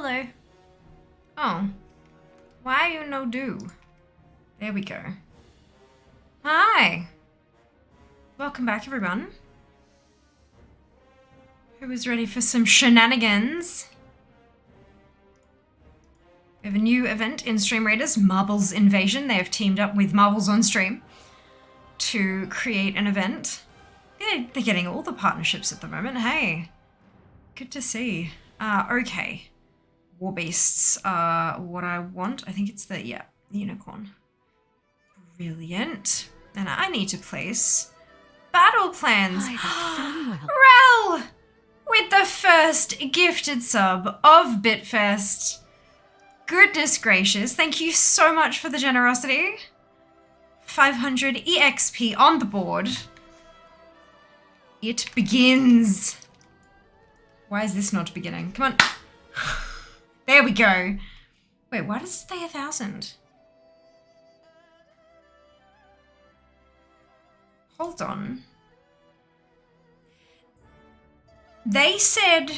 Hello. Oh. Why are you no do? There we go. Hi. Welcome back, everyone. Who is ready for some shenanigans? We have a new event in Stream Raiders, Marbles Invasion. They have teamed up with Marbles on Stream to create an event. They're getting all the partnerships at the moment. Hey, good to see. Okay. War beasts are what I want. I think it's the unicorn. Brilliant. And I need to place battle plans. Rel! With the first gifted sub of Bitfest. Goodness gracious, thank you so much for the generosity. 500 EXP on the board. It begins. Why is this not beginning? Come on. There we go. Wait, why does it say 1,000? Hold on. They said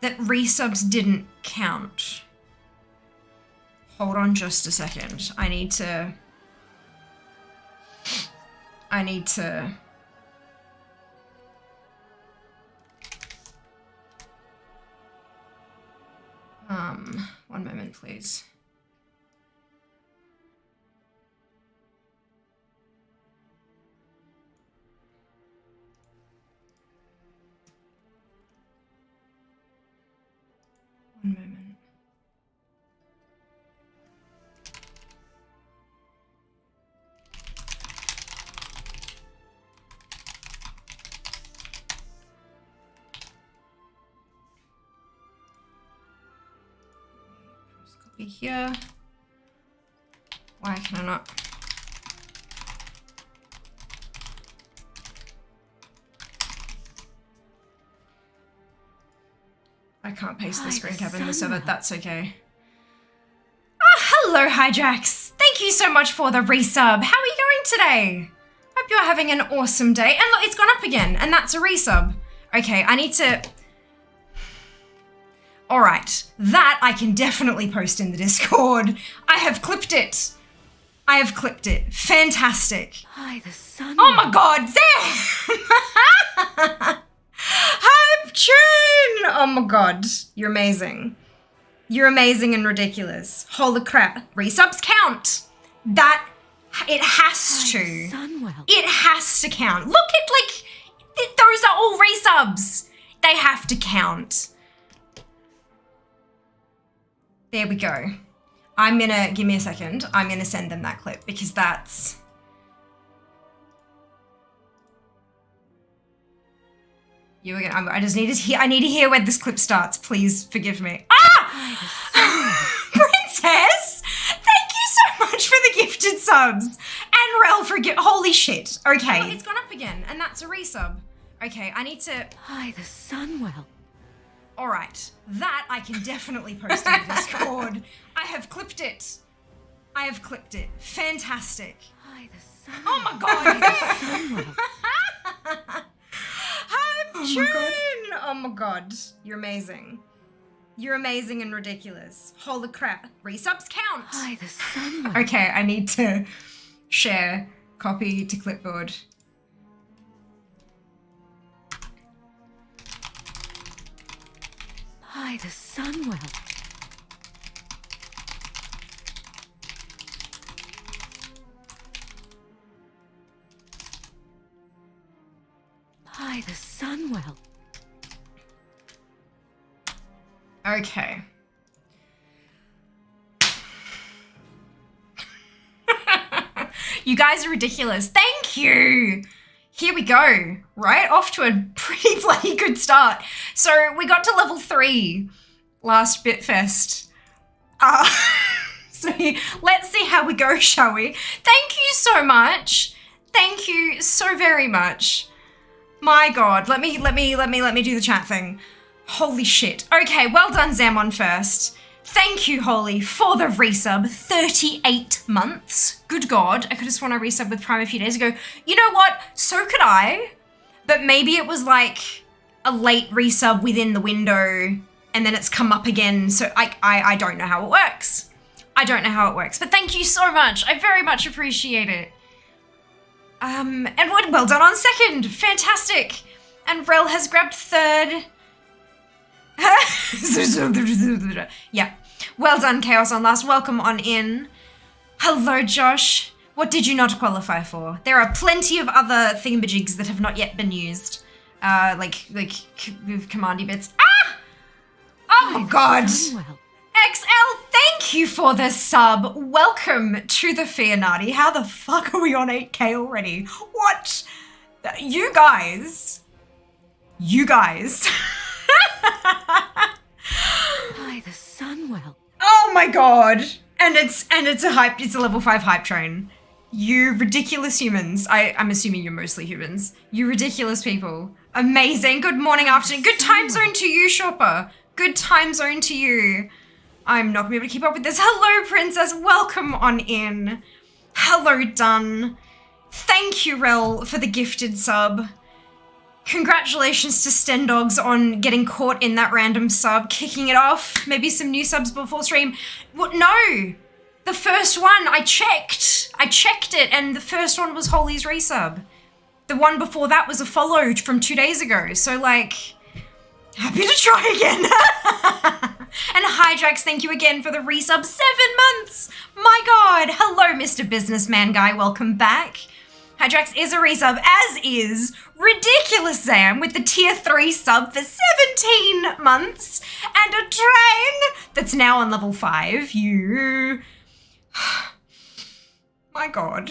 that resubs didn't count. Hold on just a second. I need to... one moment, please. One moment. Copy here. Why can I not? I can't paste the screen cap in the server, that's okay. Hello Hijax! Thank you so much for the resub. How are you going today? Hope you're having an awesome day. And look, it's gone up again, and that's a resub. Okay, I need to... Alright, that I can definitely post in the Discord. I have clipped it. I have clipped it. Fantastic. Hi, the sun. Oh my god, Sam! Hype train! Oh my god, you're amazing. You're amazing and ridiculous. Holy crap. Resubs count. That, it has to. Sunwell. It has to count. Look at, like, those are all resubs. They have to count. There we go. I'm gonna, give me a second. I'm gonna send them that clip because that's... You again. I just need to hear. I need to hear where this clip starts. Please forgive me. Ah, Princess! Thank you so much for the gifted subs, and Rel for holy shit. Okay, oh, it's gone up again, and that's a resub. Okay, I need to. Hi, the Sunwell. All right, that I can definitely post in the Discord. I have clipped it. I have clipped it. Fantastic. Hi, the Sunwell. Oh my god. Oh my god, you're amazing. You're amazing and ridiculous. Holy crap. Resubs count. Hi, the sun. Okay, I need to share, copy to clipboard. Hi, the Sunwell. Hi, the Sunwell. Okay. You guys are ridiculous. Thank you. Here we go. Right? Off to a pretty bloody good start. So we got to level 3 last Bitfest. So let's see how we go, shall we? Thank you so much. Thank you so very much. My god, let me do the chat thing. Holy shit. Okay, well done, Zamon first. Thank you, Holly, for the resub. 38 months. Good god, I could have sworn I resub with Prime a few days ago. You know what? So could I. But maybe it was like a late resub within the window and then it's come up again. So I don't know how it works. I don't know how it works, but thank you so much. I very much appreciate it. And well done on second. Fantastic. And Rel has grabbed third. Yeah. Well done, Chaos on last. Welcome on in. Hello, Josh. What did you not qualify for? There are plenty of other thingamajigs that have not yet been used. Like commandy bits. Ah! Oh my god. XL, thank you for the sub. Welcome to the Fianati. How the fuck are we on 8K already? What? You guys. By the Sunwell. Oh my god. And it's a level 5 hype train. You ridiculous humans. I'm assuming you're mostly humans. You ridiculous people. Amazing. Good morning, afternoon. Good time zone to you, Shopper. Good time zone to you. I'm not gonna be able to keep up with this. Hello, Princess. Welcome on in. Hello, Dun. Thank you, Rel, for the gifted sub. Congratulations to Stendogs on getting caught in that random sub, kicking it off. Maybe some new subs before stream. What? No. The first one, I checked it, and the first one was Holy's resub. The one before that was a follow from 2 days ago. So, like, happy to try again. And Hydrax, thank you again for the resub. 7 months. My God. Hello, Mr. Businessman Guy. Welcome back. Hydrax is a resub, as is Ridiculous Sam with the tier 3 sub for 17 months. And a train that's now on level 5. You... My God.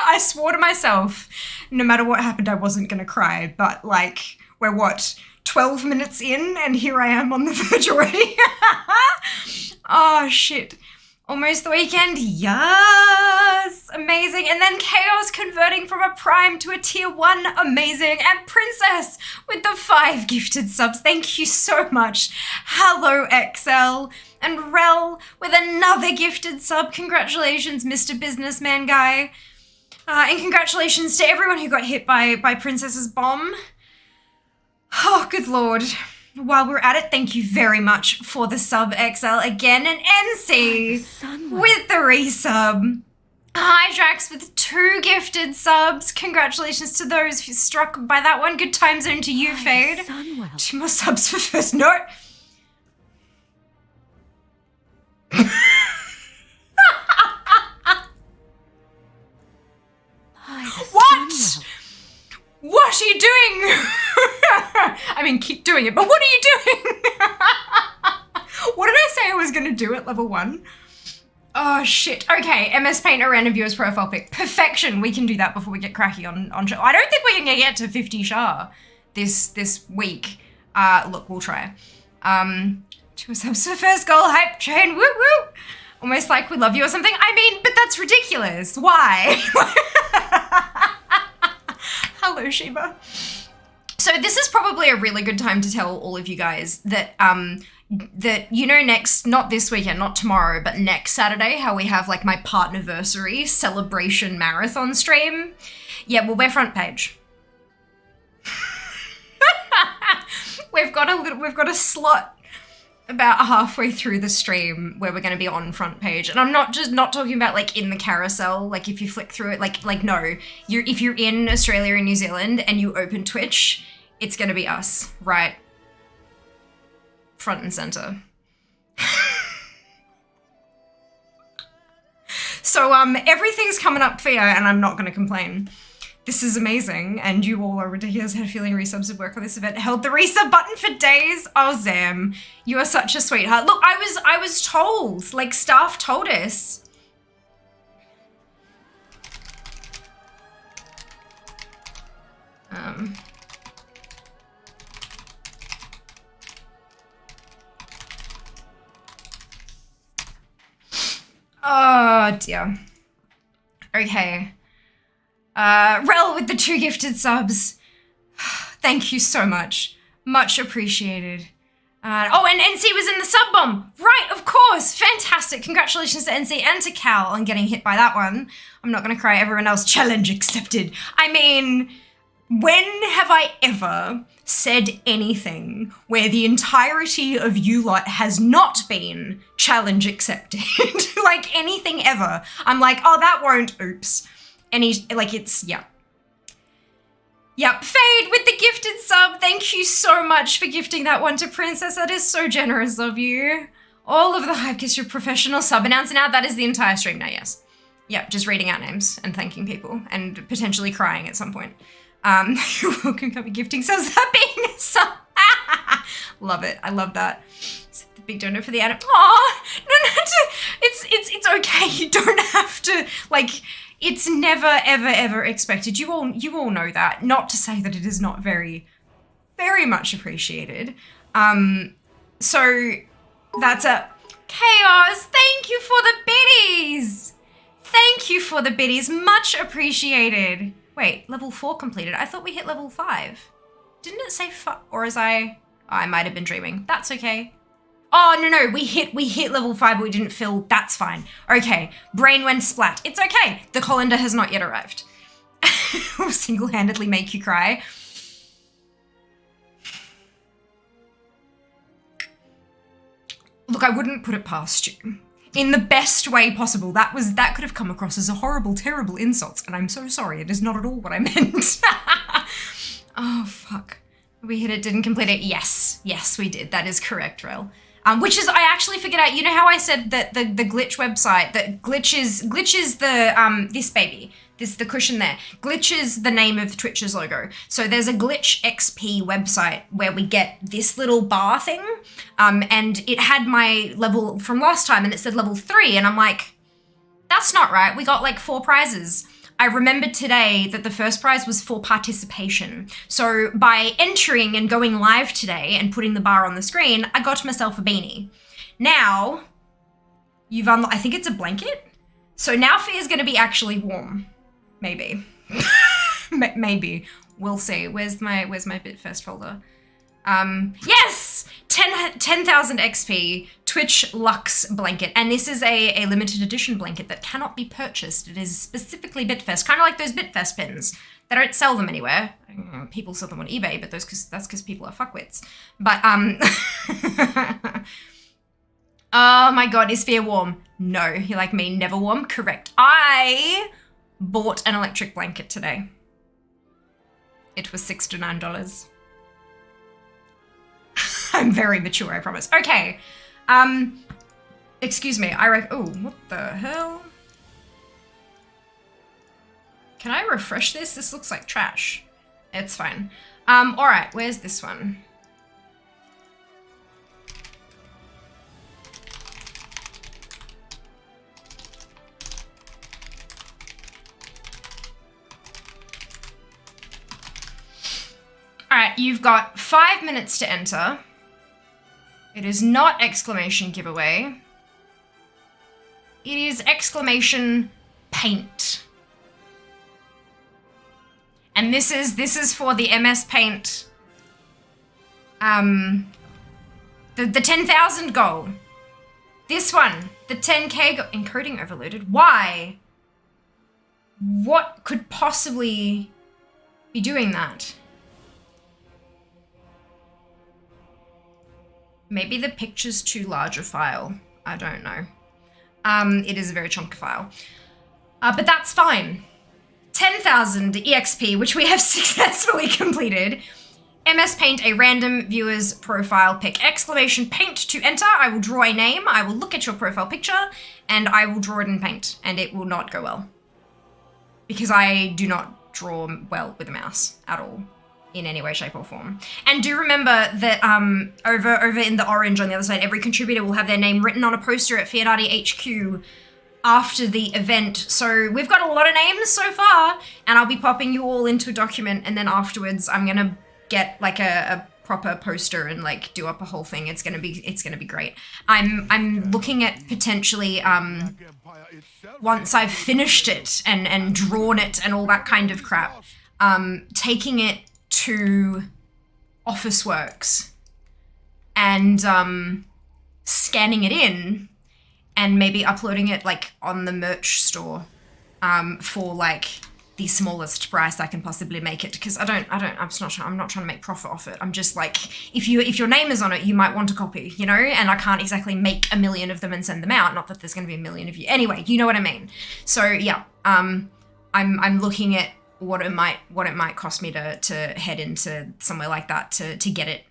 I swore to myself, no matter what happened, I wasn't going to cry. But, like, we're what, 12 minutes in, and here I am on the verge already. Oh, shit. Almost the weekend. Yes. Amazing. And then Chaos converting from a Prime to a tier 1. Amazing. And Princess with the 5 gifted subs. Thank you so much. Hello, XL. And Rel with another gifted sub. Congratulations, Mr. Businessman Guy. And congratulations to everyone who got hit by Princess's bomb. Oh, good Lord. While we're at it, thank you very much for the sub, XL, again. And NC with the resub. Hydrax with 2 gifted subs. Congratulations to those who struck by that one. Good time zone to you, Fade. 2 more subs for first. No. What? What are you doing? I mean, keep doing it, but what are you doing? What did I say I was going to do at level 1? Oh, shit. Okay, MS Paint, a random viewer's profile pic. Perfection. We can do that before we get cracking on show. I don't think we're going to get to 50 Shah this week. Look, we'll try. 2 subs for first goal, hype train, woo woo. Almost like we love you or something. I mean, but that's ridiculous. Why? Hello, Sheba. So this is probably a really good time to tell all of you guys that, next, not this weekend, not tomorrow, but next Saturday, how we have like my partnerversary celebration marathon stream. Yeah, well, we're front page. We've got a slot about halfway through the stream where we're going to be on front page. And I'm not talking about like in the carousel, like if you flick through it, like no, if you're in Australia and New Zealand and you open Twitch, it's going to be us, right? Front and center. So everything's coming up for you and I'm not going to complain. This is amazing, and you all are ridiculous. Had a feeling resubs would work on this event. Held the resub button for days. Oh, Zam, you are such a sweetheart. Look, I was told, like staff told us. Oh dear. Okay. Rel with the 2 gifted subs. Thank you so much. Much appreciated. Oh, and NC was in the sub bomb. Right, of course. Fantastic. Congratulations to NC and to Cal on getting hit by that one. I'm not going to cry. Everyone else, challenge accepted. I mean, When have I ever said anything where the entirety of you lot has not been challenge accepted? Like anything ever. I'm like, oh, that won't, oops. Yeah. Yep, Fade with the gifted sub. Thank you so much for gifting that one to Princess. That is so generous of you. All of the hype kiss, your professional sub announcer now. That is the entire stream now, yes. Yep, just reading out names and thanking people and potentially crying at some point. You're welcome, copy gifting subs. That being a sub. Love it. I love that. The big donor for the anim. Aw, no, it's okay. You don't have to, like, it's never, ever, ever expected. You all know that. Not to say that it is not very, very much appreciated. So that's a Chaos. Thank you for the biddies. Thank you for the biddies. Much appreciated. Wait, level 4 completed. I thought we hit level 5. Didn't it say 5? Or is I might have been dreaming. That's okay. Oh, no, we hit level 5, but we didn't fill. That's fine. Okay, brain went splat. It's okay. The colander has not yet arrived. Will single-handedly make you cry. Look, I wouldn't put it past you. In the best way possible. That could have come across as a horrible, terrible insult, and I'm so sorry. It is not at all what I meant. Oh, fuck. We hit it, didn't complete it. Yes, we did. That is correct, Rel. Which is, I actually figured out, you know how I said that the glitch website, that glitch is the, this baby, the cushion there. Glitch is the name of Twitch's logo. So there's a Glitch XP website where we get this little bar thing, and it had my level from last time and it said level 3, and I'm like, that's not right. We got like 4 prizes. I remembered today that the first prize was for participation. So by entering and going live today and putting the bar on the screen, I got myself a beanie. Now, you've unlocked, I think it's a blanket. So now Fear's gonna be actually warm. Maybe. Maybe. We'll see. Where's my Bitfest folder? Yes! 10,000 XP Twitch Lux blanket. And this is a limited edition blanket that cannot be purchased. It is specifically Bitfest, kind of like those Bitfest pins. They don't sell them anywhere. People sell them on eBay, but that's because people are fuckwits. But, oh my god, is Fear warm? No, you like me, never warm? Correct. I bought an electric blanket today. It was $6 to $9. I'm very mature, I promise. Okay. Excuse me. Oh, what the hell? Can I refresh this? This looks like trash. It's fine. All right. Where's this one? All right. You've got 5 minutes to enter. It is not exclamation giveaway. It is exclamation paint. And this is for the MS Paint, the 10,000 goal. This one, the 10K goal. Encoding overloaded. Why? What could possibly be doing that? Maybe the picture's too large a file. I don't know. It is a very chunky file. But that's fine. 10,000 EXP, which we have successfully completed. MS Paint, a random viewer's profile pic. Exclamation paint to enter. I will draw a name. I will look at your profile picture and I will draw it in paint, and it will not go well. Because I do not draw well with a mouse at all. In any way, shape, or form. And do remember that over in the orange on the other side, every contributor will have their name written on a poster at Fianati HQ after the event. So we've got a lot of names so far, and I'll be popping you all into a document, and then afterwards I'm gonna get like a proper poster and like do up a whole thing. It's gonna be great. I'm looking at potentially once I've finished it and drawn it and all that kind of crap, taking it to Officeworks and scanning it in and maybe uploading it like on the merch store for like the smallest price I can possibly make it, because I'm not trying to make profit off it. I'm just like, if your name is on it, you might want a copy, you know, and I can't exactly make 1 million of them and send them out. Not that there's going to be 1 million of you. Anyway, you know what I mean? So yeah, I'm looking at what it might cost me to head into somewhere like that to get it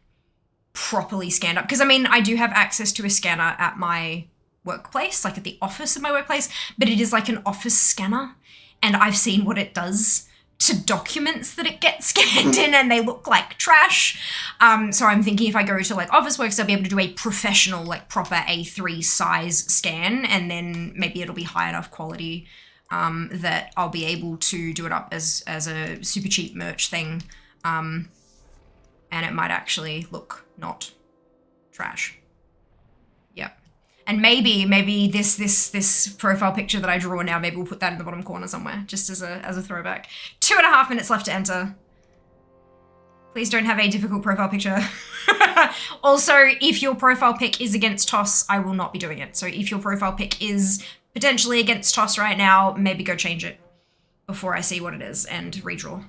properly scanned up. Because I mean, I do have access to a scanner at my workplace, like at the office of my workplace, but it is like an office scanner. And I've seen what it does to documents that it gets scanned in, and they look like trash. So I'm thinking if I go to like Officeworks, I'll be able to do a professional, like proper A3 size scan, and then maybe it'll be high enough quality that I'll be able to do it up as a super cheap merch thing. And it might actually look not trash. Yep. And maybe this profile picture that I draw now, maybe we'll put that in the bottom corner somewhere, just as a throwback. 2.5 minutes left to enter. Please don't have a difficult profile picture. Also, if your profile pic is against TOS, I will not be doing it. So if your profile pic is potentially against TOS right now, maybe go change it before I see what it is and redraw.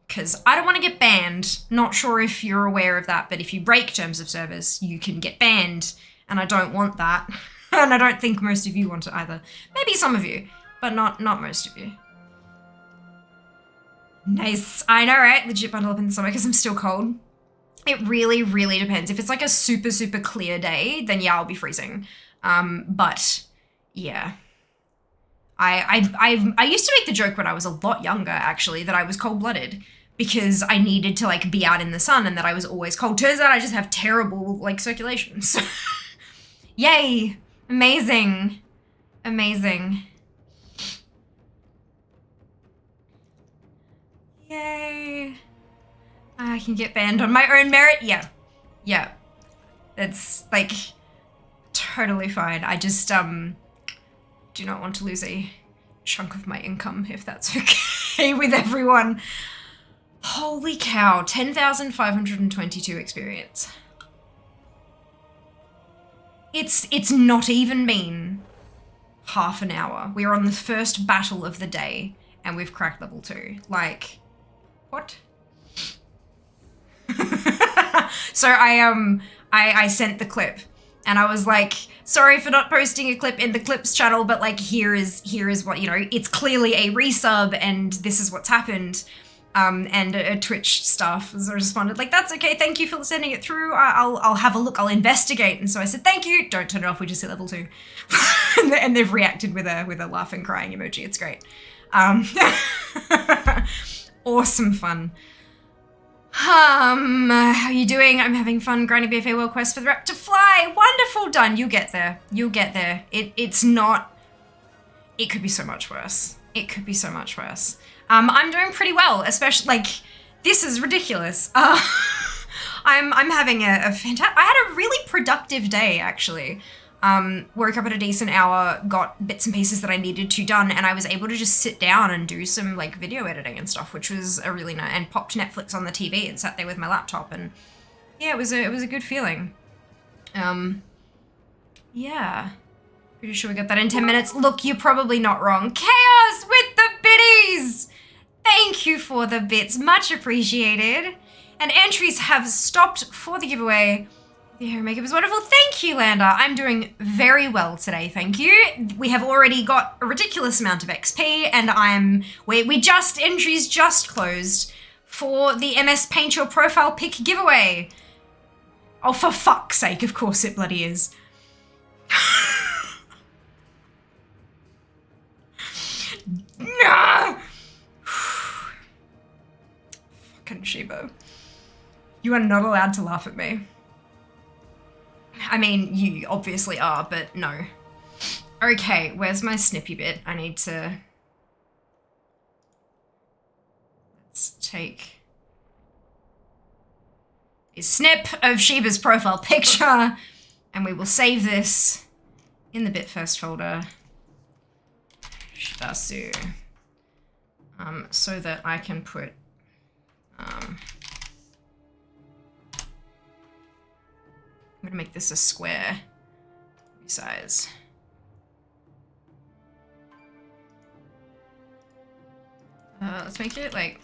Because I don't want to get banned. Not sure if you're aware of that, but if you break terms of service, you can get banned. And I don't want that. And I don't think most of you want it either. Maybe some of you, but not most of you. Nice. I know, right? Legit bundle up in the summer because I'm still cold. It really, really depends. If it's like a super, super clear day, then yeah, I'll be freezing. But yeah. I used to make the joke when I was a lot younger, actually, that I was cold-blooded because I needed to like be out in the sun and that I was always cold. Turns out I just have terrible like circulation. So yay. Amazing. Amazing. Yay. I can get banned on my own merit. Yeah. Yeah. That's like totally fine. I just do not want to lose a chunk of my income, if that's okay with everyone. Holy cow, 10,522 experience. It's not even been half an hour. We're on the first battle of the day and we've cracked level 2. Like, what? So I sent the clip and I was like, sorry for not posting a clip in the clips channel, but like here is what, you know, it's clearly a resub and this is what's happened. And a Twitch staff responded like, that's okay, thank you for sending it through. I'll have a look, I'll investigate. And so I said, thank you, don't turn it off, we just hit level 2. And they've reacted with a laughing, crying emoji, it's great. Awesome fun. How are you doing? I'm having fun grinding BFA World Quest for the rep to fly. Wonderful, done. You'll get there. You'll get there. It's not, it could be so much worse. It could be so much worse. I'm doing pretty well, especially like, this is ridiculous. I'm having a fantastic, I had a really productive day actually. Woke up at a decent hour, got bits and pieces that I needed to done, and I was able to just sit down and do some like video editing and stuff, which was a really nice, and popped Netflix on the TV and sat there with my laptop, and yeah, it was a good feeling. Yeah. Pretty sure we got that in 10 minutes. Look, you're probably not wrong. Chaos with the biddies! Thank you for the bits, much appreciated. And entries have stopped for the giveaway. The hair makeup is wonderful. Thank you, Lander. I'm doing very well today, thank you. We have already got a ridiculous amount of XP, and entries just closed for the MS Paint Your Profile Pic giveaway. Oh, for fuck's sake, of course it bloody is. No! Fucking Shibo. You are not allowed to laugh at me. I mean, you obviously are, but no. Okay, where's my snippy bit? I need to... Let's take a snip of Sheba's profile picture, and we will save this in the Bitfirst folder. Shibasu. So that I can put... I'm gonna make this a square size. Let's make it like,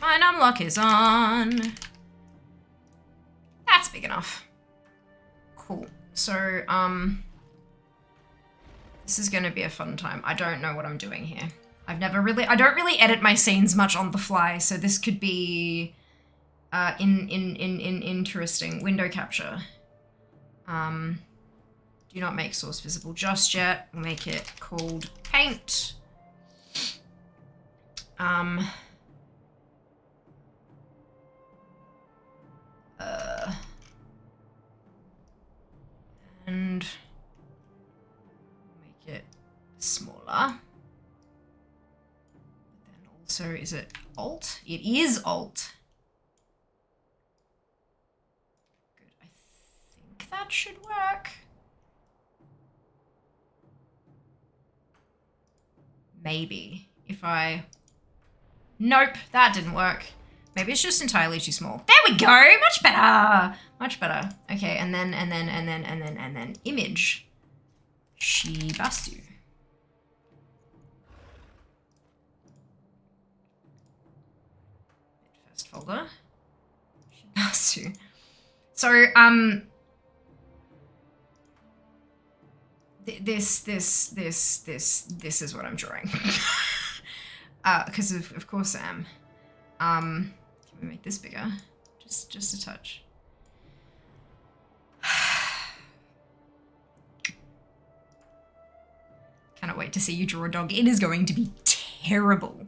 my numlock is on. That's big enough. Cool. So, this is gonna be a fun time. I don't know what I'm doing here. I don't really edit my scenes much on the fly, so this could be interesting. Window capture. Do not make source visible just yet. We'll make it called paint. And make it smaller. But then also, is it Alt? It is Alt. Good. I think that should work. Maybe if I, nope, that didn't work. Maybe it's just entirely too small. There we go, much better, much better. Okay, and then image, Shibasu. First folder, Shibasu. So, this is what I'm drawing. Because of course I am. Can we make this bigger? Just a touch. Cannot wait to see you draw a dog. It is going to be terrible.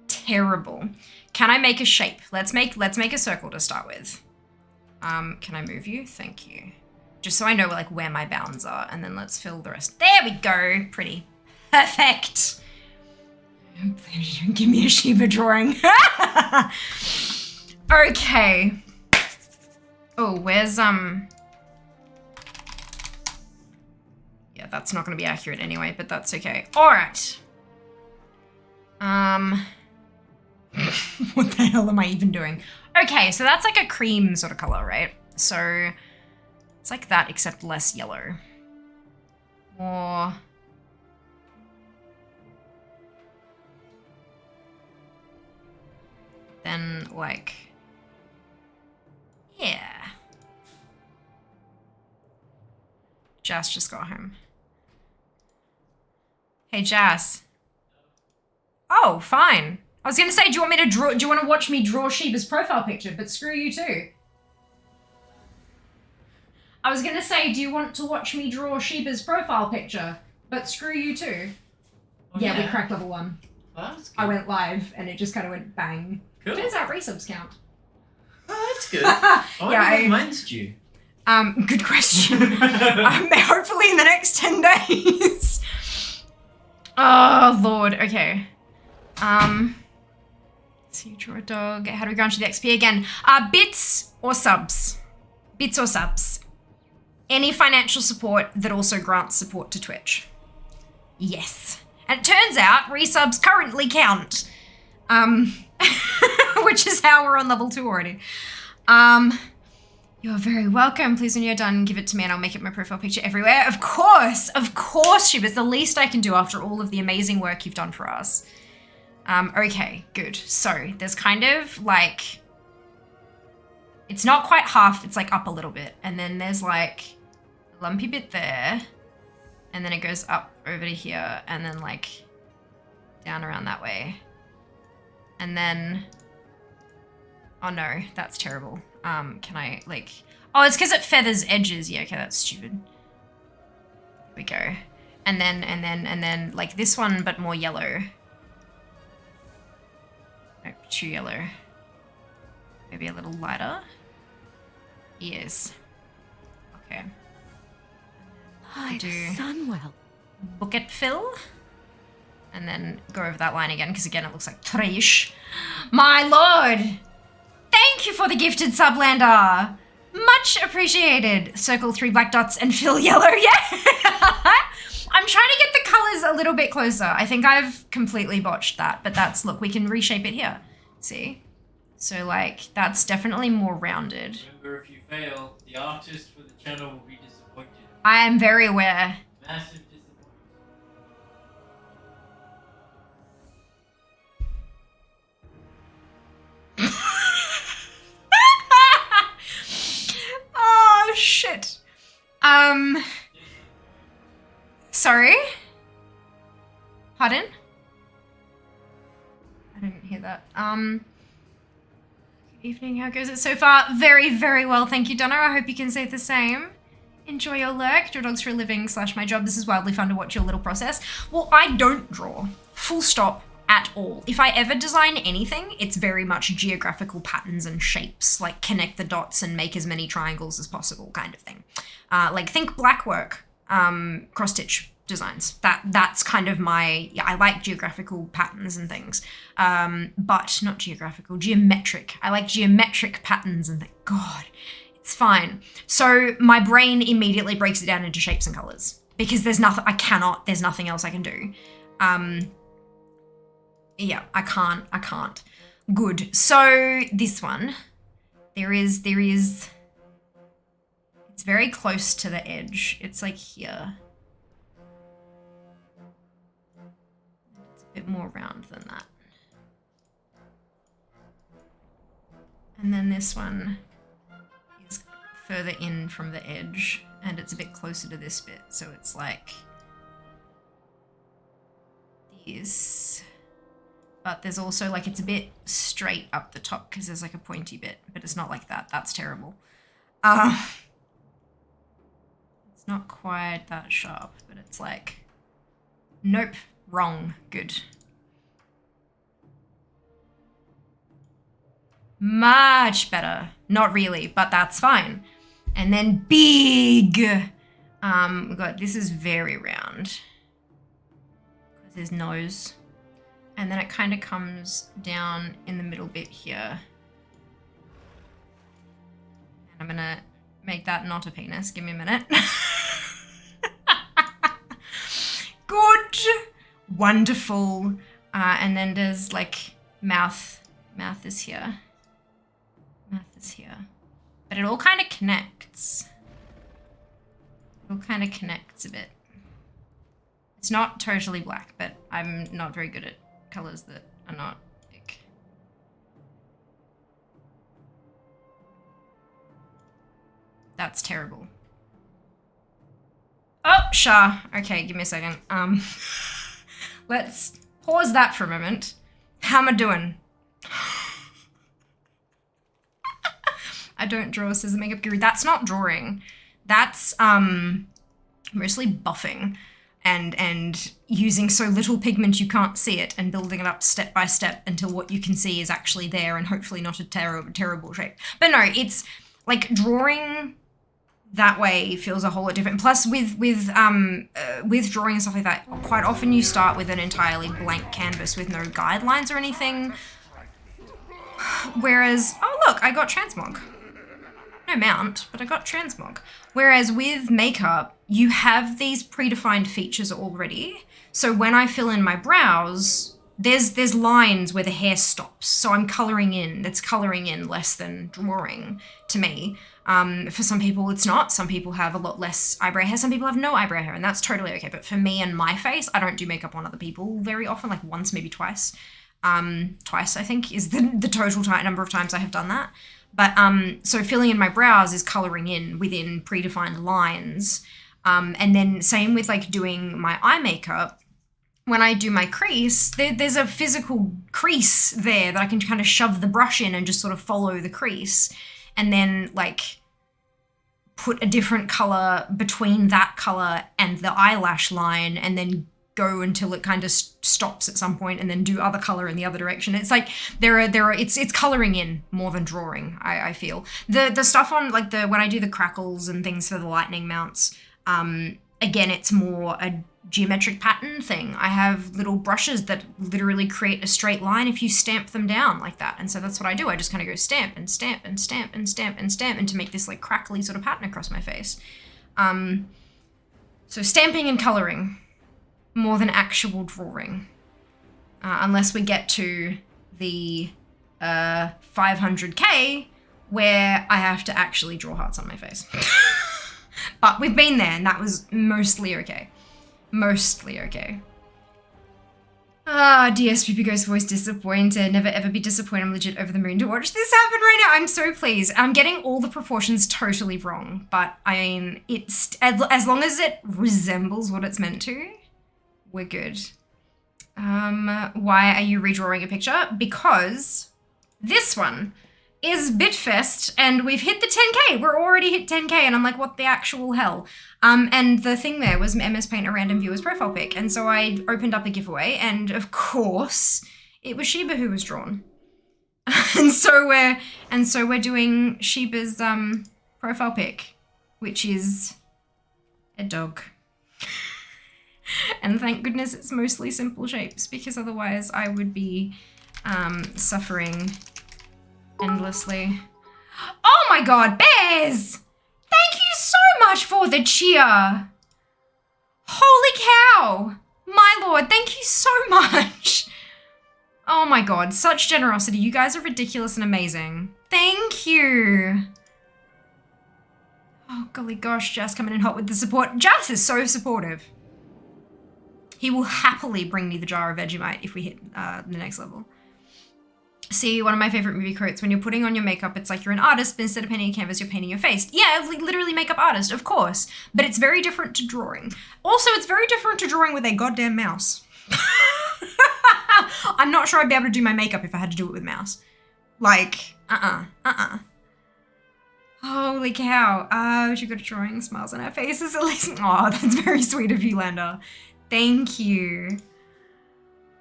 Terrible. Can I make a shape? Let's make a circle to start with. Can I move you? Thank you. Just so I know like where my bounds are, and then let's fill the rest. There we go. Pretty. Perfect. Give me a Shiba drawing. Okay. Oh, where's yeah, that's not gonna be accurate anyway, but that's okay. All right. What the hell am I even doing? Okay, so that's like a cream sort of color, right? So it's like that, except less yellow. More. Then, like, yeah. Jazz just got home. Hey, Jazz. Oh, fine. I was gonna say, do you want me to draw? Do you want to watch me draw Shiba's profile picture? But screw you too. I was gonna say, do you want to watch me draw Shiba's profile picture? But screw you too. Oh, yeah, we cracked level 1. Well, that's good. I went live and it just kind of went bang. Cool. Turns out resubs count. Oh, that's good. I mine's due. Good question. Hopefully in the next 10 days. Oh, Lord. Okay. So you draw a dog. How do we go onto the XP again? Bits or subs? Bits or subs? Any financial support that also grants support to Twitch. Yes. And it turns out resubs currently count. Which is how we're on level 2 already. You're very welcome. Please, when you're done, give it to me and I'll make it my profile picture everywhere. Of course, Shiba. It's the least I can do after all of the amazing work you've done for us. Okay, good. So there's kind of like, it's not quite half, it's like up a little bit. And then there's like a lumpy bit there. And then it goes up over to here and then like down around that way. And then, oh no, that's terrible. Can I like, oh, it's because it feathers edges. Yeah, okay, that's stupid. Here we go. And then like this one, but more yellow. Nope, too yellow. Maybe a little lighter. Ears. Okay. By the Sunwell. Bucket fill. And then go over that line again, because again, it looks like trash. My lord! Thank you for the gifted sublander! Much appreciated. Circle 3 black dots and fill yellow, yeah! I'm trying to get the colors a little bit closer. I think I've completely botched that, but that's, look, we can reshape it here. See? So, like, that's definitely more rounded. Remember, if you fail, the artist for the channel will be disappointed. I am very aware. Massive disappointment. Sorry? Pardon? I didn't hear that. Good evening, how goes it so far? Very, very well, thank you, Donna. I hope you can say the same. Enjoy your lurk, draw dogs for a living / my job. This is wildly fun to watch your little process. Well, I don't draw, full stop, at all. If I ever design anything, it's very much geographical patterns and shapes, like connect the dots and make as many triangles as possible kind of thing. Like think black work, cross-stitch designs. That's kind of my, yeah, I like geographical patterns and things, but not geographical, geometric. I like geometric patterns and things. God, it's fine. So my brain immediately breaks it down into shapes and colors because there's nothing else I can do. Yeah, I can't. Good. So this one, there is, it's very close to the edge. It's like here. It's a bit more round than that. And then this one is further in from the edge and it's a bit closer to this bit. So it's like this. But there's also like, it's a bit straight up the top because there's like a pointy bit, but it's not like that. That's terrible. It's not quite that sharp, but it's like, nope, wrong, good. Much better. Not really, but that's fine. And then big. We got, this is very round. Because his nose. And then it kind of comes down in the middle bit here. And I'm gonna make that not a penis. Give me a minute. Good. Wonderful. And then there's like mouth. Mouth is here. Mouth is here. But it all kind of connects. It all kind of connects a bit. It's not totally black, but I'm not very good at colors that are not ick. That's terrible. Oh, Shah. Okay, give me a second. Let's pause that for a moment. How am I doing? I don't draw, says the makeup guru. That's not drawing. That's mostly buffing. And using so little pigment you can't see it and building it up step by step until what you can see is actually there and hopefully not a terrible shape. But no, it's like drawing that way feels a whole lot different. Plus with drawing and stuff like that, quite often you start with an entirely blank canvas with no guidelines or anything. Whereas, oh look, I got transmog. No mount, but I got transmog. Whereas with makeup, you have these predefined features already. So when I fill in my brows, there's lines where the hair stops. So I'm coloring in, that's coloring in less than drawing to me. For some people it's not. Some people have a lot less eyebrow hair. Some people have no eyebrow hair and that's totally okay. But for me and my face, I don't do makeup on other people very often, like once, maybe twice. Twice I think is the total number of times I have done that. But so filling in my brows is coloring in within predefined lines. And then same with like doing my eye makeup. When I do my crease, there's a physical crease there that I can kind of shove the brush in and just sort of follow the crease. And then like put a different color between that color and the eyelash line and then go until it kind of stops at some point and then do other color in the other direction. It's like it's coloring in more than drawing, I feel. The stuff on like when I do the crackles and things for the lightning mounts, again, it's more a geometric pattern thing. I have little brushes that literally create a straight line if you stamp them down like that. And so that's what I do. I just kind of go stamp and stamp and stamp and stamp and stamp and to make this like crackly sort of pattern across my face. So stamping and coloring more than actual drawing. Unless we get to the 500k where I have to actually draw hearts on my face. But we've been there and that was mostly okay. Mostly okay. Ah, DSPP Ghost voice disappointed. Never ever be disappointed. I'm legit over the moon to watch this happen right now. I'm so pleased. I'm getting all the proportions totally wrong, but I mean, it's as long as it resembles what it's meant to, we're good. Why are you redrawing a picture? Because this one is Bitfest and we've hit the 10K. We're already hit 10K and I'm like, what the actual hell? And the thing there was MS Paint a random viewer's profile pic. And so I opened up a giveaway and of course it was Sheba who was drawn. and so we're doing Sheba's profile pic, which is a dog. And thank goodness it's mostly simple shapes because otherwise I would be suffering endlessly. Oh my god, Bears! Thank you so much for the cheer! Holy cow! My lord, thank you so much! Oh my god, such generosity. You guys are ridiculous and amazing. Thank you! Oh golly gosh, Jas coming in hot with the support. Jas is so supportive. He will happily bring me the jar of Vegemite if we hit the next level. See, one of my favorite movie quotes, when you're putting on your makeup, it's like you're an artist, but instead of painting a canvas, you're painting your face. Yeah, literally makeup artist, of course. But it's very different to drawing. Also, it's very different to drawing with a goddamn mouse. I'm not sure I'd be able to do my makeup if I had to do it with mouse. Like, Holy cow. She got a drawing, smiles on her faces at least. Oh, that's very sweet of you, Lander. Thank you.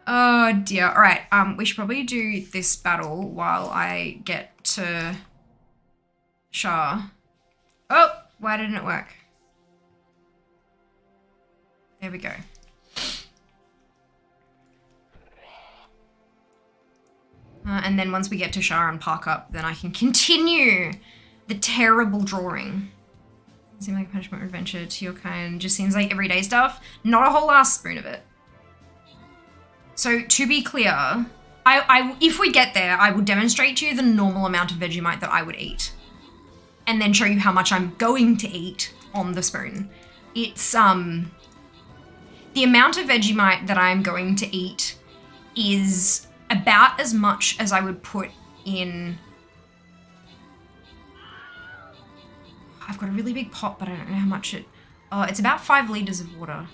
Oh dear. All right. We should probably do this battle while I get to Shah. Oh, why didn't it work? There we go. And then once we get to Shah and park up, then I can continue the terrible drawing. Seems like a punishment or adventure to your kind. Just seems like everyday stuff. Not a whole ass spoon of it. So to be clear, if we get there, I will demonstrate to you the normal amount of Vegemite that I would eat. And then show you how much I'm going to eat on the spoon. It's, the amount of Vegemite that I'm going to eat is about as much as I would put in... I've got a really big pot, but I don't know how much it... it's about 5 liters of water.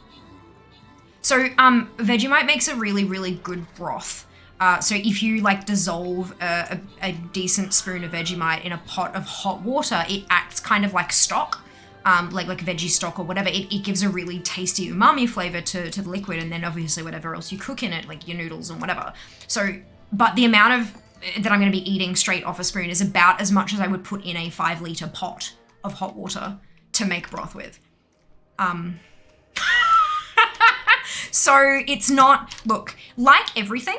So Vegemite makes a really, really good broth. So if you like dissolve a decent spoon of Vegemite in a pot of hot water, it acts kind of like stock, like veggie stock or whatever. It gives a really tasty umami flavor to the liquid, and then obviously whatever else you cook in it, like your noodles and whatever. So, but the amount of that I'm going to be eating straight off a spoon is about as much as I would put in a 5 liter pot of hot water to make broth with. So it's not, look, like everything,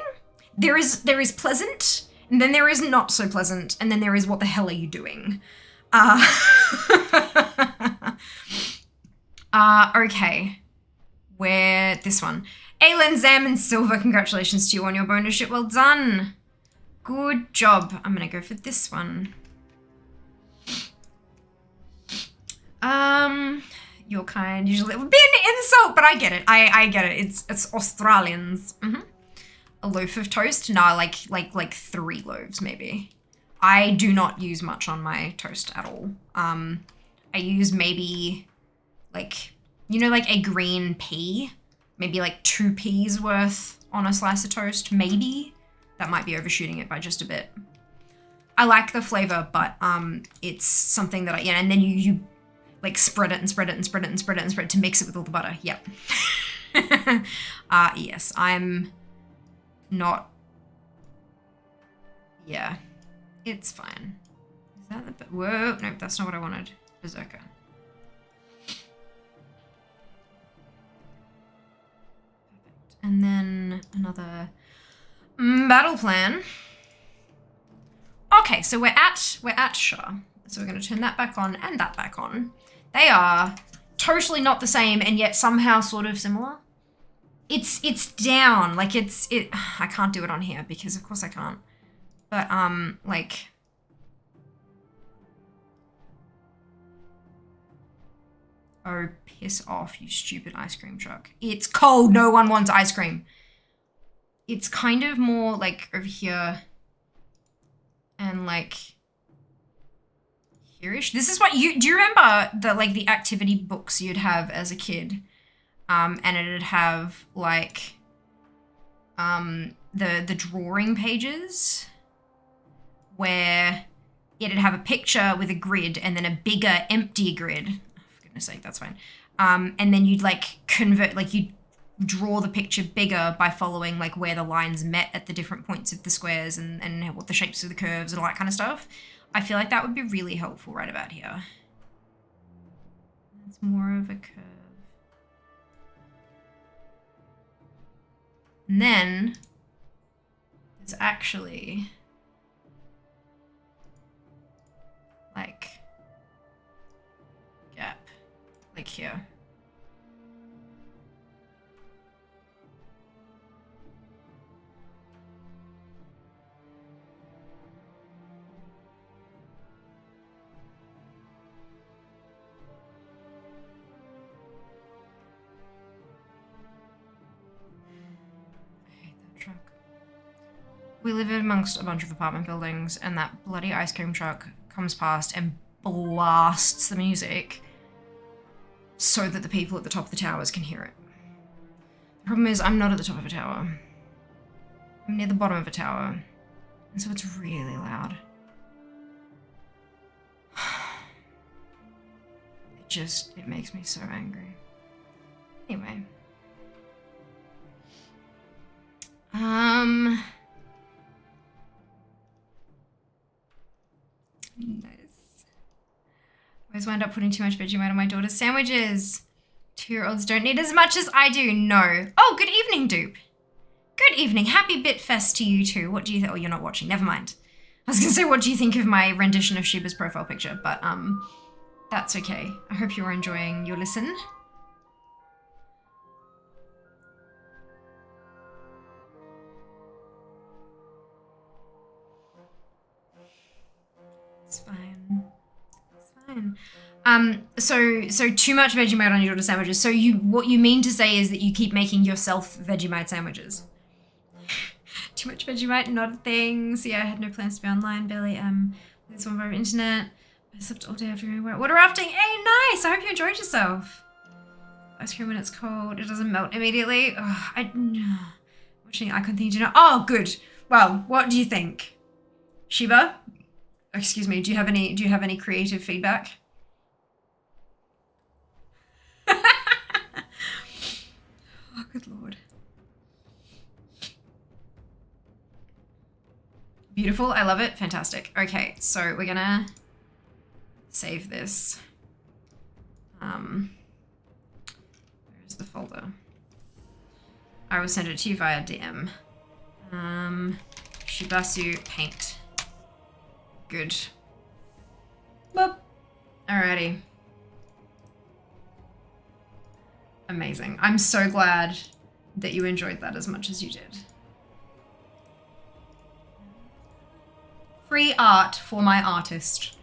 there is pleasant, and then there is not so pleasant, and then there is what the hell are you doing? Okay. Where, this one. Aylin, Zam, and Silver, congratulations to you on your bonus ship. Well done. Good job. I'm gonna go for this one. Your kind usually would be an insult, but I get it. I get it. It's Australians. A loaf of toast? No, like 3 loaves maybe. I do not use much on my toast at all. I use maybe like, you know, like a green pea, maybe like 2 peas worth on a slice of toast, maybe. That might be overshooting it by just a bit. I like the flavor, but it's something that and then you like spread it and spread it and spread it and spread it and spread it to mix it with all the butter. Yep. Yes, I'm not. Yeah, it's fine. Is that the bit? Whoa, nope, that's not what I wanted. Berserker. Perfect. And then another battle plan. Okay, so we're at Shah. So we're going to turn that back on and that back on. They are totally not the same and yet somehow sort of similar. It's down, like I can't do it on here because of course I can't. But like oh, piss off, you stupid ice cream truck. It's cold, no one wants ice cream. it's kind of more like over here and like here-ish. This is what do you remember the activity books you'd have as a kid? And it'd have like the drawing pages where it'd have a picture with a grid and then a bigger, empty grid. Oh, for goodness sake, that's fine. And then you'd like convert, like you'd draw the picture bigger by following like where the lines met at the different points of the squares and what the shapes of the curves and all that kind of stuff. I feel like that would be really helpful right about here. It's more of a curve. And then there's actually like gap, like here. We live amongst a bunch of apartment buildings and that bloody ice cream truck comes past and blasts the music so that the people at the top of the towers can hear it. The problem is I'm not at the top of a tower. I'm near the bottom of a tower, and so it's really loud. It makes me so angry. Anyway. Nice. I always wind up putting too much Vegemite on my daughter's sandwiches. 2-year-olds don't need as much as I do. No. Oh, good evening, Dupe. Good evening. Happy Bitfest to you too. What do you think? Oh, you're not watching. Never mind. I was going to say, what do you think of my rendition of Shiba's profile picture? But that's okay. I hope you're enjoying your listen. It's fine. It's fine. So too much Vegemite on your daughter's sandwiches. So what you mean to say is that you keep making yourself Vegemite sandwiches. Too much Vegemite, not a thing. So yeah, I had no plans to be online, barely this one via internet. I slept all day after going water rafting. Hey, nice! I hope you enjoyed yourself. Ice cream when it's cold, it doesn't melt immediately. Watching icon thing to know. Oh, good. Well, what do you think? Shiba? Excuse me, do you have any creative feedback? Oh, good lord. Beautiful, I love it, fantastic. Okay, so we're gonna save this. Where's the folder? I will send it to you via DM. Shibasu paint. Good. Boop. Alrighty. Amazing. I'm so glad that you enjoyed that as much as you did. Free art for my artist.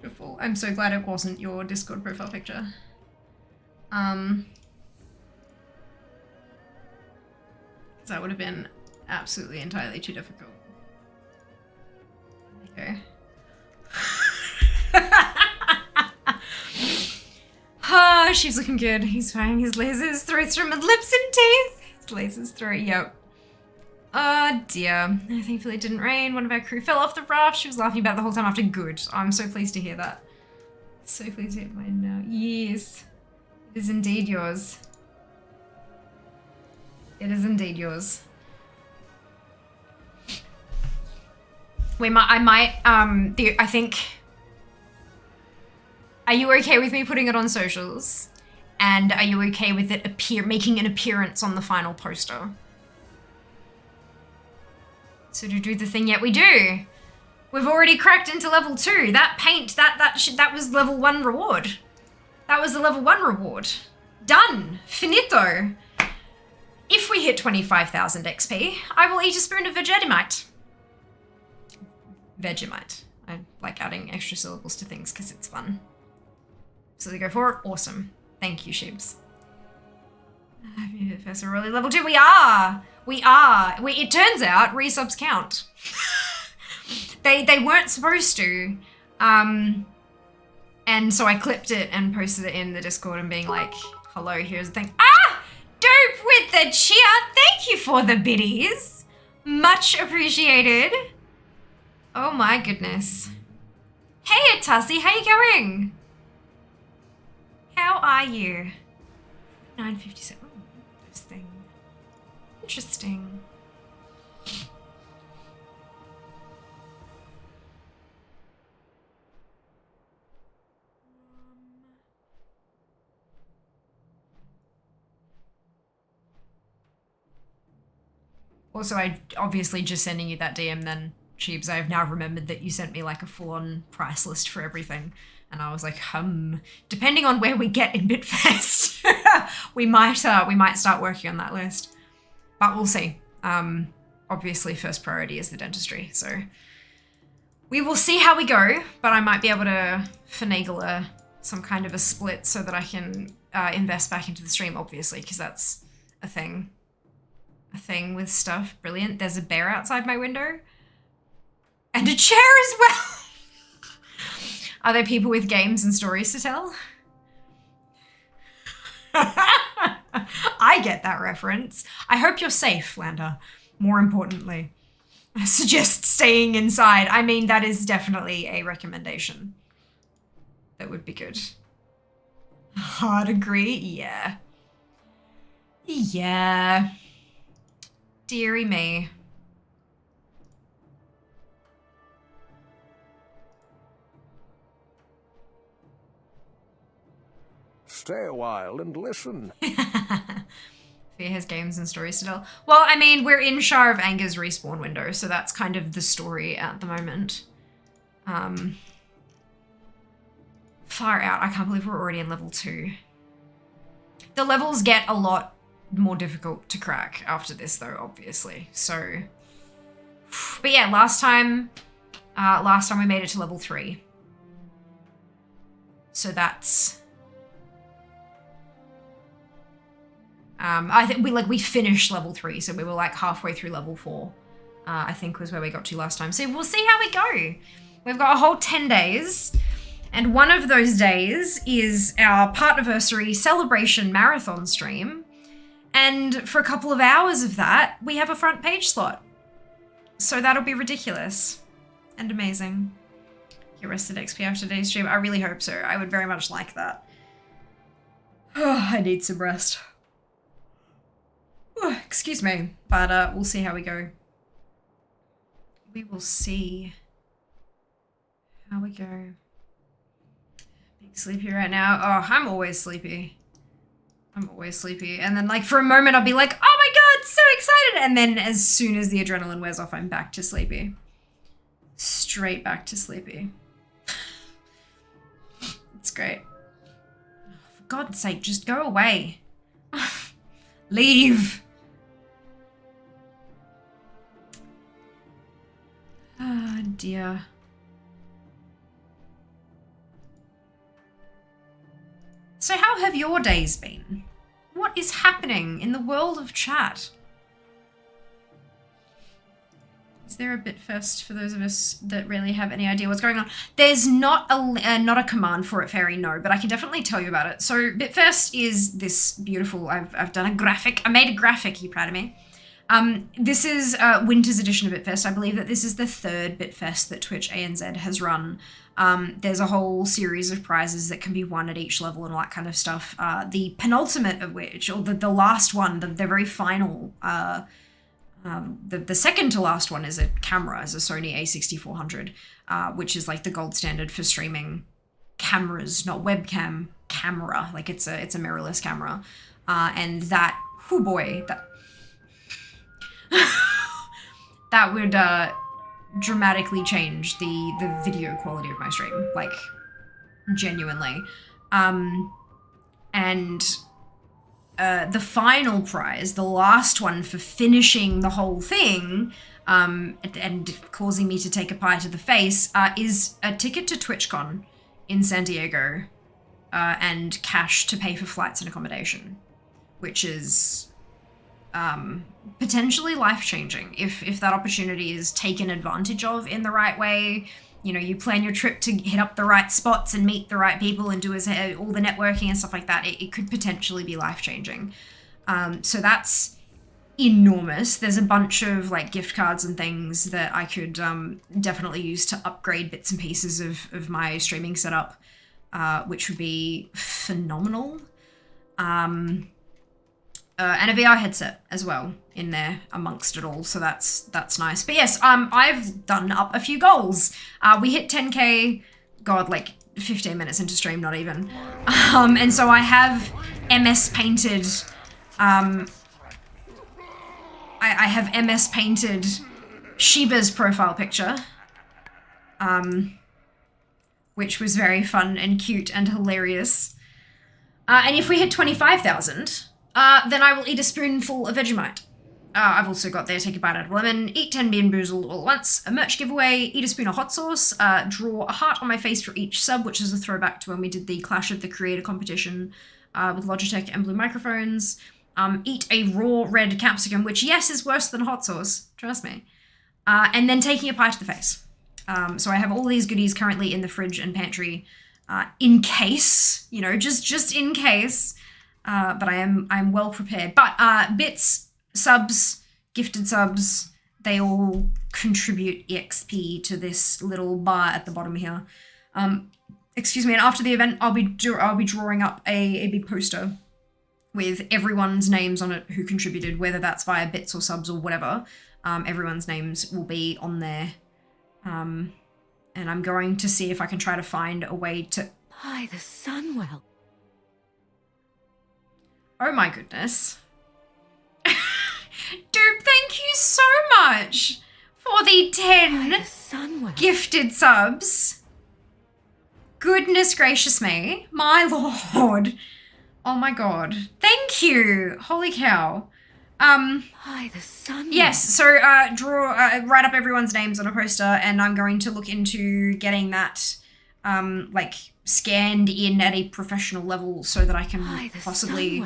Beautiful. I'm so glad it wasn't your Discord profile picture. That would have been absolutely entirely too difficult. Okay. Ah, she's looking good. He's firing his lasers through from his lips and teeth. His lasers through, yep. Oh dear. Thankfully it didn't rain. One of our crew fell off the raft. She was laughing about it the whole time after. Good. I'm so pleased to hear that. So pleased to hear mine now. Yes. It is indeed yours. It is indeed yours. I think, are you okay with me putting it on socials? And are you okay with it making an appearance on the final poster? So to do the thing yet we do. We've already cracked into level 2. That paint, that was level 1 reward. That was the level 1 reward. Done. Finito. If we hit 25,000 XP, I will eat a spoon of Vegemite. Vegemite. I like adding extra syllables to things because it's fun. So they go for it. Awesome. Thank you, Shibs. First, we're only level 2. We are. It turns out resubs count. They weren't supposed to. And so I clipped it and posted it in the Discord and being like, hello, here's the thing. Ah! Dope with the cheer. Thank you for the biddies. Much appreciated. Oh my goodness. Hey, Tussie, how you going? How are you? 9:57. Oh, interesting. Interesting. Also, I obviously just sending you that DM then, Cheebs. I've now remembered that you sent me like a full-on price list for everything. And I was like, depending on where we get in Bitfest, we might start working on that list. But we'll see. Obviously, first priority is the dentistry. So we will see how we go, but I might be able to finagle some kind of a split so that I can invest back into the stream, obviously, because that's a thing. A thing with stuff. Brilliant. There's a bear outside my window. And a chair as well. Are there people with games and stories to tell? I get that reference. I hope you're safe, Lander. More importantly. I suggest staying inside. I mean, that is definitely a recommendation. That would be good. Hard agree? Yeah. Yeah. Dearie me. Stay a while and listen. Fear has games and stories to tell. Well, I mean, we're in Shar of Anger's respawn window, so that's kind of the story at the moment. Far out. I can't believe we're already in level 2. The levels get a lot more difficult to crack after this, though, obviously. So, but yeah, last time we made it to level 3. So that's... I think we finished level 3, so we were like halfway through level 4. I think was where we got to last time. So we'll see how we go. We've got a whole 10 days, and one of those days is our Partniversary celebration marathon stream. And for a couple of hours of that, we have a front page slot. So that'll be ridiculous and amazing. Get rested XP after today's stream. I really hope so. I would very much like that. Oh, I need some rest. Oh, excuse me, but we'll see how we go. We will see how we go. Big sleepy right now. Oh, I'm always sleepy. I'm always sleepy. And then like for a moment I'll be like, oh my God, so excited. And then as soon as the adrenaline wears off, I'm back to sleepy. Straight back to sleepy. It's great. For God's sake, just go away. Leave. Oh dear. So how have your days been? What is happening in the world of chat? Is there a Bitfest for those of us that really have any idea what's going on? There's not a command for it, Fairy, no, but I can definitely tell you about it. So Bitfest is this beautiful, I've done a graphic, I made a graphic, are you proud of me? This is Winter's edition of Bitfest. I believe that this is the 3rd Bitfest that Twitch ANZ has run. There's a whole series of prizes that can be won at each level and all that kind of stuff. The penultimate of which, or the last one, the very final, the second to last one is a camera, is a Sony a6400, which is like the gold standard for streaming cameras, not webcam, camera. Like it's a mirrorless camera. And that, oh boy, that would dramatically change the video quality of my stream, like genuinely. And the final prize, the last one for finishing the whole thing, and causing me to take a pie to the face, is a ticket to TwitchCon in San Diego, and cash to pay for flights and accommodation, which is potentially life-changing if that opportunity is taken advantage of in the right way. You know, you plan your trip to hit up the right spots and meet the right people and do all the networking and stuff like that. It could potentially be life-changing. So that's enormous. There's a bunch of like gift cards and things that I could definitely use to upgrade bits and pieces of my streaming setup, which would be phenomenal. And a VR headset as well in there amongst it all, so that's nice. But yes, I've done up a few goals. We hit 10k, God, like 15 minutes into stream, not even. And so I have MS painted, I have MS painted Sheba's profile picture, which was very fun and cute and hilarious. And if we hit 25,000, then I will eat a spoonful of Vegemite. I've also got there, take a bite out of a lemon, eat 10 Bean Boozled all at once, a merch giveaway, eat a spoon of hot sauce, draw a heart on my face for each sub, which is a throwback to when we did the Clash of the Creator competition with Logitech and Blue microphones, eat a raw red capsicum, which, yes, is worse than hot sauce, trust me, and then taking a pie to the face. So I have all these goodies currently in the fridge and pantry in case, you know, just in case. But I'm well prepared. But bits, subs, gifted subs, they all contribute EXP to this little bar at the bottom here. Excuse me. And after the event, I'll be drawing up a big poster with everyone's names on it who contributed, whether that's via bits or subs or whatever. Everyone's names will be on there. And I'm going to see if I can try to find a way to. By the Sunwell. Oh my goodness. Dude, thank you so much for the 10 gifted subs. Goodness gracious me. My lord. Oh my god. Thank you. Holy cow. By the sun. Yes, so write up everyone's names on a poster, and I'm going to look into getting that like scanned in at a professional level so that I can possibly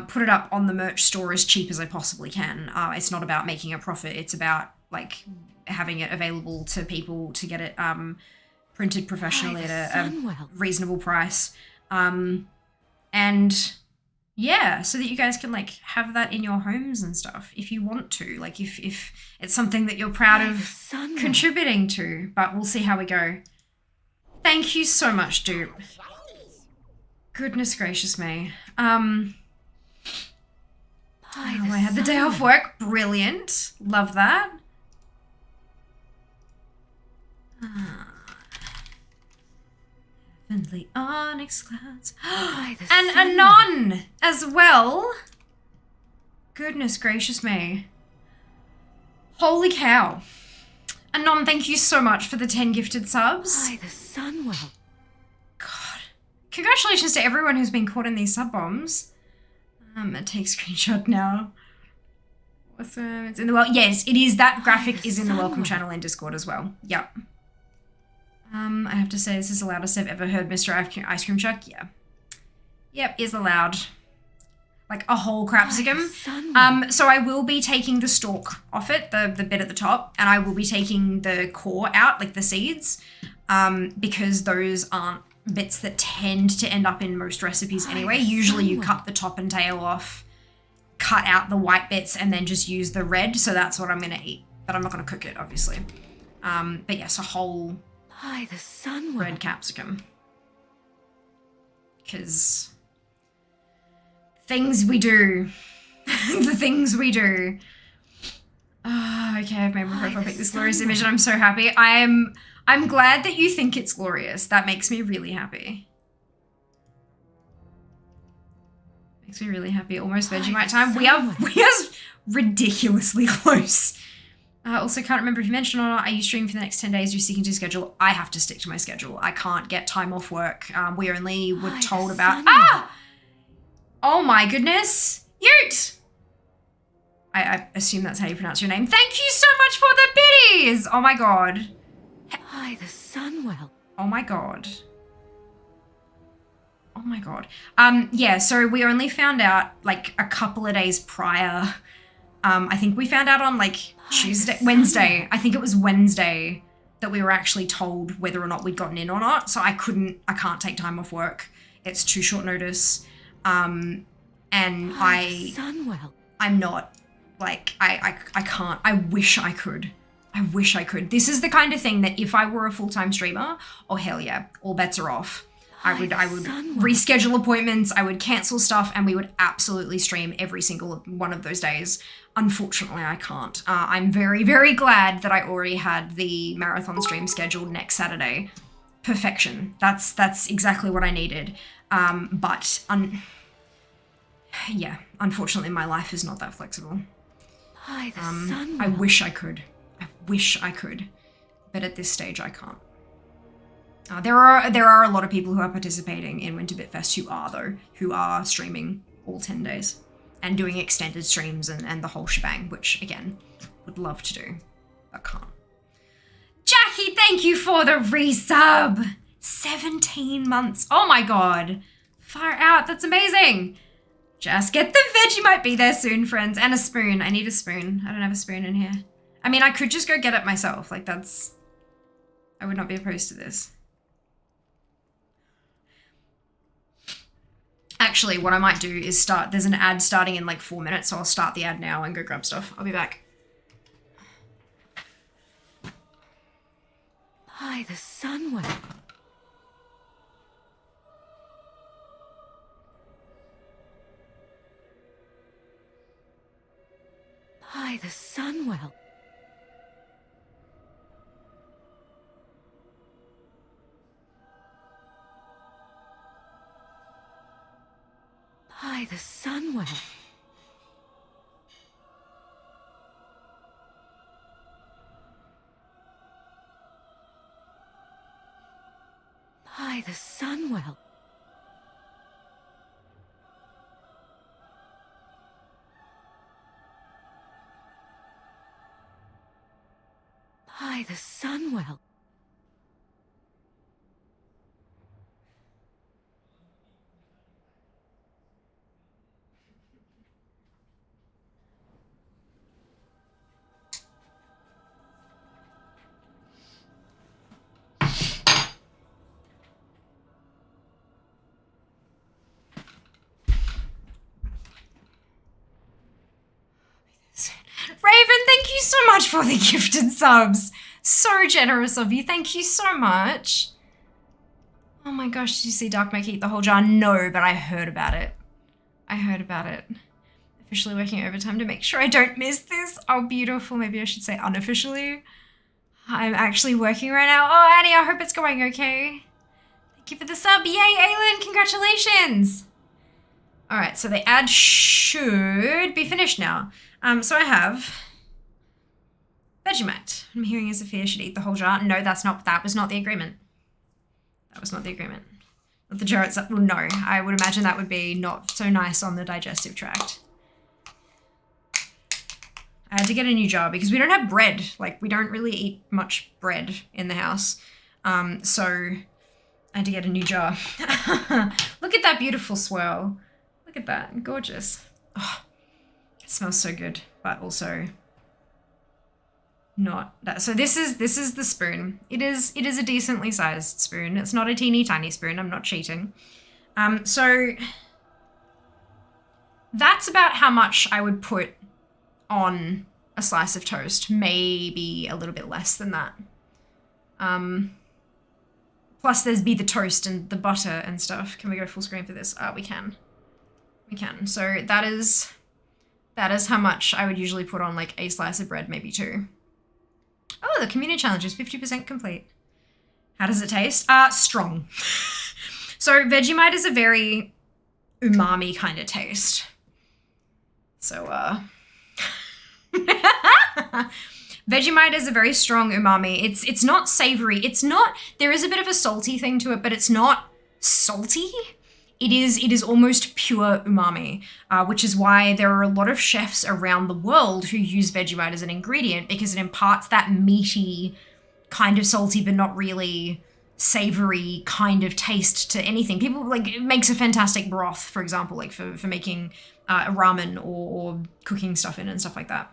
put it up on the merch store as cheap as I possibly can. It's not about making a profit, it's about like having it available to people to get it printed professionally at a reasonable price. And yeah, so that you guys can like have that in your homes and stuff if you want to, like if it's something that you're proud of contributing to, but we'll see how we go. Thank you so much, dude. Goodness gracious me. I had the day off work. Brilliant. Love that. Heavenly onyx clouds. And Anon as well. Goodness gracious me. Holy cow. Anon, thank you so much for the 10 gifted subs. By the Sunwell. God. Congratulations to everyone who's been caught in these sub bombs. I take screenshot now. Awesome. It's in the yes, it is. That graphic is in the welcome channel in Discord as well. Yep. I have to say this is the loudest I've ever heard Mr. Ice Cream Chuck. Yeah. Yep, is allowed. Like a whole crapsicum. So I will be taking the stalk off it, the bit at the top, and I will be taking the core out, like the seeds, because those aren't bits that tend to end up in most recipes anyway. Usually you cut the top and tail off, cut out the white bits, and then just use the red. So that's what I'm going to eat, but I'm not going to cook it, obviously. But yes, a whole red capsicum. Because things we do. The things we do. Oh, okay, I've made my profile pic this glorious image and I'm so happy. I'm glad that you think it's glorious. That makes me really happy. Makes me really happy. Almost Vegemite time. We are ridiculously close. Also, can't remember if you mentioned or not, are you streaming for the next 10 days? You're sticking to your schedule? I have to stick to my schedule. I can't get time off work. We only were told about... Oh my goodness! Ute! I assume that's how you pronounce your name. Thank you so much for the biddies! Oh my god. By the Sunwell. Oh my god. Oh my God. Yeah, so we only found out like a couple of days prior. I think we found out on like Wednesday. I think it was Wednesday that we were actually told whether or not we'd gotten in or not. So I can't take time off work. It's too short notice. And Sunwell. I'm not like, I can't. I wish I could. This is the kind of thing that if I were a full-time streamer, oh hell yeah, all bets are off. I would reschedule appointments, I would cancel stuff, and we would absolutely stream every single one of those days. Unfortunately, I can't. I'm very, very glad that I already had the marathon stream scheduled next Saturday. Perfection. That's exactly what I needed. Yeah, unfortunately, my life is not that flexible. I wish I could. But at this stage, I can't. There are a lot of people who are participating in Winter Bitfest who are streaming all 10 days and doing extended streams and the whole shebang, which again, would love to do, but can't. Jackie, thank you for the resub. 17 months. Oh my God. Far out. That's amazing. Just get the Vegemite. Be there soon, friends. And a spoon. I need a spoon. I don't have a spoon in here. I mean, I could just go get it myself. Like I would not be opposed to this. Actually, what I might do is there's an ad starting in like 4 minutes, so I'll start the ad now and go grab stuff. I'll be back. By the Sunwell. By the Sunwell. By the Sunwell. By the Sunwell. By the Sunwell. Raven, thank you so much for the gifted subs. So generous of you. Thank you so much. Oh my gosh, did you see Dark Make eat the whole jar? No, but I heard about it. Officially working overtime to make sure I don't miss this. Oh, beautiful. Maybe I should say unofficially. I'm actually working right now. Oh, Annie, I hope it's going okay. Thank you for the sub. Yay, Aylin, congratulations. All right, so the ad should be finished now. So I have Vegemite. I'm hearing as Sophia should eat the whole jar. No, that was not the agreement. Not the jar itself. Well, no, I would imagine that would be not so nice on the digestive tract. I had to get a new jar because we don't have bread. Like, we don't really eat much bread in the house. So I had to get a new jar. Look at that beautiful swirl. Look at that, gorgeous. Oh, it smells so good, but also not that. So this is the spoon. It is a decently sized spoon. It's not a teeny tiny spoon. I'm not cheating. So that's about how much I would put on a slice of toast. Maybe a little bit less than that. Plus there's the toast and the butter and stuff. Can we go full screen for this? We can. So that is how much I would usually put on like a slice of bread, maybe two. Oh, the community challenge is 50% complete. How does it taste? Strong. So Vegemite is a very umami kind of taste. So, Vegemite is a very strong umami. It's not savory. There is a bit of a salty thing to it, but it's not salty. It is almost pure umami, which is why there are a lot of chefs around the world who use Vegemite as an ingredient because it imparts that meaty, kind of salty but not really savory kind of taste to anything. People like, it makes a fantastic broth, for example, like for making ramen or cooking stuff in and stuff like that.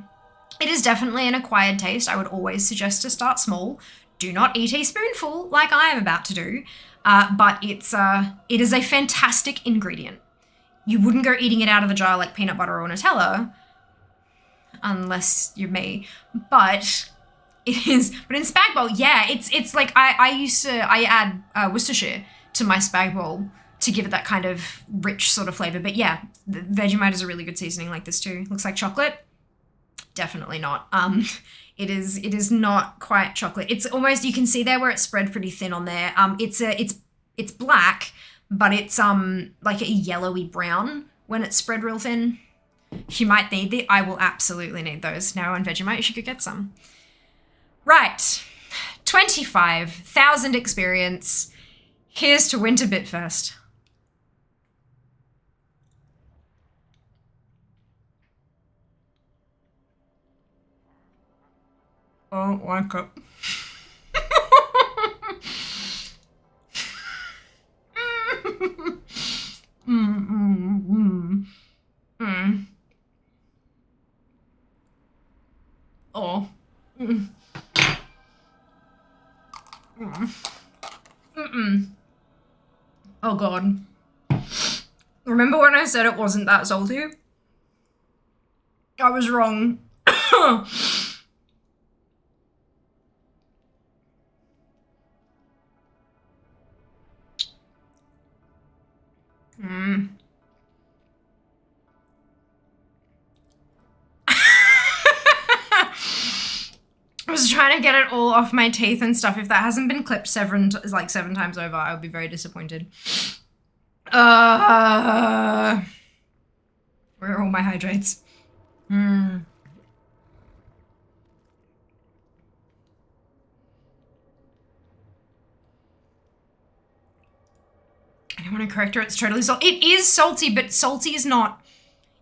It is definitely an acquired taste. I would always suggest to start small. Do not eat a spoonful like I am about to do, but it is a fantastic ingredient. You wouldn't go eating it out of the jar like peanut butter or Nutella, unless you're me, but it is. But in spag bowl, yeah, it's like I add Worcestershire to my spag bowl to give it that kind of rich sort of flavor. But yeah, the Vegemite is a really good seasoning like this too. Looks like chocolate. Definitely not. It is not quite chocolate. It's almost, you can see there where it's spread pretty thin on there. It's black, but it's like a yellowy brown when it's spread real thin. You might need the, I will absolutely need those. Now on Vegemite, you should go get some. Right, 25,000 experience. Here's to Winter Bitfest. I don't like it. Oh. Oh god. Remember when I said it wasn't that salty? I was wrong. I was trying to get it all off my teeth and stuff. If that hasn't been clipped seven times over, I would be very disappointed. Where are all my hydrates? I don't want to correct her. It's totally salty. It is salty, but salty is not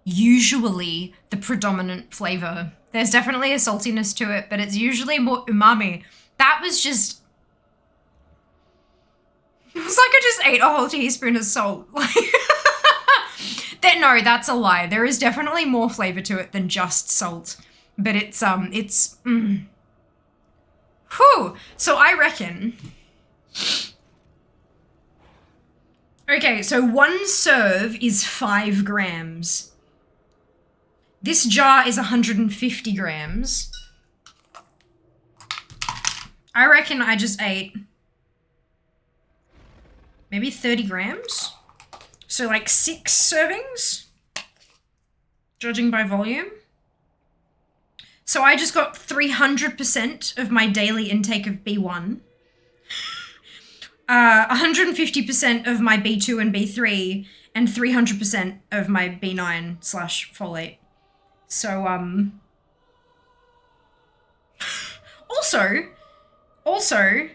usually the predominant flavor. There's definitely a saltiness to it, but it's usually more umami. That was just... It was like I just ate a whole teaspoon of salt. No, that's a lie. There is definitely more flavor to it than just salt. But Whew. So I reckon... Okay, so one serve is 5 grams. This jar is 150 grams. I reckon I just ate maybe 30 grams. So like 6 servings, judging by volume. So I just got 300% of my daily intake of B1. 150% of my B2 and B3, and 300% of my B9/folate. So, also,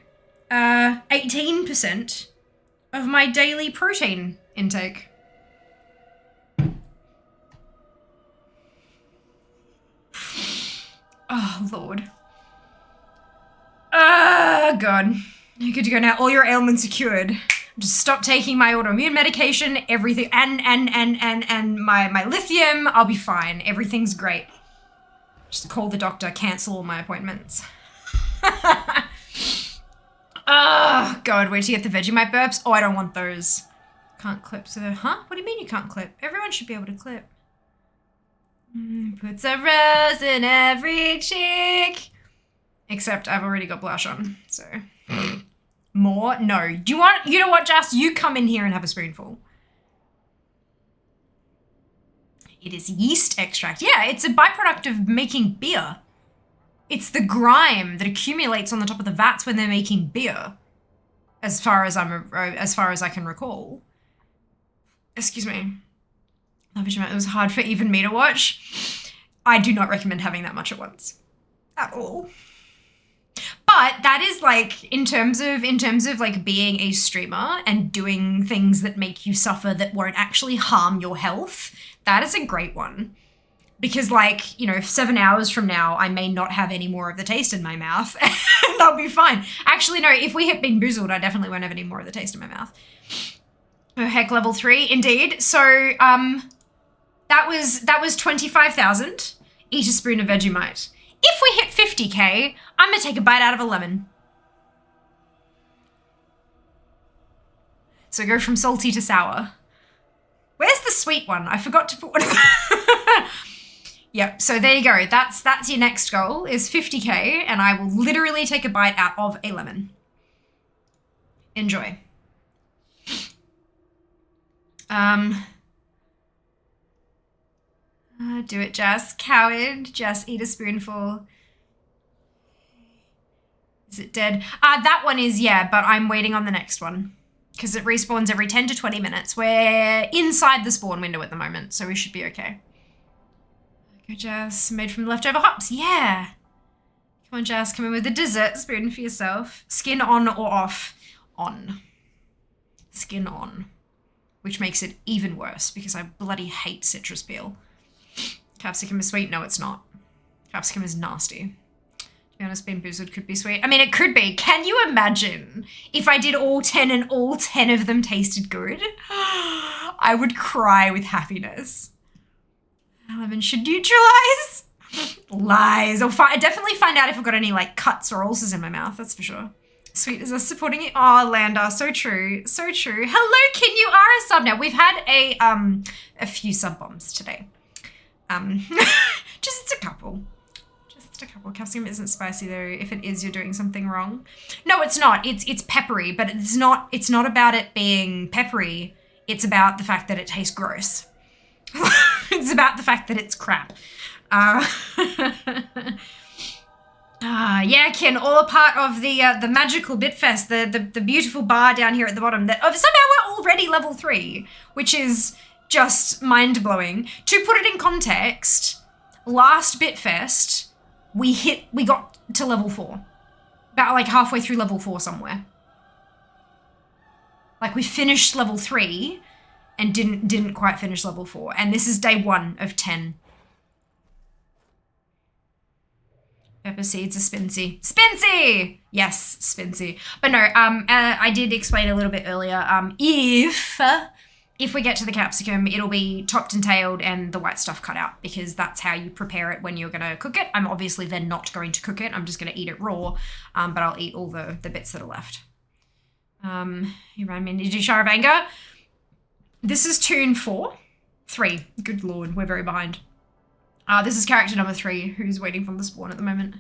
18% of my daily protein intake. Oh, Lord. God. You're good to go now. All your ailments are cured. Just stop taking my autoimmune medication, everything, and my lithium. I'll be fine. Everything's great. Just call the doctor, cancel all my appointments. Oh, God, wait till you get the Vegemite burps. Oh, I don't want those. Can't clip. So, huh? What do you mean you can't clip? Everyone should be able to clip. Puts a rose in every cheek. Except I've already got blush on, so... More? No. Do you want... You know what, Jess? You come in here and have a spoonful. It is yeast extract. Yeah, it's a byproduct of making beer. It's the grime that accumulates on the top of the vats when they're making beer. As far as I can recall. Excuse me. It was hard for even me to watch. I do not recommend having that much at once. At all. But that is like, in terms of like being a streamer and doing things that make you suffer that won't actually harm your health, that is a great one. because like, you know, 7 hours from now, I may not have any more of the taste in my mouth and I'll be fine. Actually, no, if we hit Been Boozled, I definitely won't have any more of the taste in my mouth. Oh heck, level 3, indeed. So that was 25,000. Eat a spoon of Vegemite. If we hit 50k, I'm gonna take a bite out of a lemon. So go from salty to sour. Where's the sweet one? I forgot to put one. Yep, so there you go. That's your next goal is 50k, and I will literally take a bite out of a lemon. Enjoy. Do it, Jess. Coward. Jess, eat a spoonful. Is it dead? That one is, yeah, but I'm waiting on the next one because it respawns every 10 to 20 minutes. We're inside the spawn window at the moment, so we should be okay. Go, Jess. Made from leftover hops. Yeah. Come on, Jess. Come in with a dessert spoon for yourself. Skin on or off? On. Skin on. Which makes it even worse because I bloody hate citrus peel. Capsicum is sweet? No, it's not. Capsicum is nasty. To be honest, Been Boozled could be sweet. I mean, it could be. Can you imagine if I did all 10 and all 10 of them tasted good? I would cry with happiness. Lemon should neutralize. Lies. I'll definitely find out if I've got any like cuts or ulcers in my mouth, that's for sure. Sweet is us supporting it. Oh, Lander, so true. So true. Hello, Kin, you are a sub now. We've had a few sub bombs today. Just a couple. Just a couple. Capsicum isn't spicy though. If it is, you're doing something wrong. No, it's not. It's peppery, but it's not about it being peppery. It's about the fact that it tastes gross. It's about the fact that it's crap. Yeah, Ken, all a part of the magical Bitfest, the beautiful bar down here at the bottom that somehow we're already level 3, which is just mind-blowing. To put it in context, last Bitfest, we got to level 4. About like halfway through level 4 somewhere. Like we finished level 3 and didn't quite finish level 4. And this is day 1 of 10. Pepper seeds are spinsy. Spinsy! Yes, spinsy. But no, I did explain a little bit earlier, if we get to the capsicum, it'll be topped and tailed and the white stuff cut out because that's how you prepare it when you're gonna cook it. I'm obviously then not going to cook it. I'm just gonna eat it raw, but I'll eat all the bits that are left. You remind me, did you do Shire of Anger? This is toon 4. 3. Good lord, we're very behind. This is character number 3, who's waiting for the spawn at the moment.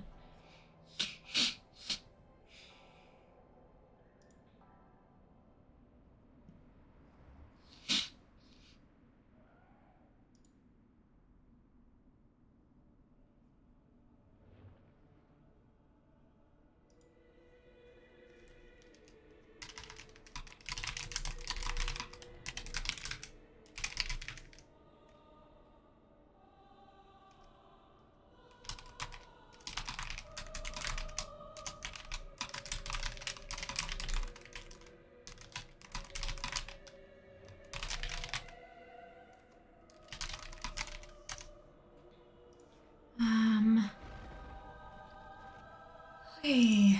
Hey.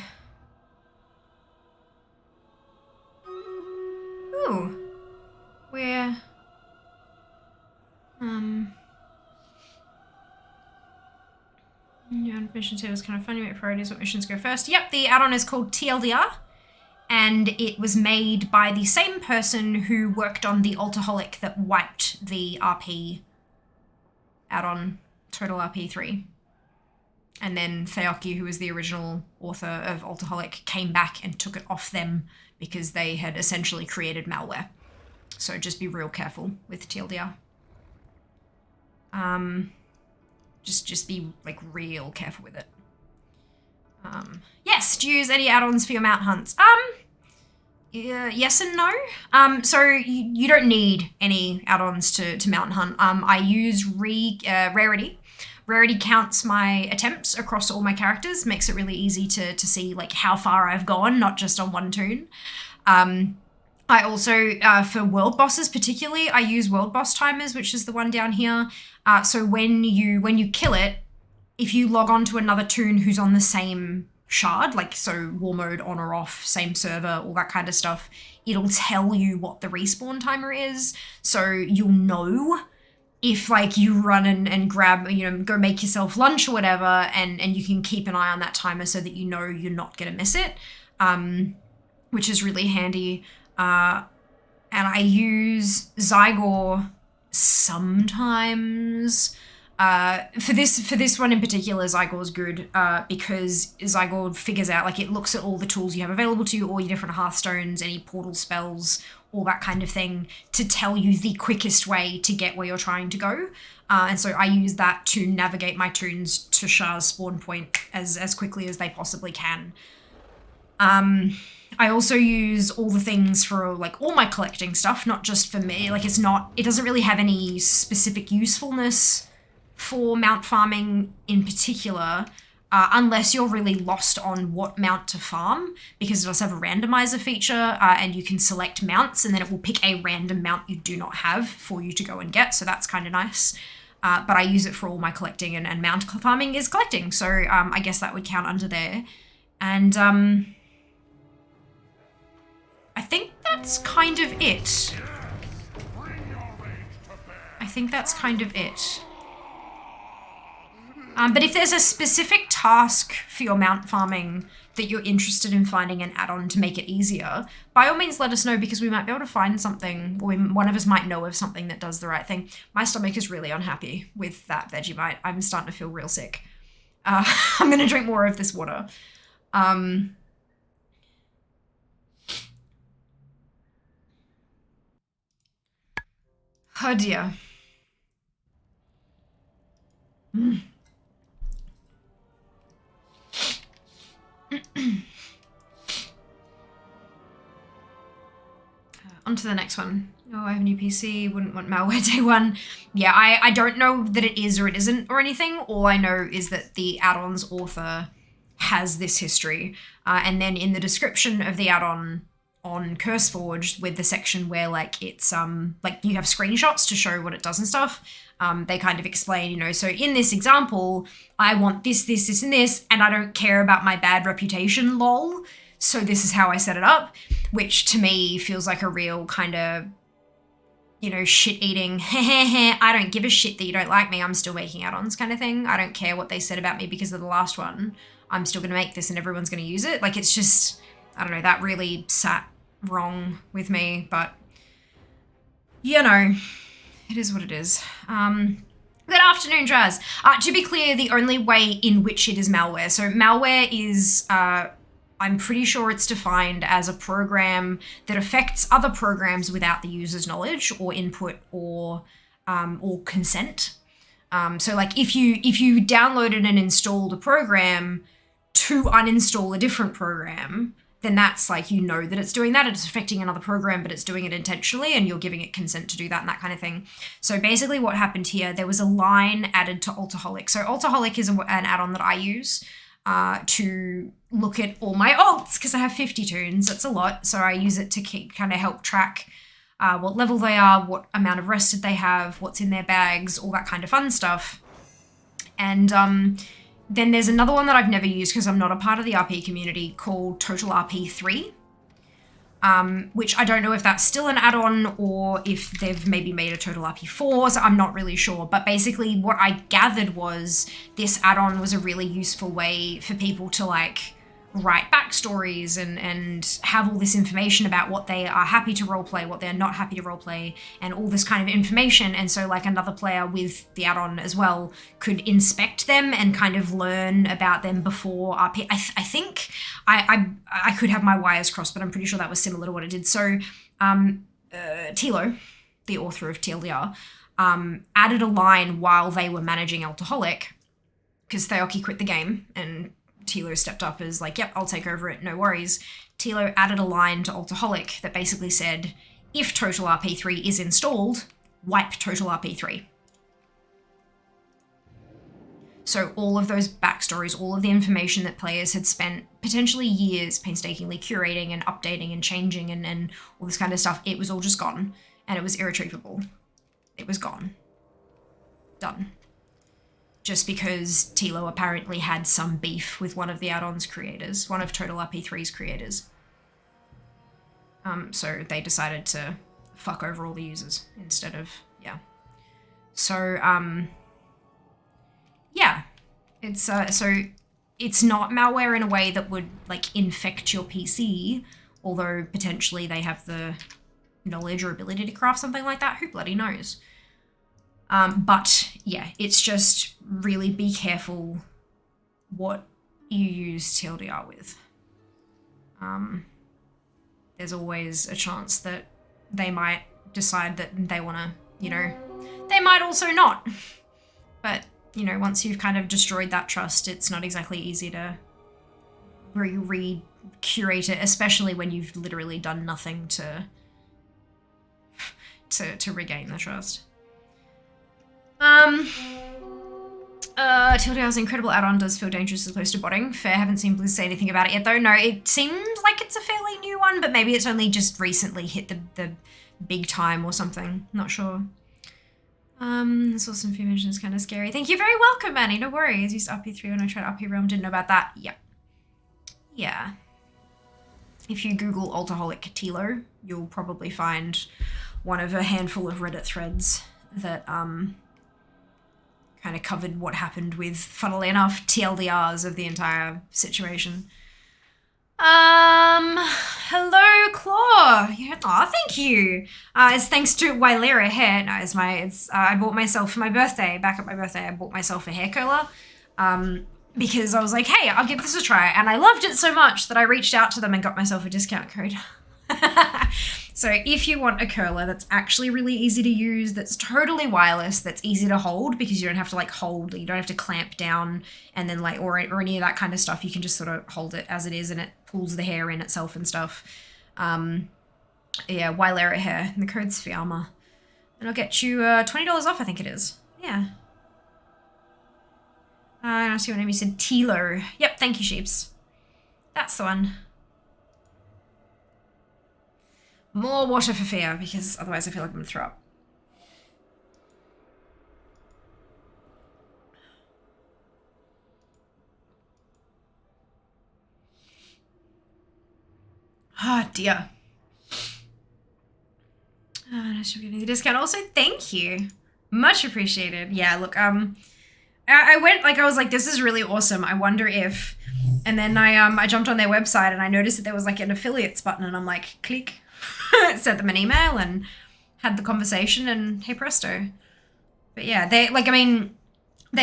Ooh. Where? Yeah, mission table is kind of funny. Make priorities. What missions go first? Yep, the add-on is called TLDR, and it was made by the same person who worked on the Alcoholic that wiped the RP add-on, Total RP 3. And then Theoki, who was the original author of Alcoholic, came back and took it off them because they had essentially created malware. So just be real careful with TLDR. Just be like real careful with it. Yes, do you use any add-ons for your mount hunts? Yes and no. So you don't need any add-ons to mount hunt. I use Rarity. Rarity counts my attempts across all my characters, makes it really easy to see like how far I've gone, not just on one toon. I also, for world bosses particularly, I use world boss timers, which is the one down here. So when you kill it, if you log on to another toon who's on the same shard, like so war mode on or off, same server, all that kind of stuff, it'll tell you what the respawn timer is. So you'll know if like you run and grab, go make yourself lunch or whatever, and you can keep an eye on that timer so that you know you're not gonna miss it, which is really handy. And I use Zygor sometimes. For this one in particular, Zygor's good because Zygor figures out, like, it looks at all the tools you have available to you, all your different hearthstones, any portal spells, all that kind of thing, to tell you the quickest way to get where you're trying to go. And so I use that to navigate my toons to Shah's spawn point as quickly as they possibly can. I also use all the things for like all my collecting stuff, not just for me. Like it doesn't really have any specific usefulness for mount farming in particular, unless you're really lost on what mount to farm, because it does have a randomizer feature, and you can select mounts and then it will pick a random mount you do not have for you to go and get. So that's kind of nice. But I use it for all my collecting, and mount farming is collecting. So I guess that would count under there. And I think that's kind of it. But if there's a specific task for your mount farming that you're interested in finding an add-on to make it easier, by all means let us know, because we might be able to find something, or one of us might know of something that does the right thing. My stomach is really unhappy with that Vegemite. I'm starting to feel real sick. I'm gonna drink more of this water. Oh dear. On to the next one. Oh, I have a new PC, wouldn't want malware day one. Yeah, I don't know that it is or it isn't or anything. All I know is that the add-on's author has this history. And then in the description of the add-on on CurseForge, with the section where like it's like you have screenshots to show what it does and stuff, they kind of explain, so in this example, I want this, this, this, and this, and I don't care about my bad reputation, lol. So this is how I set it up, which to me feels like a real kind of, shit-eating, I don't give a shit that you don't like me, I'm still making add-ons kind of thing. I don't care what they said about me because of the last one. I'm still going to make this and everyone's going to use it. Like, it's just, I don't know, that really sat wrong with me, but, it is what it is. Good afternoon, Draz. To be clear, the only way in which it is malware. So malware is, I'm pretty sure it's defined as a program that affects other programs without the user's knowledge or input or consent. So like if you downloaded and installed a program to uninstall a different program, then that's like, that it's doing that, it's affecting another program, but it's doing it intentionally and you're giving it consent to do that and that kind of thing. So basically what happened here, there was a line added to Altaholic. So Altaholic is an add-on that I use to look at all my alts, because I have 50 toons, that's a lot. So I use it to kind of help track what level they are, what amount of rested they have, what's in their bags, all that kind of fun stuff. And then there's another one that I've never used because I'm not a part of the RP community, called Total RP 3, which I don't know if that's still an add-on or if they've maybe made a Total RP 4, so I'm not really sure. But basically what I gathered was this add-on was a really useful way for people to like write backstories and have all this information about what they are happy to roleplay, what they're not happy to roleplay, and all this kind of information. And so like another player with the add-on as well could inspect them and kind of learn about them before RP. I think I could have my wires crossed, but I'm pretty sure that was similar to what it did. So Tilo, the author of TLDR, added a line while they were managing Altaholic, because Theoki quit the game and Tilo stepped up as like, yep, I'll take over it, no worries. Tilo added a line to Altaholic that basically said, if Total RP3 is installed, wipe Total RP3. So all of those backstories, all of the information that players had spent potentially years painstakingly curating and updating and changing and all this kind of stuff, it was all just gone. And it was irretrievable. It was gone. Done. Just because Tilo apparently had some beef with one of the add-ons creators, one of Total RP3's creators. So they decided to fuck over all the users instead of, yeah. So, yeah. It's, so it's not malware in a way that would, like, infect your PC, although potentially they have the knowledge or ability to craft something like that. Who bloody knows? But yeah, it's just really be careful what you use TLDR with. There's always a chance that they might decide that they want to, you know, they might also not. But, you know, once you've kind of destroyed that trust, it's not exactly easy to re-curate it, especially when you've literally done nothing to regain the trust. TLDR's incredible add-on does feel dangerously close to botting. Fair, haven't seen Blizz say anything about it yet though. No, it seems like it's a fairly new one, but maybe it's only just recently hit the big time or something. Not sure. This awesome few mentions is kind of scary. Thank you, very welcome, Manny. No worries. Used RP3 when I tried RP Realm, didn't know about that. Yeah. Yeah. If you Google Alcoholic Tilo, you'll probably find one of a handful of Reddit threads that kind of covered what happened with, funnily enough, TLDRs of the entire situation. Hello, Claw. Yeah, aw, thank you. It's thanks to Wailera Hair. No, I bought myself for my birthday, back at my birthday, I bought myself a hair curler. Because I was like, hey, I'll give this a try. And I loved it so much that I reached out to them and got myself a discount code. So if you want a curler that's actually really easy to use, that's totally wireless, that's easy to hold because you don't have to like hold, you don't have to clamp down and then like, or any of that kind of stuff. You can just sort of hold it as it is and it pulls the hair in itself and stuff. Yeah, Wailera Hair, and the code's Fiamma. And I'll get you $20 off, I think it is. Yeah. I see what name you said, Tilo. Yep, thank you, Sheeps. That's the one. More water for fear, because otherwise I feel like I'm gonna throw up. Oh dear. I should be getting the discount. Also, thank you. Much appreciated. Yeah, look, I went, like, I was like, this is really awesome. I wonder if, and then I jumped on their website and I noticed that there was like an affiliates button and I'm like, click. Sent them an email and had the conversation and hey presto. But yeah, they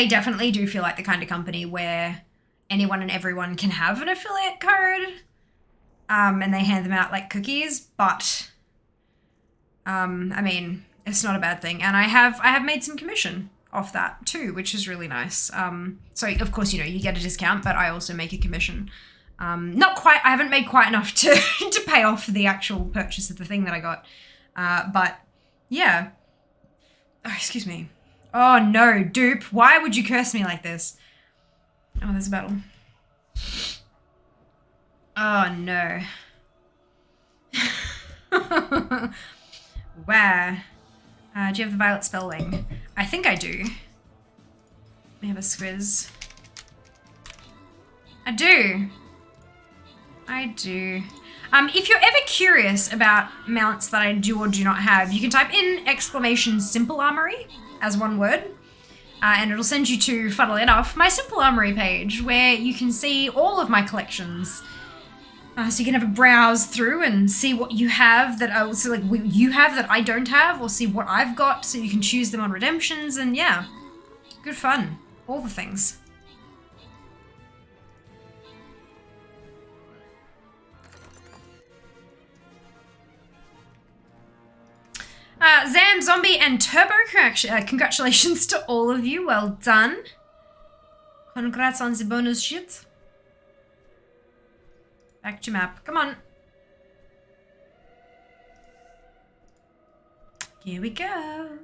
definitely do feel like the kind of company where anyone and everyone can have an affiliate code. And they hand them out like cookies, but I mean, it's not a bad thing. And I have made some commission off that too, which is really nice. So of course, you know, you get a discount, but I also make a commission. Not quite, I haven't made quite enough to to pay off for the actual purchase of the thing that I got. But yeah. Oh, excuse me. Oh no, dupe. Why would you curse me like this? Oh, there's a battle. Oh no. Where? Do you have the Violet Spellwing? I think I do. We have a squiz. I do. I do. If you're ever curious about mounts that I do or do not have, you can type in exclamation Simple Armory as one word. And it'll send you to, funnily enough, my Simple Armory page where you can see all of my collections. So you can have a browse through and see what you have that you have that I don't have, or see what I've got so you can choose them on redemptions, and yeah, good fun. All the things. Zam, Zombie, and Turbo, congratulations to all of you. Well done. Congrats on the bonus shit. Back to map. Come on. Here we go.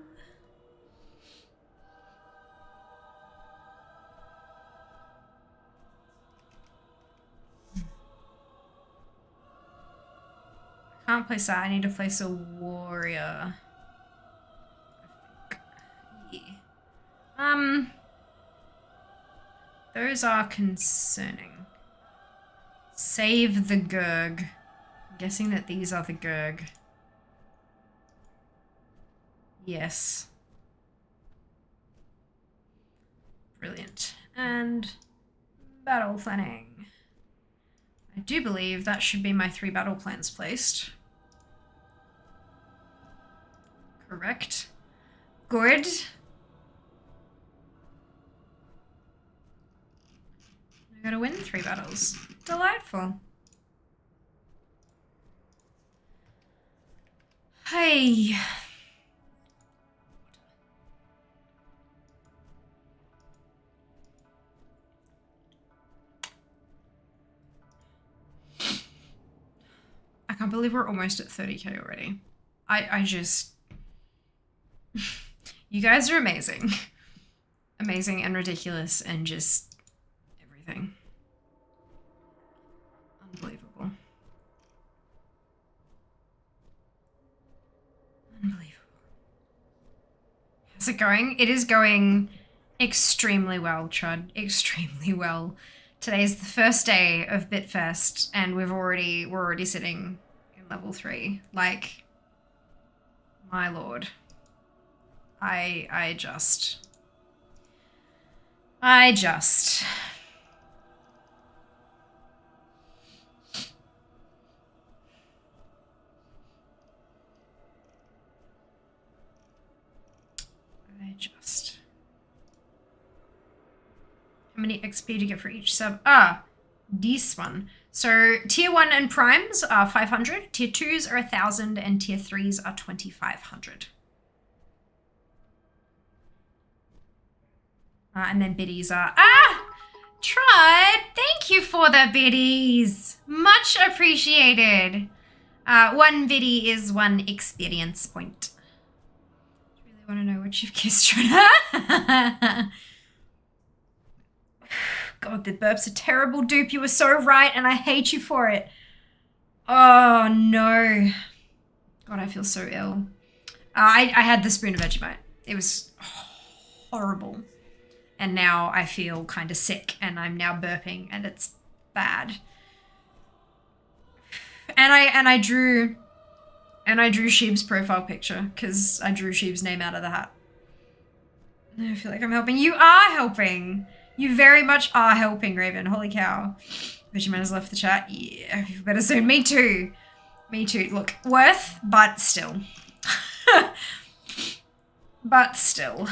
can't place that. I need to place a warrior. I think. Yeah. Those are concerning. Save the Gurg. I'm guessing that these are the Gurg. Yes. Brilliant. And battle planning. I do believe that should be my 3 battle plans placed. Correct. Good. I gotta win 3 battles. Delightful. Hey. I can't believe we're almost at 30k already. I just... You guys are amazing. Amazing and ridiculous and just everything. Unbelievable. Unbelievable. How's it going? It is going extremely well, Chud. Extremely well. Today's the first day of Bitfest and we're already sitting in level 3. Like, my lord. I just How many XP do you get for each sub? This one. So tier 1 and primes are 500, tier 2s are 1,000, and tier 3s are 2,500. And then biddies are... Tried! Thank you for the biddies! Much appreciated. 1 biddy is 1 experience point. I really want to know what you've kissed. God, the burps are terrible, dupe. You were so right, and I hate you for it. Oh, no. God, I feel so ill. I had the spoon of Vegemite. It was horrible. And now I feel kind of sick, and I'm now burping, and it's bad. And I drew Sheeb's profile picture, because I drew Sheeb's name out of the hat. I feel like I'm helping. You are helping. You very much are helping, Raven. Holy cow. Vegemite has left the chat. Yeah, you better soon. Me too. Me too. Look, worth, but still. But still.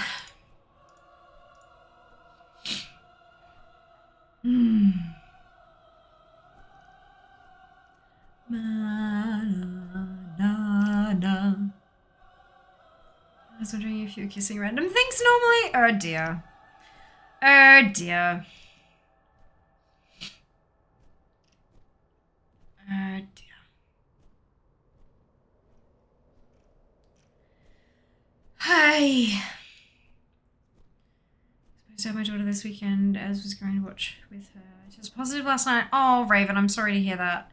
I was wondering if you were kissing random things normally. Oh dear. Oh dear. Oh dear. Hi. I had my daughter this weekend as was going to watch with her. She was positive last night. Oh, Raven, I'm sorry to hear that.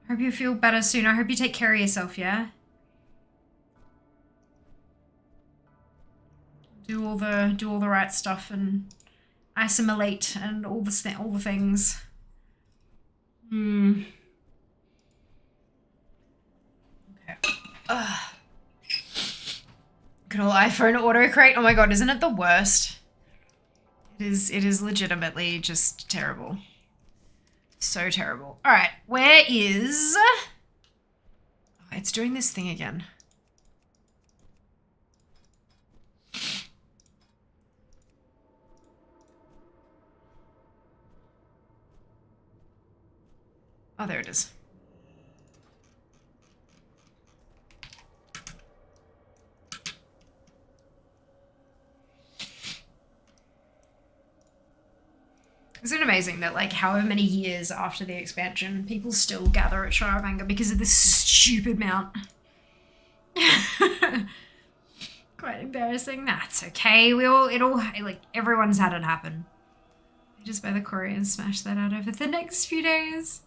I hope you feel better soon. I hope you take care of yourself, yeah? Do all the right stuff and assimilate and all the things. Okay. Good old iPhone autocorrect. Oh my god, isn't it the worst? It is legitimately just terrible. So terrible. All right, where is... Oh, it's doing this thing again. Oh, there it is. Isn't it amazing that, like, however many years after the expansion, people still gather at Shire of Anger because of this stupid mount? Quite embarrassing. That's okay. Like, everyone's had it happen. I just buy the Corey and smash that out over the next few days.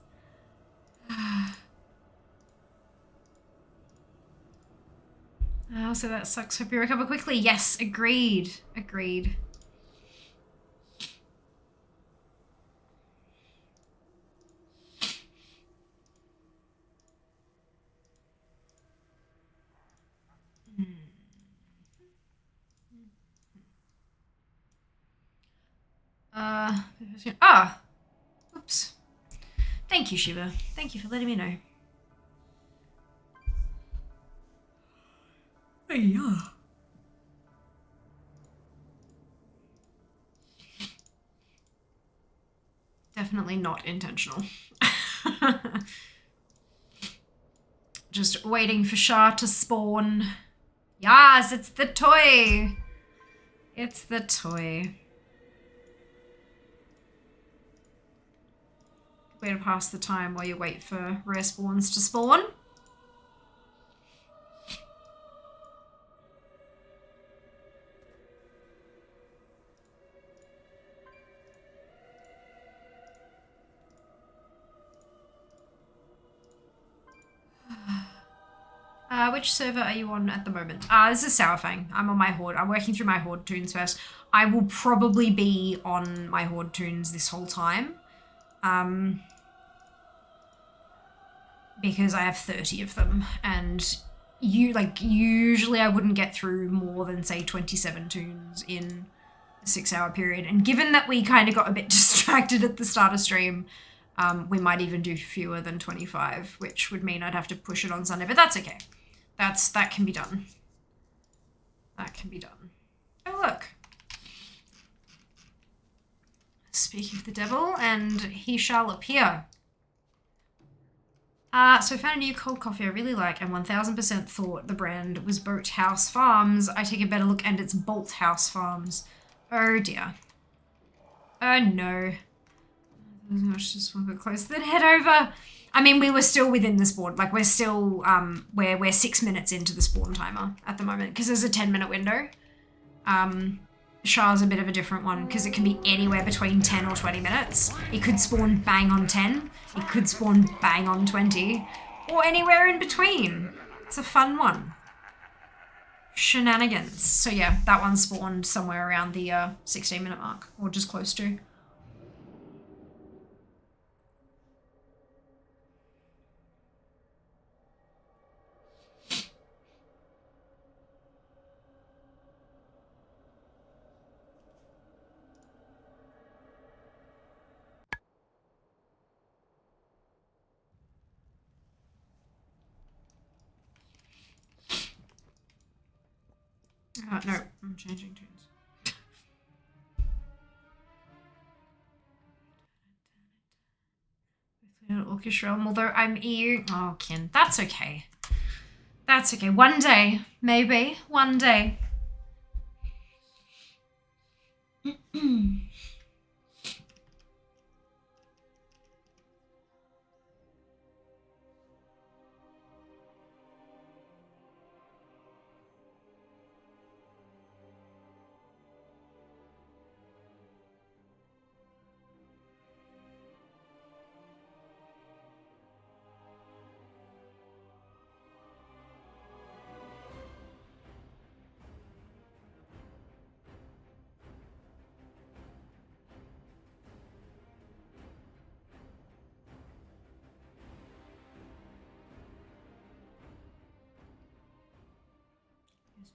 So that sucks. Hope you recover quickly. Yes, agreed. Agreed. Oops. Thank you, Shiva. Thank you for letting me know. Yeah. Definitely not intentional. Just waiting for Shah to spawn. Yes, it's the toy. It's the toy. Way to pass the time while you wait for rare spawns to spawn. Which server are you on at the moment? This is Sourfang. I'm on my Horde. I'm working through my Horde toons first. I will probably be on my Horde toons this whole time. Because I have 30 of them. And usually I wouldn't get through more than, say, 27 toons in a 6-hour period. And given that we kind of got a bit distracted at the start of stream, we might even do fewer than 25, which would mean I'd have to push it on Sunday, but that's okay. That can be done. That can be done. Oh, look. Speak of the devil, and he shall appear. So I found a new cold coffee I really like, and 1000% thought the brand was Boat House Farms. I take a better look, and it's Bolt House Farms. Oh dear. Oh no. Just one bit closer, then head over. I mean, we were still within the spawn. Like, we're still, we're 6 minutes into the spawn timer at the moment, because there's a 10-minute window. Shah's a bit of a different one, because it can be anywhere between 10 or 20 minutes. It could spawn bang on 10. It could spawn bang on 20. Or anywhere in between. It's a fun one. Shenanigans. So yeah, that one spawned somewhere around the 16-minute mark, or just close to. No, I'm changing tunes. Orchestra, although I'm EU. Oh, Ken, that's okay. That's okay. One day, maybe. One day.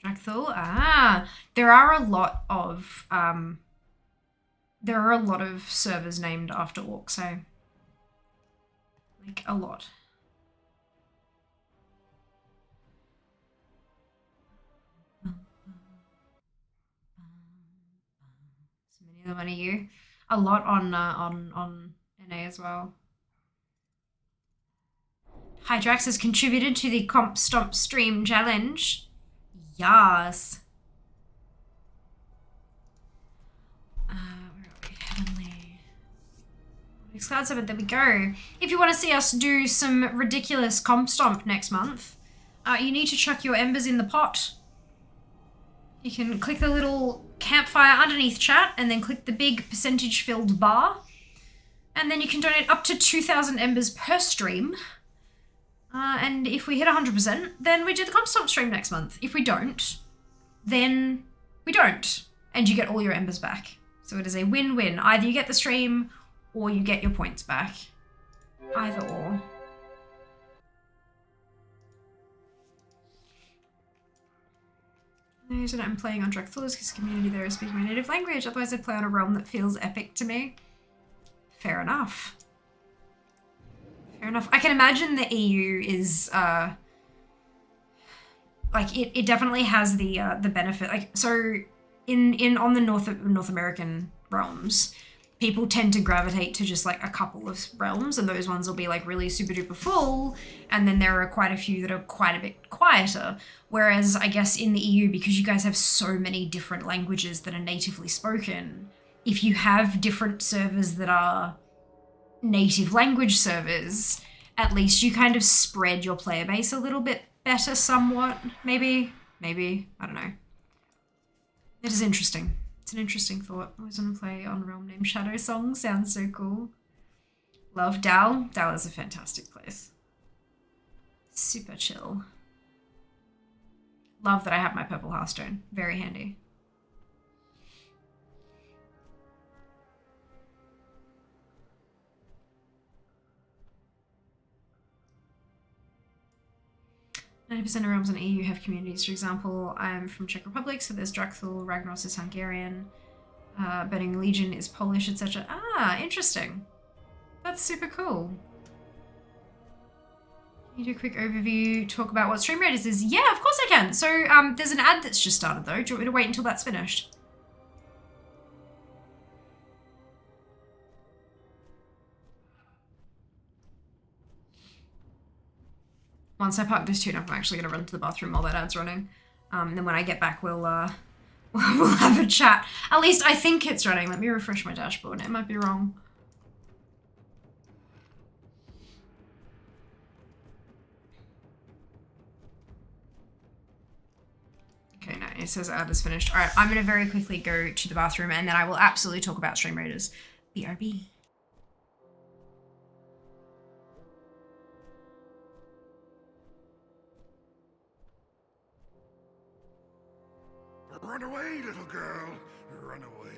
Dracthul. There are a lot of servers named after orcs, so like a lot. So many of them on EU. A lot on NA as well. Hydrax has contributed to the Comp Stomp Stream Challenge. Yes. Where are we? Heavenly. Cloud 7, there we go. If you want to see us do some ridiculous comp stomp next month, you need to chuck your embers in the pot. You can click the little campfire underneath chat and then click the big percentage filled bar. And then you can donate up to 2,000 embers per stream And if we hit 100%, then we do the comp stomp stream next month. If we don't, then we don't. And you get all your embers back. So it is a win-win. Either you get the stream or you get your points back. Either or. The reason I'm playing on Dracthul is because the community there is speaking my native language. Otherwise I'd play on a realm that feels epic to me. Fair enough. Fair enough. I can imagine the EU is like it definitely has the benefit. Like so in on the North American realms, people tend to gravitate to just like a couple of realms, and those ones will be like really super duper full, and then there are quite a few that are quite a bit quieter. Whereas I guess in the EU, because you guys have so many different languages that are natively spoken, if you have different servers that are native language servers, at least you kind of spread your player base a little bit better somewhat. Maybe, I don't know. It is interesting. It's an interesting thought. I always want to play on realm named Shadow Song. Sounds so cool. Love Dal. Dal is a fantastic place. Super chill. Love that I have my purple hearthstone. Very handy. %90 of realms in the EU have communities. For example, I'm from Czech Republic, so there's Dracthul, Ragnaros is Hungarian, Burning Legion is Polish, etc. Ah, interesting. That's super cool. Can you do a quick overview, talk about what Stream Raiders is? Yeah, of course I can. So there's an ad that's just started though. Do you want me to wait until that's finished? Once I park this tune up, I'm actually going to run to the bathroom while that ad's running. And then when I get back, we'll have a chat. At least I think it's running. Let me refresh my dashboard. It might be wrong. Okay, no, it says ad is finished. All right, I'm going to very quickly go to the bathroom and then I will absolutely talk about Stream Raiders. BRB. Run away, little girl. Run away.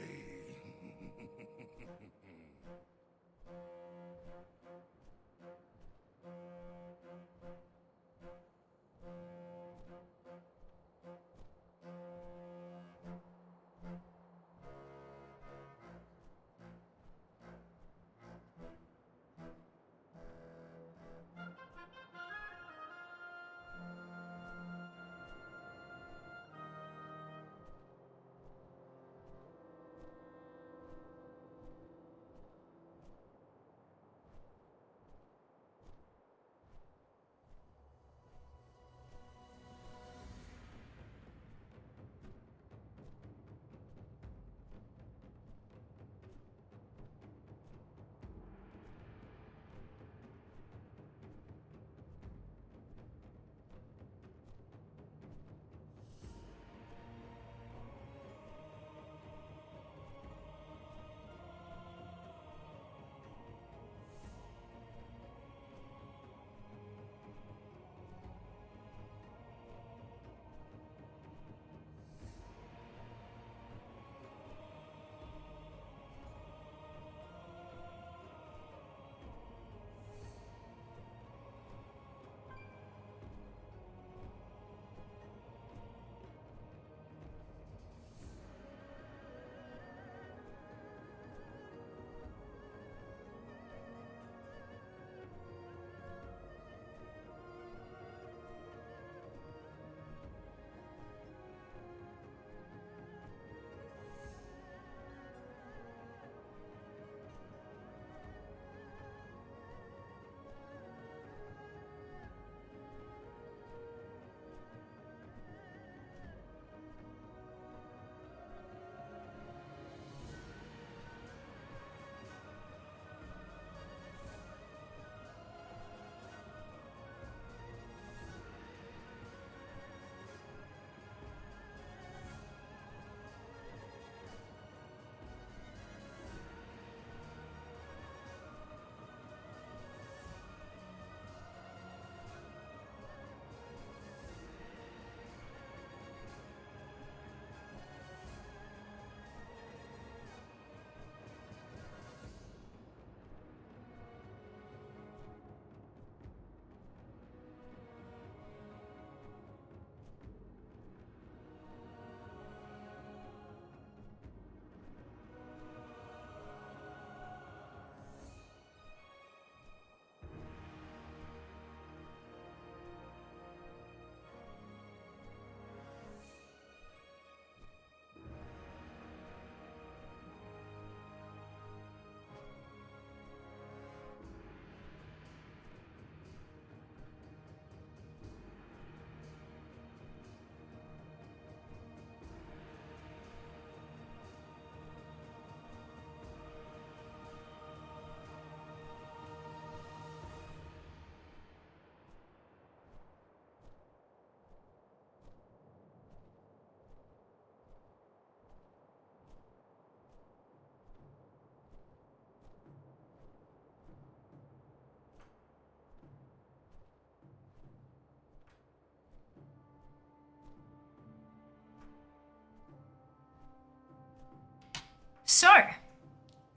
So,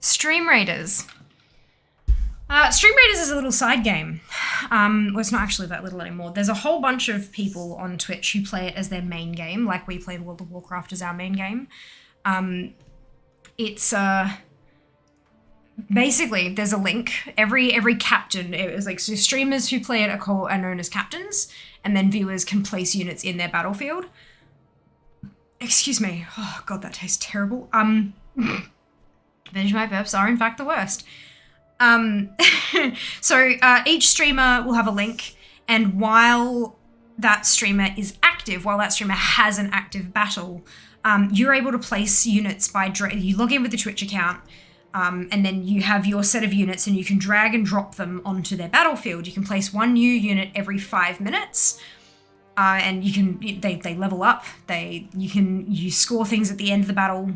Stream Raiders. Stream Raiders is a little side game. Well, it's not actually that little anymore. There's a whole bunch of people on Twitch who play it as their main game, like we played World of Warcraft as our main game. It's basically there's a link. Every captain, it was like, so streamers who play it are known as captains, and then viewers can place units in their battlefield. Excuse me. Oh god, that tastes terrible. Vegemite burps are in fact the worst. So each streamer will have a link, and while that streamer is active, while that streamer has an active battle, you're able to place units by you log in with the Twitch account, and then you have your set of units, and you can drag and drop them onto their battlefield. You can place one new unit every 5 minutes, and they level up. You score things at the end of the battle.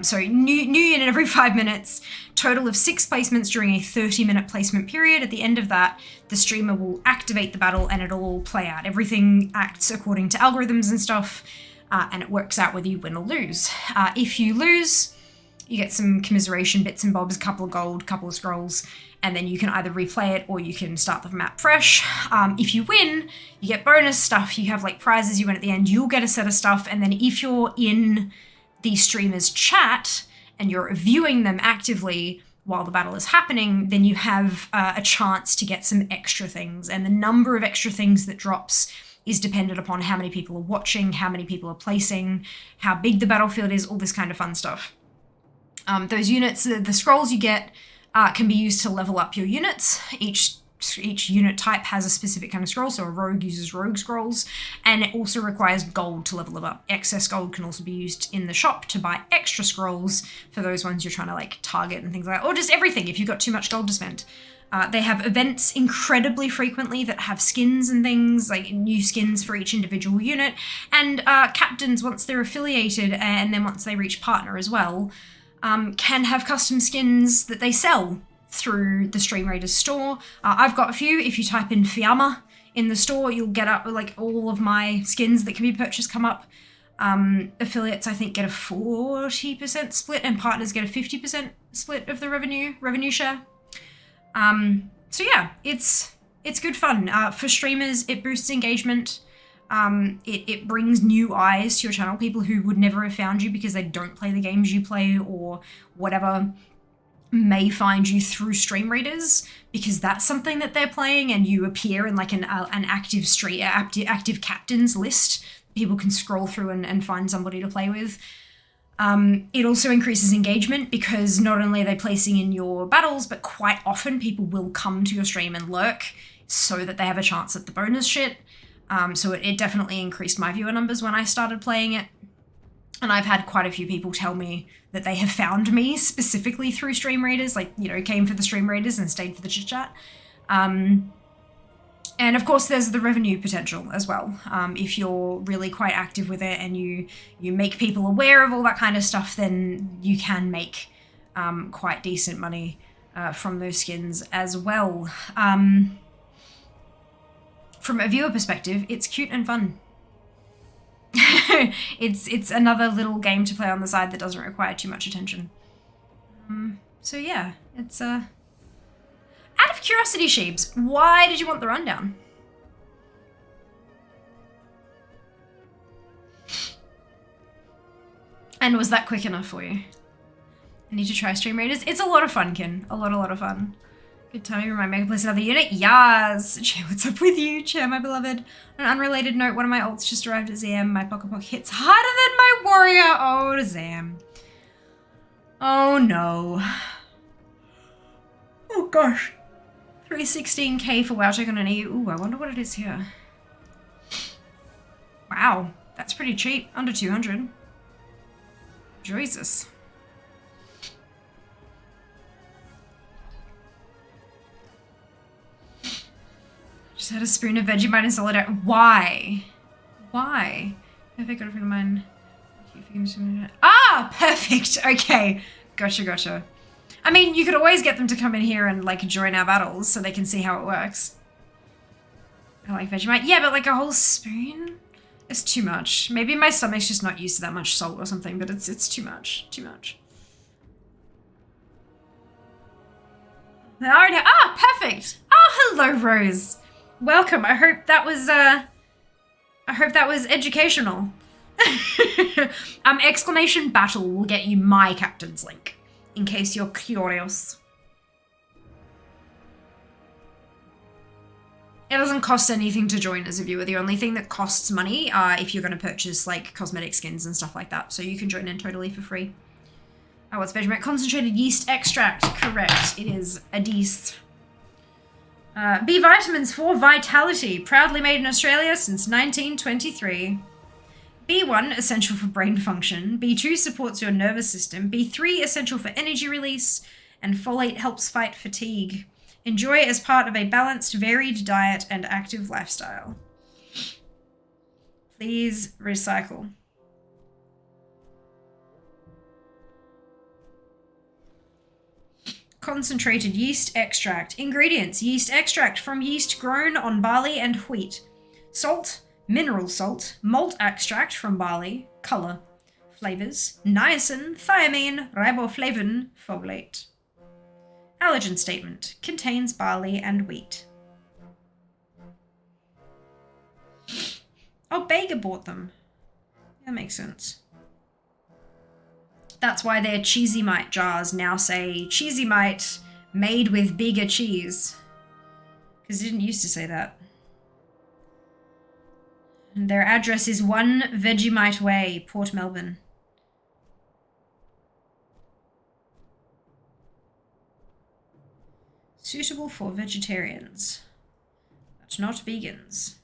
So new unit every 5 minutes, total of 6 placements during a 30-minute placement period. At the end of that, the streamer will activate the battle and it'll all play out. Everything acts according to algorithms and stuff, and it works out whether you win or lose. If you lose, you get some commiseration bits and bobs, a couple of gold, couple of scrolls, and then you can either replay it or you can start the map fresh. If you win, you get bonus stuff. You have like prizes you win at the end. You'll get a set of stuff, and then if you're in the streamer's chat and you're viewing them actively while the battle is happening, then you have a chance to get some extra things. And the number of extra things that drops is dependent upon how many people are watching, how many people are placing, how big the battlefield is, all this kind of fun stuff. Those units, the scrolls you get can be used to level up your units. Each unit type has a specific kind of scroll, so a rogue uses rogue scrolls, and it also requires gold to level them up. Excess gold can also be used in the shop to buy extra scrolls for those ones you're trying to like target and things like that, or just everything if you've got too much gold to spend. They have events incredibly frequently that have skins and things, like new skins for each individual unit, and captains, once they're affiliated and then once they reach partner as well, can have custom skins that they sell through the Stream Raiders store. I've got a few. If you type in Fiamma in the store, you'll get up like all of my skins that can be purchased come up. Affiliates, I think, get a 40% split, and partners get a 50% split of the revenue share. So yeah, it's good fun. For streamers, it boosts engagement. It brings new eyes to your channel, people who would never have found you because they don't play the games you play or whatever, may find you through Stream Raiders because that's something that they're playing, and you appear in like an active captains list. People can scroll through and find somebody to play with. It also increases engagement because not only are they placing in your battles, but quite often people will come to your stream and lurk so that they have a chance at the bonus shit. So it definitely increased my viewer numbers when I started playing it. And I've had quite a few people tell me that they have found me specifically through Stream Raiders, like, you know, came for the Stream Raiders and stayed for the chit chat. And of course there's the revenue potential as well. If you're really quite active with it and you make people aware of all that kind of stuff, then you can make quite decent money from those skins as well. From a viewer perspective, it's cute and fun. It's another little game to play on the side that doesn't require too much attention. So yeah, it's out of curiosity, Sheebs, why did you want the rundown? And was that quick enough for you? I need to try Stream Raiders. It's a lot of fun, Kin. A lot of fun. Good time, remind me to place another unit. Yas! Chair, what's up with you? Chair, my beloved. On an unrelated note, one of my ults just arrived at Zam. My Pock hits harder than my warrior. Oh, Zam. Oh, no. Oh, gosh. 316k for WoW check on an EU. Ooh, I wonder what it is here. Wow, that's pretty cheap. Under 200. Jesus. Just had a spoon of Vegemite in solidarity. Why? Why? Perfect, got a friend of mine. Ah, perfect. Okay. Gotcha. I mean, you could always get them to come in here and like join our battles so they can see how it works. I like Vegemite. Yeah, but like a whole spoon is too much. Maybe my stomach's just not used to that much salt or something, but it's too much. Too much. Perfect. Oh, hello, Rose. Welcome. I hope that was educational. Exclamation battle will get you my captain's link, in case you're curious. It doesn't cost anything to join as a viewer. The only thing that costs money if you're going to purchase like cosmetic skins and stuff like that. So you can join in totally for free. What's Vegemite? Concentrated yeast extract. Correct. It is a yeast. B vitamins for vitality. Proudly made in Australia since 1923. B1, essential for brain function. B2 supports your nervous system. B3, essential for energy release. And folate helps fight fatigue. Enjoy as part of a balanced, varied diet and active lifestyle. Please recycle. Concentrated yeast extract. Ingredients: yeast extract from yeast grown on barley and wheat. Salt, mineral salt, malt extract from barley, color. Flavors: niacin, thiamine, riboflavin, folate. Allergen statement: contains barley and wheat. Oh, Bega bought them. That makes sense. That's why their Cheesy Mite jars now say Cheesy Mite made with bigger cheese. Because it didn't used to say that. And their address is 1 Vegemite Way, Port Melbourne. Suitable for vegetarians, but not vegans.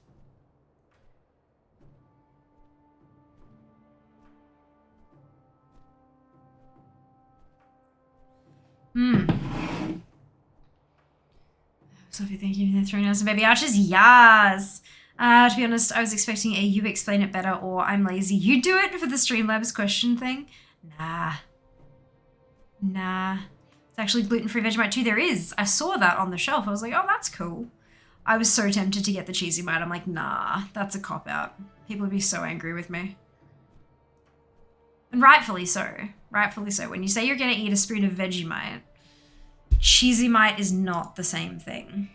Sophie, thank you for throwing out some baby arches. Yes. To be honest, I was expecting a you explain it better or I'm lazy. You do it for the Streamlabs question thing. Nah. It's actually gluten-free Vegemite too. There is. I saw that on the shelf. I was like, oh, that's cool. I was so tempted to get the Cheesy Mite. I'm like, nah, that's a cop-out. People would be so angry with me. And rightfully so. Rightfully so. When you say you're going to eat a spoon of Vegemite, Cheesy Mite is not the same thing.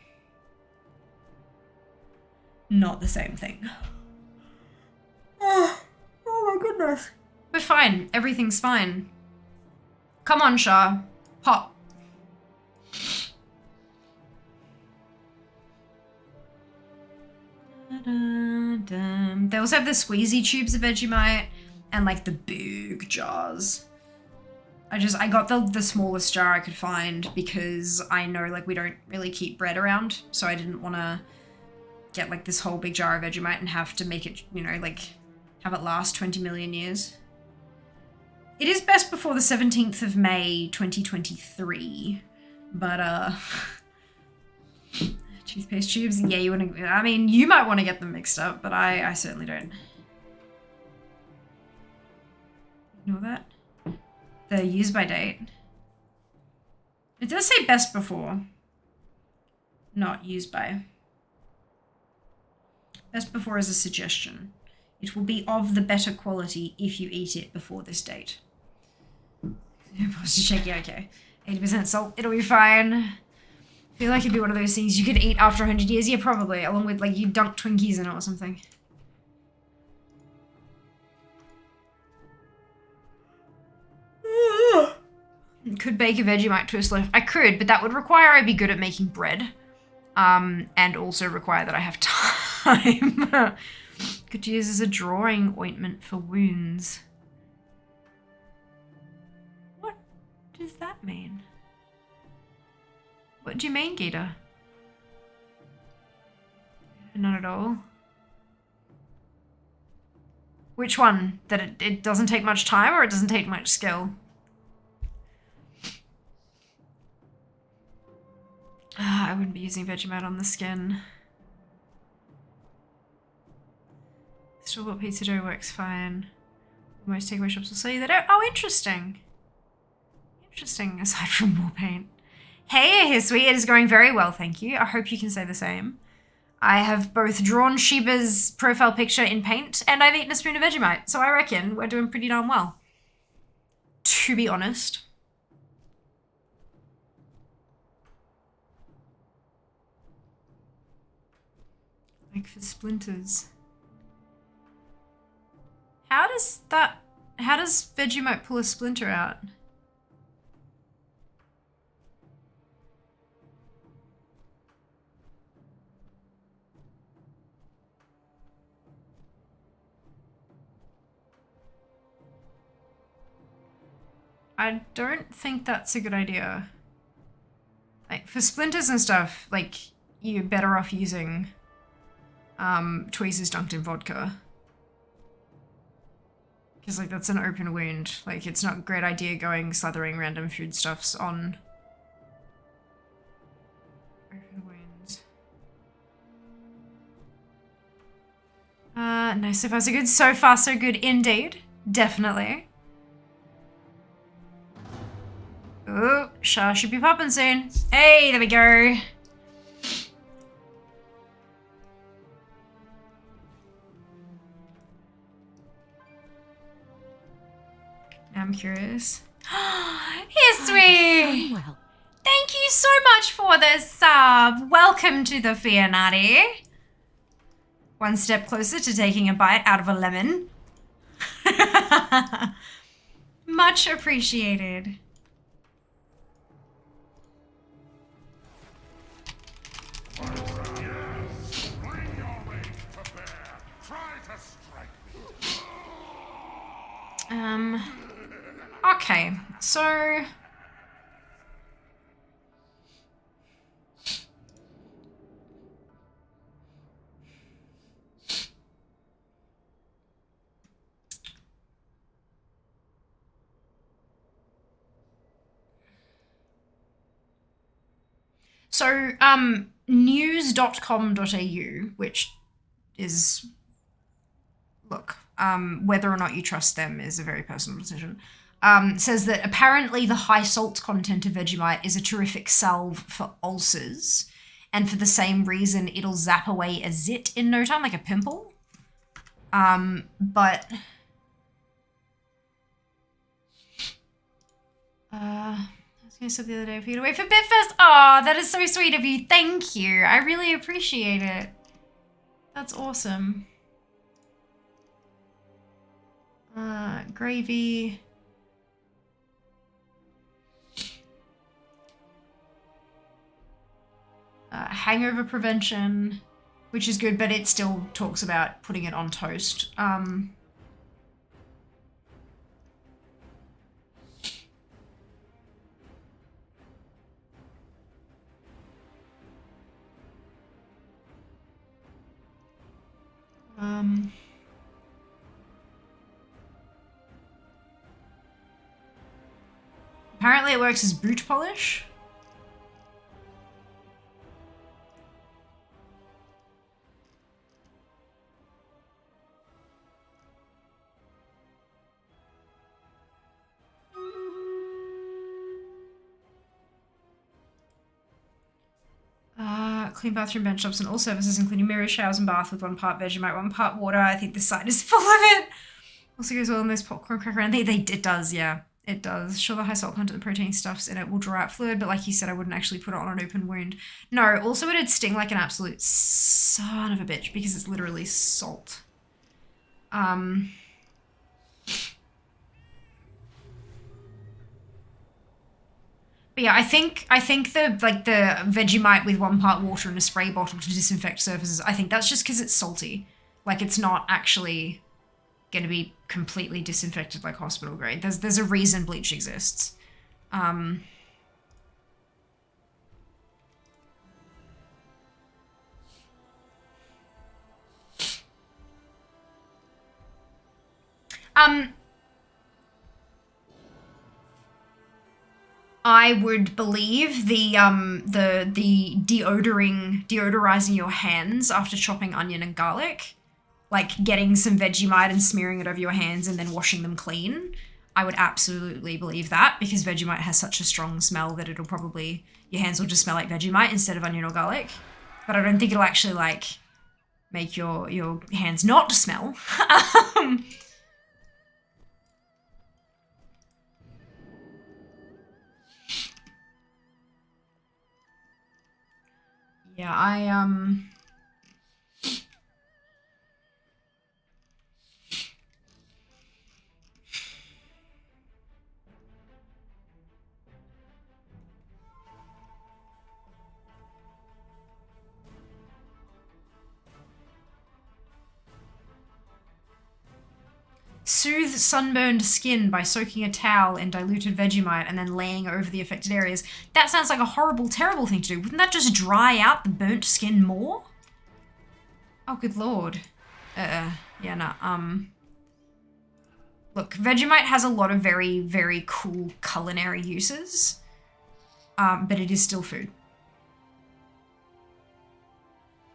Not the same thing. Oh my goodness. We're fine. Everything's fine. Come on, Shah. Pop. They also have the squeezy tubes of Vegemite and like the big jars. I got the smallest jar I could find because I know like we don't really keep bread around, so I didn't want to get like this whole big jar of Vegemite and have to make it, you know, like have it last 20 million years. It is best before the 17th of May 2023, but toothpaste tubes, yeah, you want to, I mean, you might want to get them mixed up, but I certainly don't. Ignore that. The use by date. It does say best before, not used by. Best before is a suggestion. It will be of the better quality if you eat it before this date. Postage check, yeah, okay. 80% salt, it'll be fine. I feel like it'd be one of those things you could eat after 100 years. Yeah, probably, along with like you dunk Twinkies in it or something. Could bake a Vegemite twist loaf. I could, but that would require I be good at making bread. And also require that I have time. Could use as a drawing ointment for wounds. What does that mean? What do you mean, Gita? Not at all. Which one? That it doesn't take much time or it doesn't take much skill? I wouldn't be using Vegemite on the skin. Store-bought pizza dough works fine. Most takeaway shops will sell you that out. Oh, interesting. Interesting, aside from more paint. Hey, Hisui, it is going very well, thank you. I hope you can say the same. I have both drawn Sheba's profile picture in paint and I've eaten a spoon of Vegemite, so I reckon we're doing pretty darn well. To be honest. Like for splinters. How does Vegemite pull a splinter out? I don't think that's a good idea. Like, for splinters and stuff, like, you're better off using tweezers dunked in vodka. Because, like, that's an open wound. Like, it's not a great idea going slathering random foodstuffs on open wounds. No, so far so good. So far so good indeed. Definitely. Oh, Shah should be popping soon. Hey, there we go. I'm curious. Here's sweet. Sunwell. Thank you so much for the sub. Welcome to the Fianati. One step closer to taking a bite out of a lemon. Much appreciated. Okay, so news.com.au, which is, look, whether or not you trust them is a very personal decision, says that apparently the high salt content of Vegemite is a terrific salve for ulcers, and for the same reason it'll zap away a zit in no time, like a pimple. But I was going to say the other day for you to wait for Bitfest. Oh, that is so sweet of you. Thank you. I really appreciate it. That's awesome. Gravy. Hangover prevention, which is good, but it still talks about putting it on toast. Apparently it works as boot polish. Clean bathroom, bench tops, and all surfaces, including mirrors, showers, and bath with 1 part Vegemite, 1 part water. I think this site is full of it. Also goes well in this popcorn cracker, and it does, yeah. It does. Sure, the high salt content, the protein stuffs in it will draw out fluid, but like you said, I wouldn't actually put it on an open wound. No, also it'd sting like an absolute son of a bitch because it's literally salt. But yeah, I think the Vegemite with 1 part water and a spray bottle to disinfect surfaces, I think that's just because it's salty. Like, it's not actually going to be completely disinfected like hospital grade. There's a reason bleach exists. I would believe the deodorizing your hands after chopping onion and garlic, like getting some Vegemite and smearing it over your hands and then washing them clean. I would absolutely believe that because Vegemite has such a strong smell that it'll probably, your hands will just smell like Vegemite instead of onion or garlic. But I don't think it'll actually like make your hands not smell. Yeah, Soothe sunburned skin by soaking a towel in diluted Vegemite and then laying over the affected areas. That sounds like a horrible, terrible thing to do. Wouldn't that just dry out the burnt skin more? Oh, good lord. Yeah, no, Look, Vegemite has a lot of very, very cool culinary uses, but it is still food.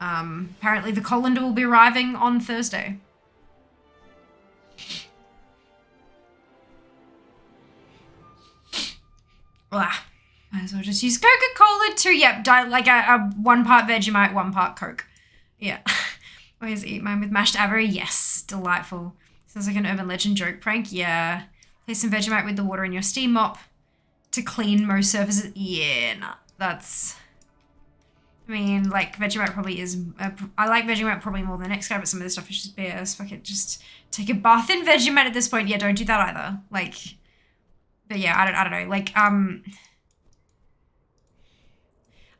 Apparently the colander will be arriving on Thursday. Blah. Might as well just use Coca-Cola too. Yep, like a 1 part Vegemite, 1 part Coke. Yeah. Always eat mine with mashed avocado. Yes, delightful. Sounds like an urban legend joke prank. Yeah. Place some Vegemite with the water in your steam mop to clean most surfaces. Yeah, nah, that's... I mean, like, Vegemite probably is... I like Vegemite probably more than the next guy, but some of this stuff is just BS. Fuck it, just take a bath in Vegemite at this point. Yeah, don't do that either. Like... But yeah, I don't know. Like,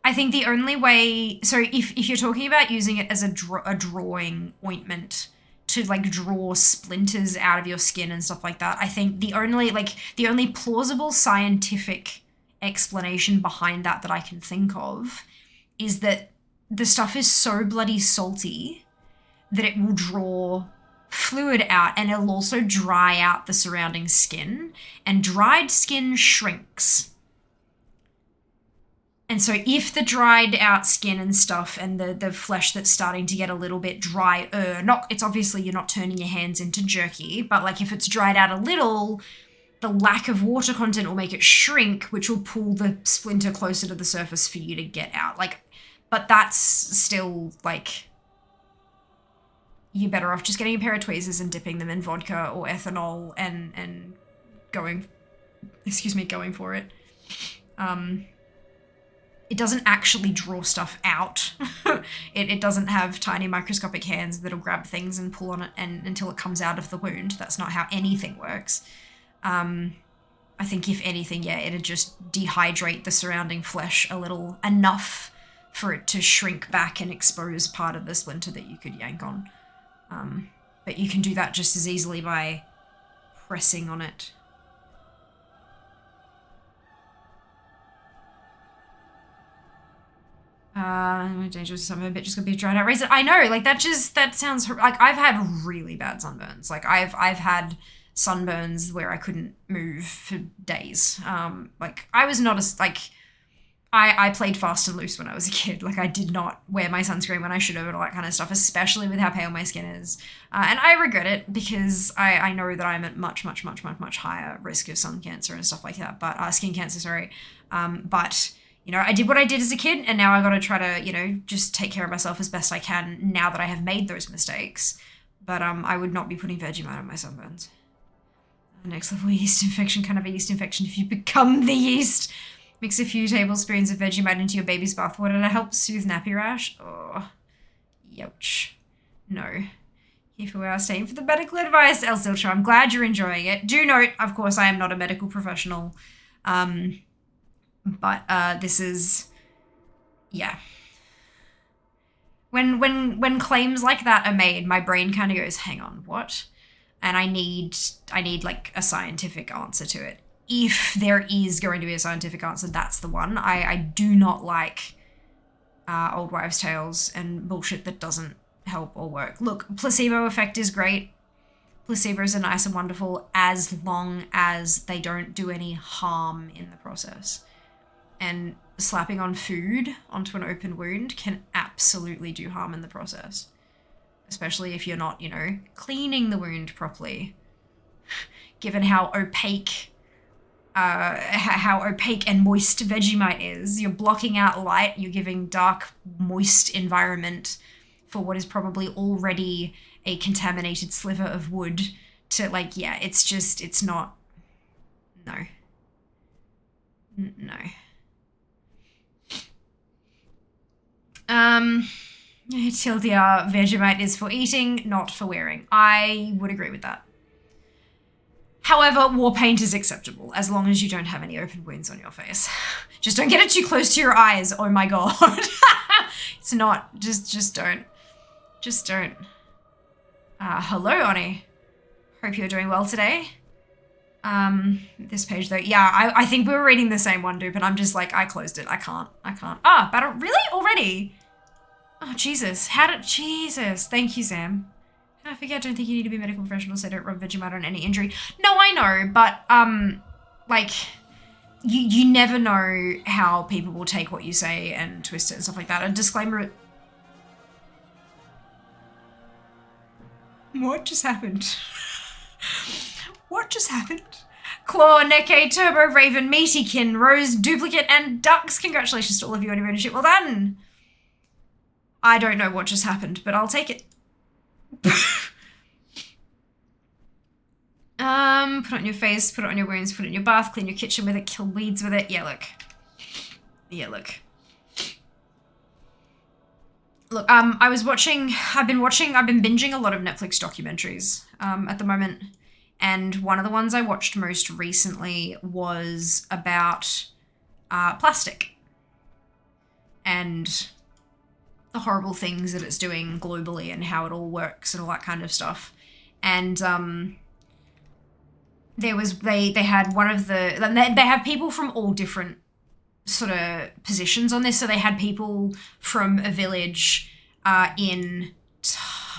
I think the only way... So if you're talking about using it as a drawing ointment to, like, draw splinters out of your skin and stuff like that, I think the only plausible scientific explanation behind that I can think of is that the stuff is so bloody salty that it will draw fluid out, and it'll also dry out the surrounding skin, and dried skin shrinks. And so if the dried out skin and stuff and the flesh that's starting to get a little bit drier, it's obviously you're not turning your hands into jerky, but like if it's dried out a little, the lack of water content will make it shrink, which will pull the splinter closer to the surface for you to get out. Like, but that's still like... You're better off just getting a pair of tweezers and dipping them in vodka or ethanol and going for it. It doesn't actually draw stuff out. It doesn't have tiny microscopic hands that'll grab things and pull on it until it comes out of the wound. That's not how anything works. I think if anything, yeah, it'd just dehydrate the surrounding flesh a little, enough for it to shrink back and expose part of the splinter that you could yank on. But you can do that just as easily by pressing on it. Dangerous, some of a bit just gonna be dried out razor. I know, like that sounds like I've had really bad sunburns. Like I've had sunburns where I couldn't move for days. Like I was not as like. I played fast and loose when I was a kid. Like, I did not wear my sunscreen when I should have and all that kind of stuff, especially with how pale my skin is. And I regret it because I know that I'm at much, much, much, much, much higher risk of sun cancer and stuff like that. But, skin cancer, sorry. But, you know, I did what I did as a kid, and now I gotta try to, you know, just take care of myself as best I can now that I have made those mistakes. But, I would not be putting Vegemite on my sunburns. Next level yeast infection, kind of a yeast infection if you become the yeast. Mix a few tablespoons of Vegemite into your baby's bathwater to help soothe nappy rash. Oh, youch. No. Here we are staying for the medical advice, El Siltra. I'm glad you're enjoying it. Do note, of course, I am not a medical professional. But this is, yeah. When claims like that are made, my brain kind of goes, hang on, what? And I need like a scientific answer to it. If there is going to be a scientific answer, that's the one. I do not like old wives' tales and bullshit that doesn't help or work. Look, placebo effect is great. Placebos are nice and wonderful as long as they don't do any harm in the process. And slapping on food onto an open wound can absolutely do harm in the process. Especially if you're not, you know, cleaning the wound properly. Given how opaque and moist Vegemite is. You're blocking out light, you're giving dark, moist environment for what is probably already a contaminated sliver of wood to, like, yeah, it's not, no. No. Tildia, Vegemite is for eating, not for wearing. I would agree with that. However, war paint is acceptable as long as you don't have any open wounds on your face. Just don't get it too close to your eyes. Oh my god. It's not. Just don't. Just don't. Hello, Ani. Hope you're doing well today. This page though, yeah, I think we were reading the same one, dude, but I'm just like, I closed it. I can't. Ah, battle, really? Already? Oh, Jesus. Jesus. Thank you, Sam. How did I forget? I don't think you need to be a medical professional, so don't rub Vegemite on any injury. No, I know, but, like, you never know how people will take what you say and twist it and stuff like that. A disclaimer. What just happened? What just happened? Claw, Neke, Turbo, Raven, Meatykin, Rose, Duplicate, and Ducks. Congratulations to all of you on your ownership. Well done. I don't know what just happened, but I'll take it. Put it on your face, put it on your wounds, put it in your bath, clean your kitchen with it, kill weeds with it. Yeah, look. Yeah, look. Look, I've been binging a lot of Netflix documentaries, at the moment. And one of the ones I watched most recently was about, plastic. And the horrible things that it's doing globally and how it all works and all that kind of stuff. And, they had one of they have people from all different sort of positions on this. So they had people from a village in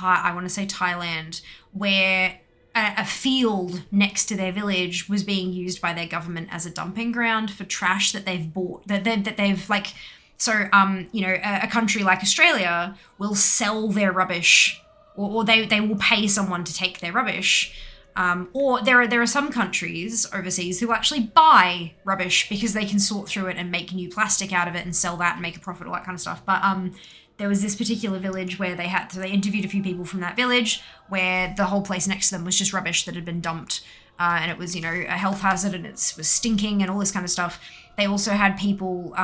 I want to say Thailand, where a field next to their village was being used by their government as a dumping ground for trash that they've bought that they've like. So you know, a country like Australia will sell their rubbish, or they will pay someone to take their rubbish. Or there are some countries overseas who actually buy rubbish because they can sort through it and make new plastic out of it and sell that and make a profit, all that kind of stuff. But there was this particular village where they interviewed a few people from that village where the whole place next to them was just rubbish that had been dumped. And it was, you know, a health hazard and it was stinking and all this kind of stuff. They also had people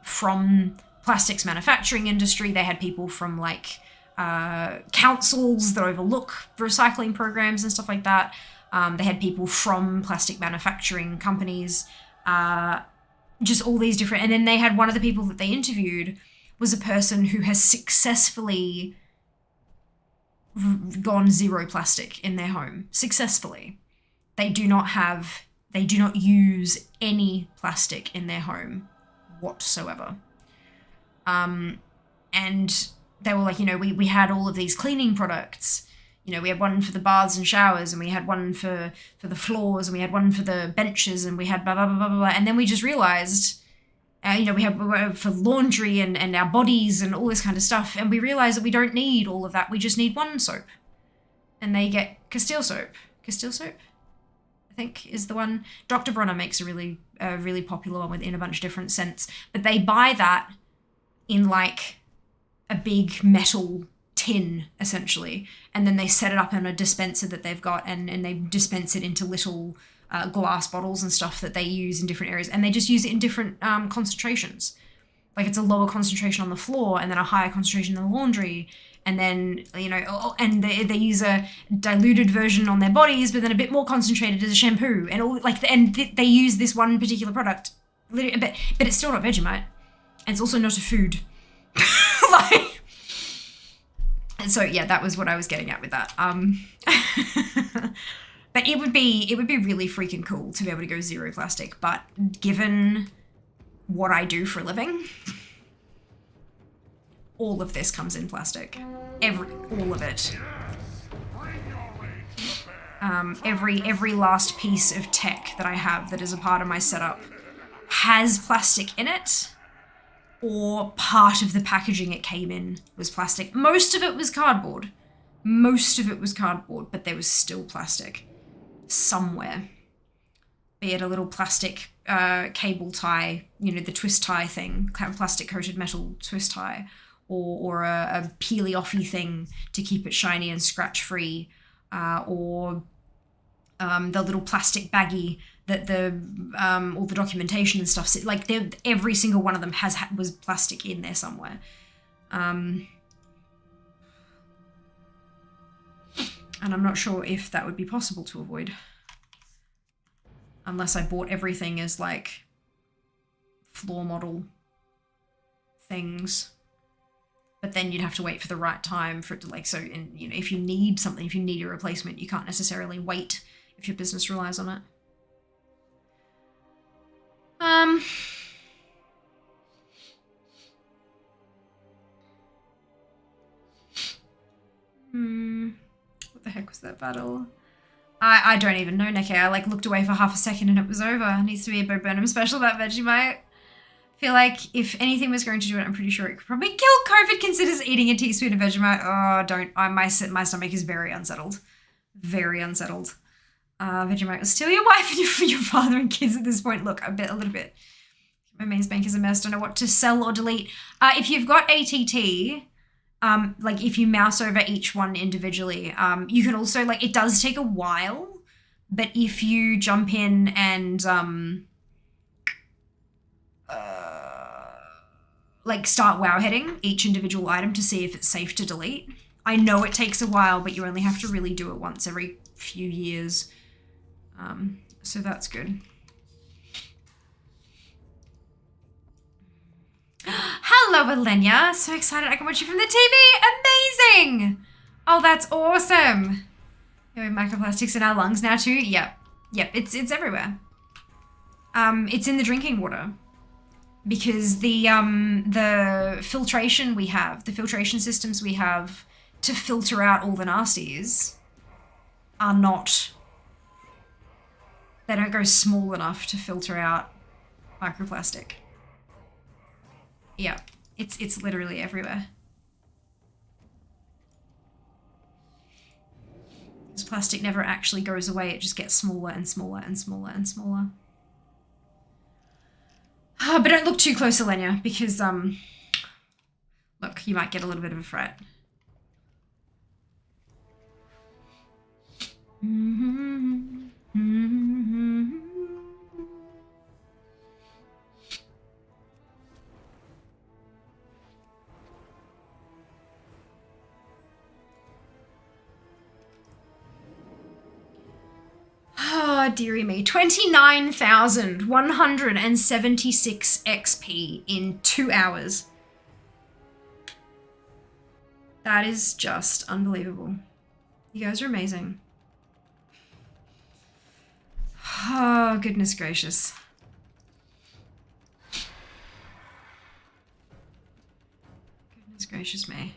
from plastics manufacturing industry. They had people from like councils that overlook recycling programs and stuff like that. They had people from plastic manufacturing companies, just all these different. And then they had one of the people that they interviewed was a person who has successfully gone zero plastic in their home. Successfully. They do not use any plastic in their home whatsoever. And they were like, you know, we had all of these cleaning products. You know, we had one for the baths and showers, and we had one for the floors, and we had one for the benches, and we had blah, blah, blah, blah, blah. And then we just realized, you know, we have for laundry and our bodies and all this kind of stuff. And we realized that we don't need all of that. We just need one soap. And they get Castile soap. Castile soap, I think, is the one. Dr. Bronner makes a really popular one within a bunch of different scents. But they buy that in like a big metal tin, essentially, and then they set it up in a dispenser that they've got, and they dispense it into little glass bottles and stuff that they use in different areas, and they just use it in different concentrations. Like it's a lower concentration on the floor and then a higher concentration in the laundry, and then, you know, and they use a diluted version on their bodies, but then a bit more concentrated as a shampoo, and all like, and they use this one particular product, but it's still not Vegemite, and it's also not a food. Like, and so yeah, that was what I was getting at with that. But it would be really freaking cool to be able to go zero plastic. But given what I do for a living, all of this comes in plastic. All of it. Every last piece of tech that I have that is a part of my setup has plastic in it, or part of the packaging it came in was plastic. Most of it was cardboard. But there was still plastic somewhere. Be it a little plastic cable tie, you know, the twist tie thing, plastic coated metal twist tie, or a peely offy thing to keep it shiny and scratch free, or the little plastic baggie that all the documentation and stuff, like every single one of them was plastic in there somewhere. And I'm not sure if that would be possible to avoid, unless I bought everything as like floor model things. but then you'd have to wait for the right time for it to like, so, and you know, if you need something, if you need a replacement, you can't necessarily wait if your business relies on it. What the heck was that battle? I don't even know, Nicky. I like looked away for half a second and it was over. It needs to be a Bo Burnham special, that Vegemite. Feel like if anything was going to do it, I'm pretty sure it could probably kill. COVID considers eating a teaspoon of Vegemite. Oh, don't. My stomach is very unsettled. Very unsettled. Vegemite will steal your wife and your father and kids at this point. Look, a little bit. My mains bank is a mess. Don't know what to sell or delete. If you've got ATT, like if you mouse over each one individually, you can also, like, it does take a while, but if you jump in and like start wowheading each individual item to see if it's safe to delete. I know it takes a while, but you only have to really do it once every few years. So that's good. Hello, Elenia. So excited I can watch you from the TV. Amazing. Oh, that's awesome. We have microplastics in our lungs now too. Yep. It's everywhere. It's in the drinking water because the filtration we have, the filtration systems we have to filter out all the nasties are not, they don't go small enough to filter out microplastic. Yeah, it's literally everywhere. This plastic never actually goes away, it just gets smaller and smaller and smaller and smaller. But don't look too close, Elenia, because, look, you might get a little bit of a fright. Oh, dearie me. 29,176 XP in 2 hours. That is just unbelievable. You guys are amazing. Oh, goodness gracious. Goodness gracious me.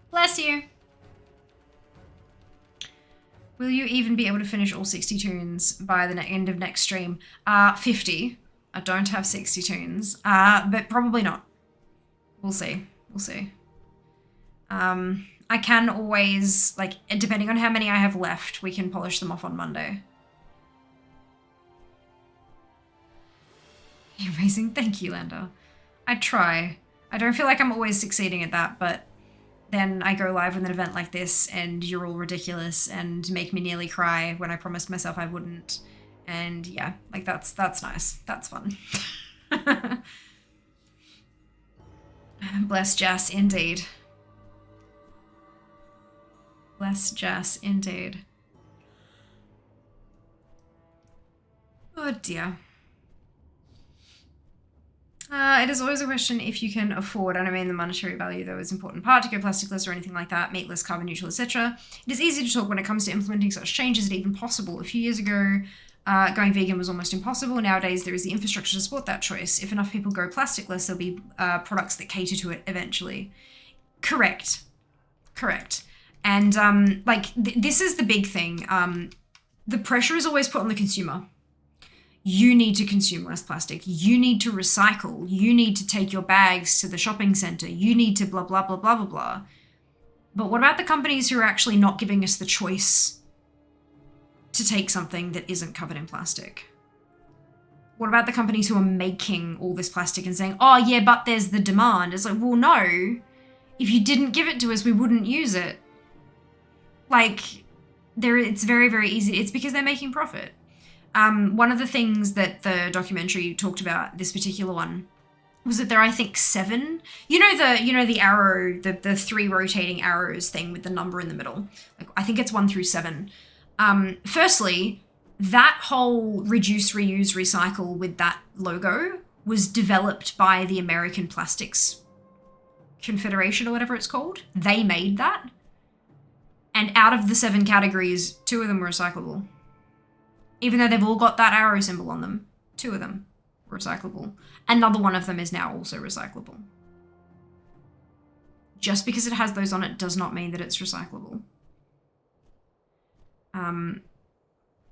Bless you. Will you even be able to finish all 60 toons by the end of next stream? 50. I don't have 60 toons, but probably not. We'll see. We'll see. I can always, like, depending on how many I have left, we can polish them off on Monday. You're amazing. Thank you, Lander. I try. I don't feel like I'm always succeeding at that, but then I go live with an event like this and you're all ridiculous and make me nearly cry when I promised myself I wouldn't. And yeah, like that's nice. That's fun. Bless Jess, indeed. Bless Jess, indeed. Oh dear. It is always a question if you can afford, and I mean the monetary value though is an important part, to go plasticless or anything like that, meatless, carbon neutral, etc. It is easy to talk when it comes to implementing such change. Is it even possible? A few years ago, going vegan was almost impossible. Nowadays, there is the infrastructure to support that choice. If enough people go plasticless, there'll be products that cater to it eventually. Correct. And this is the big thing. The pressure is always put on the consumer. You need to consume less plastic. You need to recycle. You need to take your bags to the shopping center. You need to blah, blah, blah, blah, blah, blah. But what about the companies who are actually not giving us the choice to take something that isn't covered in plastic? What about the companies who are making all this plastic and saying, oh yeah, but there's the demand? It's like, well, no. If you didn't give it to us, we wouldn't use it. Like, it's very, very easy. It's because they're making profit. One of the things that the documentary talked about, this particular one, was that there are, I think, 7. You know the arrow, the 3 rotating arrows thing with the number in the middle. Like, I think it's 1 through 7. Firstly, that whole reduce, reuse, recycle with that logo was developed by the American Plastics Confederation or whatever it's called. They made that. And out of the 7 categories, 2 of them were recyclable. Even though they've all got that arrow symbol on them, 2 of them were recyclable. Another one of them is now also recyclable. Just because it has those on it does not mean that it's recyclable.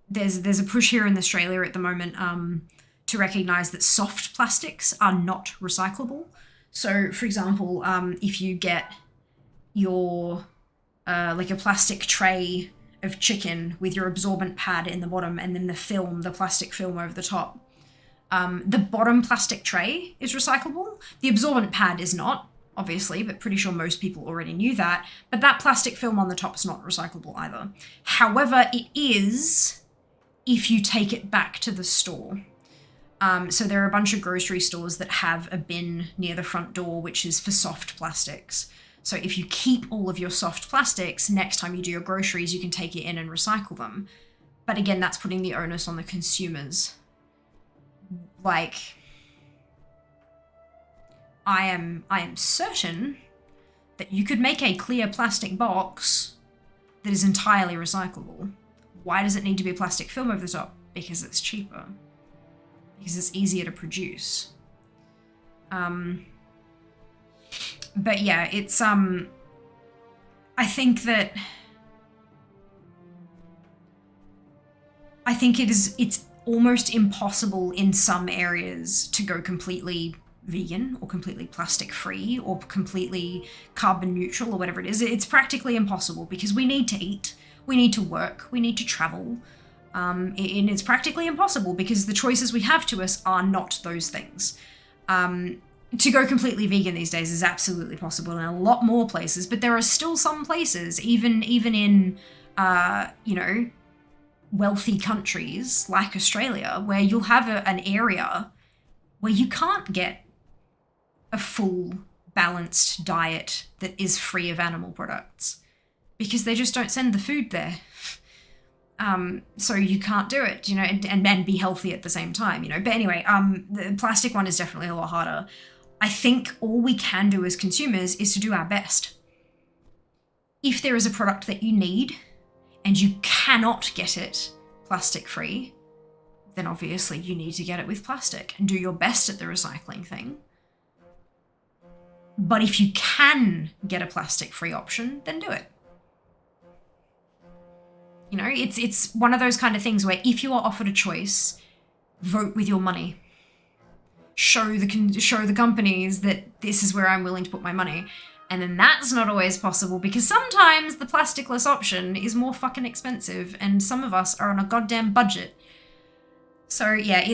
There's a push here in Australia at the moment to recognise that soft plastics are not recyclable. So, for example, if you get your like a plastic tray of chicken with your absorbent pad in the bottom and then the plastic film over the top, the bottom plastic tray is recyclable. The absorbent pad is not, obviously, but pretty sure most people already knew that. But that plastic film on the top is not recyclable either. However, it is if you take it back to the store. So there are a bunch of grocery stores that have a bin near the front door, which is for soft plastics. So if you keep all of your soft plastics, next time you do your groceries, you can take it in and recycle them. But again, that's putting the onus on the consumers. Like, I am certain that you could make a clear plastic box that is entirely recyclable. Why does it need to be a plastic film over the top? Because it's cheaper. Because it's easier to produce. But yeah, it's, I think it's almost impossible in some areas to go completely vegan or completely plastic free or completely carbon neutral or whatever it is. It's practically impossible because we need to eat, we need to work, we need to travel. And it's practically impossible because the choices we have to us are not those things. To go completely vegan these days is absolutely possible in a lot more places, but there are still some places, even in, wealthy countries like Australia, where you'll have an area where you can't get a full, balanced diet that is free of animal products because they just don't send the food there. So you can't do it, and be healthy at the same time, But anyway, the plastic one is definitely a lot harder. I think all we can do as consumers is to do our best. If there is a product that you need and you cannot get it plastic free, then obviously you need to get it with plastic and do your best at the recycling thing. But if you can get a plastic free option, then do it. It's one of those kind of things where if you are offered a choice, vote with your money. Show the companies that this is where I'm willing to put my money. And then that's not always possible because sometimes the plasticless option is more fucking expensive and some of us are on a goddamn budget. So yeah,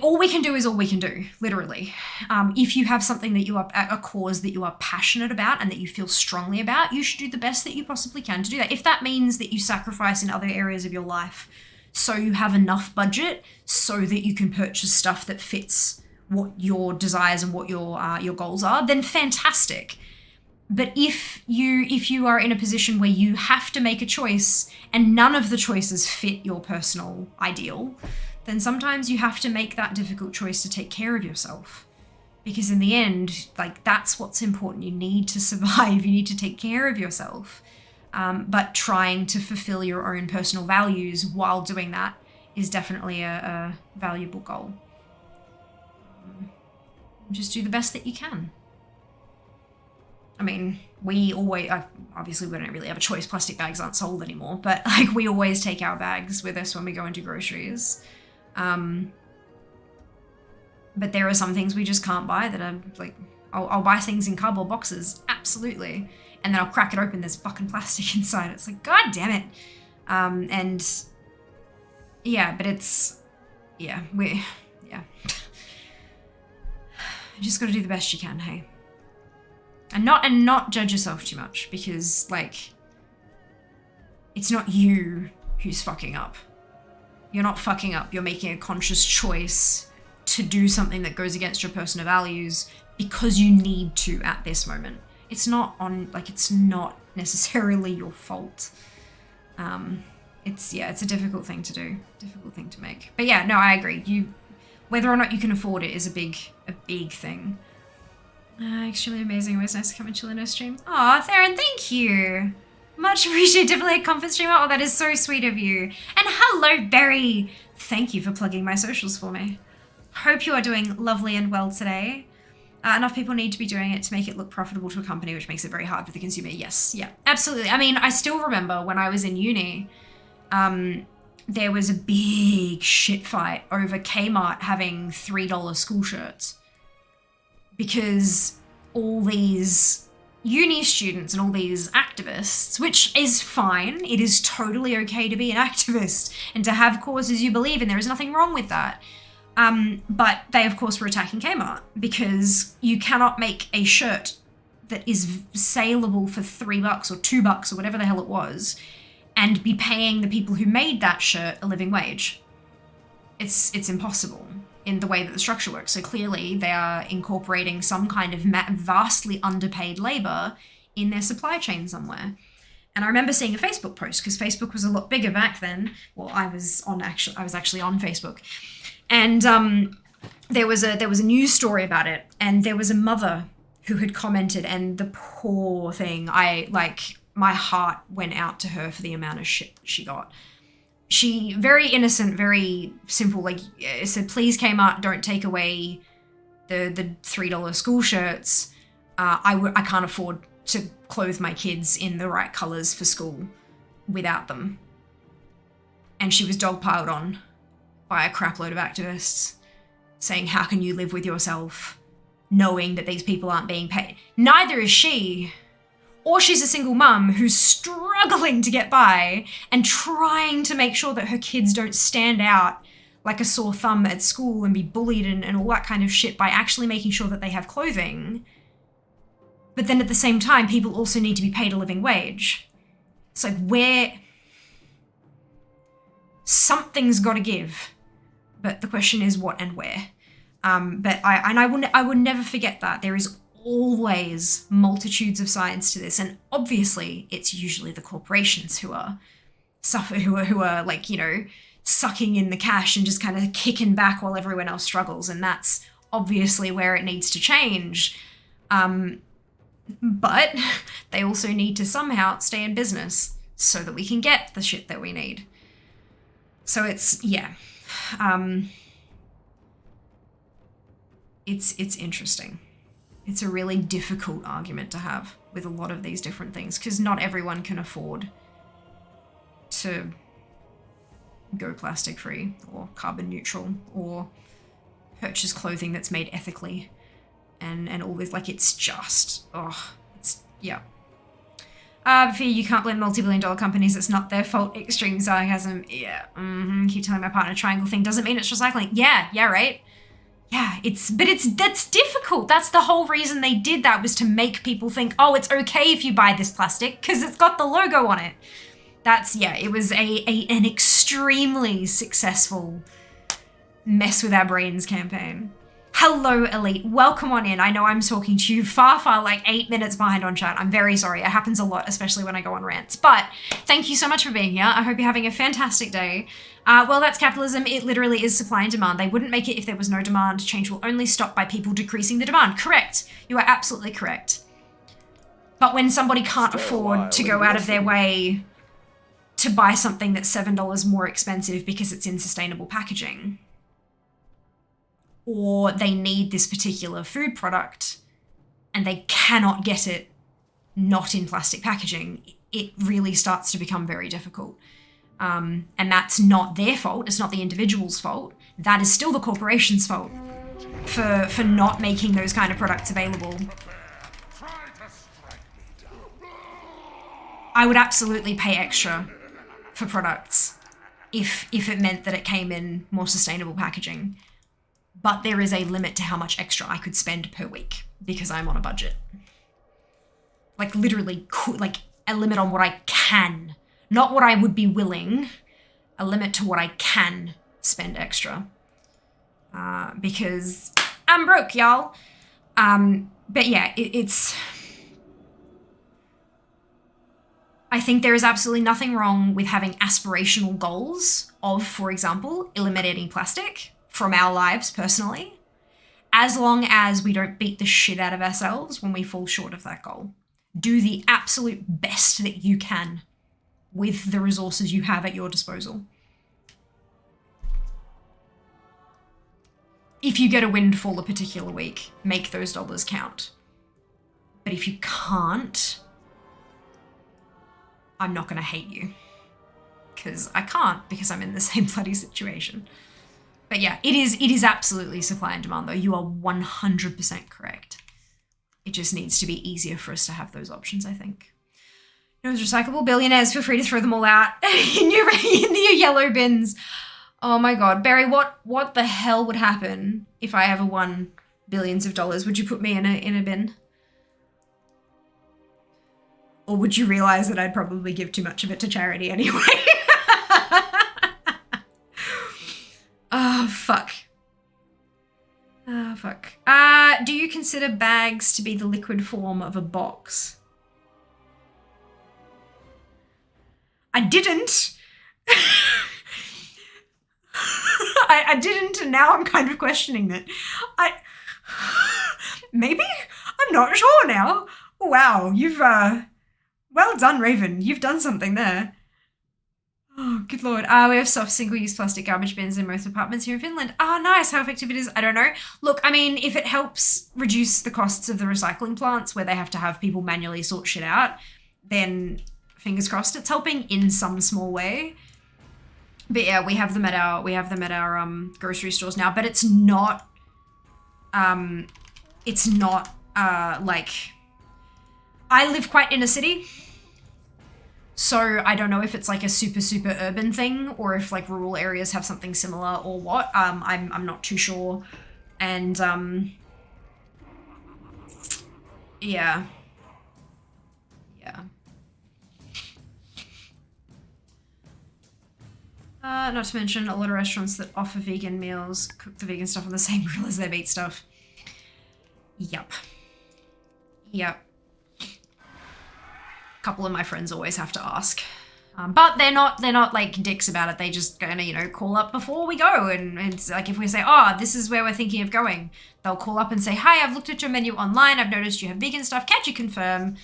all we can do is all we can do, literally. If you have something that a cause that you are passionate about and that you feel strongly about, you should do the best that you possibly can to do that. If that means that you sacrifice in other areas of your life so you have enough budget so that you can purchase stuff that fits what your desires and what your goals are, then fantastic. But if you are in a position where you have to make a choice and none of the choices fit your personal ideal, then sometimes you have to make that difficult choice to take care of yourself. Because in the end, that's what's important. You need to survive. You need to take care of yourself. But trying to fulfill your own personal values while doing that is definitely a valuable goal. Just do the best that you can. I mean, obviously we don't really have a choice. Plastic bags aren't sold anymore, but we always take our bags with us when we go into groceries. But there are some things we just can't buy that are I'll buy things in cardboard boxes, absolutely. And then I'll crack it open, there's fucking plastic inside. It's like, God damn it. And yeah, but you just gotta do the best you can, hey? And not judge yourself too much because it's not you who's fucking up. You're not fucking up. You're making a conscious choice to do something that goes against your personal values because you need to at this moment. It's not necessarily your fault. It's a difficult thing to do, difficult thing to make. But yeah, no, I agree. Whether or not you can afford it is a big thing. Extremely amazing. Always nice to come and chill in our stream. Aw, Theron, thank you. Much appreciated. Definitely a comfort streamer. Oh, that is so sweet of you. And hello, Berry. Thank you for plugging my socials for me. Hope you are doing lovely and well today. Enough people need to be doing it to make it look profitable to a company, which makes it very hard for the consumer. Yes, yeah, absolutely. I mean, I still remember when I was in uni, there was a big shit fight over Kmart having $3 school shirts. Because all these uni students and all these activists, which is fine, it is totally okay to be an activist and to have causes you believe in, there is nothing wrong with that. But they, of course, were attacking Kmart because you cannot make a shirt that is saleable for $3 or $2 or whatever the hell it was and be paying the people who made that shirt a living wage. It's impossible in the way that the structure works. So clearly they are incorporating some kind of vastly underpaid labor in their supply chain somewhere. And I remember seeing a Facebook post because Facebook was a lot bigger back then. Well, I was actually on Facebook. And there was a news story about it, and there was a mother who had commented, and the poor thing, my heart went out to her for the amount of shit she got. She, very innocent, very simple, like, it said, please Kmart, don't take away the $3 school shirts. I can't afford to clothe my kids in the right colors for school without them. And she was dogpiled on by a crap load of activists saying, how can you live with yourself knowing that these people aren't being paid? Neither is she. Or she's a single mum who's struggling to get by and trying to make sure that her kids don't stand out like a sore thumb at school and be bullied and all that kind of shit by actually making sure that they have clothing. But then at the same time, people also need to be paid a living wage. It's like, something's got to give. But the question is what and where. But I will never forget that. There is always multitudes of sides to this, and obviously it's usually the corporations who are like, you know, sucking in the cash and just kind of kicking back while everyone else struggles, and that's obviously where it needs to change. But they also need to somehow stay in business so that we can get the shit that we need. So it's, yeah. It's interesting. It's a really difficult argument to have with a lot of these different things because not everyone can afford to go plastic free or carbon neutral or purchase clothing that's made ethically and all this. Like, it's just, yeah. Fear you can't blame multi-billion-dollar companies. It's not their fault. Extreme sarcasm. Yeah. Keep telling my partner triangle thing doesn't mean it's recycling. Yeah, right. Yeah, that's difficult. That's the whole reason they did that, was to make people think, oh, it's okay if you buy this plastic because it's got the logo on it. It was an extremely successful mess with our brains campaign. Hello, Elite. Welcome on in. I know I'm talking to you far, like 8 minutes behind on chat. I'm very sorry. It happens a lot, especially when I go on rants. But thank you so much for being here. I hope you're having a fantastic day. Well, that's capitalism. It literally is supply and demand. They wouldn't make it if there was no demand. Change will only stop by people decreasing the demand. Correct. You are absolutely correct. But when somebody can't afford to go out of their way to buy something that's $7 more expensive because it's in sustainable packaging, or they need this particular food product and they cannot get it not in plastic packaging, it really starts to become very difficult. And that's not their fault. It's not the individual's fault. That is still the corporation's fault for not making those kind of products available. I would absolutely pay extra for products if it meant that it came in more sustainable packaging. But there is a limit to how much extra I could spend per week because I'm on a budget. Like, literally, like a limit on what I can, not what I would be willing, a limit to what I can spend extra. Because I'm broke, y'all. But yeah, it's... I think there is absolutely nothing wrong with having aspirational goals of, for example, eliminating plastic from our lives personally, as long as we don't beat the shit out of ourselves when we fall short of that goal. Do the absolute best that you can with the resources you have at your disposal. If you get a windfall a particular week, make those dollars count. But if you can't, I'm not going to hate you. Because I can't, because I'm in the same bloody situation. But yeah, it is absolutely supply and demand, though. You are 100% correct. It just needs to be easier for us to have those options, I think. Those recyclable billionaires, feel free to throw them all out in your yellow bins. Oh my god. Barry, what the hell would happen if I ever won billions of dollars? Would you put me in a bin? Or would you realize that I'd probably give too much of it to charity anyway? Oh, fuck. Oh, fuck. Do you consider bags to be the liquid form of a box? I didn't. I didn't, and now I'm kind of questioning it. Maybe? I'm not sure now. Wow, you've, well done, Raven. You've done something there. Oh, good lord. We have soft single-use plastic garbage bins in most apartments here in Finland. Nice. How effective it is, I don't know. Look, I mean, if it helps reduce the costs of the recycling plants where they have to have people manually sort shit out, then fingers crossed it's helping in some small way. But yeah, we have them at our grocery stores now, but it's not like, I live quite in a city. So I don't know if it's like a super, super urban thing or if like rural areas have something similar or what. I'm not too sure. And yeah. Yeah. Not to mention a lot of restaurants that offer vegan meals cook the vegan stuff on the same grill as their meat stuff. Yep. Yep. Couple of my friends always have to ask, but they're not like dicks about it. They just kind of call up before we go, and it's like if we say, oh, this is where we're thinking of going, they'll call up and say, hi, I've looked at your menu online, I've noticed you have vegan stuff, can you confirm,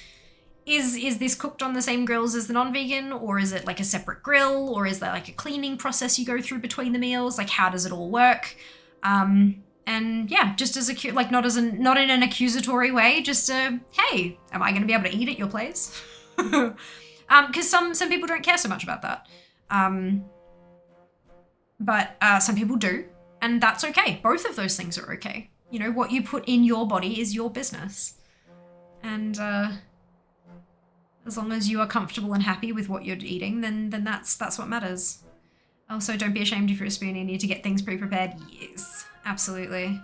is this cooked on the same grills as the non-vegan, or is it like a separate grill, or is there like a cleaning process you go through between the meals, like how does it all work? And yeah, just as a like not in an accusatory way, just hey, am I going to be able to eat at your place? Because some people don't care so much about that, but some people do, and that's okay. Both of those things are okay. You know, what you put in your body is your business, and as long as you are comfortable and happy with what you're eating, then that's what matters. Also, don't be ashamed if you're a spoonie and need to get things pre-prepared. Yes, absolutely.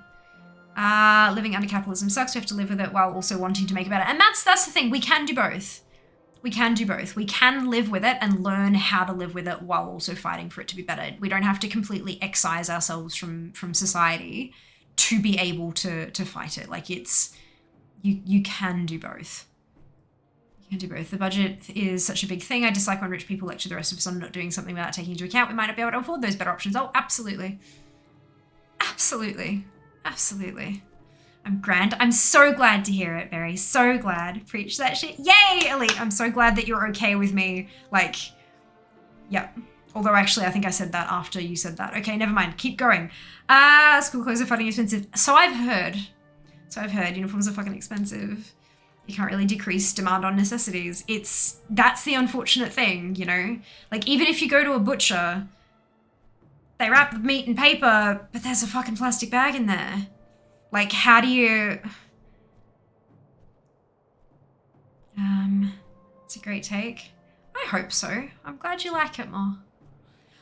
Living under capitalism sucks. We have to live with it while also wanting to make it better, and that's the thing. We can do both. We can do both. We can live with it and learn how to live with it while also fighting for it to be better. We don't have to completely excise ourselves from society to be able to fight it. Like it's, you can do both. You can do both. The budget is such a big thing. I dislike when rich people lecture the rest of us on not doing something without taking into account we might not be able to afford those better options. Oh, absolutely. Absolutely. Absolutely. I'm grand. I'm so glad to hear it, Barry. So glad. Preach that shit. Yay, Elite. I'm so glad that you're okay with me. Like, yep. Although actually, I think I said that after you said that. Okay, never mind. Keep going. School clothes are fucking expensive. So I've heard uniforms are fucking expensive. You can't really decrease demand on necessities. That's the unfortunate thing, you know? Like, even if you go to a butcher, they wrap the meat in paper, but there's a fucking plastic bag in there. Like, how do you... It's a great take. I hope so. I'm glad you like it more.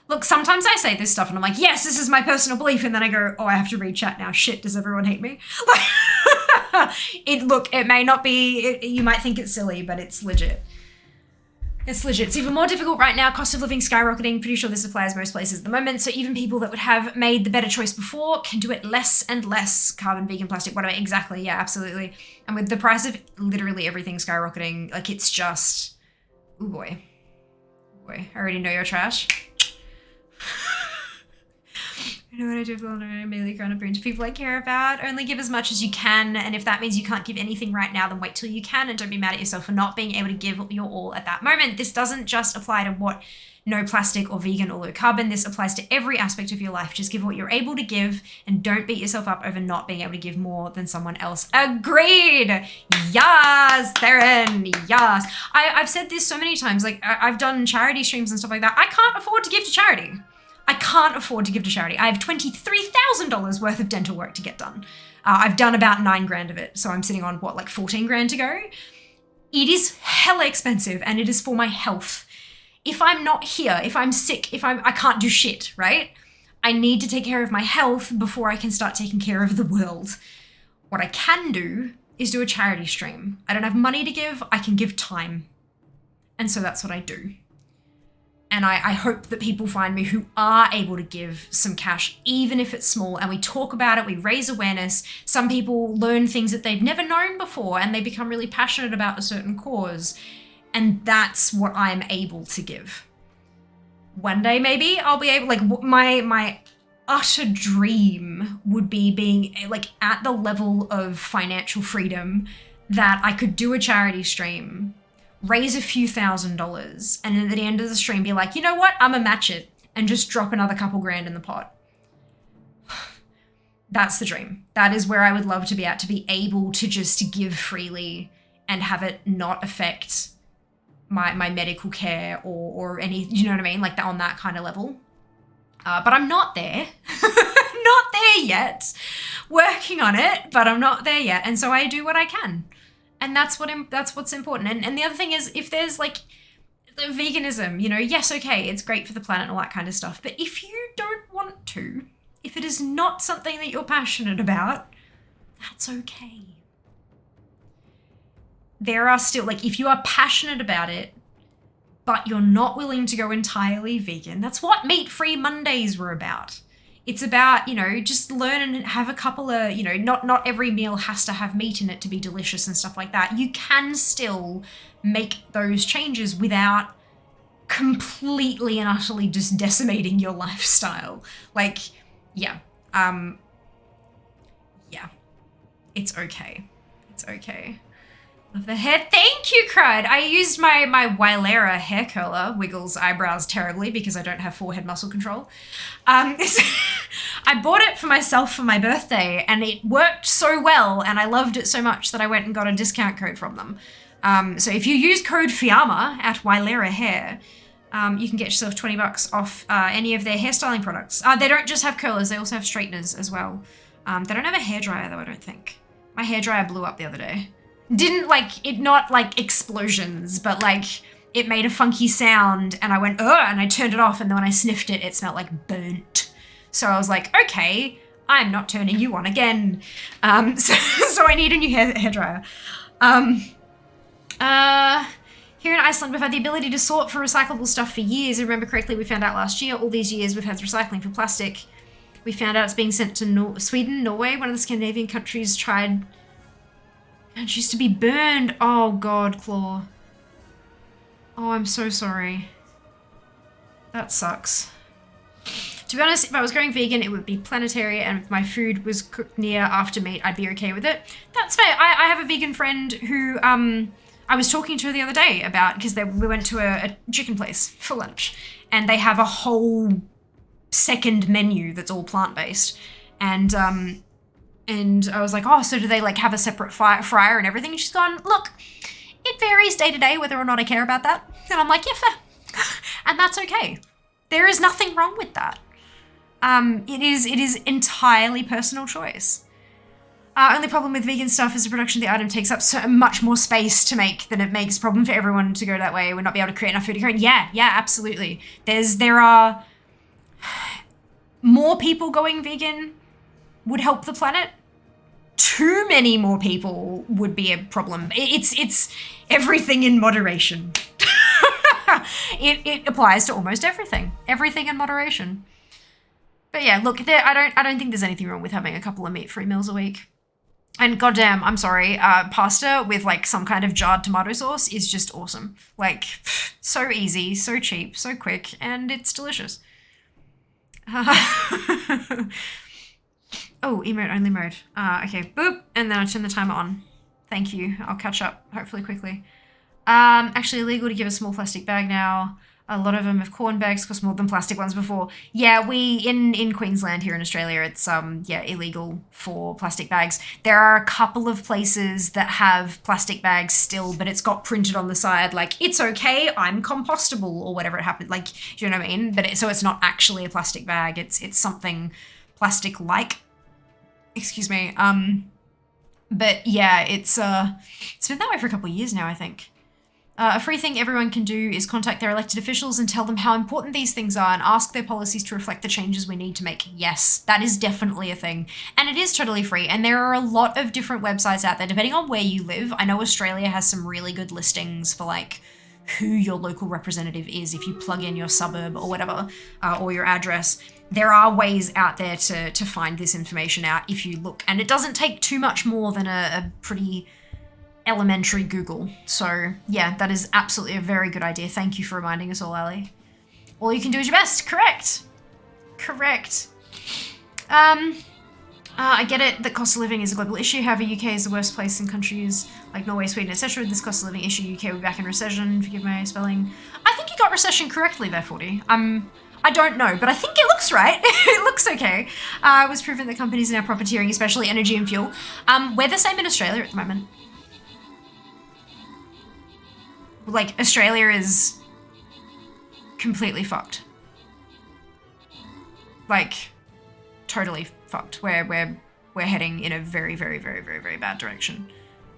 Look, sometimes I say this stuff and I'm like, yes, this is my personal belief. And then I go, oh, I have to read chat now. Shit, does everyone hate me? Like, it may not be, you might think it's silly, but it's legit. It's legit. It's even more difficult right now. Cost of living skyrocketing. Pretty sure this applies most places at the moment. So even people that would have made the better choice before can do it less and less. Carbon, vegan, plastic, whatever. Exactly. Yeah, absolutely. And with the price of literally everything skyrocketing, like it's just, oh boy. Boy, I already know you're trash. I I know what I do for I immediately going to bring to people I care about. Only give as much as you can, and if that means you can't give anything right now, then wait till you can, and don't be mad at yourself for not being able to give your all at that moment. This doesn't just apply to what no plastic or vegan or low carbon. This applies to every aspect of your life. Just give what you're able to give, and don't beat yourself up over not being able to give more than someone else. Agreed. Yes, Theron. Yes. I've said this so many times. Like, I've done charity streams and stuff like that. I can't afford to give to charity. I can't afford to give to charity. I have $23,000 worth of dental work to get done. I've done about 9 grand of it. So I'm sitting on what, like 14 grand to go? It is hella expensive, and it is for my health. If I'm not here, if I'm sick, I can't do shit, right? I need to take care of my health before I can start taking care of the world. What I can do is do a charity stream. I don't have money to give, I can give time. And so that's what I do. And I hope that people find me who are able to give some cash, even if it's small, and we talk about it, we raise awareness. Some people learn things that they've never known before, and they become really passionate about a certain cause. And that's what I'm able to give. One day, maybe I'll be able, like, my utter dream would be being like at the level of financial freedom that I could do a charity stream, raise a few $1,000s, and at the end of the stream be like, you know what, I'm gonna match it, and just drop another couple grand in the pot. That's the dream. That is where I would love to be at, to be able to just give freely and have it not affect my medical care or any, you know what I mean? Like that, on that kind of level. But I'm not there. Not there yet. Working on it, but I'm not there yet. And so I do what I can. And that's what's important. And the other thing is, if there's like the veganism, you know, yes, okay, it's great for the planet and all that kind of stuff. But if you don't want to, if it is not something that you're passionate about, that's okay. There are still, like, if you are passionate about it, but you're not willing to go entirely vegan, that's what Meat-Free Mondays were about. It's about, you know, just learn and have a couple of, you know, not every meal has to have meat in it to be delicious and stuff like that. You can still make those changes without completely and utterly just decimating your lifestyle. Like, yeah. Yeah. It's okay. It's okay. Love the hair. Thank you, Crud. I used my Wylera hair curler, wiggles eyebrows terribly because I don't have forehead muscle control. I bought it for myself for my birthday, and it worked so well, and I loved it so much that I went and got a discount code from them. So if you use code FIAMA at Wylera Hair, you can get yourself $20 off any of their hairstyling products. They don't just have curlers, they also have straighteners as well. They don't have a hairdryer though, I don't think. My hairdryer blew up the other day. Didn't like it, not like explosions, but like it made a funky sound, and I went, ugh, and I turned it off, and then when I sniffed it, it smelled like burnt. So I was like, okay, I'm not turning you on again. So I need a new hairdryer. Here in Iceland, we've had the ability to sort for recyclable stuff for years. I remember correctly, we found out last year, all these years we've had recycling for plastic. We found out it's being sent to Sweden, Norway, one of the Scandinavian countries tried. And she used to be burned. Oh God, Claw. Oh, I'm so sorry. That sucks. To be honest, if I was going vegan, it would be planetary, and if my food was cooked near after meat, I'd be okay with it. That's fair. I have a vegan friend who I was talking to the other day about, because we went to a chicken place for lunch, and they have a whole second menu that's all plant-based. And I was like, oh, so do they like have a separate fryer and everything? And she's gone, look, it varies day to day whether or not I care about that. And I'm like, yeah, fair. And that's okay. There is nothing wrong with that. It is entirely personal choice. Only problem with vegan stuff is the production of the item takes up so much more space to make than it makes a problem for everyone to go that way. We're not be able to create enough food to go. Yeah, absolutely. There are more people going vegan would help the planet. Too many more people would be a problem. It's everything in moderation. It applies to almost everything. Everything in moderation. But yeah, look, I don't think there's anything wrong with having a couple of meat-free meals a week. And goddamn, I'm sorry, pasta with like some kind of jarred tomato sauce is just awesome. Like, so easy, so cheap, so quick, and it's delicious. Oh, emote only mode. Okay, boop, and then I turn the timer on. Thank you. I'll catch up, hopefully quickly. Actually illegal to give a small plastic bag now. A lot of them have corn bags, cost more than plastic ones before. Yeah, we, in Queensland here in Australia, it's, yeah, illegal for plastic bags. There are a couple of places that have plastic bags still, but it's got printed on the side, like, it's okay, I'm compostable, or whatever it happened, like, do you know what I mean? But so it's not actually a plastic bag, it's something plastic-like. Excuse me. But yeah, it's been that way for a couple of years now, I think. A free thing everyone can do is contact their elected officials and tell them how important these things are and ask their policies to reflect the changes we need to make. Yes, that is definitely a thing. And it is totally free. And there are a lot of different websites out there, depending on where you live. I know Australia has some really good listings for like who your local representative is if you plug in your suburb or whatever, or your address. There are ways out there to find this information out if you look. And it doesn't take too much more than a pretty elementary Google. So yeah, that is absolutely a very good idea. Thank you for reminding us all, Ali. All you can do is your best. Correct. Correct. I get it that cost of living is a global issue. However, UK is the worst place in countries like Norway, Sweden, etc. With this cost of living issue, UK will be back in recession. Forgive my spelling. I think you got recession correctly there, 40. I don't know, but I think it looks right. It looks okay. It was proven that companies are now profiteering, especially energy and fuel. We're the same in Australia at the moment. Like, Australia is completely fucked. Like, totally fucked. We're heading in a very, very, very, very, very bad direction.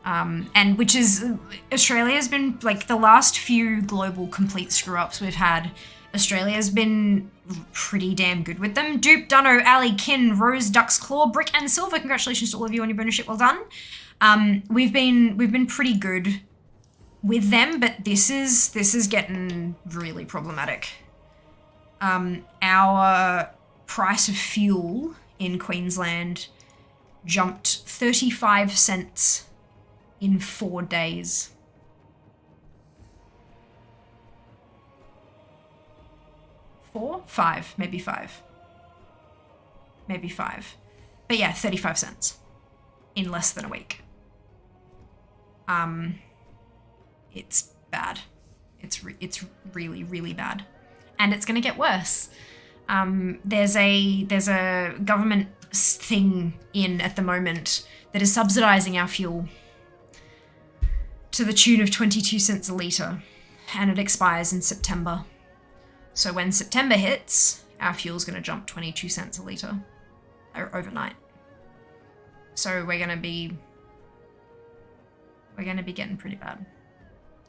And which is, Australia's been, like, the last few global complete screw-ups we've had, Australia's been pretty damn good with them. Dupe, Dunno, Ali, Kin, Rose, Duck's Claw, Brick, and Silver. Congratulations to all of you on your bonus. Well done. We've been pretty good with them, but this is getting really problematic. Our price of fuel in Queensland jumped 35 cents in 4 days. Maybe five. But yeah, 35 cents in less than a week. It's bad. It's really, really bad. And it's gonna get worse. There's a government thing in at the moment that is subsidizing our fuel to the tune of 22 cents a litre, and it expires in September. So when September hits, our fuel's gonna jump 22 cents a litre overnight. So we're gonna be getting pretty bad.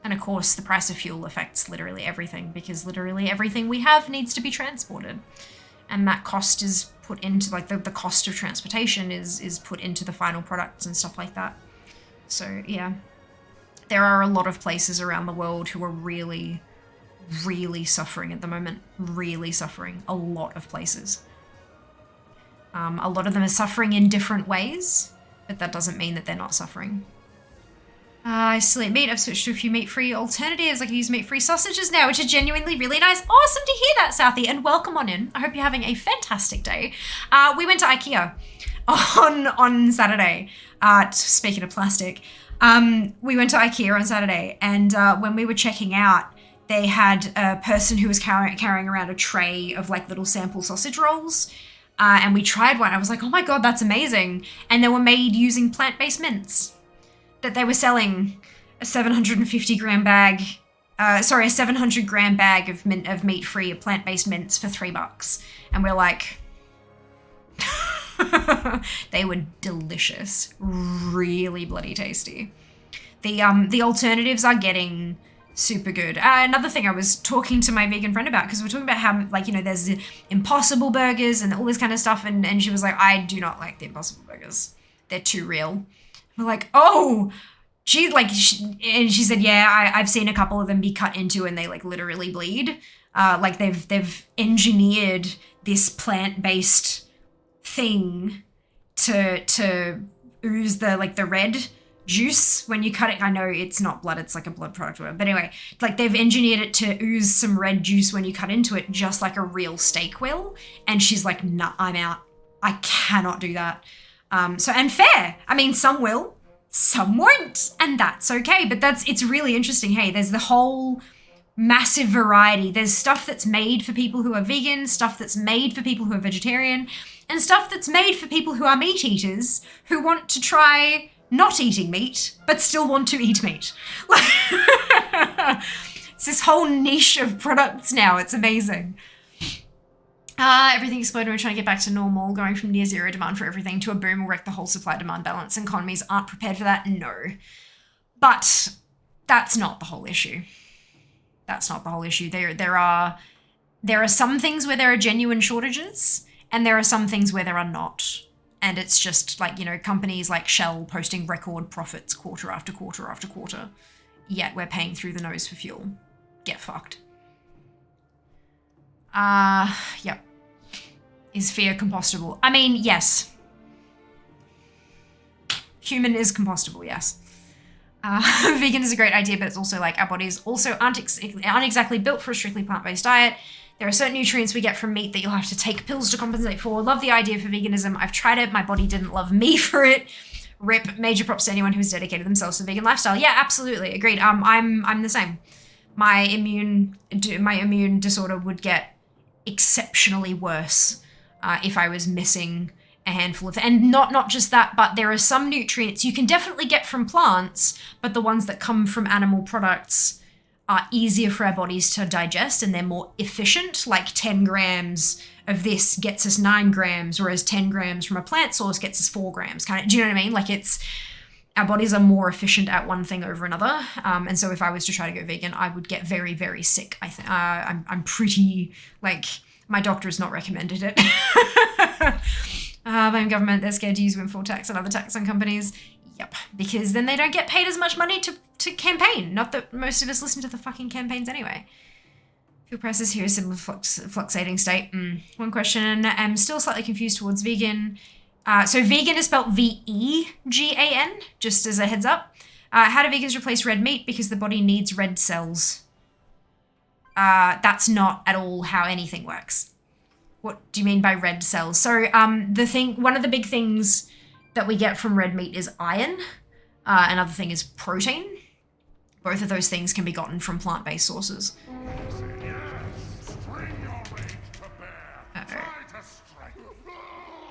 And of course, the price of fuel affects literally everything, because literally everything we have needs to be transported. And that cost is put into, like, the cost of transportation is put into the final products and stuff like that. So yeah, there are a lot of places around the world who are really, really suffering at the moment. Really suffering. A lot of places. A lot of them are suffering in different ways, but that doesn't mean that they're not suffering. I still eat meat. I've switched to a few meat-free alternatives. I can use meat-free sausages now, which are genuinely really nice. Awesome to hear that, Southie, and welcome on in. I hope you're having a fantastic day. We went to IKEA on Saturday. Speaking of plastic, we went to IKEA on Saturday, and when we were checking out, they had a person who was carrying around a tray of like little sample sausage rolls, and we tried one. I was like, oh my God, that's amazing. And they were made using plant-based mince. That they were selling a 750 gram bag, a 700 gram bag of meat-free, plant-based mince for $3. And we're like, they were delicious, really bloody tasty. The alternatives are getting super good. Another thing I was talking to my vegan friend about, because we're talking about how, like, you know, there's the Impossible burgers and all this kind of stuff, and she was like, I do not like the Impossible burgers. They're too real. We're like, oh, and she said, yeah, I've seen a couple of them be cut into and they like literally bleed. Like they've engineered this plant-based thing to ooze the red juice when you cut it. I know it's not blood, it's like a blood product or whatever. But anyway, like they've engineered it to ooze some red juice when you cut into it, just like a real steak will. And she's like, nah, I'm out. I cannot do that. And fair. I mean, some will, some won't, and that's okay. But it's really interesting. Hey, there's the whole massive variety. There's stuff that's made for people who are vegan, stuff that's made for people who are vegetarian, and stuff that's made for people who are meat eaters who want to try not eating meat, but still want to eat meat. It's this whole niche of products now. It's amazing. Everything exploded. We're trying to get back to normal. Going from near zero demand for everything to a boom will wreck the whole supply-demand balance. And economies aren't prepared for that. No. But that's not the whole issue. That's not the whole issue. There are some things where there are genuine shortages, and there are some things where there are not. And it's just like, you know, companies like Shell posting record profits quarter after quarter after quarter. Yet we're paying through the nose for fuel. Get fucked. Yep. Is fear compostable? I mean, yes. Human is compostable, yes. Vegan is a great idea, but it's also like our bodies also aren't exactly built for a strictly plant-based diet. There are certain nutrients we get from meat that you'll have to take pills to compensate for. Love the idea for veganism. I've tried it. My body didn't love me for it. RIP. Major props to anyone who's dedicated themselves to the vegan lifestyle. Yeah, absolutely. Agreed. I'm the same. My immune disorder would get exceptionally worse if I was missing a handful of, and not just that, but there are some nutrients you can definitely get from plants, but the ones that come from animal products are easier for our bodies to digest and they're more efficient. Like 10 grams of this gets us 9 grams, whereas 10 grams from a plant source gets us 4 grams. Kind of, do you know what I mean? Like our bodies are more efficient at one thing over another. And so if I was to try to go vegan, I would get very, very sick. I think I'm pretty, like, my doctor has not recommended it. Blame government, they're scared to use windfall tax and other tax on companies. Yep, because then they don't get paid as much money to campaign. Not that most of us listen to the fucking campaigns anyway. Fuel prices here is similar fluctuating state. One question, I'm still slightly confused towards vegan. So vegan is spelled V-E-G-A-N, just as a heads up. How do vegans replace red meat? Because the body needs red cells. That's not at all how anything works. What do you mean by red cells? So one of the big things that we get from red meat is iron. Another thing is protein. Both of those things can be gotten from plant-based sources.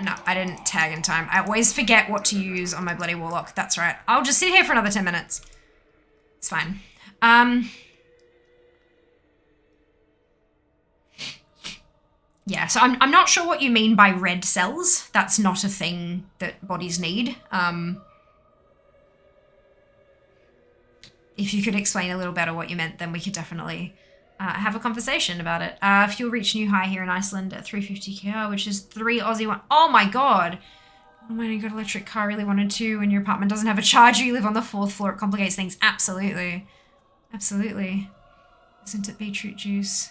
No, I didn't tag in time. I always forget what to use on my bloody warlock. That's right. I'll just sit here for another 10 minutes. It's fine. Yeah, so I'm not sure what you mean by red cells. That's not a thing that bodies need. If you could explain a little better what you meant, then we could definitely have a conversation about it. Fuel reached new high here in Iceland at 350 kr, which is 3 Aussie one. Oh my god! Oh my, you got an electric car, really wanted to, and your apartment doesn't have a charger, you live on the 4th floor, it complicates things. Absolutely. Absolutely. Isn't it beetroot juice?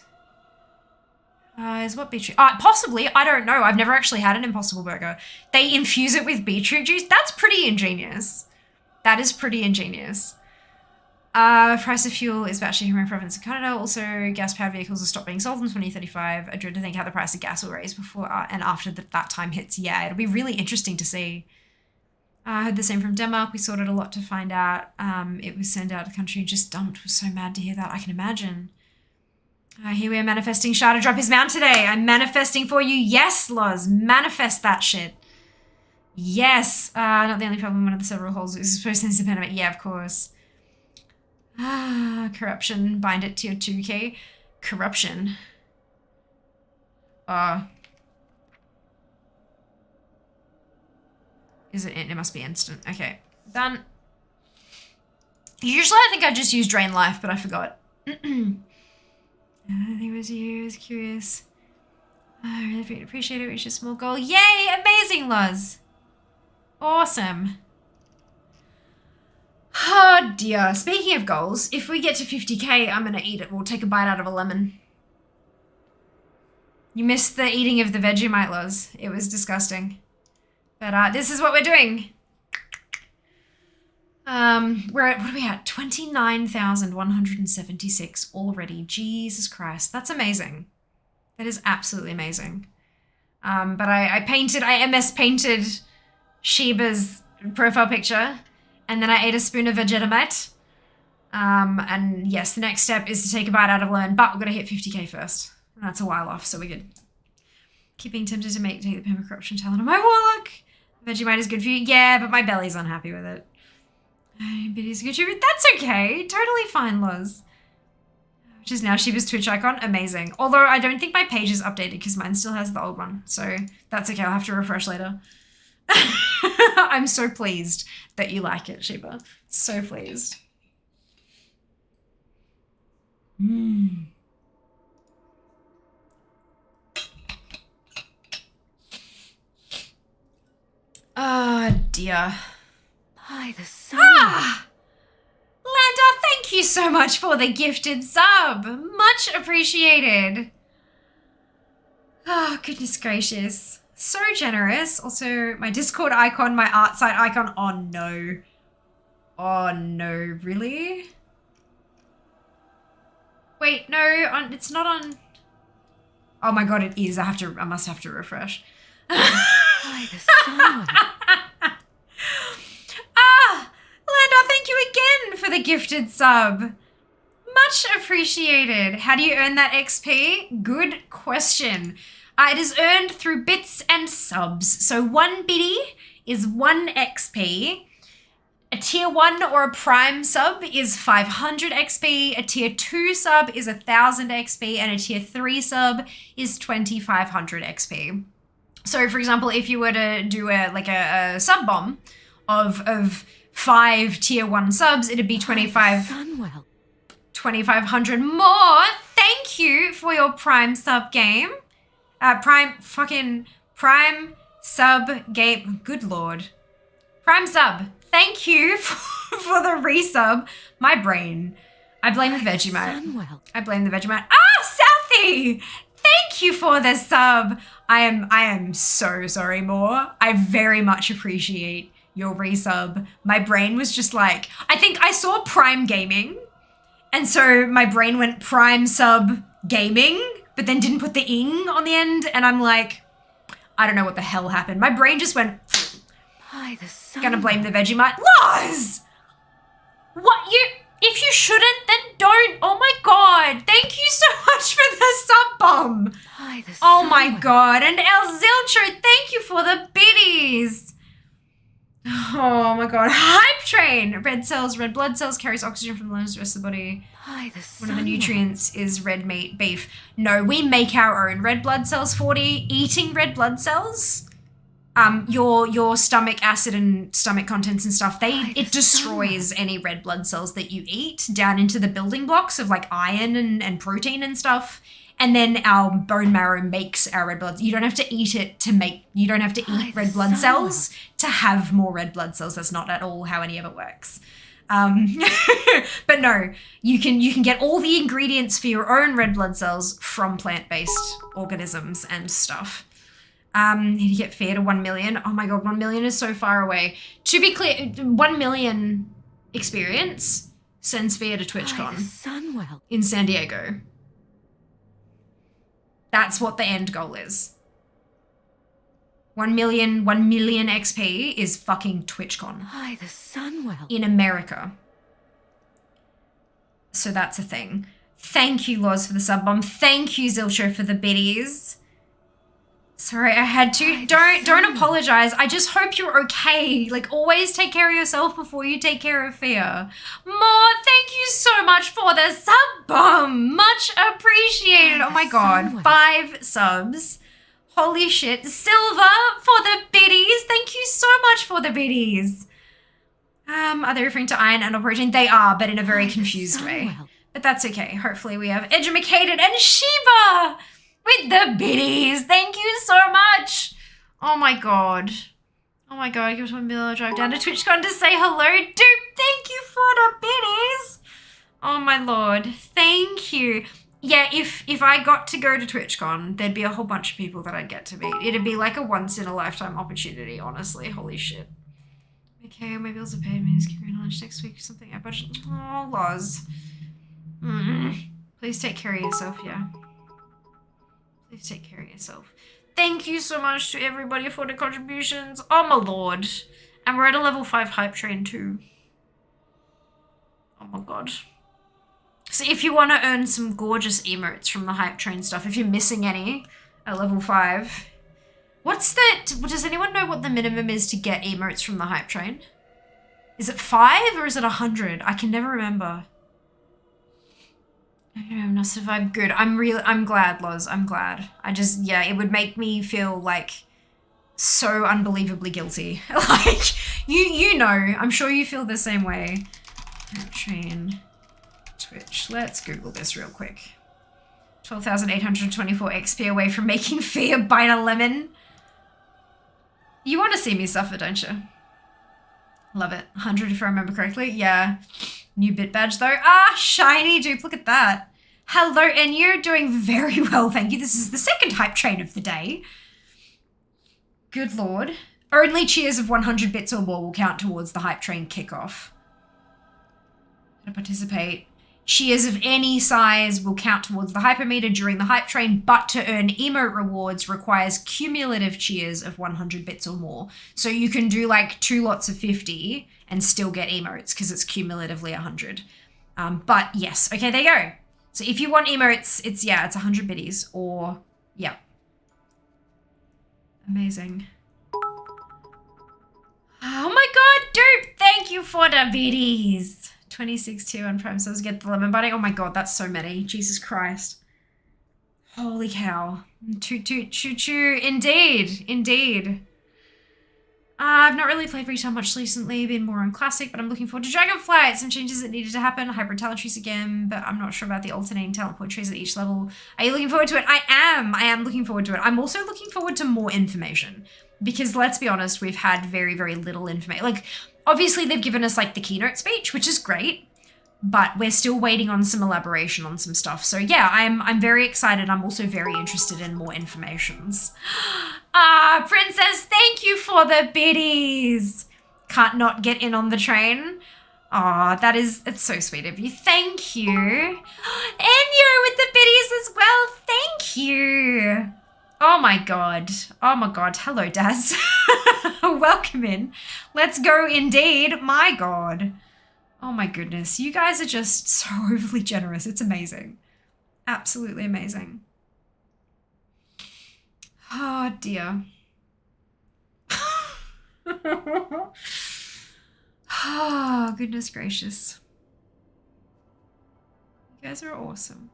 Is what beetroot? Possibly. I don't know. I've never actually had an Impossible Burger. They infuse it with beetroot juice. That's pretty ingenious. That is pretty ingenious. Price of fuel is about shaking my province of Canada. Also, gas-powered vehicles will stop being sold in 2035. I dread to think how the price of gas will raise before and after that time hits. Yeah, it'll be really interesting to see. I heard the same from Denmark. We sorted a lot to find out. It was sent out of the country and just dumped. Was so mad to hear that. I can imagine. Here we are manifesting Shah to drop his mount today. I'm manifesting for you. Yes, Loz. Manifest that shit. Yes. Not the only problem. One of the several holes is supposed to be impediment. Yeah, of course. Corruption. Bind it to your 2 key. Corruption. Is it? It must be instant. Okay. Done. Usually I think I just use Drain Life, but I forgot. I think it was you. I was curious. I really appreciate it. Reach a small goal. Yay! Amazing, Luz. Awesome. Oh dear. Speaking of goals, if we get to 50k, I'm gonna eat it. We'll take a bite out of a lemon. You missed the eating of the Vegemite, Luz. It was disgusting. But this is what we're doing. We're at, what are we at? 29,176 already. Jesus Christ. That's amazing. That is absolutely amazing. But I MS painted Sheba's profile picture, and then I ate a spoon of Vegetamite. And yes, the next step is to take a bite out of Learn, but we've got to hit 50k first. And that's a while off, so we're good. Keep being tempted to take the permacorruption talent on my Warlock. Vegemite is good for you. Yeah, but my belly's unhappy with it. But it's good for you. That's okay. Totally fine, Loz. Which is now Sheba's Twitch icon. Amazing. Although I don't think my page is updated because mine still has the old one. So that's okay. I'll have to refresh later. I'm so pleased that you like it, Sheba. So pleased. Oh dear. By the sun. Landa, thank you so much for the gifted sub. Much appreciated. Oh, goodness gracious. So generous. Also, my Discord icon, my art site icon. Oh no. Oh no, really? Wait, no, it's not on. Oh my god, it is. I must have to refresh. By the sun. Lando, thank you again for the gifted sub. Much appreciated. How do you earn that XP? Good question. It is earned through bits and subs. So 1 biddy is 1 XP. A tier 1 or a prime sub is 500 XP. A tier 2 sub is 1,000 XP. And a tier 3 sub is 2,500 XP. So, for example, if you were to do a sub bomb of 5 tier 1 subs, it'd be 2,500 more. Thank you for your prime sub game. Prime sub game. Good lord. Prime sub. Thank you for the resub. My brain. I blame the Vegemite. I blame the Vegemite. Southie! Thank you for the sub. I am so sorry, Moore. I very much appreciate your resub. My brain was just like, I think I saw Prime Gaming, and so my brain went Prime Sub Gaming, but then didn't put the ing on the end, and I'm like, I don't know what the hell happened. My brain just went, By the sun. gonna blame the Vegemite. Loz! What you... If you shouldn't, then don't. Oh my god. Thank you so much for the sub bomb. Oh my god. And El Ziltro, thank you for the biddies. Oh my god. Hype train. Red cells, red blood cells carries oxygen from the lungs to the rest of the body. One of the nutrients is red meat, beef. No, we make our own red blood cells, 40. Eating red blood cells, your stomach acid and stomach contents and stuff, it destroys any red blood cells that you eat down into the building blocks of like iron and protein and stuff. And then our bone marrow makes our red blood. You don't have to eat it to make, you don't have to eat red blood cells to have more red blood cells. That's not at all how any of it works. But no, you can get all the ingredients for your own red blood cells from plant-based organisms and stuff. Need to get fair to 1 million. Oh my god, 1 million is so far away. To be clear, 1 million experience sends fair to TwitchCon in San Diego. That's what the end goal is. 1 million XP is fucking TwitchCon. In America. So that's a thing. Thank you, Laws, for the sub bomb. Thank you, Zilcho, for the biddies. Sorry, I had to. Don't apologize. I just hope you're okay. Like, always take care of yourself before you take care of fear. More, thank you so much for the sub bomb. Much appreciated. Oh my god. 5 subs. Holy shit. Silver for the biddies. Thank you so much for the biddies. Are they referring to iron and or protein? They are, but in a very confused way. But that's okay. Hopefully we have Edumacated and Sheba with the biddies. Thank you so much. Oh my god. Oh my god. Give us 1 million. Drive down to TwitchCon to say hello. Dude, thank you for the biddies. Oh my lord. Thank you. Yeah, if I got to go to TwitchCon, there'd be a whole bunch of people that I'd get to meet. It'd be like a once in a lifetime opportunity, honestly. Holy shit. Okay, my bills are paid. Maybe give me lunch next week or something. I budget. Oh, Loz. Please take care of yourself, yeah. Please take care of yourself. Thank you so much to everybody for the contributions. Oh my lord. And we're at a level 5 hype train too. Oh my god. So if you want to earn some gorgeous emotes from the hype train stuff, if you're missing any at level 5, what's the... Does anyone know what the minimum is to get emotes from the hype train? Is it 5 or is it 100? I can never remember. I'm not survived. Good. I'm glad, Loz. I'm glad. Yeah, it would make me feel like so unbelievably guilty. Like, you know, I'm sure you feel the same way. Train, Twitch. Let's Google this real quick. 12,824 XP away from making Fia bite a lemon. You want to see me suffer, don't you? Love it. 100 if I remember correctly. Yeah. New bit badge though. Ah, shiny dupe. Look at that. Hello, and you're doing very well, thank you. This is the second hype train of the day. Good lord. Only cheers of 100 bits or more will count towards the hype train kickoff. To participate. Cheers of any size will count towards the hypermeter during the hype train, but to earn emote rewards requires cumulative cheers of 100 bits or more. So you can do like 2 lots of 50 and still get emotes because it's cumulatively 100. But yes, okay, there you go. So if you want emotes, it's 100 biddies or, yeah. Amazing. Oh my god, dude, thank you for the biddies. 26 on Prime subs, get the lemon buddy. Oh my god, that's so many. Jesus Christ. Holy cow. Toot toot choo choo. Indeed, indeed. I've not really played retail much recently, been more on classic, but I'm looking forward to Dragonflight. Some changes that needed to happen, hybrid talent trees again, but I'm not sure about the alternating talent point trees at each level. Are you looking forward to it? I am looking forward to it. I'm also looking forward to more information because let's be honest, we've had very, very little information. Like, obviously they've given us like the keynote speech, which is great, but we're still waiting on some elaboration on some stuff. So yeah, I'm very excited. I'm also very interested in more informations. Ah, Princess, thank you for the biddies. Can't not get in on the train. Ah, it's so sweet of you. Thank you. And you with the biddies as well. Thank you. Oh my god. Oh my god. Hello, Daz. Welcome in. Let's go indeed. My god. Oh my goodness. You guys are just so overly generous. It's amazing. Absolutely amazing. Oh dear. Oh, goodness gracious. You guys are awesome.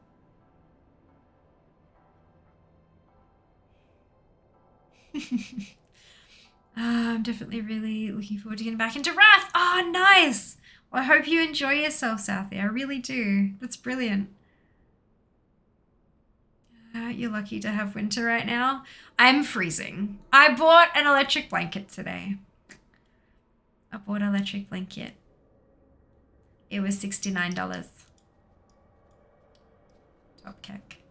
I'm definitely really looking forward to getting back into Wrath. Oh, nice. Well, I hope you enjoy yourself, Southie. I really do. That's brilliant. You're lucky to have winter right now. I'm freezing. I bought an electric blanket today. I bought an electric blanket. It was $69. Top kick.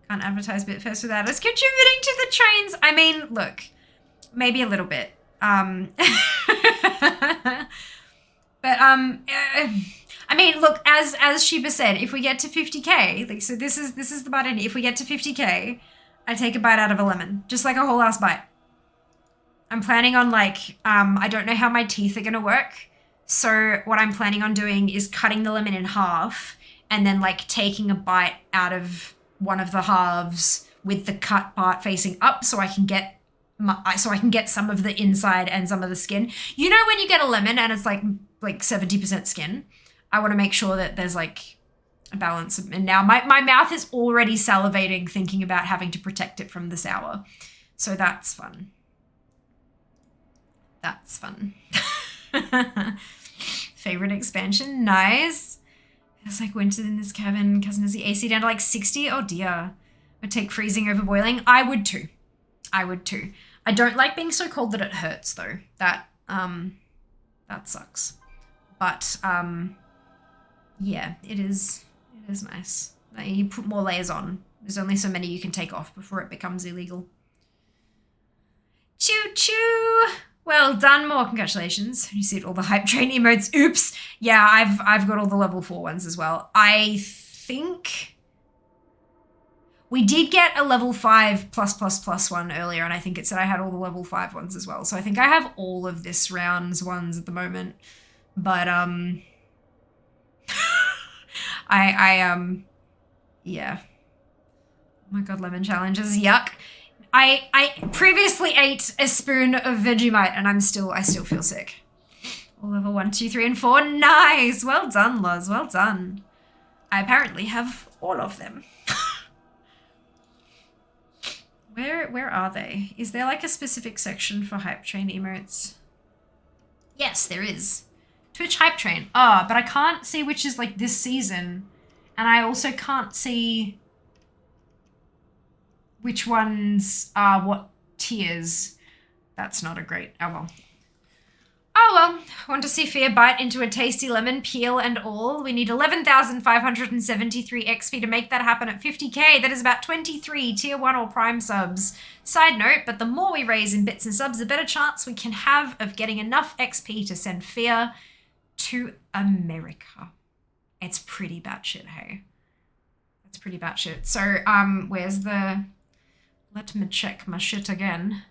Can't advertise Bitfest without us contributing to the trains. I mean, look, maybe a little bit. But I mean, look, as Sheba said, if we get to 50k, like, so this is the button. If we get to 50k, I take a bite out of a lemon, just like a whole ass bite. I'm planning on like, I don't know how my teeth are gonna work. So what I'm planning on doing is cutting the lemon in half and then like taking a bite out of one of the halves with the cut part facing up so I can get some of the inside and some of the skin. You know when you get a lemon and it's like 70% skin? I want to make sure that there's like a balance. And now my mouth is already salivating thinking about having to protect it from the sour. So that's fun. That's fun. Favorite expansion? Nice. It's like winter in this cabin. Cousin has the AC down to like 60. Oh dear. I'd take freezing over boiling. I would too. I would too. I don't like being so cold that it hurts though. That sucks. But yeah, it is nice. Like, you put more layers on. There's only so many you can take off before it becomes illegal. Choo choo. Well done, more congratulations. You see all the hype train emotes. Oops. Yeah, I've got all the level 4 ones as well. I think we did get a level 5 + one earlier, and I think it said I had all the level 5 ones as well. So I think I have all of this round's ones at the moment. But yeah. Oh my god, lemon challenges, yuck. I previously ate a spoon of Vegemite and I still feel sick. All level 1, 2, 3, and 4. Nice. Well done, Loz. Well done. I apparently have all of them. Where are they? Is there like a specific section for hype train emotes? Yes, there is. Twitch hype train. Oh, but I can't see which is like this season. And I also can't see which ones are what tiers. That's not a great, oh well. Oh well, want to see Fear bite into a tasty lemon, peel and all. We need 11,573 XP to make that happen at 50k. That is about 23 tier 1 or prime subs. Side note, but the more we raise in bits and subs, the better chance we can have of getting enough XP to send Fear to America. It's pretty batshit, hey? It's pretty batshit. So, where's the... Let me check my shit again.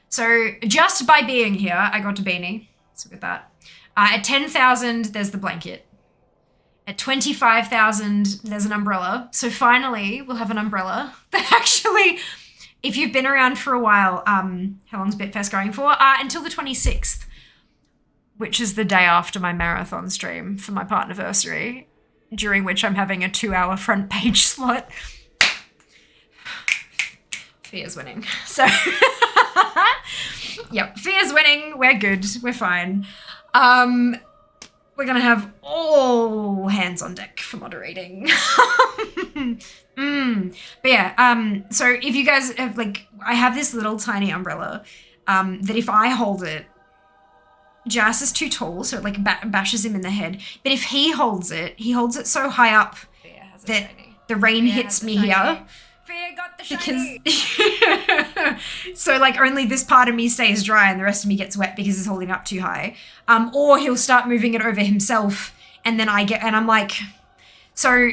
So, just by being here, I got a beanie. So with that. At 10,000, there's the blanket. At 25,000, there's an umbrella. So finally, we'll have an umbrella that actually, if you've been around for a while, how long's Bitfest going for? Until the 26th, which is the day after my marathon stream for my partnerversary, during which I'm having a 2-hour front page slot. Fear's winning. So... Yep, Fear's winning. We're good. We're fine. We're gonna have all hands on deck for moderating. But yeah, so if you guys have like, I have this little tiny umbrella that if I hold it, Jas is too tall, so it like bashes him in the head. But if he holds it so high up that the rain hits me here. Fear got the shiny. Because so like only this part of me stays dry and the rest of me gets wet because it's holding up too high. Or he'll start moving it over himself and then I'm like, so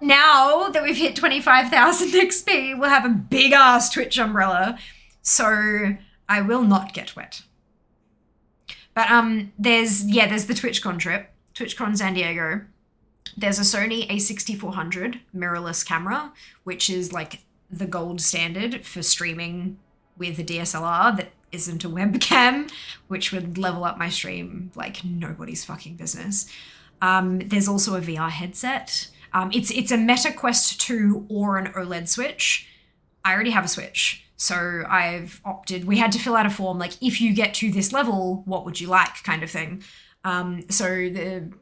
now that we've hit 25,000 XP, we'll have a big ass Twitch umbrella. So I will not get wet. But there's the TwitchCon trip, TwitchCon San Diego. There's a Sony a6400 mirrorless camera, which is like the gold standard for streaming with a DSLR that isn't a webcam, which would level up my stream like nobody's fucking business. There's also a VR headset. It's a Meta Quest 2 or an OLED Switch. I already have a Switch, so I've opted. We had to fill out a form like, if you get to this level, what would you like, kind of thing. So the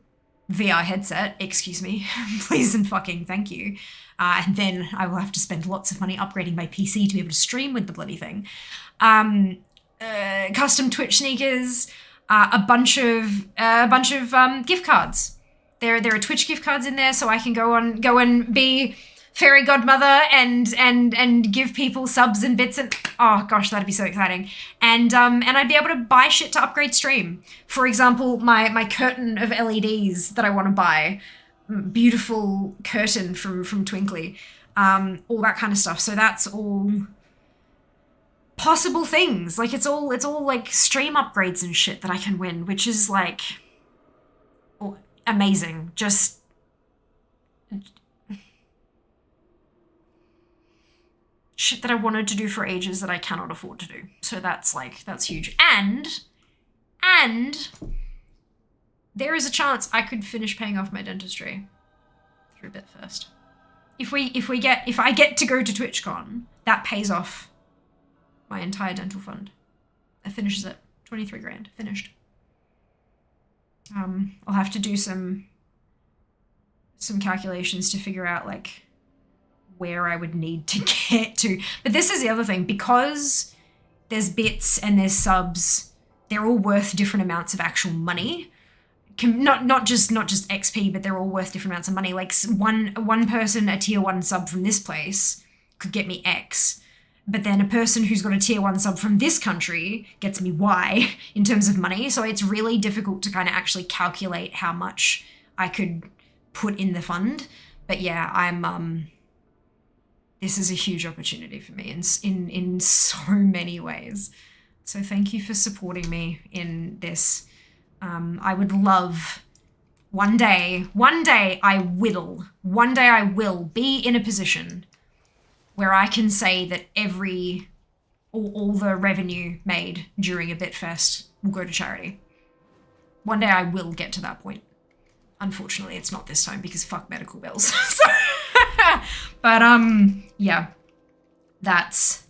VR headset, excuse me, please and fucking thank you. And then I will have to spend lots of money upgrading my PC to be able to stream with the bloody thing. Custom Twitch sneakers, a bunch of gift cards. There are Twitch gift cards in there, so I can go and be fairy godmother and give people subs and bits and oh gosh, that'd be so exciting. And I'd be able to buy shit to upgrade stream. For example, my curtain of LEDs that I want to buy, beautiful curtain from Twinkly, all that kind of stuff. So that's all possible things. Like it's all like stream upgrades and shit that I can win, which is like amazing. Just shit that I wanted to do for ages that I cannot afford to do. So that's huge. And there is a chance I could finish paying off my dentistry through Bitfest. If I get to go to TwitchCon, that pays off my entire dental fund. That finishes it. 23 grand. Finished. I'll have to do some calculations to figure out like where I would need to get to. But this is the other thing, because there's bits and there's subs, they're all worth different amounts of actual money. Not just XP, but they're all worth different amounts of money. Like one person, a tier 1 sub from this place could get me X. but then a person who's got a tier 1 sub from this country gets me Y in terms of money. So it's really difficult to kind of actually calculate how much I could put in the fund. But yeah, this is a huge opportunity for me in so many ways. So thank you for supporting me in this. I would love one day I will be in a position where I can say that all the revenue made during a Bitfest will go to charity. One day I will get to that point. Unfortunately, it's not this time because fuck medical bills. But yeah, that's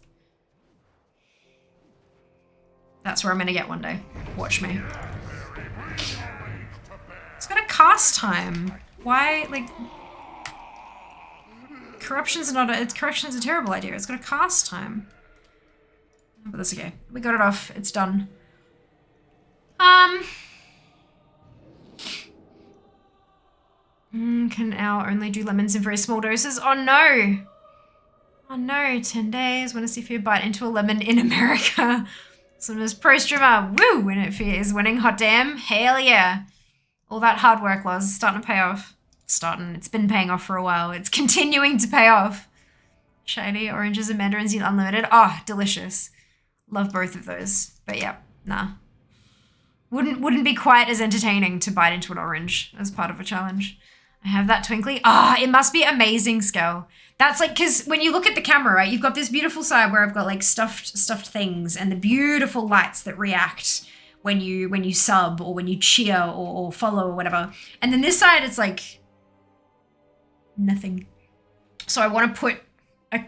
where I'm gonna get one day. Watch me. It's got a cast time. Why, like, corruption's a terrible idea. It's got a cast time. But that's okay. We got it off. It's done. Can our only do lemons in very small doses? Oh no! Oh no, 10 days. Want to see if you bite into a lemon in America. Some pro streamer. Woo! When it is winning. Hot damn. Hell yeah. All that hard work was starting to pay off. It's been paying off for a while. It's continuing to pay off. Shady, oranges and mandarins in unlimited. Oh, delicious. Love both of those. But yeah, nah. Wouldn't be quite as entertaining to bite into an orange as part of a challenge. I have that twinkly. It must be amazing scale. That's like, because when you look at the camera, right, you've got this beautiful side where I've got like stuffed things and the beautiful lights that react when you sub or when you cheer or follow or whatever. And then this side, it's like nothing. So I want to put a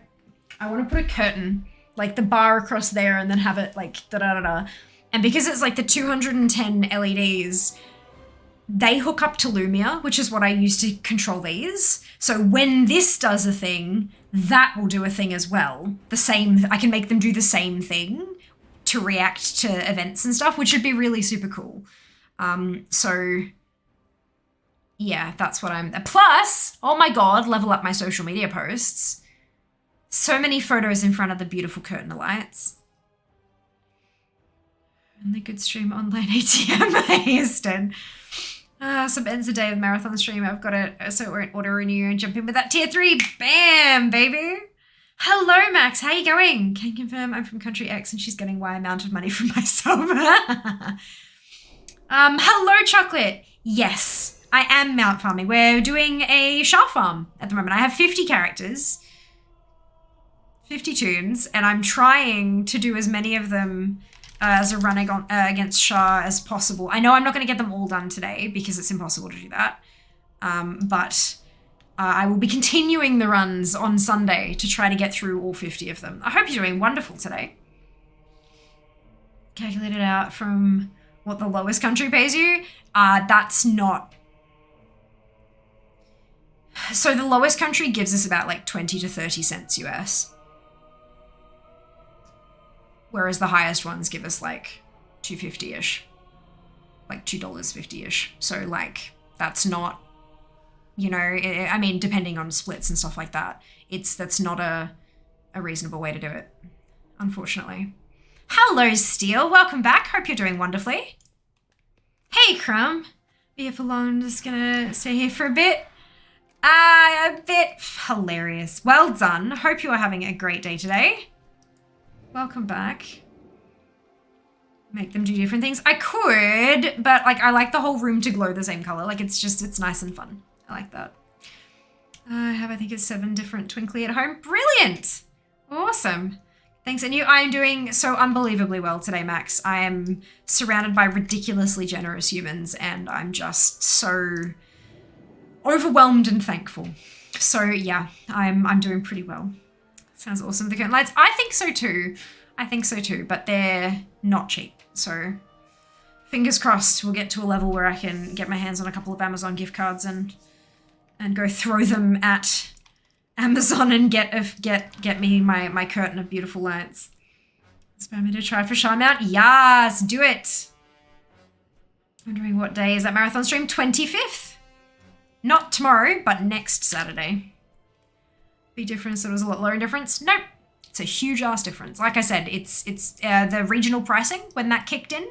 curtain, like the bar across there, and then have it like da-da-da-da. And because it's like the 210 LEDs, they hook up to Lumia, which is what I use to control these. So when this does a thing, that will do a thing as well. I can make them do the same thing to react to events and stuff, which would be really super cool. So yeah, that's what plus, oh my God, level up my social media posts. So many photos in front of the beautiful curtain of lights. And they could stream online ATM, Houston. Some ends a day with marathon stream. I've got it, so we're in auto renew and jump in with that tier 3. Bam, baby. Hello, Max. How you going? Can confirm I'm from country X and she's getting Y amount of money from myself. Hello, Chocolate. Yes, I am mount farming. We're doing a Shah farm at the moment. I have 50 characters, 50 toons, and I'm trying to do as many of them as a run against Shah as possible. I know I'm not going to get them all done today because it's impossible to do that. But I will be continuing the runs on Sunday to try to get through all 50 of them. I hope you're doing wonderful today. Calculate it out from what the lowest country pays you. That's not... So the lowest country gives us about like 20 to 30 cents US. Whereas the highest ones give us like $2.50-ish. Like $2.50-ish. So like, that's not, you know, I mean, depending on splits and stuff like that, that's not a reasonable way to do it, unfortunately. Hello, Steel. Welcome back. Hope you're doing wonderfully. Hey, Crumb. Be here for long. I'm just gonna stay here for a bit. A bit hilarious. Well done. Hope you are having a great day today. Welcome back. Make them do different things. I could, but like I like the whole room to glow the same color. Like it's nice and fun. I like that. I think it's 7 different twinkly at home. Brilliant. Awesome. Thanks. And I am doing so unbelievably well today, Max. I am surrounded by ridiculously generous humans and I'm just so overwhelmed and thankful. So yeah, I'm doing pretty well. Sounds awesome. The curtain lights. I think so too, but they're not cheap. So fingers crossed we'll get to a level where I can get my hands on a couple of Amazon gift cards and go throw them at Amazon and get me my curtain of beautiful lights. Spam me to try for Shah mount. Yes, do it. Wondering what day is that marathon stream? 25th. Not tomorrow, but next Saturday. Big difference. It was a lot lower in difference. Nope. It's a huge ass difference. Like I said, it's the regional pricing, when that kicked in,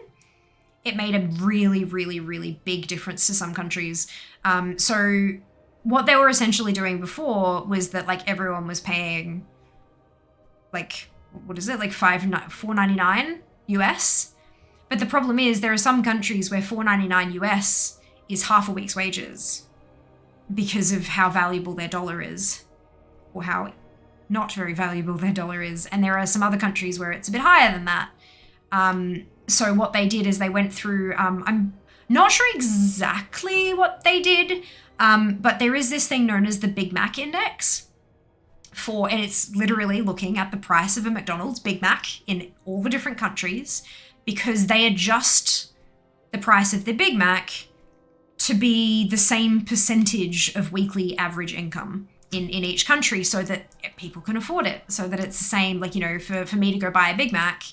it made a really, really, really big difference to some countries. So what they were essentially doing before was that like everyone was paying like, what is it? Like $4.99 US. But the problem is there are some countries where $4.99 US is half a week's wages because of how valuable their dollar is, or how not very valuable their dollar is. And there are some other countries where it's a bit higher than that. So what they did is they went through, I'm not sure exactly what they did, but there is this thing known as the Big Mac Index and it's literally looking at the price of a McDonald's Big Mac in all the different countries, because they adjust the price of the Big Mac to be the same percentage of weekly average income in each country, so that people can afford it, so that it's the same. Like, you know, for me to go buy a Big Mac,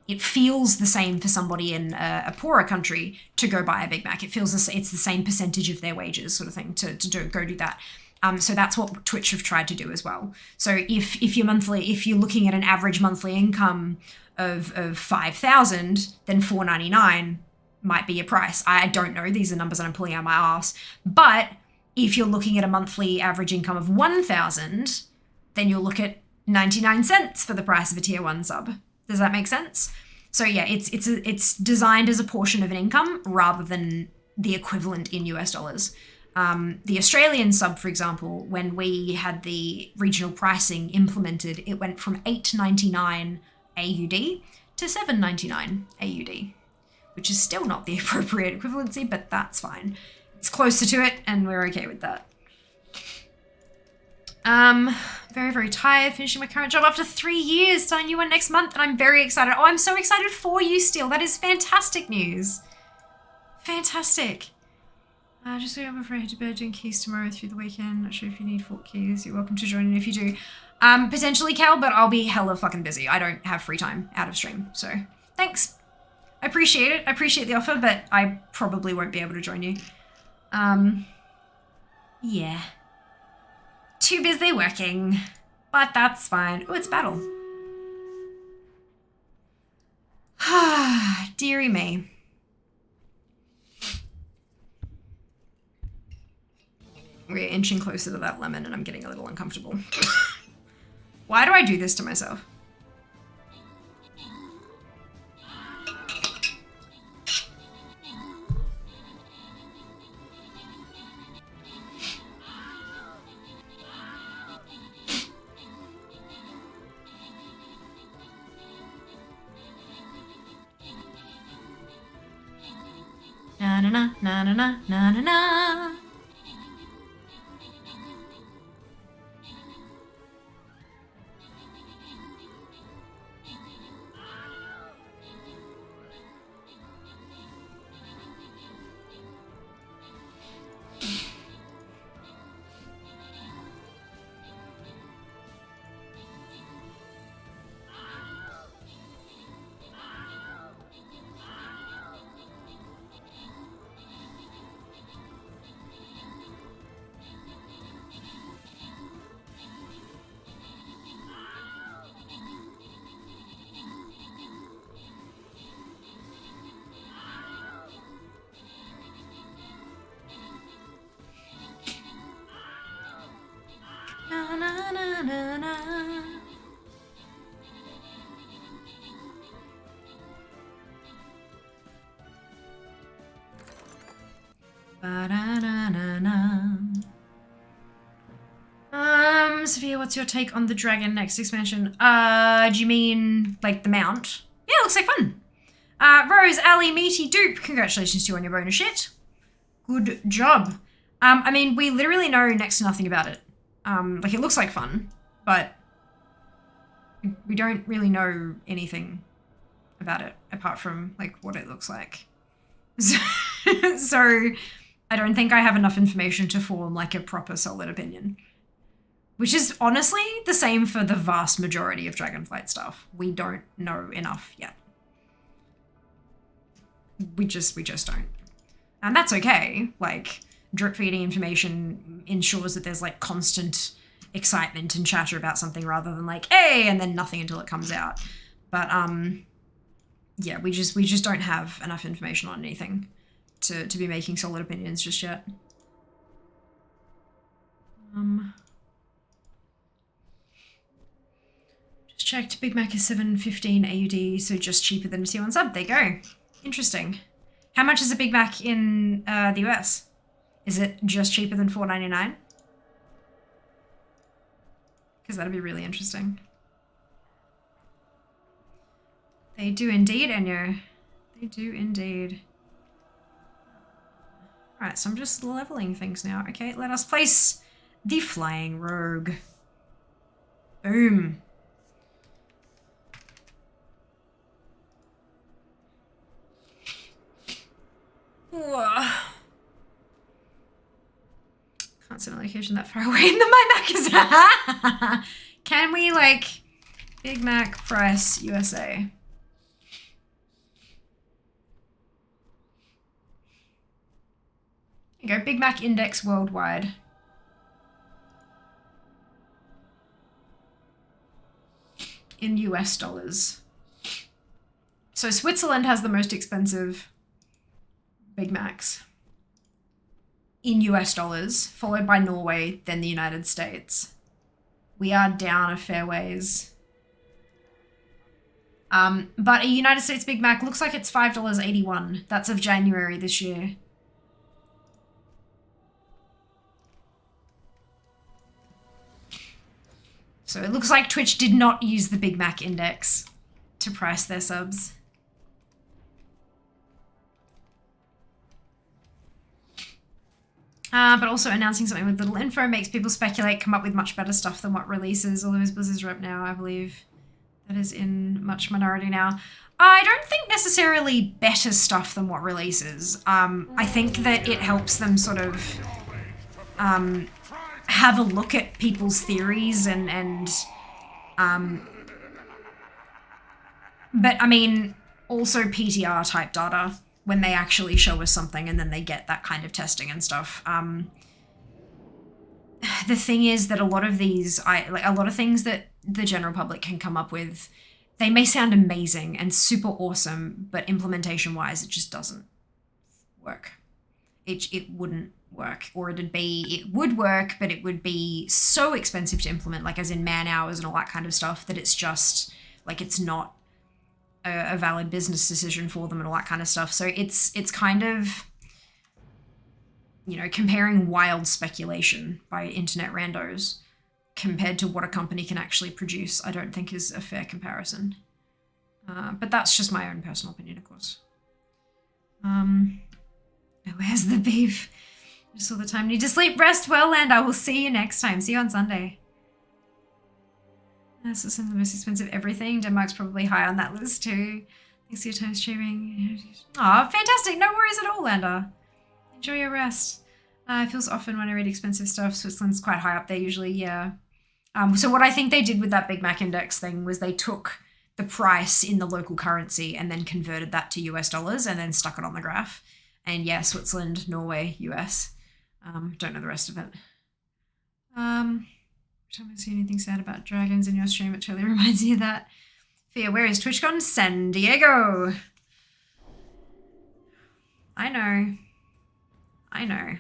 it feels the same for somebody in a poorer country to go buy a Big Mac. It feels it's the same percentage of their wages, sort of thing, to go do that. So that's what Twitch have tried to do as well. So if you're looking at an average monthly income of 5,000, then $4.99 might be your price. I don't know. These are numbers that I'm pulling out of my ass. But if you're looking at a monthly average income of 1,000, then you'll look at 99 cents for the price of a tier 1 sub. Does that make sense? So yeah, it's designed as a portion of an income rather than the equivalent in US dollars. The Australian sub, for example, when we had the regional pricing implemented, it went from $8.99 AUD to $7.99 AUD, which is still not the appropriate equivalency, but that's fine. It's closer to it, and we're okay with that. Very, very tired, finishing my current job after 3 years, starting a new one next month, and I'm very excited. Oh, I'm so excited for you still. That is fantastic news. Fantastic. Just so I'm afraid I head to bed doing keys tomorrow through the weekend. Not sure if you need 4 keys. You're welcome to join in if you do. Potentially, Cal, but I'll be hella fucking busy. I don't have free time out of stream, so thanks. I appreciate it. I appreciate the offer, but I probably won't be able to join you. Yeah. Too busy working, but that's fine. Oh, it's battle. Dearie me. We're inching closer to that lemon and I'm getting a little uncomfortable. Why do I do this to myself? Na na na na na na na na. Na na na na na. Ba da na na na. Sophia, what's your take on the dragon next expansion? Do you mean like the mount? Yeah, looks like fun. Rose, Ali, Meaty, Dupe, congratulations to you on your bonus shit. Good job. I mean, we literally know next to nothing about it. Like, it looks like fun, but we don't really know anything about it apart from, like, what it looks like. So I don't think I have enough information to form, like, a proper solid opinion. Which is honestly the same for the vast majority of Dragonflight stuff. We don't know enough yet. We just don't. And that's okay. Like, drip feeding information ensures that there's like constant excitement and chatter about something rather than like, hey, and then nothing until it comes out. But yeah, we just don't have enough information on anything to be making solid opinions just yet. Just checked, Big Mac is 7.15 AUD, so just cheaper than a tier 1 sub. There you go. Interesting. How much is a Big Mac in the US? Is it just cheaper than $4.99? Because that'd be really interesting. They do indeed, Enyo. They do indeed. Alright, so I'm just leveling things now. Okay, let us place the Flying Rogue. Boom. Whoa. Can't set a location that far away in the my Mac is. Can we, like, Big Mac price USA? There you go, Big Mac index worldwide. In US dollars. So Switzerland has the most expensive Big Macs in US dollars, followed by Norway, then the United States. We are down a fair ways. But a United States Big Mac looks like it's $5.81. That's of January this year. So it looks like Twitch did not use the Big Mac index to price their subs. But also announcing something with little info makes people speculate, come up with much better stuff than what releases. Although his Blizzard's rep now, I believe that is in much minority now. I don't think necessarily better stuff than what releases. I think that it helps them sort of have a look at people's theories but I mean, also PTR type data when they actually show us something and then they get that kind of testing and stuff. The thing is that a lot of these, a lot of things that the general public can come up with, they may sound amazing and super awesome, but implementation wise, it just doesn't work. It wouldn't work, or it would work, but it would be so expensive to implement, like as in man hours and all that kind of stuff, that it's just like, it's not a valid business decision for them and all that kind of stuff. So it's kind of, you know, comparing wild speculation by internet randos compared to what a company can actually produce, I don't think is a fair comparison. But that's just my own personal opinion, of course. Where's the beef? Just all the time. Need to sleep, rest well, and I will see you next time. See you on Sunday. This is some of the most expensive everything. Denmark's probably high on that list too. Thanks for your time streaming. Aw, fantastic. No worries at all, Lander. Enjoy your rest. It feels often when I read expensive stuff, Switzerland's quite high up there usually, yeah. So what I think they did with that Big Mac index thing was they took the price in the local currency and then converted that to US dollars and then stuck it on the graph. And yeah, Switzerland, Norway, US. Don't know the rest of it. Don't see anything sad about dragons in your stream. It totally reminds me of that. Fia, where is TwitchCon? San Diego. I know. I know.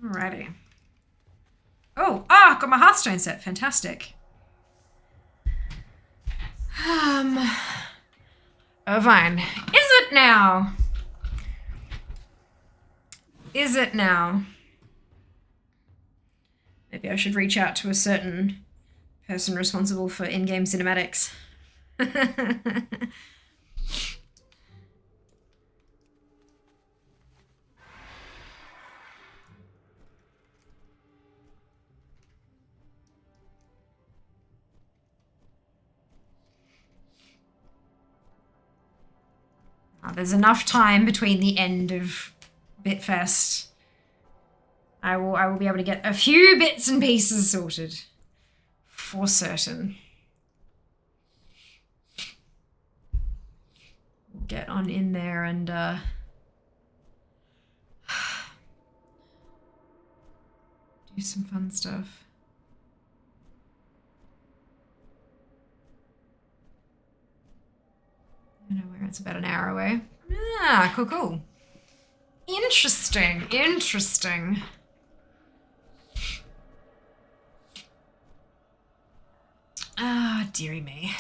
Alrighty. Oh, got my Hearthstone set. Fantastic. Irvine. Is it now? Is it now? Maybe I should reach out to a certain person responsible for in-game cinematics. There's enough time between the end of Bitfest. I will be able to get a few bits and pieces sorted. For certain. get on in there and do some fun stuff. I know where it's about an hour away. Ah, cool, cool. Interesting, interesting. Ah, dearie me.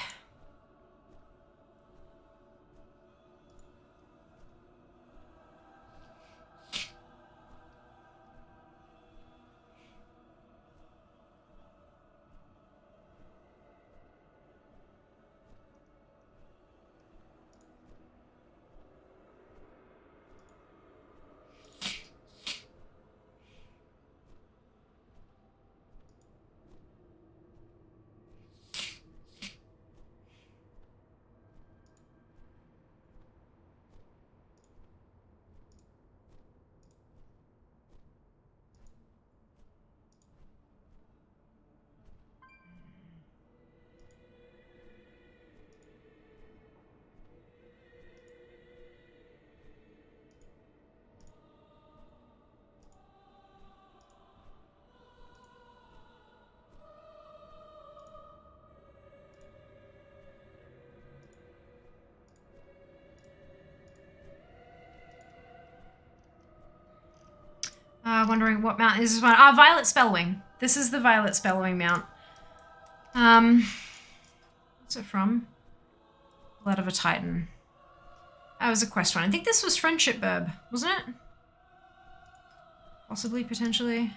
Wondering what mount is this one. Ah, Violet Spellwing. This is the Violet Spellwing mount. What's it from? Blood of a Titan. That was a quest one. I think this was Friendship Burb, wasn't it? Possibly, potentially.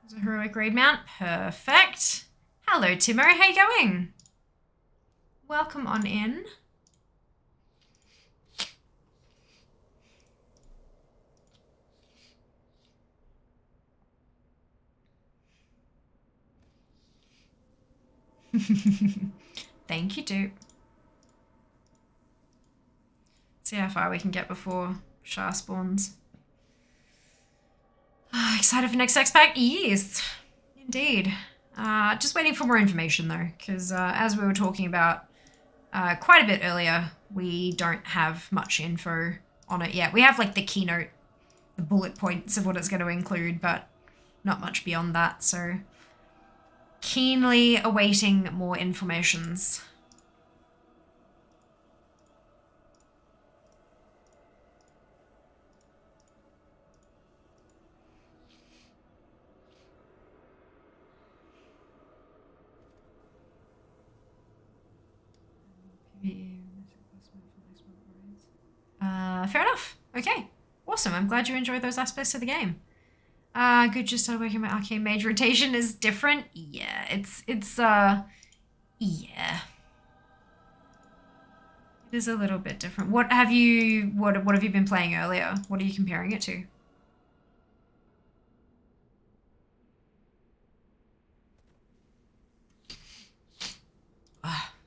There's a heroic raid mount. Perfect. Hello, Timo. How you going? Welcome on in. Thank you, dupe. See how far we can get before Shah spawns. Excited for next X pack? Yes, indeed. Just waiting for more information though, because as we were talking about quite a bit earlier, we don't have much info on it yet. We have like the keynote, the bullet points of what it's going to include, but not much beyond that. So keenly awaiting more informations. Fair enough. Okay. Awesome. I'm glad you enjoyed those aspects of the game. Good, just started working. My arcane mage rotation is different. Yeah, it's yeah. It is a little bit different. What have you been playing earlier? What are you comparing it to?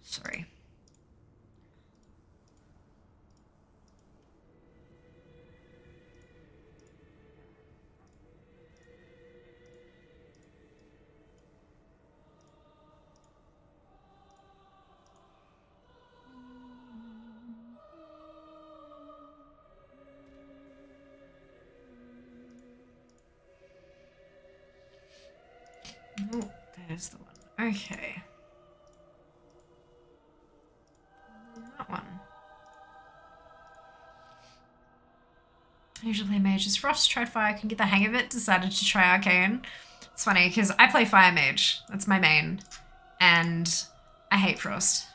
Sorry. Oh, there's the one. Okay. That one. I usually play Mage as Frost, tried Fire, couldn't get the hang of it, decided to try Arcane. It's funny, because I play Fire Mage. That's my main. And I hate Frost.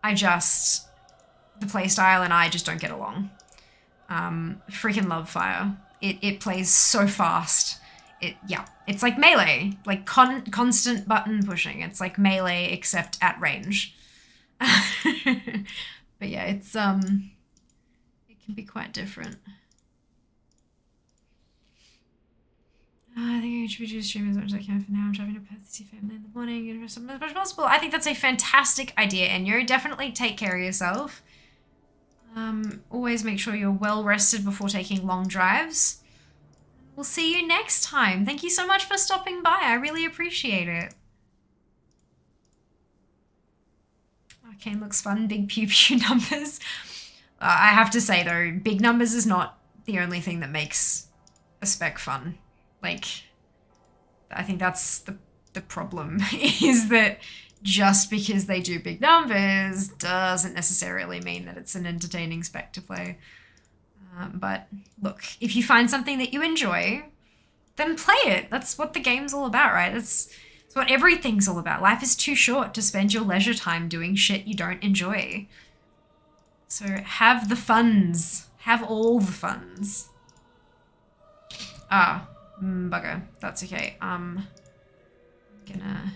The playstyle and I just don't get along. Freaking love Fire. It plays so fast. It's like melee, like constant button pushing. It's like melee except at range. But yeah, it can be quite different. I think I should be streaming as much as I can for now. I'm driving to Perth to see family in the morning and as much as possible. I think that's a fantastic idea, and you definitely take care of yourself. Always make sure you're well rested before taking long drives. We'll see you next time. Thank you so much for stopping by. I really appreciate it. Arcane looks fun. Big pew pew numbers. I have to say though, big numbers is not the only thing that makes a spec fun. Like, I think that's the problem is that just because they do big numbers doesn't necessarily mean that it's an entertaining spec to play. But look, if you find something that you enjoy, then play it. That's what the game's all about, right? That's what everything's all about. Life is too short to spend your leisure time doing shit you don't enjoy. So have the funs. Have all the funs. Bugger. That's okay. I'm gonna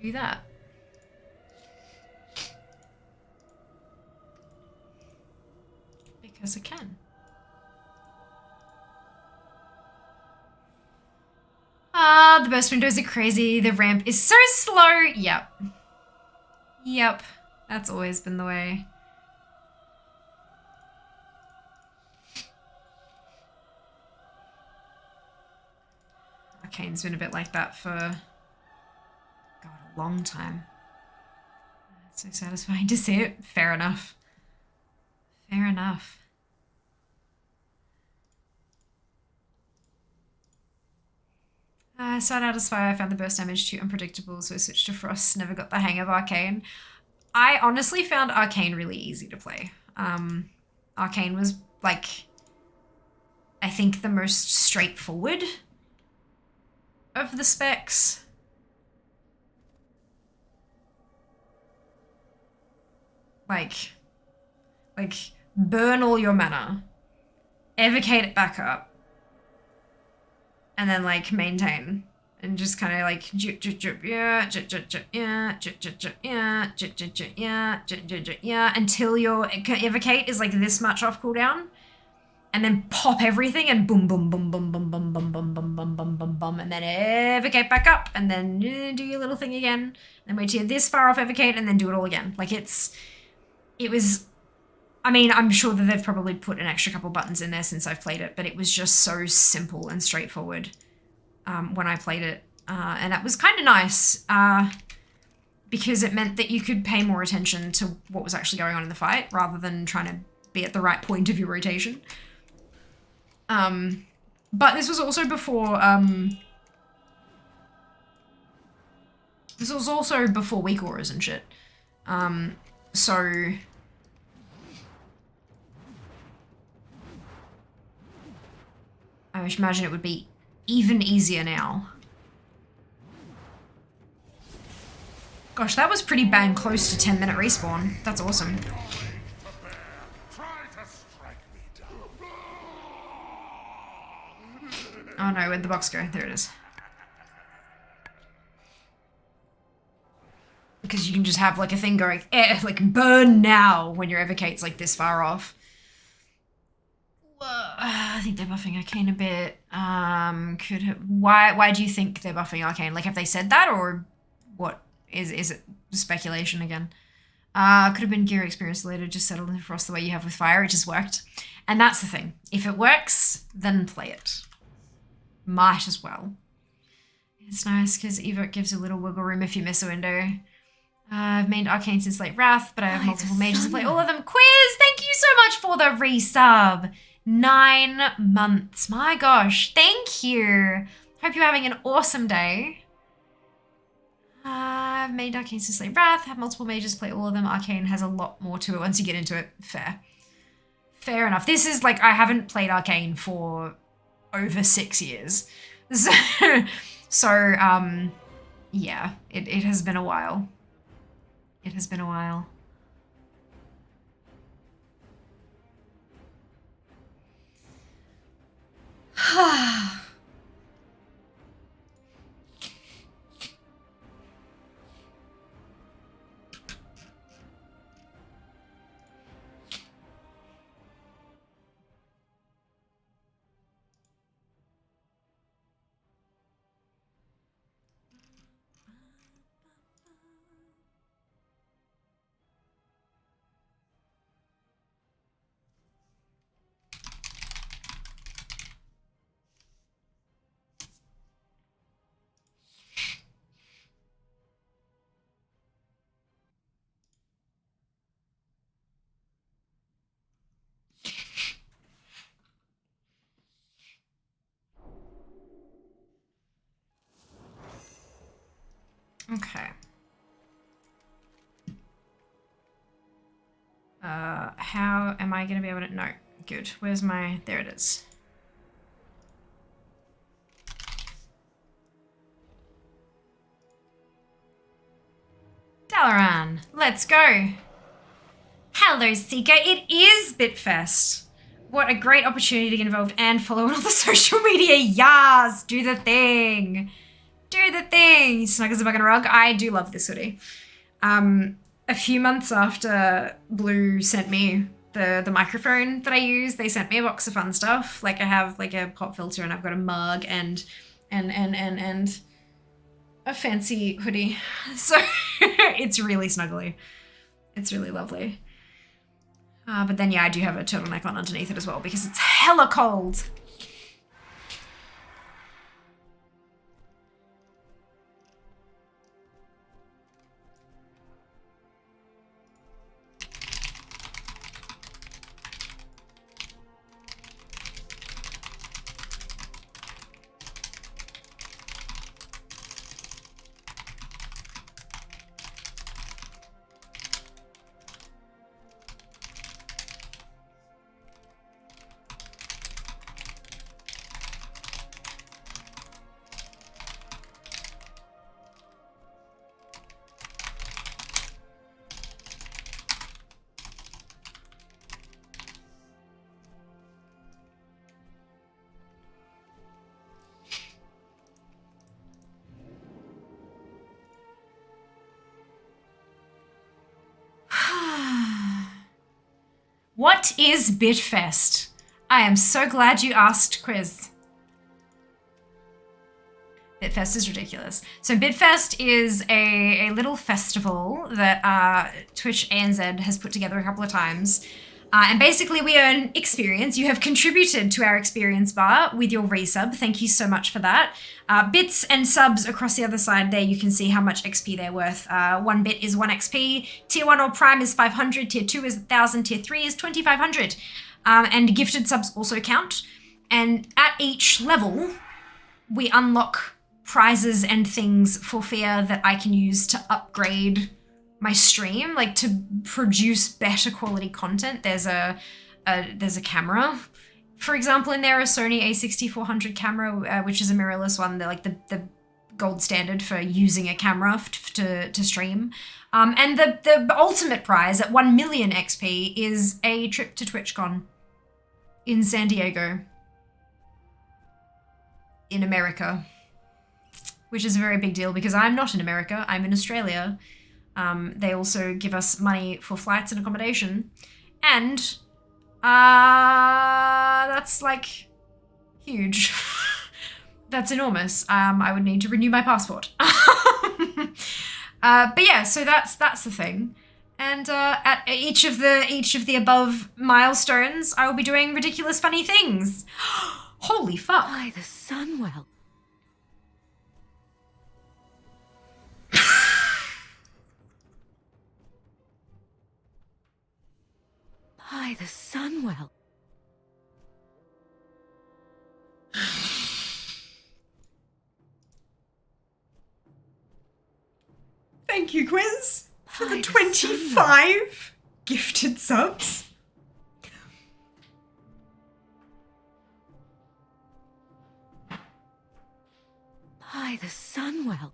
do that. Because I can. The burst windows are crazy. The ramp is so slow. Yep. Yep. That's always been the way. Arcane's been a bit like that for, God, a long time. It's so satisfying to see it. Fair enough. Fair enough. I started out as fire. I found the burst damage too unpredictable, so I switched to frost. Never got the hang of Arcane. I honestly found Arcane really easy to play. Arcane was, like, I think the most straightforward of the specs. Like, burn all your mana, evocate it back up, and then like maintain and just kind of like until your evocate is like this much off cooldown, and then pop everything and boom boom boom boom boom boom boom boom boom boom boom boom boom, and then evocate back up, and then do your little thing again, and wait till you're this far off evocate, and then do it all again. Like it was. I mean, I'm sure that they've probably put an extra couple buttons in there since I've played it, but it was just so simple and straightforward when I played it. And that was kind of nice because it meant that you could pay more attention to what was actually going on in the fight rather than trying to be at the right point of your rotation. But this was also before... this was also before weak auras and shit. So... I would imagine it would be even easier now. Gosh, that was pretty bang close to 10-minute respawn. That's awesome. Oh no, where'd the box go? There it is. Because you can just have like a thing going, like burn now when your evocate's like this far off. I think they're buffing Arcane a bit. Why do you think they're buffing Arcane? Like, have they said that, or what? Is it speculation again? Could have been gear experience later, just settled in frost the way you have with fire. It just worked. And that's the thing. If it works, then play it. Might as well. It's nice because Evoke gives a little wiggle room if you miss a window. I've made Arcane since late Wrath, but I have multiple mages to play all of them. Quiz, thank you so much for the resub. 9 months. My gosh, thank you. Hope you're having an awesome day. I've made Arcane since late Wrath, have multiple mages, play all of them. Arcane has a lot more to it once you get into it. Fair enough. This is like, I haven't played Arcane for over 6 years. So yeah, it has been a while. It has been a while. Okay. How am I going to be able to... No. Good. Where's my... There it is. Dalaran, let's go. Hello, Seeker. It is Bitfest. What a great opportunity to get involved and follow on all the social media. Yas, do the thing. Do the thing. Snug as a bug in a rug. I do love this hoodie. A few months after Blue sent me the microphone that I use, they sent me a box of fun stuff. Like I have like a pop filter and I've got a mug and a fancy hoodie. So it's really snuggly. It's really lovely. But then yeah, I do have a turtleneck on underneath it as well because it's hella cold. What is Bitfest? I am so glad you asked, Quiz. Bitfest is ridiculous. So Bitfest is a little festival that Twitch ANZ has put together a couple of times. And basically we earn experience. You have contributed to our experience bar with your resub. Thank you so much for that. Bits and subs across the other side there, you can see how much XP they're worth. 1 bit is 1 XP. Tier 1 or Prime is 500. Tier 2 is 1,000. Tier 3 is 2,500. And gifted subs also count. And at each level, we unlock prizes and things for fear that I can use to upgrade my stream, like to produce better quality content. There's a camera, for example, in there, a Sony a6400 camera, which is a mirrorless one. They're like the gold standard for using a camera to stream. And the ultimate prize at 1 million XP is a trip to TwitchCon in San Diego, in America, which is a very big deal because I'm not in America, I'm in Australia. They also give us money for flights and accommodation. And that's like huge. That's enormous. I would need to renew my passport. But yeah, so that's the thing. And at each of the above milestones, I will be doing ridiculous funny things. Holy fuck. By the Sunwell. By the Sunwell. Thank you, Quiz, for By the the 25 gifted subs. By the Sunwell.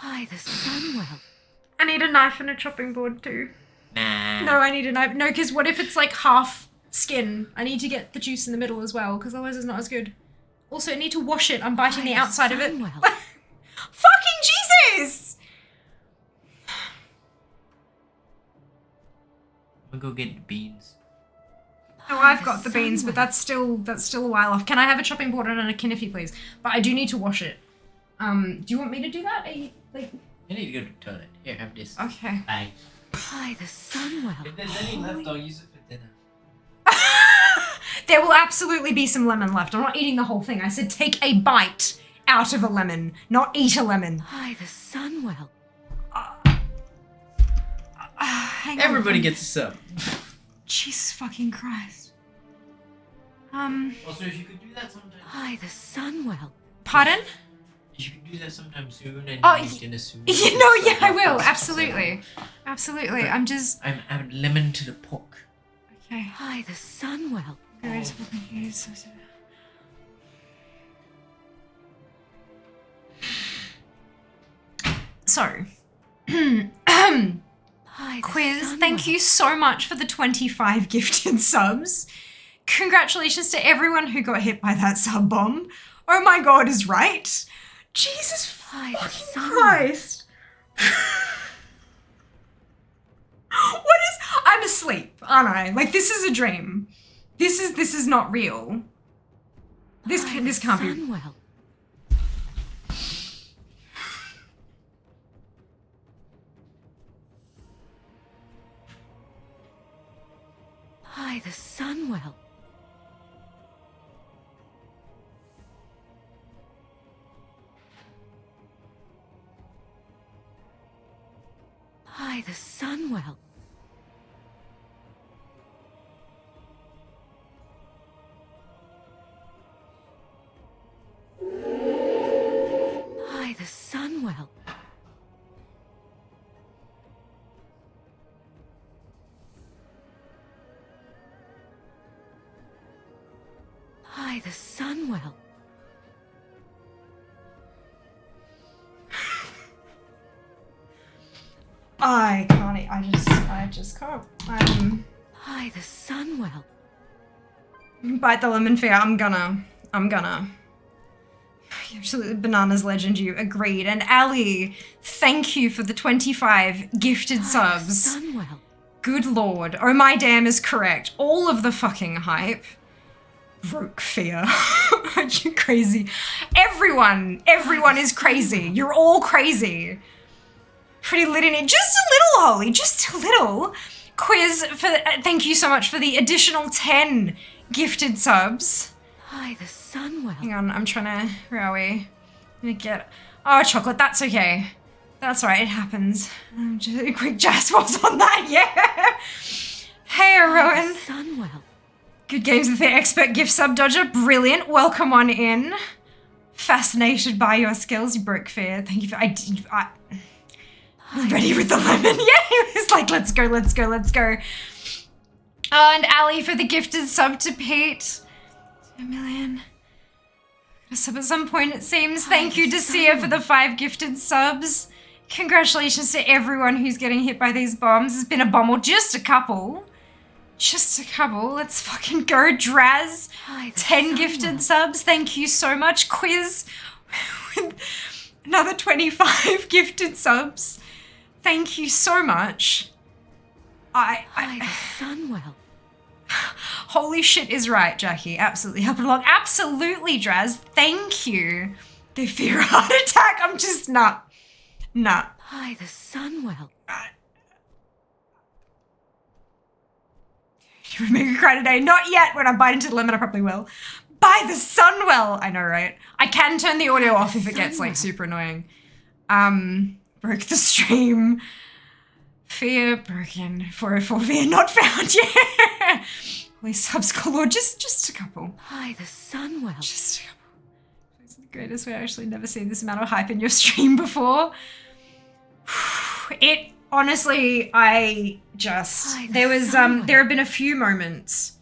By the Sunwell. I need a knife and a chopping board too. Nah. No, I need a knife. No, because what if it's like half skin? I need to get the juice in the middle as well, because otherwise it's not as good. Also, I need to wash it. I'm biting By the the outside of it. Sunwell. Fucking Jesus! I'm gonna go get the beans. Oh, By I've got the beans, but that's still a while off. Can I have a chopping board and a kniffy, please? But I do need to wash it. Do you want me to do that? Are you, like... I need to go to the toilet. Here, have this. Okay. Bye. By the Sunwell. If there's any left, I'll use it for dinner. There will absolutely be some lemon left. I'm not eating the whole thing. I said take a bite out of a lemon, not eat a lemon. By the Sunwell. Hang on. Everybody gets a sub. Jesus fucking Christ. Also, if you could do that sometime. By the Sunwell. Pardon? If you could do that sometime soon and Oh, used in a suit. You know, yeah, I will. Absolutely. Absolutely. But I'm just... I'm lemon to the pork. Okay. By the Sunwell. There is fucking use. So, By the Quiz, Sunwell. thank you so much for the 25 gifted subs. Congratulations to everyone who got hit by that sub bomb. Oh my god, is right. Jesus By the fucking Sunwell. Christ. What is... I'm asleep, aren't I? Like, this is a dream. This is not real. This By can't the be... Sunwell. By the Sunwell. By the Sunwell. By the Sunwell. By the Sunwell. I can't... I just can't. By the Sunwell. Bite the lemon fear. I'm gonna. Absolutely bananas legend, you agreed. And Ali, thank you for the 25 gifted By the subs. Sunwell. Good lord. Oh my damn is correct. All of the fucking hype. Broke fear. Are you crazy? Everyone is crazy. You're all crazy. Pretty lit in it. Just a little, Holly. Just a little. Quiz, thank you so much for the additional 10 gifted subs. By the Sunwell. Hang on, I'm trying to... Where are we? I'm gonna get... Oh, chocolate, that's okay. That's alright, it happens. Just a quick jazz was on that, yeah! Hey, Rowan. Sunwell. Good games with the expert gift sub dodger. Brilliant. Welcome on in. Fascinated by your skills. You broke fear. Thank you for... Ready with the lemon. Yeah, he was like, let's go. And Ali for the gifted sub to Pete. 2 million. A sub at some point, it seems. Thank you to Sia for the 5 gifted subs. Congratulations to everyone who's getting hit by these bombs. It's been a bomb, or just a couple. Just a couple. Let's fucking go. Draz, By the 10 Sunwell. gifted subs. Thank you so much. Quiz with another 25 gifted subs. Thank you so much. By the Sunwell. Holy shit is right, Jackie. Absolutely. Help it along. Absolutely, Draz. Thank you. They fear a heart attack. I'm just nah. By the Sunwell. You would make me cry today. Not yet. When I bite into the lemon, I probably will. By the Sunwell. I know, right? I can turn the audio off if it gets like super annoying. Broke the stream. Fear broken. 404 fear not found. Yeah. Holy subs galore. Just a couple. By the Sunwell. Just a couple. It's the greatest way. I actually never seen this amount of hype in your stream before. It honestly, I just By the there was Sunwell. there have been a few moments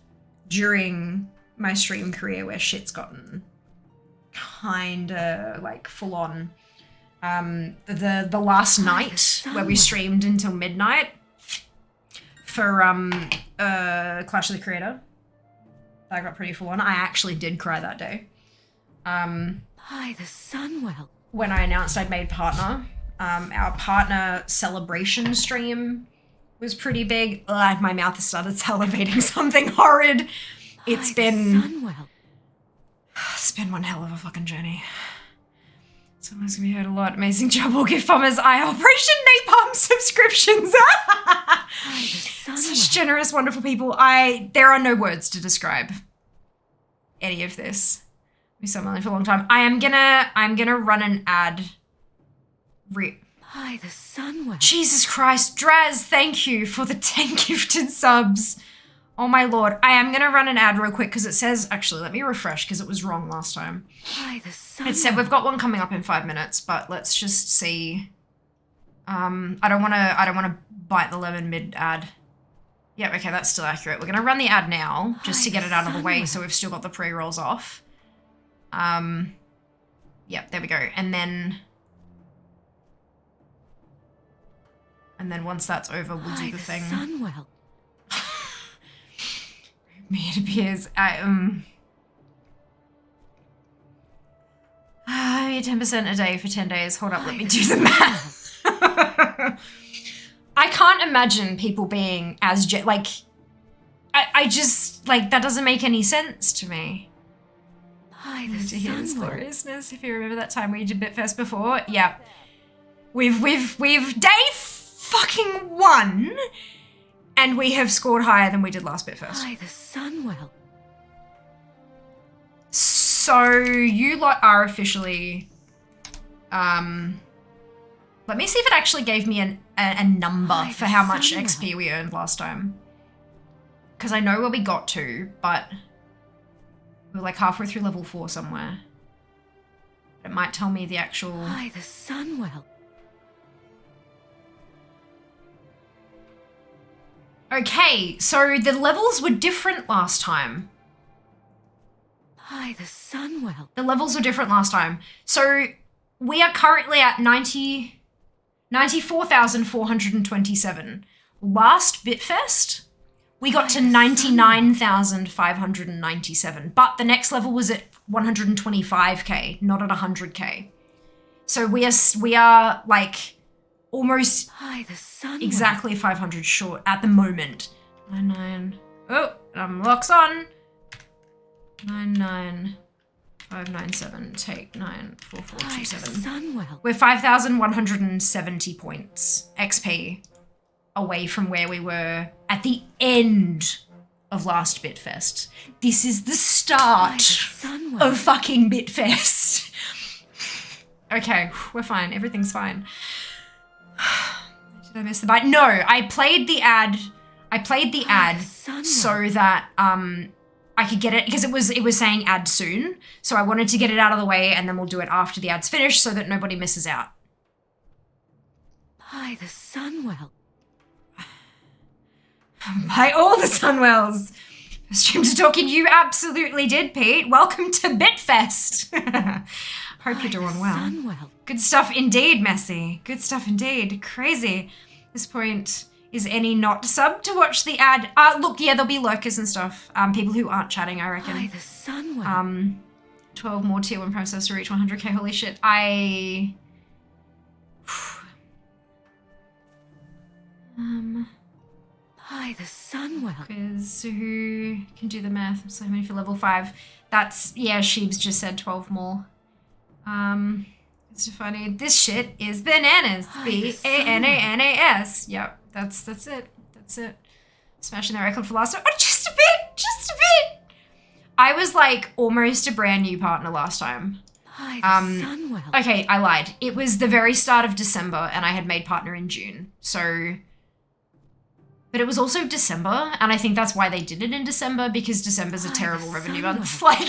during my stream career where shit's gotten kinda like full on. The last night where we Sunwell. streamed until midnight for Clash of the Creator. That got pretty full on. I actually did cry that day. By the Sunwell. When I announced I'd made partner, our partner celebration stream was pretty big. Ugh, my mouth has started salivating something horrid. It's By the been Sunwell. one hell of a fucking journey. Someone's gonna be heard a lot. Amazing job, all gift bombers. Operation Napalm subscriptions. By the Such Sunwell. generous, wonderful people. There are no words to describe any of this. Be someone for a long time. I'm gonna run an ad. By the Sunwell. Jesus Christ, Draz, thank you for the 10 gifted subs. Oh my lord. I am going to run an ad real quick because it says, actually, let me refresh because it was wrong last time. By the sun. It said we've got one coming up in 5 minutes, but let's just see. I don't want to bite the lemon mid ad. Yep, okay, that's still accurate. We're going to run the ad now just to get it out of the way so we've still got the pre-rolls off. Yep, there we go. And then once that's over, we'll do the thing. Sunwell. Me, it appears. 10% a day for 10 days. Hold up, let me do the math. I can't imagine people being as I just like that doesn't make any sense to me. By the To hear this sunwell. gloriousness. If you remember that time we did Bitfest before, yeah, we've day fucking 1, and we have scored higher than we did last Bitfest. By the sunwell. So you lot are officially. Let me see if it actually gave me a number for how much XP we earned last time. Because I know where we got to, but we were like halfway through level 4 somewhere. It might tell me the actual. By the sunwell. Okay, so the levels were different last time. By the sunwell. The levels were different last time. So we are currently at 94,427. Last Bitfest, we got to 99,597. But the next level was at 125k, not at 100k. So we are like almost By the sunwell. exactly 500 short at the moment. 99. Oh, locks on. 99597. Take 94427. Sunwell. We're 5,170 points XP away from where we were at the end of last Bitfest. This is the By the start sunwell. of fucking Bitfest. Okay, we're fine. Everything's fine. Did I miss the bite? No, I played the ad. sunwell. So that I could get it because it was saying ad soon. So I wanted to get it out of the way and then we'll do it after the ad's finished so that nobody misses out. By the sunwell. By all the Sunwells. Stream to talking, you absolutely did, Pete. Welcome to Bitfest. Hope you're doing well. Sunwell. Good stuff indeed, Messi. Good stuff indeed. Crazy. At this point, is any not sub to watch the ad? Look, yeah, there'll be lurkers and stuff. People who aren't chatting, I By reckon. the sunwell. 12 more tier 1 process to reach 100k. Holy shit. By the sunwell. Because who can do the math? So many for level 5. That's, yeah, Sheebs just said 12 more. It's funny. This shit is bananas. B-A-N-A-N-A-S. Yep, that's it. That's it. Smashing the record for last time. Oh, just a bit. I was like almost a brand new partner last time. By the sunwell. Okay, I lied. It was the very start of December and I had made partner in June. So, but it was also December and I think that's why they did it in December because December's a By terrible the revenue sunwell. month. Like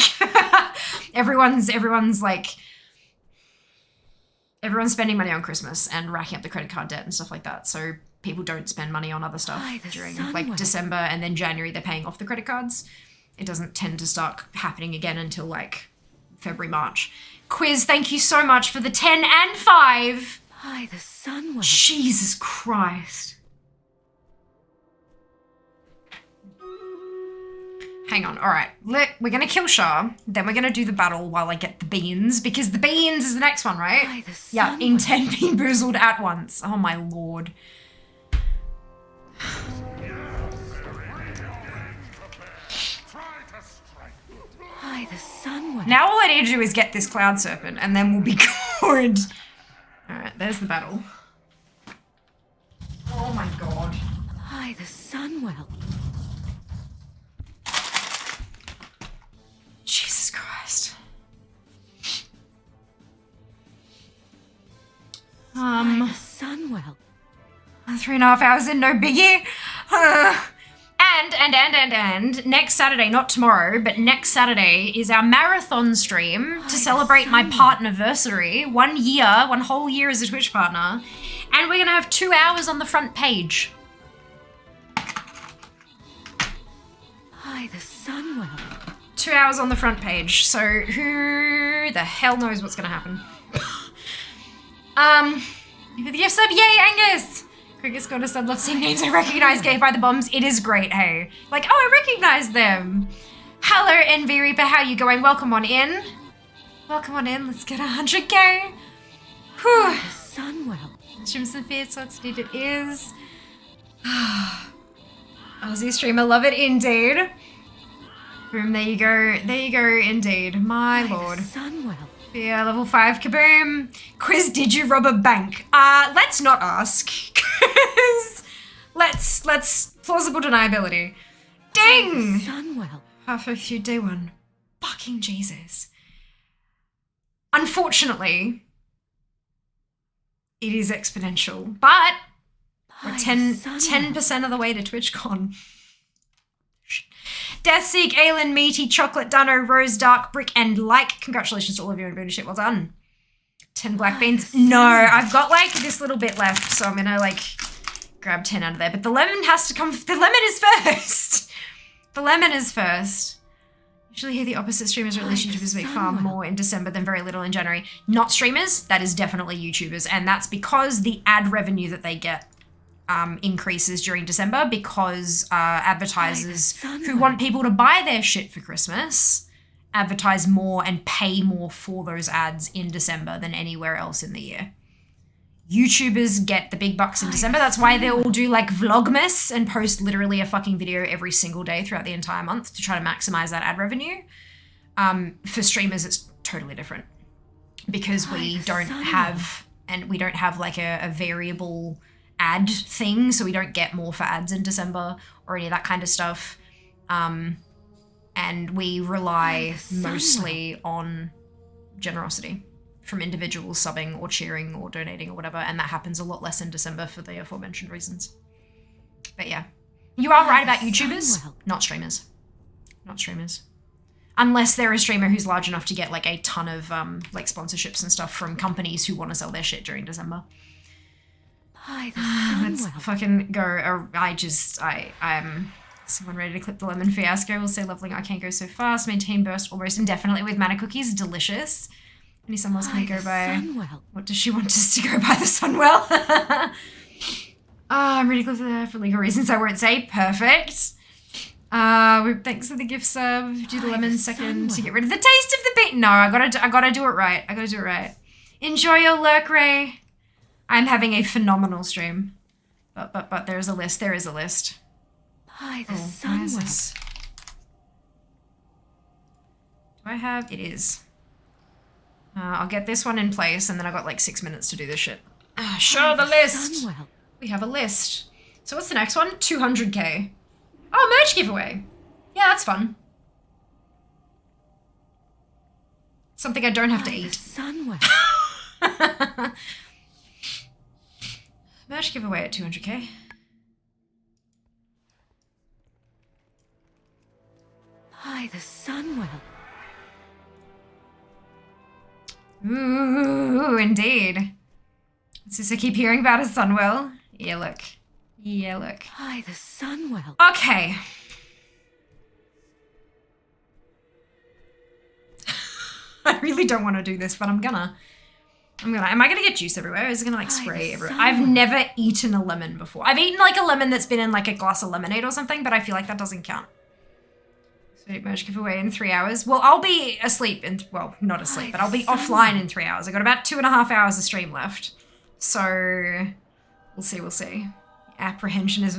everyone's like, everyone's spending money on Christmas and racking up the credit card debt and stuff like that. So people don't spend money on other stuff By the during sunwell. like December and then January they're paying off the credit cards. It doesn't tend to start happening again until like February, March. Quiz, thank you so much for the 10 and 5. By the sunwell. Jesus Christ. Hang on, all right. We're going to kill Shah. Then we're going to do the battle while I get the beans. Because the beans is the next one, right? By the Yeah, sunwell. in 10 being boozled at once. Oh my lord. By the sunwell. Now all I need to do is get this cloud serpent and then we'll be good. All right, there's the battle. Oh my god. By the sunwell. Jesus Christ. By the sunwell. 3.5 hours in, no biggie. And next Saturday, not tomorrow, but next Saturday is our marathon stream to celebrate my partnerversary. 1 year, 1 whole year as a Twitch partner. And we're going to have 2 hours on the front page. By the Sunwell. 2 hours on the front page. So who the hell knows what's going to happen? With your sub, yay, Angus! Cricket's got a sub, love seeing names I recognize, gave by the bombs. It is great, hey. Like, oh, I recognize them. Hello, NV Reaper, how you going? Welcome on in. Welcome on in, let's get 100k. Whew. Sunwell. Stream some fierce, what's it is. Aussie streamer, love it indeed. Boom, there you go, indeed. My lord. Sunwell. Yeah, level 5, kaboom. Quiz, did you rob a bank? Let's not ask. let's plausible deniability. Ding! Sunwell. Halfway through day 1. Fucking Jesus. Unfortunately, it is exponential, but we're 10% of the way to TwitchCon. Deathseek, Aylin, Meaty, Chocolate, Dunno, Rose, Dark, Brick, and Like. Congratulations to all of you on bonus shit. Well done. 10 black beans. No, I've got like this little bit left, so I'm gonna like grab 10 out of there. But the lemon has to come. The lemon is first. The lemon is first. Usually hear the opposite. Streamers or at least YouTubers make far more in December than very little in January. Not streamers. That is definitely YouTubers, and that's because the ad revenue that they get increases during December because advertisers who want people to buy their shit for Christmas advertise more and pay more for those ads in December than anywhere else in the year. YouTubers get the big bucks in December. That's why they all do like Vlogmas and post literally a fucking video every single day throughout the entire month to try to maximize that ad revenue. For streamers, it's totally different because we don't have like a variable ad thing, so we don't get more for ads in December or any of that kind of stuff. And we rely mostly on generosity from individuals subbing or cheering or donating or whatever, and that happens a lot less in December for the aforementioned reasons. But yeah, you are right about YouTubers, not streamers. Not streamers. Unless they're a streamer who's large enough to get like a ton of like sponsorships and stuff from companies who want to sell their shit during December. Let's fucking go. I'm someone ready to clip the lemon fiasco. We'll say leveling. I can't go so fast. Maintain burst almost indefinitely with mana cookies. Delicious. Any Sunwell's gonna go by? What does she want us to go by the Sunwell? I'm ready to clip for legal reasons I won't say. Perfect. Thanks for the gift sub. Do the lemon second to get rid of the taste of the beet. No, I gotta do it right. I gotta do it right. Enjoy your lurk, Ray. I'm having a phenomenal stream. But there's a list. There is a list. By the Sunwell. Do I have? It is. I'll get this one in place, and then I've got like 6 minutes to do this shit. Show the list. Sunwell. We have a list. So what's the next one? 200k. Oh, merch giveaway. Yeah, that's fun. Something I don't have to By the eat. Sunwell. Merch giveaway at 200k. By the Sunwell. Ooh, indeed. I keep hearing about a Sunwell. Yeah, look. Yeah, look. By the Sunwell. Okay. I really don't want to do this, but I'm gonna. Am I gonna get juice everywhere? Is it gonna like spray everywhere? I've never eaten a lemon before. I've eaten like a lemon that's been in like a glass of lemonade or something, but I feel like that doesn't count. Sweet merch giveaway in 3 hours. Well, I'll be asleep well, not asleep, but I'll be offline in 3 hours. I got about 2.5 hours of stream left. So we'll see. Apprehension is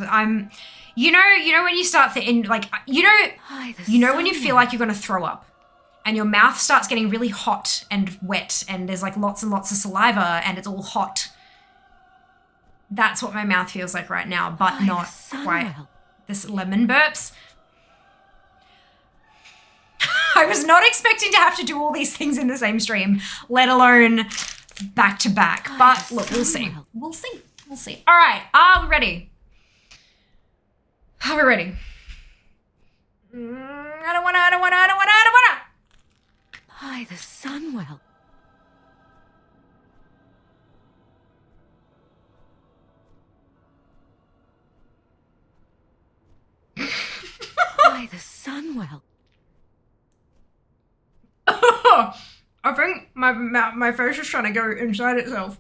you know when you start thinking like you know when you feel like you're gonna throw up and your mouth starts getting really hot and wet and there's like lots and lots of saliva and it's all hot. That's what my mouth feels like right now, but not quite. This lemon burps. I was not expecting to have to do all these things in the same stream, let alone back to back. But look, we'll see. We'll see. All right, are we ready? Are we ready? I don't wanna. By the Sunwell. By the Sunwell. I think my face is trying to go inside itself.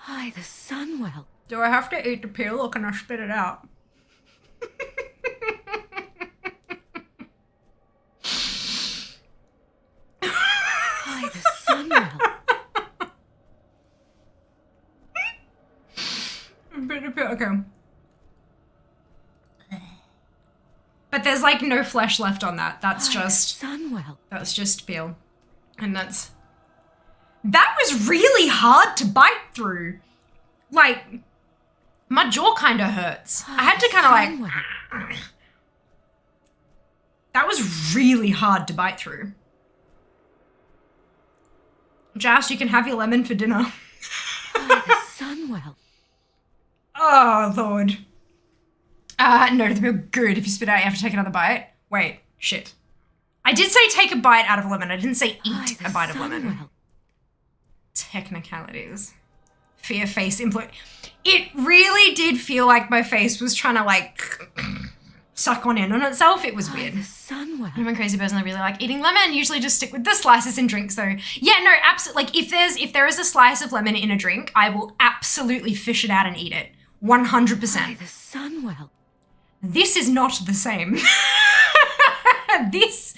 By the Sunwell. Do I have to eat the peel or can I spit it out? By the Sunwell. Bit of peel, okay. But there's like no flesh left on that. That's By just the Sunwell. that's just peel. And that was really hard to bite through. Like, my jaw kind of hurts. I had to kind of like, that was really hard to bite through. Jas, you can have your lemon for dinner. By the Sunwell. Oh, Lord. No, they're good. If you spit out, you have to take another bite. Wait, shit. I did say take a bite out of lemon. I didn't say eat a bite of lemon. Technicalities. Fear face implant. It really did feel like my face was trying to like suck on in on itself. It was weird. The Sunwell. I'm a crazy person. I really like eating lemon. Usually just stick with the slices in drinks though. Yeah, no, absolutely. Like if there is a slice of lemon in a drink, I will absolutely fish it out and eat it. 100%. By the Sunwell. This is not the same. This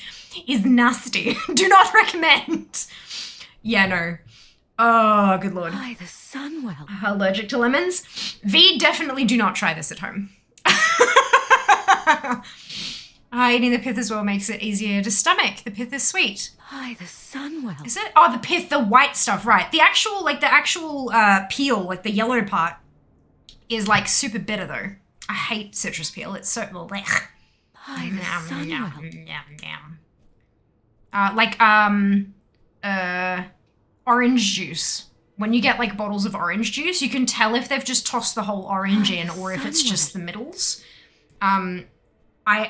is nasty. Do not recommend. Yeah, no. Oh, good Lord. By the Sunwell. Allergic to lemons? V, definitely do not try this at home. Eating the pith as well makes it easier to stomach. The pith is sweet. By the Sunwell. Is it? Oh, the pith, the white stuff, right. The actual peel, like the yellow part, is like super bitter though. I hate citrus peel. It's so blech. By the Sunwell. Orange juice. When you get like bottles of orange juice, you can tell if they've just tossed the whole orange in or if it's just the middles. I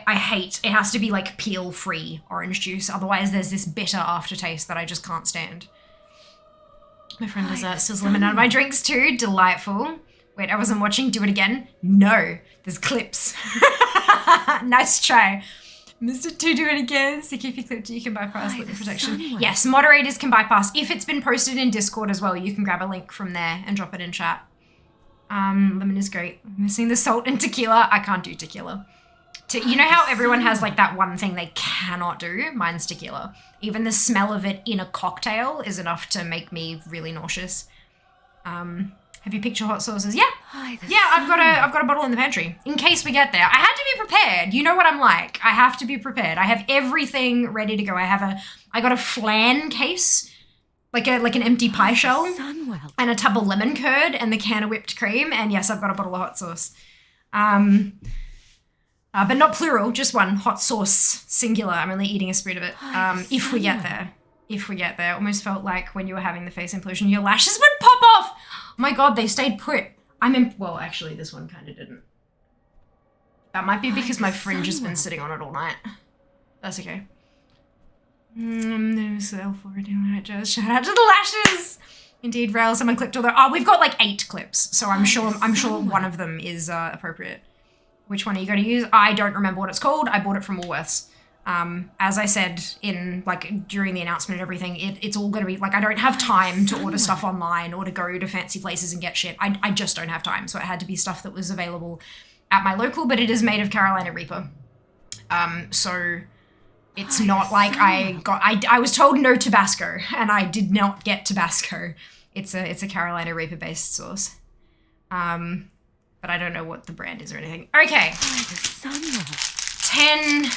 hate, it has to be like peel free orange juice. Otherwise there's this bitter aftertaste that I just can't stand. My friend does still lemon out of my drinks too. Delightful. Wait, I wasn't watching. Do it again? No. There's clips. Nice try. Mr. 2, do it again. So if you clipped it, you can bypass lip protection. Yes, moderators can bypass. If it's been posted in Discord as well, you can grab a link from there and drop it in chat. Lemon is great. Missing the salt and tequila. I can't do tequila. You know how everyone has like that one thing they cannot do? Mine's tequila. Even the smell of it in a cocktail is enough to make me really nauseous. Have you picked your hot sauces? Yeah. Yeah, I've got a bottle in the pantry in case we get there. I had to be prepared. You know what I'm like. I have to be prepared. I have everything ready to go. I got a flan case, like an empty pie shell, and a tub of lemon curd and the can of whipped cream. And yes, I've got a bottle of hot sauce. But not plural, just one. Hot sauce, singular. I'm only eating a spoon of it. If we get there. If we get there. Almost felt like when you were having the face implosion, your lashes would pop off. Oh my God, they stayed put. Well, actually, this one kind of didn't. That might be because my fringe has been sitting on it all night. That's okay. Shout out to the lashes. Indeed, Rail. Someone clicked all the. Oh, we've got like 8 clips, so I'm sure one of them is appropriate. Which one are you going to use? I don't remember what it's called. I bought it from Woolworths. As I said during the announcement and everything, it's all going to be like, I don't have time to order stuff online or to go to fancy places and get shit. I just don't have time. So it had to be stuff that was available at my local, but it is made of Carolina Reaper. So it's not like I was told no Tabasco and I did not get Tabasco. It's a Carolina Reaper based sauce. But I don't know what the brand is or anything. Okay. 10.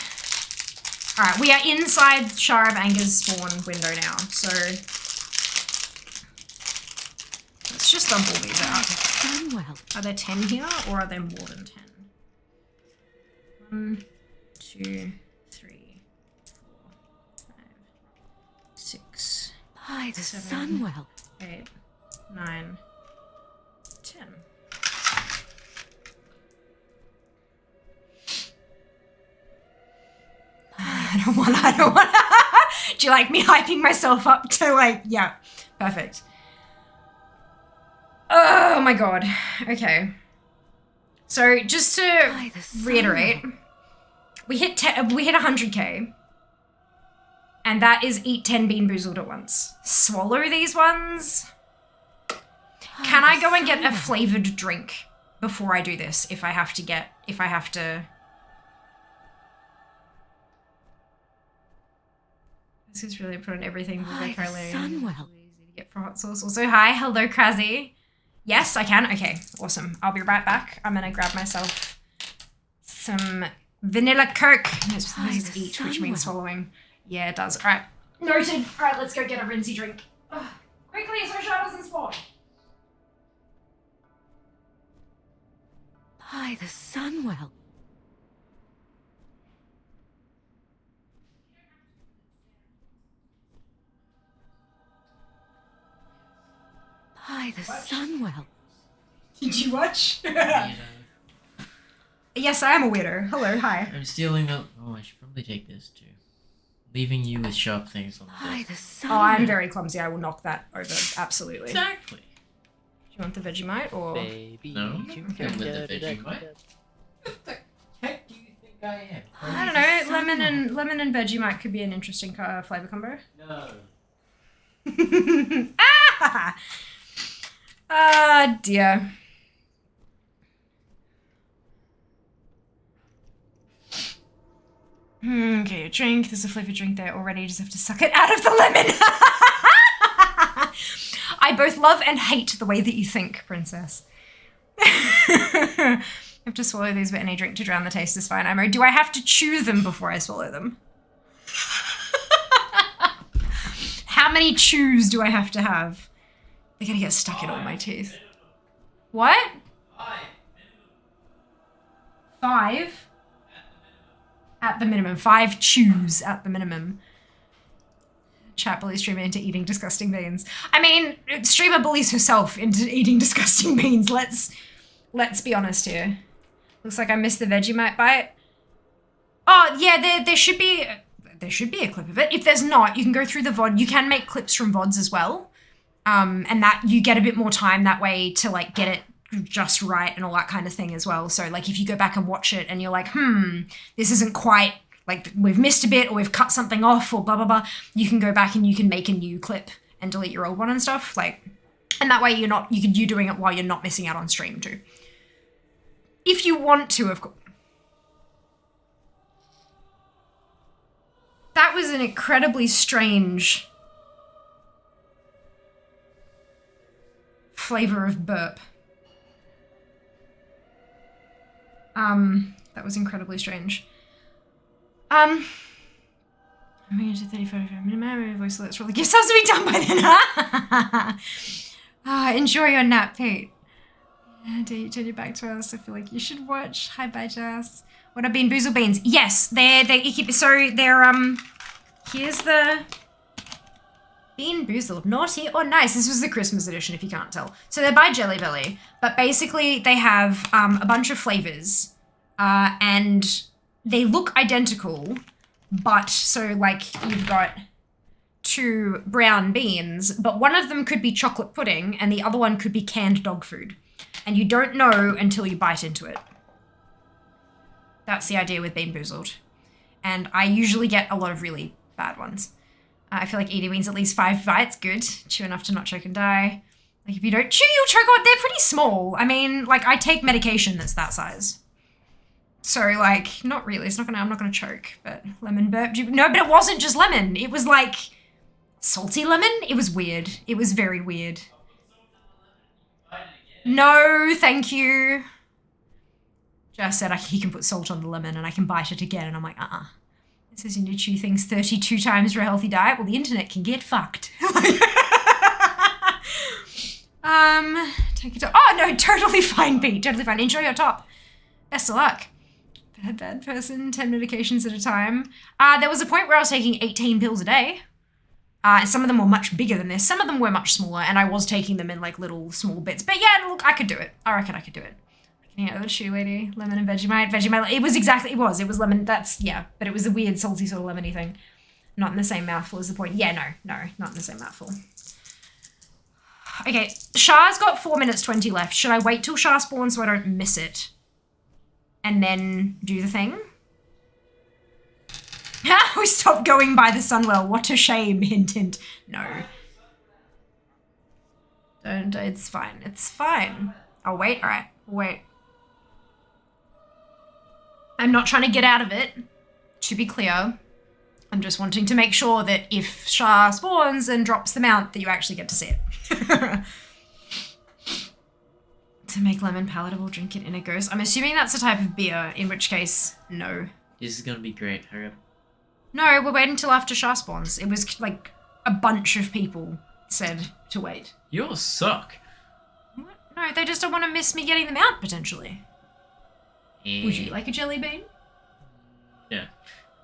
All right, we are inside Shire of Anger's spawn window now, so let's just dump all these out. Are there 10 here, or are there more than 10? 1, 2, 3, 4, 5, 6, By the 7, 8, 9, 10. I don't want Do you like me hyping myself up to like, yeah, perfect. Oh my God. Okay. So just to By the sun reiterate, well. we hit 100K. And that is eat 10 Bean Boozled at once. Swallow these ones. Can I go and get a flavored drink before I do this? If I have to. This is really important. Everything will By be the sun well. easy to get for hot sauce. Also, hi, hello, Kraszy. Yes, I can. Okay, awesome. I'll be right back. I'm gonna grab myself some vanilla Coke. This is eat, which means swallowing. Yeah, it does. All right, noted. All right, let's go get a rinsey drink. Ugh. Quickly, so Sha doesn't spawn. By the Sunwell. By the Sunwell. Did you watch? Weirdo. Yes, I am a weirdo. Hello, hi. I'm stealing the. Oh, I should probably take this too. Leaving you with sharp things on the By desk. the Sunwell. Oh, I'm very clumsy. I will knock that over. Absolutely. Do Exactly. you want the Vegemite or? Baby, No, you I'm good with the da- da- Vegemite. What the heck do you think I am? I don't know. Lemon and Vegemite could be an interesting flavor combo. No. Ah! Ah, dear. Okay, a drink. There's a flavored drink there already. You just have to suck it out of the lemon. I both love and hate the way that you think, princess. I have to swallow these, but any drink to drown the taste is fine. Do I have to chew them before I swallow them? How many chews do I have to have? They're gonna get stuck in all my teeth. What? 5? At the minimum. 5 chews at the minimum. Chat bullies streamer into eating disgusting beans. I mean, streamer bullies herself into eating disgusting beans. Let's be honest here. Looks like I missed the Vegemite bite. Oh yeah, there should be a clip of it. If there's not, you can go through the VOD. You can make clips from VODs as well. And that you get a bit more time that way to like get it just right and all that kind of thing as well. So like if you go back and watch it and you're like, this isn't quite, like we've missed a bit or we've cut something off or blah, blah, blah, you can go back and you can make a new clip and delete your old one and stuff. Like, and that way you're doing it while you're not missing out on stream too. If you want to, of course. That was an incredibly strange flavor of burp. That was incredibly strange. I'm going to 35 minute voice alerts really gives us to be done by then. Enjoy your nap, Pete. Do you turn your back to us? I feel like you should watch. Hi, bye, Jess. What are Bean Boozle beans? Yes, they're here's the Bean Boozled, naughty or nice. This was the Christmas edition, if you can't tell. So they're by Jelly Belly, but basically they have a bunch of flavors, and they look identical, but so like you've got 2 brown beans, but one of them could be chocolate pudding and the other one could be canned dog food. And you don't know until you bite into it. That's the idea with Bean Boozled. And I usually get a lot of really bad ones. I feel like eating beans at least 5 bites, good. Chew enough to not choke and die. Like if you don't chew, you'll choke on. They're pretty small. I mean, like I take medication that's that size. So like, not really. I'm not gonna choke. But lemon burp. No, but it wasn't just lemon. It was like salty lemon. It was weird. It was very weird. No, thank you. Just said he can put salt on the lemon and I can bite it again. And I'm like, It says you need to chew things 32 times for a healthy diet. Well, the internet can get fucked. Take it to, oh no, totally fine, Pete. Totally fine. Enjoy your top. Best of luck. Bad person, 10 medications at a time. There was a point where I was taking 18 pills a day. And some of them were much bigger than this. Some of them were much smaller, and I was taking them in like little small bits. But yeah, look, I could do it. I reckon I could do it. Yeah, the shoe lady, lemon and Vegemite. Vegemite, it was lemon, but it was a weird salty sort of lemony thing. Not in the same mouthful is the point. Yeah, no, not in the same mouthful. Okay, Shah's got 4 minutes 20 left. Should I wait till Shah spawns so I don't miss it? And then do the thing? We stopped going by the Sunwell. What a shame, hint, hint. No. Don't, it's fine. It's fine. I'll wait, all right, wait. I'm not trying to get out of it, to be clear. I'm just wanting to make sure that if Shah spawns and drops the mount, that you actually get to see it. To make lemon palatable, drink it in a ghost. I'm assuming that's a type of beer, in which case, no. This is gonna be great. Hurry up. No, we're waiting till after Shah spawns. It was like a bunch of people said to wait. You all suck. What? No, they just don't want to miss me getting them out, potentially. Would you like a jelly bean? Yeah.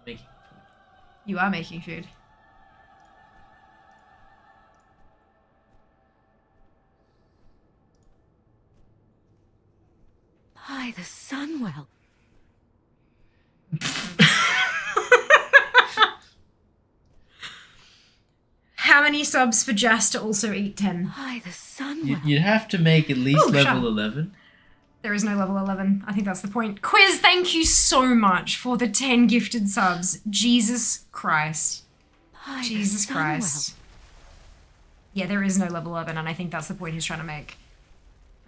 Making food. You are making food. By the Sunwell. How many subs for Jas to also eat 10? By the Sunwell. You'd have to make at least Ooh, level shut. 11. There is no level 11. I think that's the point. Quiz, thank you so much for the 10 gifted subs. Jesus Christ. By Jesus the Christ. Sunwell. Yeah, there is no level 11, and I think that's the point he's trying to make.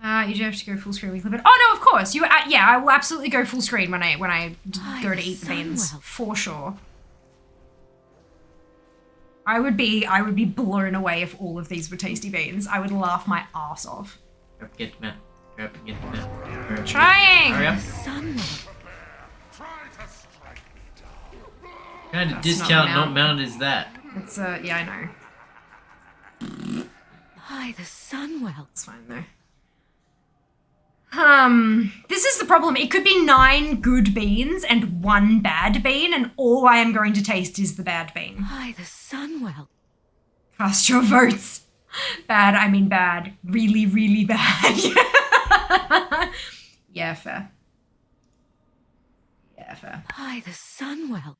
You do have to go full screen with clip it. Oh no, of course. Yeah, I will absolutely go full screen when I go to eat the beans, Sunwell. for sure. I would be blown away if all of these were tasty beans. I would laugh my ass off. Hurry up, get the map. Hurry up and get the map. Hurry up. Trying. Hurry up. Sunwell. Try to strike me down. What kind of That's discount not a not mount is that? It's yeah, I know. By the Sunwell. It's fine though. This is the problem. It could be 9 good beans and 1 bad bean, and all I am going to taste is the bad bean. By the Sunwell. Cast your votes. Bad, I mean bad. Really, really bad. Yeah, fair. Yeah, fair. By the Sunwell.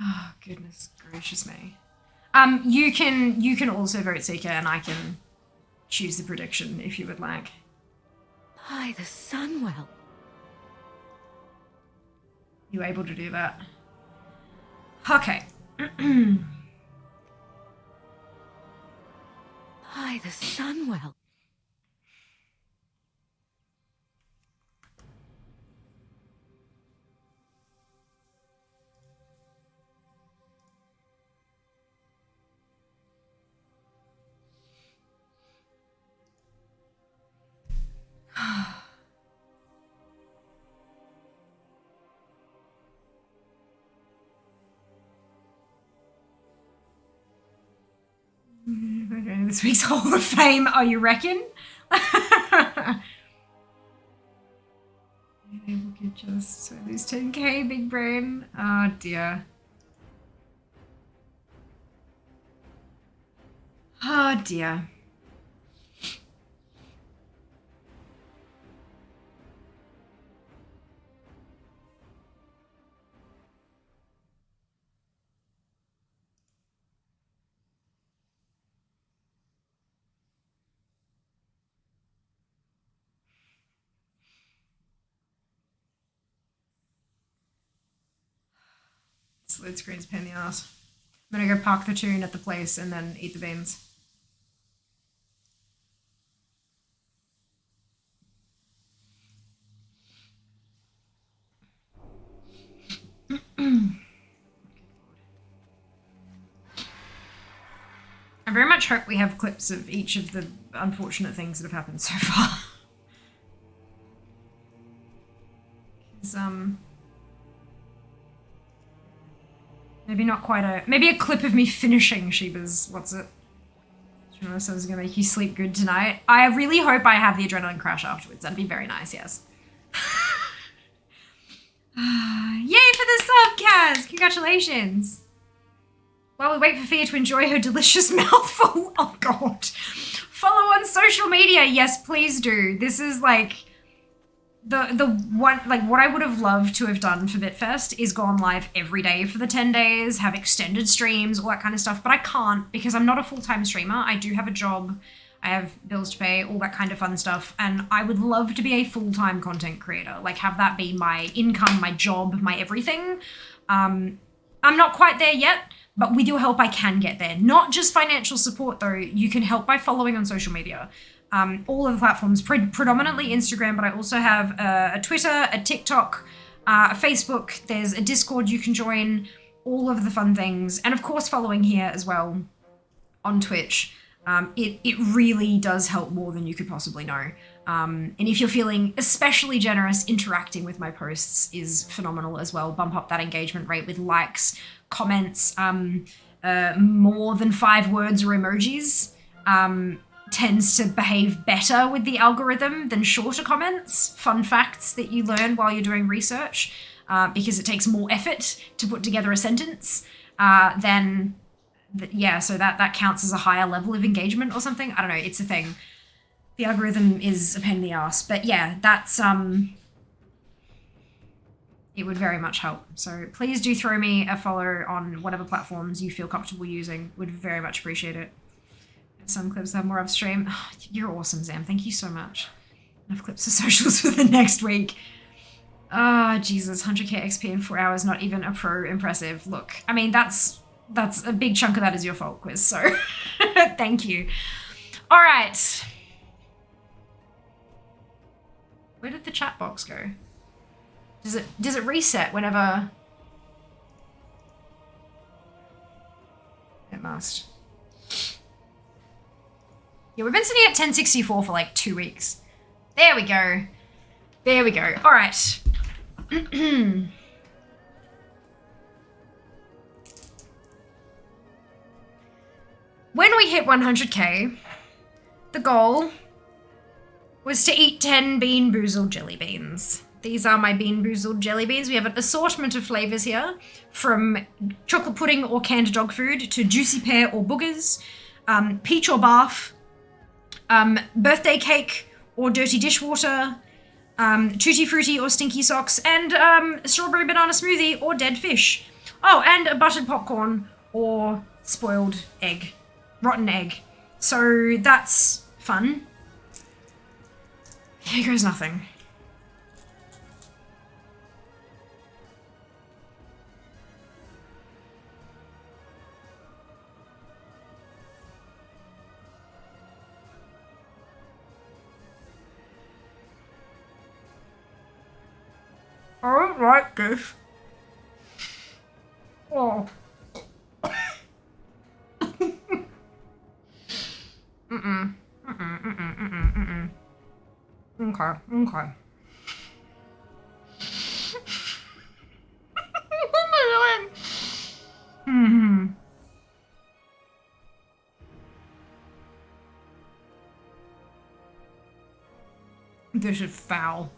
Oh, goodness gracious me. You can also vote Seeker, and I can choose the prediction if you would like. By the Sunwell. You able to do that? Okay. By the Sunwell. This week's Hall of Fame. Oh, you reckon? Maybe we could just lose 10k, big brain. Oh dear. Oh dear. Load screen's a pain in the ass. I'm gonna go park the toon at the place and then eat the beans. I very much hope we have clips of each of the unfortunate things that have happened so far. 'Cause, maybe not quite maybe a clip of me finishing Sheba's, what's it? She says it's gonna make you sleep good tonight. I really hope I have the adrenaline crash afterwards. That'd be very nice, yes. Yay for the sub, Kaz! Congratulations! While we wait for Fia to enjoy her delicious mouthful. Oh god. Follow on social media. Yes, please do. This is like the one, like, what I would have loved to have done for Bitfest is gone live every day for the 10 days, have extended streams, all that kind of stuff, but I can't because I'm not a full-time streamer. I do have a job, I have bills to pay, all that kind of fun stuff, and I would love to be a full-time content creator, like have that be my income, my job, my everything. I'm not quite there yet, but with your help I can get there. Not just financial support though, you can help by following on social media. All of the platforms, predominantly Instagram, but I also have a Twitter, a TikTok, a Facebook, there's a Discord you can join, all of the fun things, and of course following here as well on Twitch. It really does help more than you could possibly know. And if you're feeling especially generous, interacting with my posts is phenomenal as well. Bump up that engagement rate with likes, comments, more than 5 words or emojis. Tends to behave better with the algorithm than shorter comments. Fun facts that you learn while you're doing research, because it takes more effort to put together a sentence than, yeah, so that counts as a higher level of engagement or something. I don't know, it's a thing. The algorithm is a pain in the ass, but yeah, that's, it would very much help. So please do throw me a follow on whatever platforms you feel comfortable using. Would very much appreciate it. Some clips have more upstream. Oh, you're awesome, Zam. Thank you so much. Enough clips for socials for the next week. Ah, Jesus, 100k XP in 4 hours, not even a pro impressive. Look, I mean, that's a big chunk of that is your fault, Quiz, so thank you. All right. Where did the chat box go? Does it reset whenever? It must. Yeah, we've been sitting at 1064 for like 2 weeks. There we go. There we go. All right. When we hit 100k, the goal was to eat 10 Bean Boozled jelly beans. These are my Bean Boozled jelly beans. We have an assortment of flavors here, from chocolate pudding or canned dog food to juicy pear or boogers, peach or barf, birthday cake or dirty dishwater, tutti frutti or stinky socks, and strawberry banana smoothie or dead fish. Oh, and a buttered popcorn or spoiled egg, rotten egg. So that's fun. Here goes nothing. I don't like this. Oh. Okay. What am I doing? This is foul.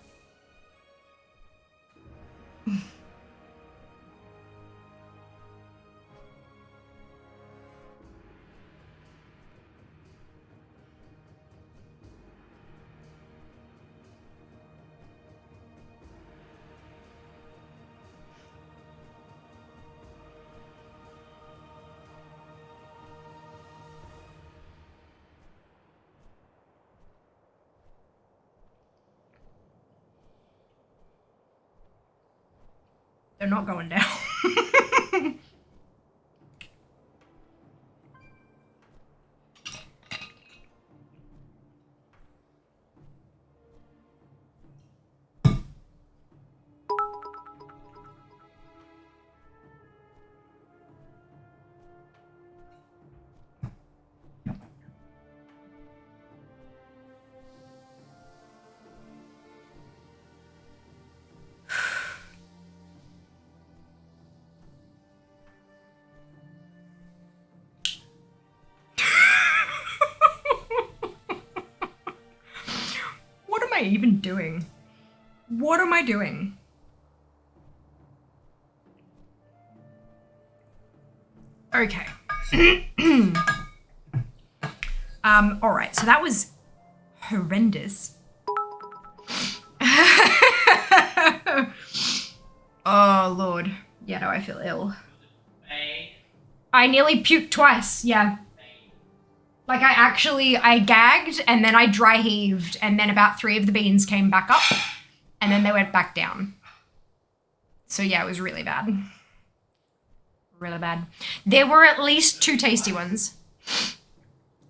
They're not going down. What am I even doing? What am I doing? Okay. All right, so that was horrendous. Yeah, no, I feel ill. I nearly puked twice, yeah. Like I gagged and then I dry heaved and then about 3 of the beans came back up and then they went back down. So yeah, it was really bad. Really bad. There were at least 2 tasty ones.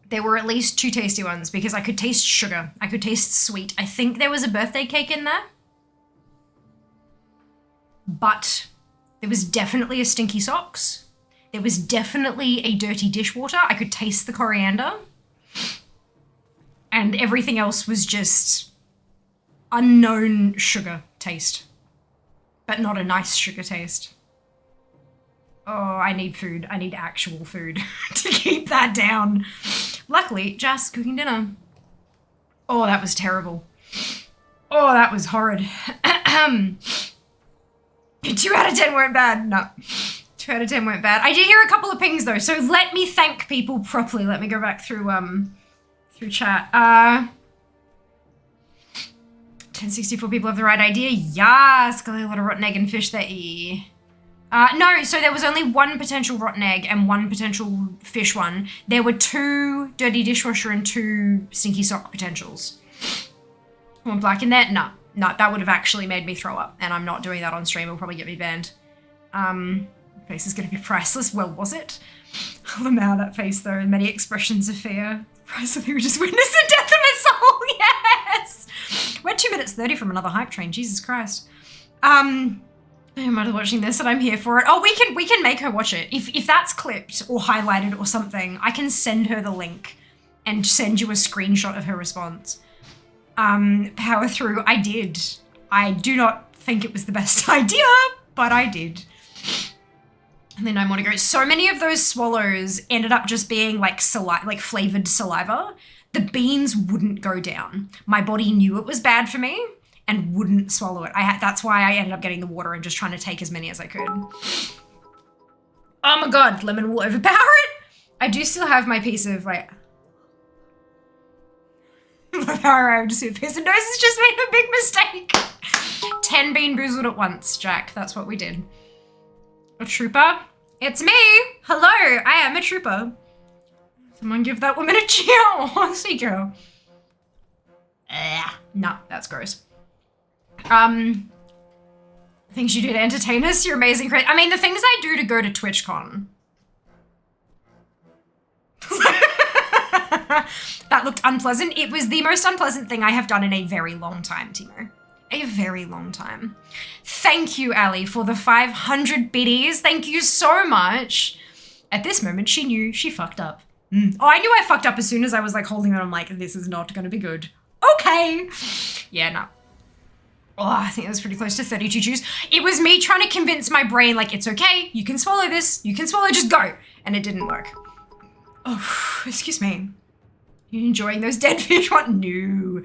There were at least 2 tasty ones because I could taste sugar. I could taste sweet. I think there was a birthday cake in there. But there was definitely a stinky socks. There was definitely a dirty dishwater. I could taste the coriander. And everything else was just unknown sugar taste. But not a nice sugar taste. Oh, I need food. I need actual food to keep that down. Luckily, just cooking dinner. Oh, that was terrible. Oh, that was horrid. 2 out of 10 weren't bad. No. 2 out of 10 weren't bad. I did hear a couple of pings though, so let me thank people properly. Let me go back through chat. 1064 people have the right idea. Yes, got a lot of rotten egg and fish there. No, so there was only 1 potential rotten egg and 1 potential fish one. There were 2 dirty dishwasher and 2 stinky sock potentials. 1 black in there? No, that would have actually made me throw up, and I'm not doing that on stream. It'll probably get me banned. Face is gonna be priceless. Well, was it? Lamau, that face though, and many expressions of fear. Priceless, we just witnessed the death of a soul. Yes. We're 2 minutes 30 from another hype train. Jesus Christ. Her mother watching this and I'm here for it. Oh, we can make her watch it. If that's clipped or highlighted or something, I can send her the link and send you a screenshot of her response. Power through. I did. I do not think it was the best idea, but I did. And then I want to go. So many of those swallows ended up just being like flavored saliva. The beans wouldn't go down. My body knew it was bad for me and wouldn't swallow it. That's why I ended up getting the water and just trying to take as many as I could. Oh my God, lemon will overpower it. I do still have my piece of like, I just see a piece of nose has just made a big mistake. 10 bean boozled at once, Jack. That's what we did. A trooper? It's me. Hello, I am a trooper. Someone give that woman a cheer. Oh, see girl. No, that's gross. Things you do to entertain us, you're amazing. I mean, the things I do to go to TwitchCon. That looked unpleasant. It was the most unpleasant thing I have done in a very long time, Timo. A very long time. Thank you, Ali, for the 500 biddies. Thank you so much. At this moment, she knew she fucked up. Oh, I knew I fucked up as soon as I was like holding it. I'm like, this is not going to be good. Okay. Yeah, no. Oh, I think it was pretty close to 32 chews. It was me trying to convince my brain, like, it's okay. You can swallow this. You can swallow, just go. And it didn't work. Oh, excuse me. You enjoying those dead fish? What? No.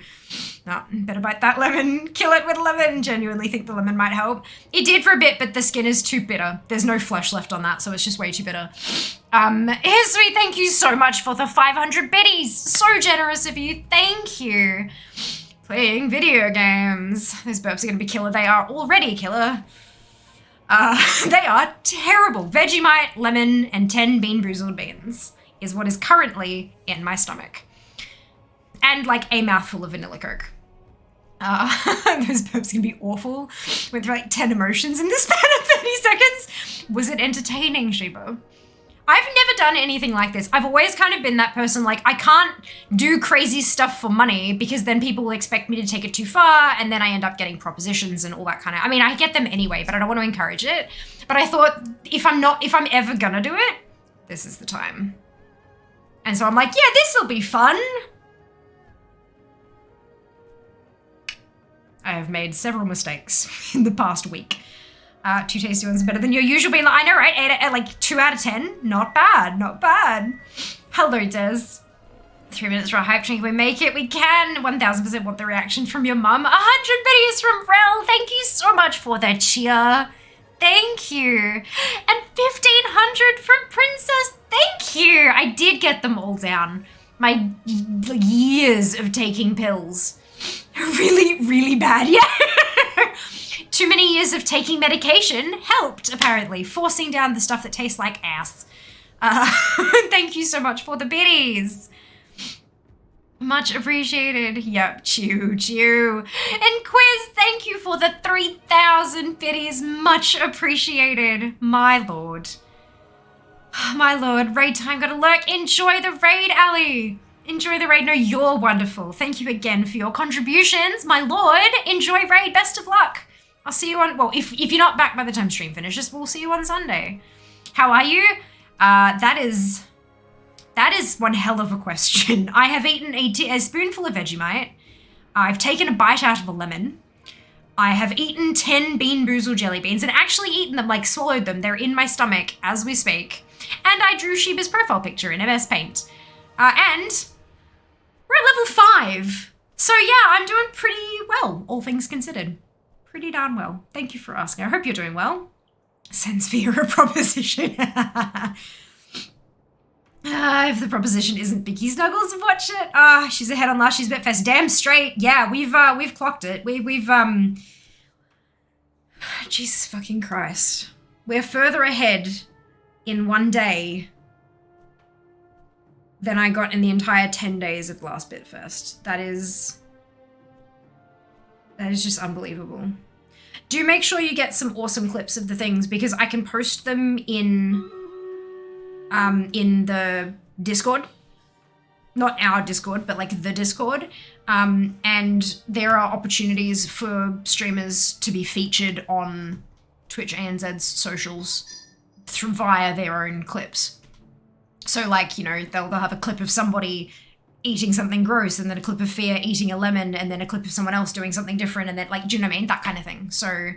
No, better bite that lemon. Kill it with a lemon. Genuinely think the lemon might help. It did for a bit, but the skin is too bitter. There's no flesh left on that, so it's just way too bitter. Here's sweet. Thank you so much for the 500 biddies. So generous of you. Thank you. Playing video games. Those burps are going to be killer. They are already killer. They are terrible. Vegemite, lemon, and 10 bean boozled beans is what is currently in my stomach. And like a mouthful of vanilla Coke. Those burps can be awful. Went through like 10 emotions in the span of 30 seconds. Was it entertaining, Sheba? I've never done anything like this. I've always kind of been that person, like, I can't do crazy stuff for money because then people will expect me to take it too far and then I end up getting propositions and all that kind of, I mean, I get them anyway, but I don't want to encourage it. But I thought if I'm ever gonna do it, this is the time. And so I'm like, yeah, this'll be fun. I have made several mistakes in the past week. 2 tasty ones better than your usual being like, I know, right? Like 2 out of 10. Not bad, not bad. Hello, Des. 3 minutes for a hype train. Can we make it? We can. 1000% want the reaction from your mum. 100 biddies from Rel. Thank you so much for that cheer. Thank you. And 1500 from Princess. Thank you. I did get them all down. My years of taking pills. Really, really bad. Yeah. Too many years of taking medication helped, apparently. Forcing down the stuff that tastes like ass. Thank you so much for the biddies. Much appreciated. Yep, chew. And Quiz, thank you for the 3,000 biddies. Much appreciated. My lord. My lord, raid time got a lurk. Enjoy the raid, Ali. Enjoy the raid. No, you're wonderful. Thank you again for your contributions, my lord. Enjoy raid. Best of luck. I'll see you on, well, if you're not back by the time stream finishes, we'll see you on Sunday. How are you? That is one hell of a question. I have eaten a spoonful of Vegemite. I've taken a bite out of a lemon. I have eaten 10 Bean Boozled jelly beans and actually eaten them, like swallowed them. They're in my stomach as we speak. And I drew Sheba's profile picture in MS Paint. And we're at level 5. So yeah, I'm doing pretty well, all things considered. Pretty darn well. Thank you for asking. I hope you're doing well. Sends Via a proposition. If the proposition isn't Bicky Snuggles, watch it. She's ahead on last year's Bitfest. Damn straight. Yeah, we've clocked it. We've Jesus fucking Christ. We're further ahead in one day than I got in the entire 10 days of last Bitfest. That is just unbelievable. Do make sure you get some awesome clips of the things, because I can post them in the Discord. Not our Discord, but like the Discord. And there are opportunities for streamers to be featured on Twitch ANZ's socials via their own clips. So like, you know, they'll have a clip of somebody eating something gross, and then a clip of Fia eating a lemon, and then a clip of someone else doing something different, and then like, do you know what I mean? That kind of thing. So,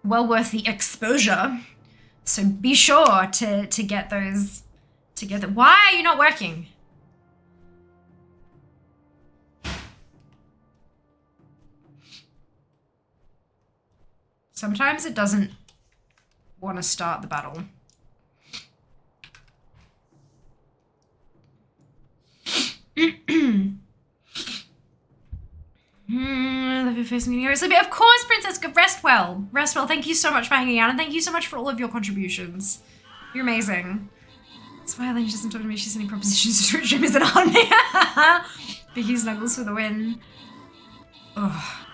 well worth the exposure. So be sure to get those together. Why are you not working? Sometimes it doesn't want to start the battle. Love your face. Of course, Princess. Rest well. Rest well. Thank you so much for hanging out, and thank you so much for all of your contributions. You're amazing. Smiling, she doesn't talk to me. She's sending propositions to Twitch streamers that aren't me. Vicky Snuggles for the win. Oh.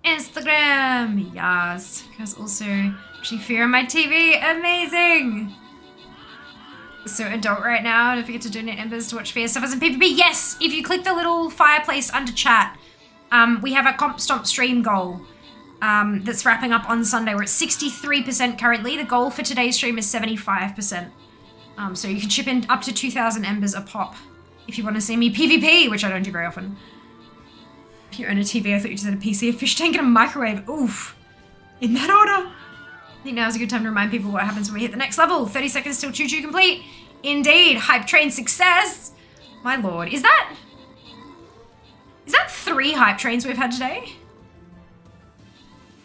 Instagram. Yes. Because also, she fear on my TV. Amazing. So adult right now, don't forget to donate embers to watch Fair Stuff as in PvP. Yes, if you click the little fireplace under chat, we have a Comp Stomp stream goal that's wrapping up on Sunday. We're at 63% currently. The goal for today's stream is 75%. So you can chip in up to 2,000 embers a pop if you want to see me PvP, which I don't do very often. If you own a TV, I thought you just had a PC, a fish tank, and a microwave. Oof. In that order. I think now's a good time to remind people what happens when we hit the next level. 30 seconds till choo-choo complete. Indeed. Hype train success. My lord. Is that 3 hype trains we've had today?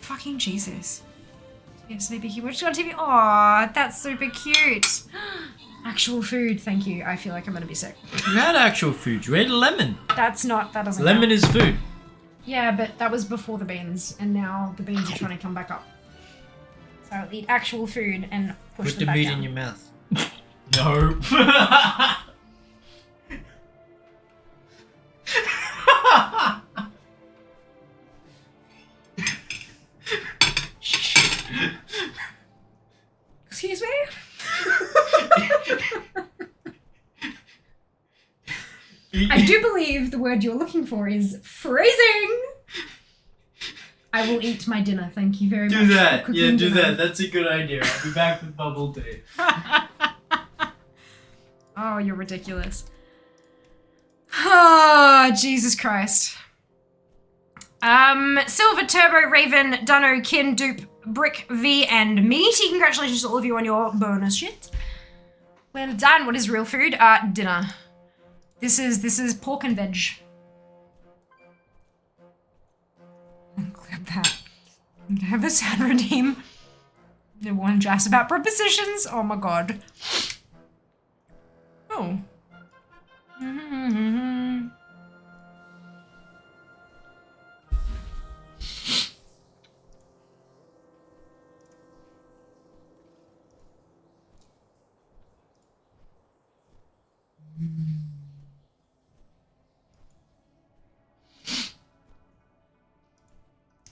Fucking Jesus. Yes, Vicky, what you got on TV? Aw, that's super cute. Actual food, thank you. I feel like I'm gonna be sick. You had actual food. You ate a lemon. That doesn't Lemon count. is food. Yeah, but that was before the beans, and now the beans are trying to come back up. So I'll eat actual food and push Put them the back meat down. in your mouth. No. Excuse me? I do believe the word you're looking for is freezing. I will eat my dinner. Thank you very much. Do that. for Yeah, cooking do dinner. that. That's a good idea. I'll be back with bubble tea. Oh, you're ridiculous. Oh, Jesus Christ. Silver, Turbo, Raven, Dunno, Kin, Dupe, Brick, V, and Meaty. Congratulations to all of you on your bonus shit. Well done. What is real food? Dinner. This is pork and veg. Clip that. I'm gonna have a sad redeem. The one just about prepositions. Oh my god. Oh.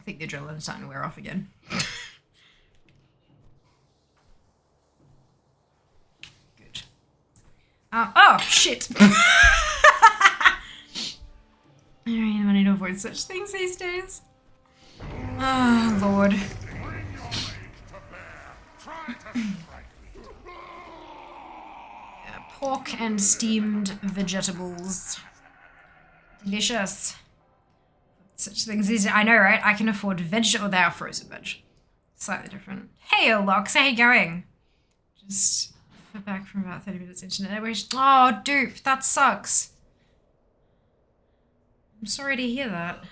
think the adrenaline's starting to wear off again. Good. Oh, shit. Alright, I need to avoid such things these days. Oh, Lord. Bring your rage to bear. Try to strike me down. Pork and steamed vegetables. Delicious. Such things these days. I know, right? I can afford vegetable. They are frozen veg. Slightly different. Hey, Lox, how you going? Just back from about 30 minutes internet. Oh, dupe, that sucks. I'm sorry to hear that.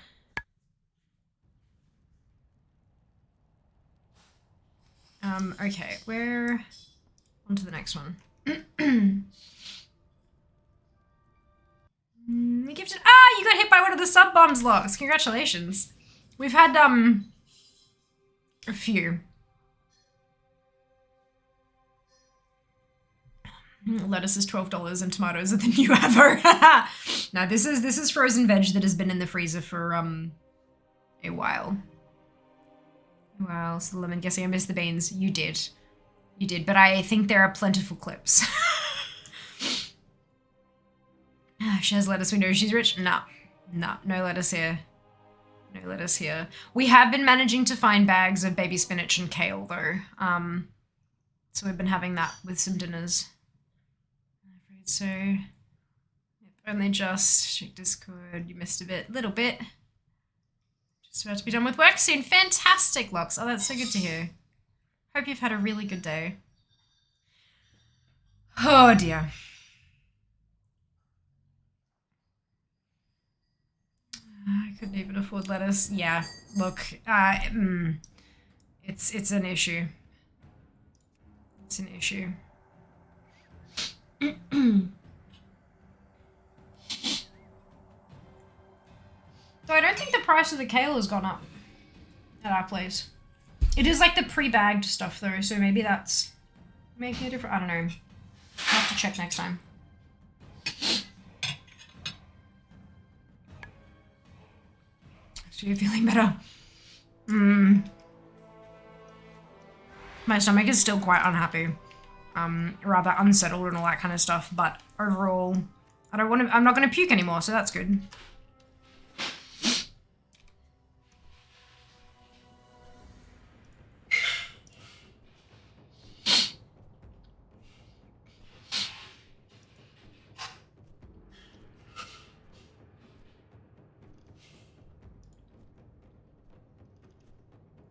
Okay, we're on to the next one. You gifted. Ah, you got hit by one of the sub bombs, Lox. Congratulations. We've had a few. Lettuce is $12 and tomatoes are the new Avo. No, this is frozen veg that has been in the freezer for a while. Wow, so lemon, guessing I missed the beans. You did. You did, but I think there are plentiful clips. She has lettuce, we know she's rich. No lettuce here. No lettuce here. We have been managing to find bags of baby spinach and kale though. So we've been having that with some dinners. So, yep, only just check Discord. You missed a little bit. Just about to be done with work soon. Fantastic, Lux. Oh, that's so good to hear. Hope you've had a really good day. Oh dear. I couldn't even afford lettuce. Yeah, look, it's an issue. It's an issue. So I don't think the price of the kale has gone up at our place. It is like the pre-bagged stuff though, so maybe that's making a difference. I don't know. I'll have to check next time. So you're feeling better? My stomach is still quite unhappy. Rather unsettled and all that kind of stuff, but overall, I'm not gonna puke anymore, so that's good.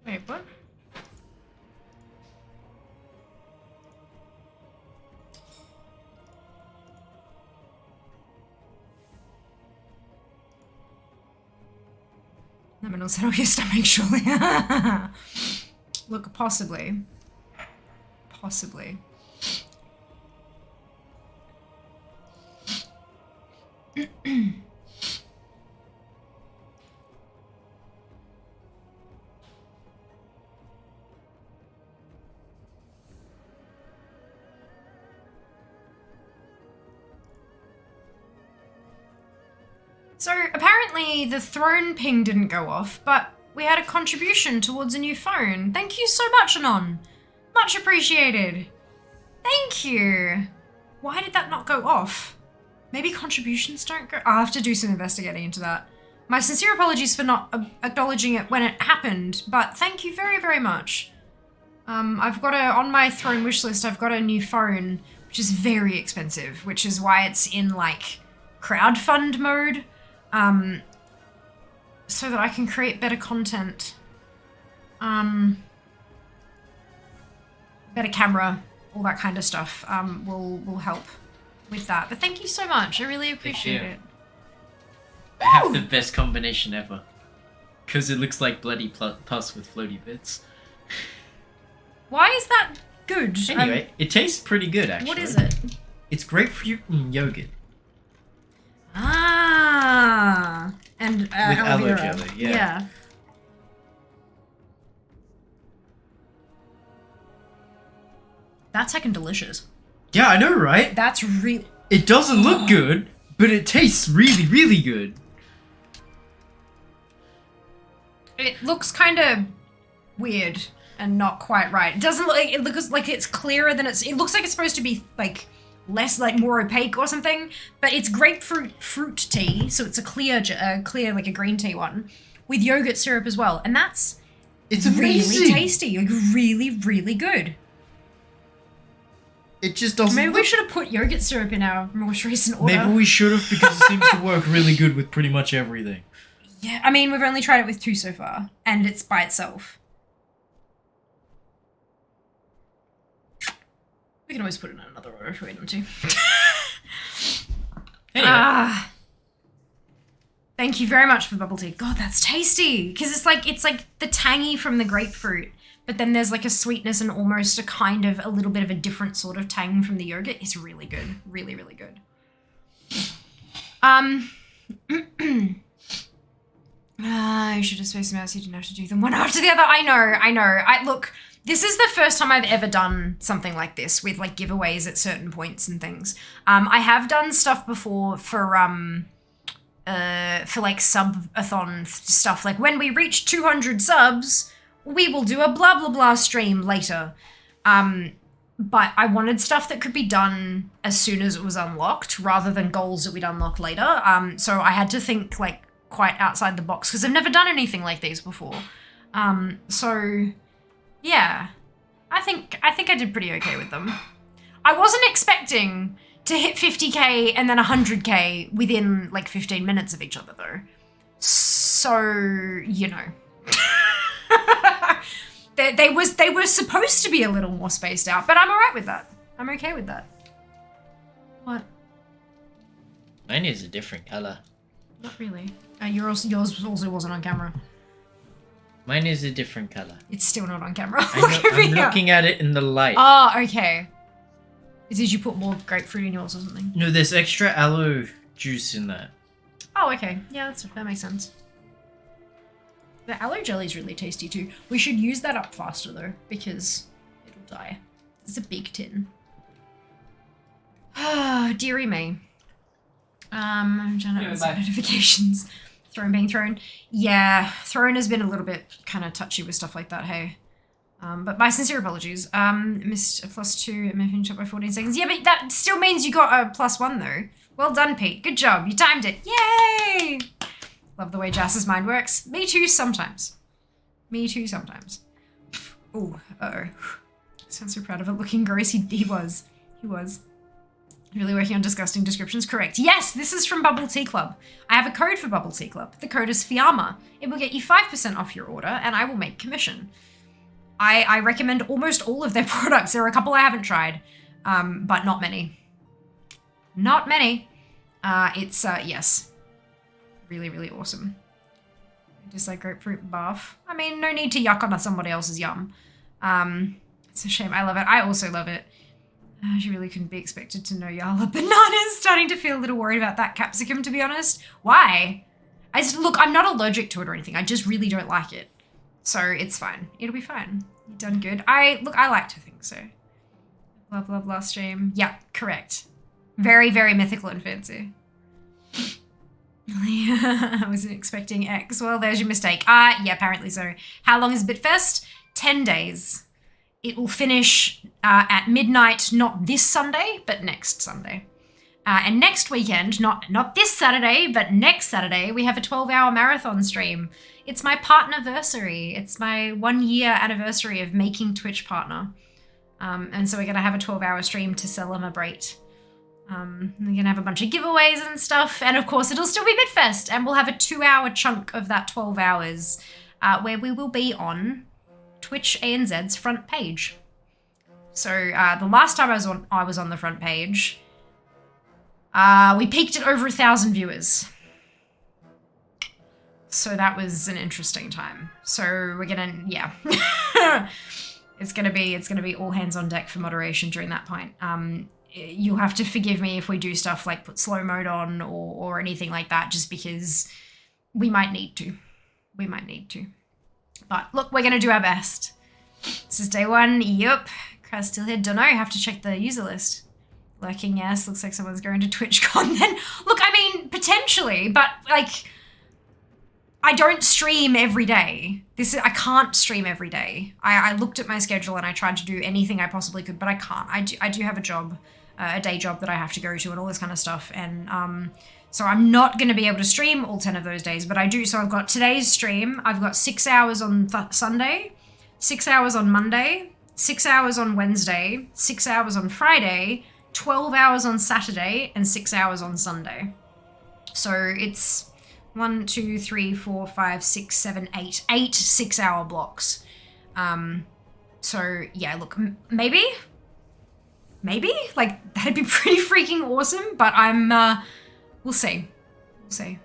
Wait, what? That middle settle your stomach, surely. Look, possibly. Possibly. So apparently the throne ping didn't go off, but we had a contribution towards a new phone. Thank you so much, Anon. Much appreciated. Thank you. Why did that not go off? Maybe contributions don't go... I'll have to do some investigating into that. My sincere apologies for not acknowledging it when it happened, but thank you very, very much. I've got on my throne wish list, I've got a new phone, which is very expensive, which is why it's in like crowdfund mode. So that I can create better content. Better camera, all that kind of stuff, will help with that. But thank you so much, I really appreciate it. I have the best combination ever. Because it looks like bloody pus with floaty bits. Why is that good? Anyway, it tastes pretty good actually. What is it? It's grapefruit and yogurt. Ah, and with aloe aloe vera. jelly, yeah. That's heckin' delicious. Yeah, I know, right? That's real. It doesn't look good, but it tastes really, really good. It looks kind of weird and not quite right. It doesn't look. It looks like it's clearer than it's. It looks like it's supposed to be like less, like more opaque or something. But it's grapefruit fruit tea, so it's a clear like a green tea one with yogurt syrup as well, and It's amazing. really tasty, like really, really good. It just doesn't. Maybe we should have put yogurt syrup in our most recent order. Maybe we should have, because it seems to work really good with pretty much everything. Yeah, I mean, we've only tried it with 2 so far, and it's by itself. We can always put it in another order if we want to. Anyway. Thank you very much for bubble tea. God, that's tasty. Because it's like the tangy from the grapefruit, but then there's like a sweetness and almost a kind of a little bit of a different sort of tang from the yogurt. It's really good. Really, really good. I should have spaced them out so you didn't have to do them one after the other. I know. Look, this is the first time I've ever done something like this with like giveaways at certain points and things. I have done stuff before for like subathon stuff. Like when we reach 200 subs, we will do a blah blah blah stream later. But I wanted stuff that could be done as soon as it was unlocked rather than goals that we'd unlock later. So I had to think like quite outside the box because I've never done anything like these before. So yeah, I think I did pretty okay with them. I wasn't expecting to hit 50k and then 100k within like 15 minutes of each other though. So, you know. they were supposed to be a little more spaced out, but I'm alright with that. I'm okay with that. What? Mine is a different color. Not really. Yours also wasn't on camera. Mine is a different color. It's still not on camera. I'm looking at it in the light. Oh, okay. Did you put more grapefruit in yours or something? No, there's extra aloe juice in that. Oh, okay. Yeah, that makes sense. The aloe jelly is really tasty too. We should use that up faster though, because it'll die. It's a big tin. Ah, dearie me. I'm trying to answer notifications. Throne being thrown. Yeah, Throne has been a little bit kind of touchy with stuff like that, hey. But my sincere apologies. Missed a +2 and moving shot by 14 seconds. Yeah, but that still means you got a +1 though. Well done, Pete. Good job. You timed it. Yay! Love the way Jass's mind works. Me too sometimes. Me too sometimes. Ooh, uh-oh. Sounds so proud of it looking gross. He was. He was. Really working on disgusting descriptions. Correct. Yes, this is from Bubble Tea Club. I have a code for Bubble Tea Club. The code is FIAMA. It will get you 5% off your order and I will make commission. I recommend almost all of their products. There are a couple I haven't tried, but not many. Not many. It's, yes. Really, really awesome. Just like grapefruit bath. I mean, no need to yuck on somebody else's yum. It's a shame. I love it. I also love it. She really couldn't be expected to know Yala. Bananas. Starting to feel a little worried about that capsicum, to be honest. Why? Look, I'm not allergic to it or anything. I just really don't like it. So it's fine. It'll be fine. You've done good. I like to think so. Blah, blah, blah stream. Yeah, correct. Very, very mythical and fancy. I wasn't expecting X. Well, there's your mistake. Yeah, apparently so. How long is Bitfest? 10 days. It will finish at midnight, not this Sunday, but next Sunday. And next weekend, not this Saturday, but next Saturday, we have a 12-hour marathon stream. It's my partnerversary. It's my 1-year anniversary of making Twitch partner. And so we're going to have a 12-hour stream to celebrate. We're going to have a bunch of giveaways and stuff. And of course, it'll still be Bitfest. And we'll have a 2-hour chunk of that 12 hours where we will be on Twitch ANZ's front page. So the last time I was on the front page, we peaked at over 1,000 viewers. So that was an interesting time. So we're gonna, yeah. it's gonna be all hands on deck for moderation during that point. You'll have to forgive me if we do stuff like put slow mode on or anything like that, just because we might need to. We might need to. But look, we're gonna do our best. This is day 1. Yup. Crowd's still here. Don't know. Have to check the user list. Lurking, yes. Looks like someone's going to TwitchCon then. Look, I mean, potentially, but like, I don't stream every day. I can't stream every day. I looked at my schedule and I tried to do anything I possibly could, but I can't. I do have a job, a day job that I have to go to and all this kind of stuff. And so I'm not going to be able to stream all 10 of those days, but I do. So I've got today's stream. I've got 6 hours on Sunday, 6 hours on Monday, 6 hours on Wednesday, 6 hours on Friday, 12 hours on Saturday, and 6 hours on Sunday. So it's 1, 2, 3, 4, 5, 6, 7, 8. 8 6-hour blocks. So yeah, look, maybe, like that'd be pretty freaking awesome, but we'll see. We'll see.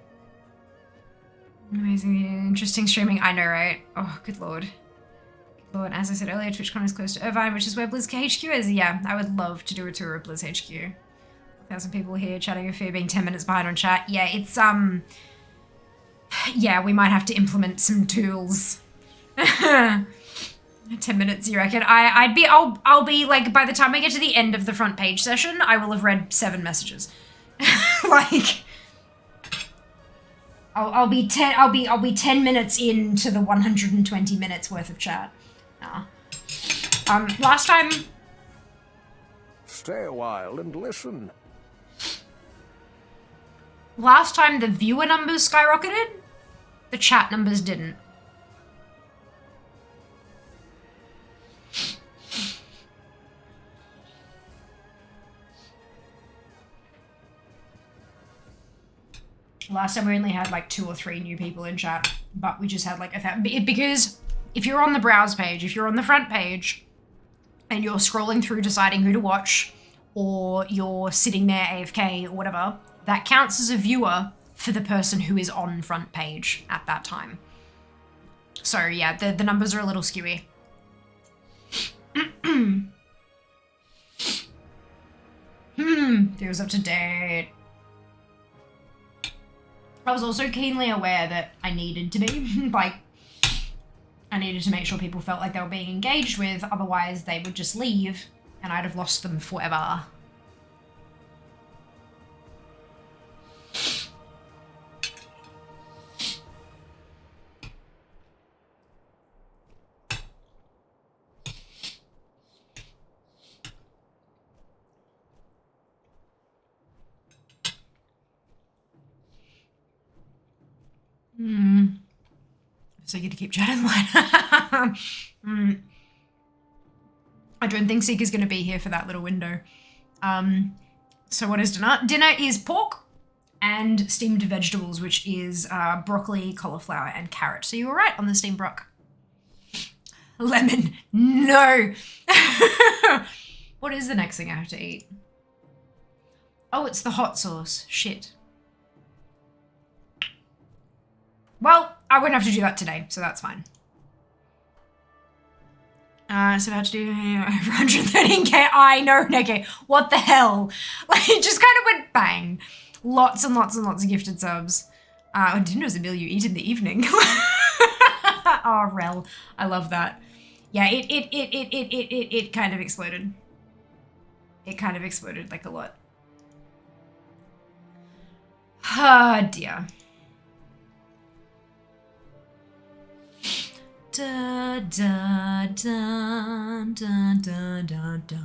Amazing, interesting streaming. I know, right? Oh, good lord. Good lord. As I said earlier, TwitchCon is close to Irvine, which is where Blizz HQ is. Yeah, I would love to do a tour of Blizz HQ. 1,000 people here chatting of fear being 10 minutes behind on chat. Yeah, it's, yeah, we might have to implement some tools. 10 minutes, you reckon? I'll be like, by the time I get to the end of the front page session, I will have read 7 messages. Like, I'll be 10 minutes into the 120 minutes worth of chat. Nah. Last time. Stay a while and listen. Last time the viewer numbers skyrocketed, the chat numbers didn't. Last time we only had like 2 or 3 new people in chat, but we just had like because if you're on the browse page, if you're on the front page and you're scrolling through deciding who to watch, or you're sitting there AFK or whatever, that counts as a viewer for the person who is on front page at that time. So yeah, the numbers are a little skewy. Feels up to date. I was also keenly aware that I needed to be, like, I needed to make sure people felt like they were being engaged with, otherwise they would just leave and I'd have lost them forever. So you get to keep chatting line. I don't think Seeker's going to be here for that little window. So what is dinner? Dinner is pork and steamed vegetables, which is broccoli, cauliflower, and carrot. So you were right on the steamed brock. Lemon. No. What is the next thing I have to eat? Oh, it's the hot sauce. Shit. Well, I wouldn't have to do that today, so that's fine. So I had to do over 113k. I know, okay. What the hell? Like, it just kind of went bang. Lots and lots and lots of gifted subs. Dinner is a meal you eat in the evening. Oh, rel. I love that. Yeah, it kind of exploded. It kind of exploded, like, a lot. Ah, dear. Da, da, da, da, da, da, da.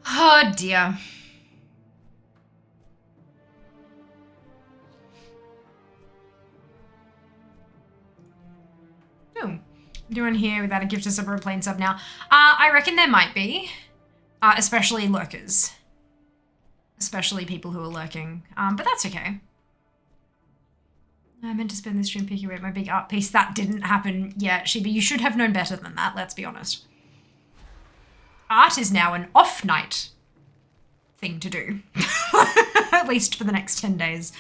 Oh dear. Oh, anyone here without a gift sub or a plain sub now? I reckon there might be, especially lurkers, especially people who are lurking. But that's okay. I meant to spend this stream picking away my big art piece. That didn't happen yet, Shiba. You should have known better than that, let's be honest. Art is now an off-night thing to do. At least for the next 10 days.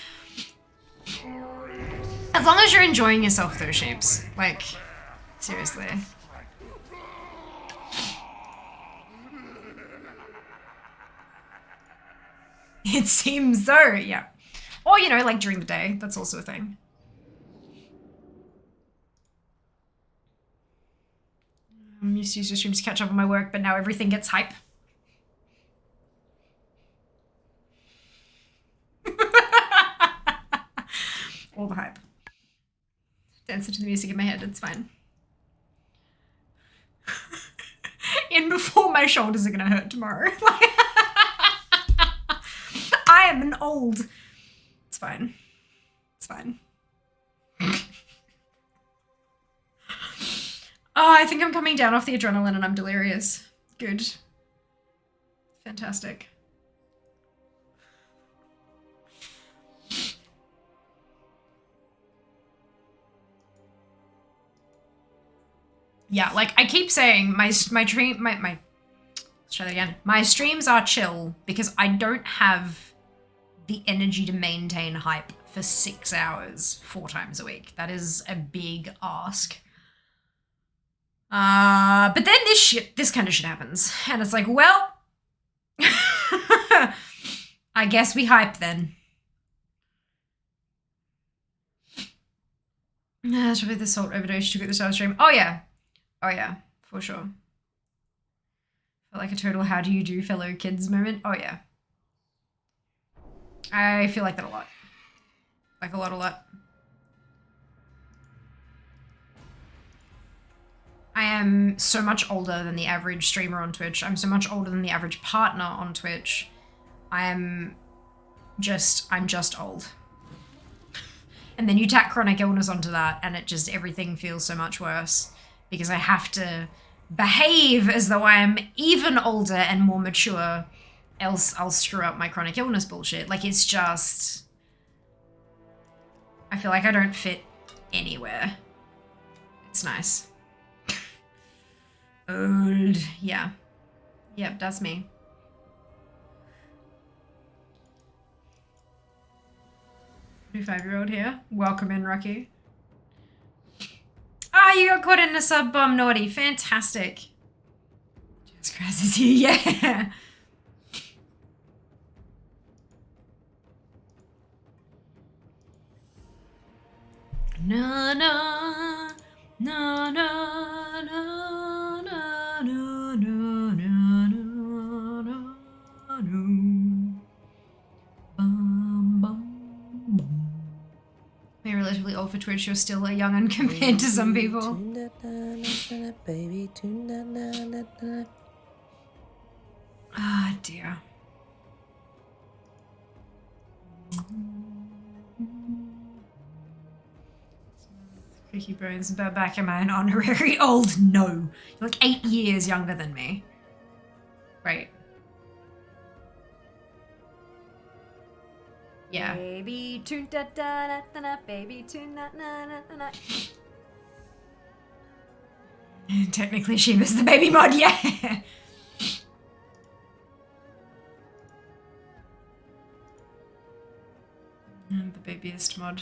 As long as you're enjoying yourself, though, Sheeps. Like, seriously. It seems so, yeah. Or, you know, like during the day. That's also a thing. I'm used to use your streams to catch up on my work, but now everything gets hype. all the hype. Dancing to the music in my head, it's fine. In before my shoulders are gonna hurt tomorrow. I am an old. It's fine. It's fine. Oh, I think I'm coming down off the adrenaline and I'm delirious. Good. Fantastic. Yeah, like I keep saying, let's try that again. My streams are chill because I don't have the energy to maintain hype for 6 hours, 4 times a week. That is a big ask. But then this kind of shit happens. And it's like, well, I guess we hype then. That's probably the salt overdose you took at the start of the stream. Oh yeah, for sure. Felt like a total how do you do fellow kids moment. Oh yeah. I feel like that a lot. Like a lot. I am so much older than the average streamer on Twitch. I'm so much older than the average partner on Twitch. I'm just old. And then you tack chronic illness onto that and it just, everything feels so much worse because I have to behave as though I am even older and more mature, else I'll screw up my chronic illness bullshit. Like it's just, I feel like I don't fit anywhere. It's nice. Old, yeah. Yep, that's me. New 5-year-old here. Welcome in, Rocky. Ah, you got caught in a sub bomb, naughty. Fantastic. Jesus Christ is here, yeah. Na na na na na na na na na na na. Bum bum bum. You're relatively old for Twitch. You're still a young un compared to some people. Ah, dear. Cookie Bones, back am I an honorary old? No. You're like 8 years younger than me. Right. Yeah. Baby toon da da da da da, baby toon da da da da. Technically she was the baby mod, yeah. The babyest mod.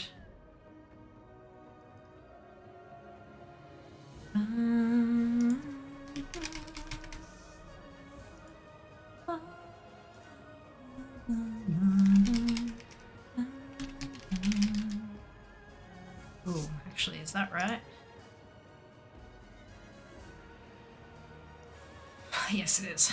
Oh, actually, is that right? Yes, it is.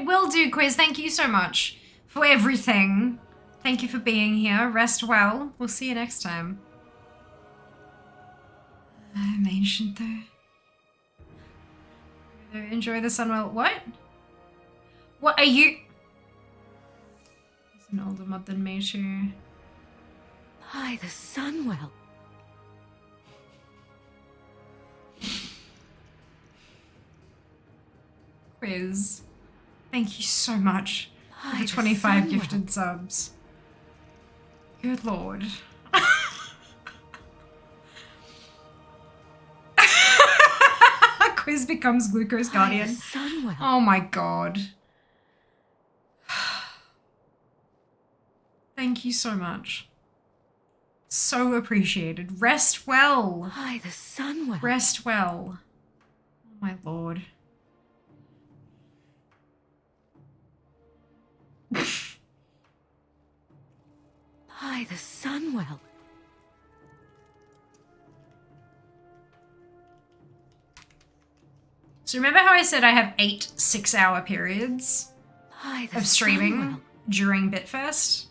Will do, Quiz. Thank you so much for everything. Thank you for being here. Rest well. We'll see you next time. I'm ancient though. Enjoy the sun well. What? What are you? He's an older mod than me too. By the Sunwell. Quiz. Thank you so much for By the the 25 Sunwell. gifted subs. Good lord. Quiz becomes Glucose By Guardian. the Sunwell. Oh my god. Thank you so much. So appreciated. Rest well. By the Sunwell. Rest well. Oh my lord. By the Sunwell. So remember how I said I have 8 6-hour periods By the of streaming Sunwell. during Bitfest?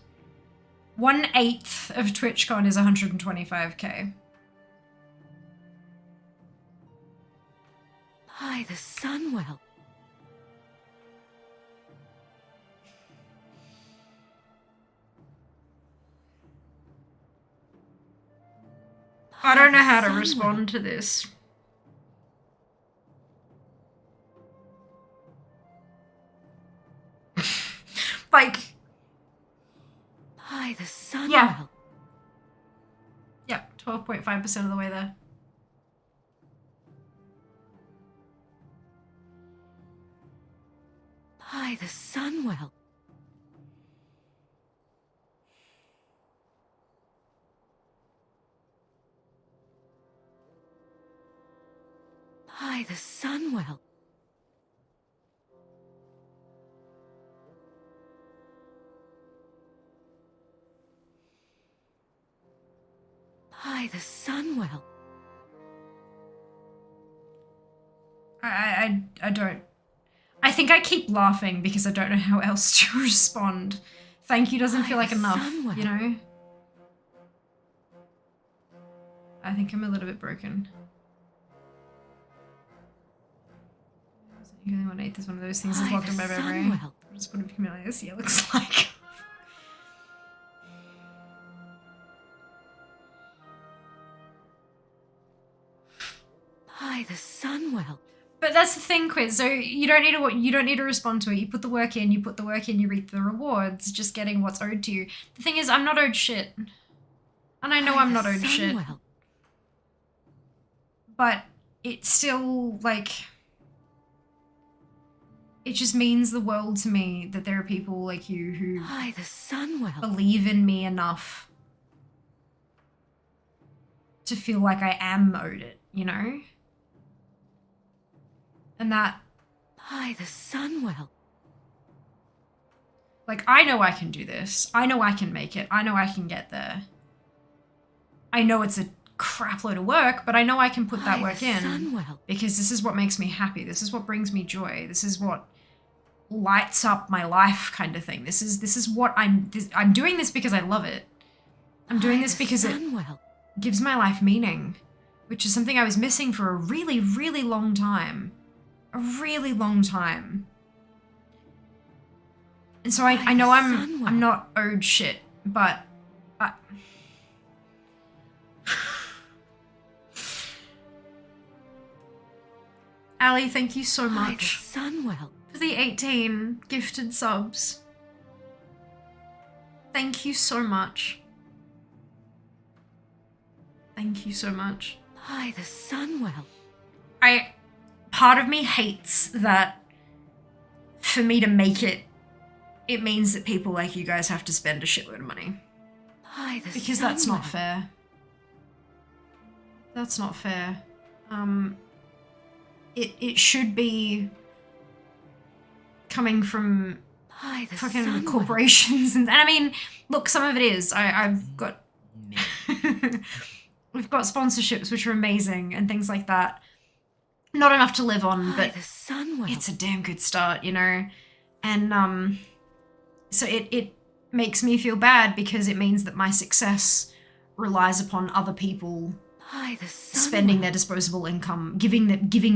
1/8 of TwitchCon is 125k. By the Sunwell. I don't know how to Sunwell. respond to this. Like, By the Sunwell. Yeah. yep, 12.5% of the way there. By the Sunwell. By the Sunwell. By the Sunwell. I don't. I think I keep laughing because I don't know how else to respond. Thank you doesn't By feel like the enough, Sunwell. you know? I think I'm a little bit broken. Equaling 1/8 is one of those things that's By locked the in my memory. Sunwell. I'm just wondering if familiar this looks like. By the Sunwell. But that's the thing, Quiz. So you don't need to respond to it. You put the work in, you reap the rewards, just getting what's owed to you. The thing is, I'm not owed shit. And I know By I'm the not owed shit. Sunwell. But it's still like it just means the world to me that there are people like you who By the Sunwell. believe in me enough to feel like I am owed it, you know? And that, By the Sunwell. like, I know I can do this. I know I can make it. I know I can get there. I know it's a crap load of work, but I know I can put that By work the in Sunwell. because this is what makes me happy. This is what brings me joy. This is what lights up my life, kind of thing. This is what I'm doing this because I love it. I'm doing By this the because it Sunwell. gives my life meaning, which is something I was missing for a really, really long time. A really long time. And so By I know the I'm Sunwell. not owed shit, but Ali, thank you so By the much Sunwell. for the 18 gifted subs. Thank you so much. Thank you so much. By the Sunwell. Part of me hates that for me to make it, it means that people like you guys have to spend a shitload of money. By the Because that's not Sunwell. fair. That's not fair. It should be coming from By the fucking Sunwell. corporations and I mean, look, some of it is. I've got we've got sponsorships which are amazing and things like that. Not enough to live on, By but the Sunwell. it's a damn good start, you know? And so it makes me feel bad because it means that my success relies upon other people By the Sunwell. spending their disposable income, giving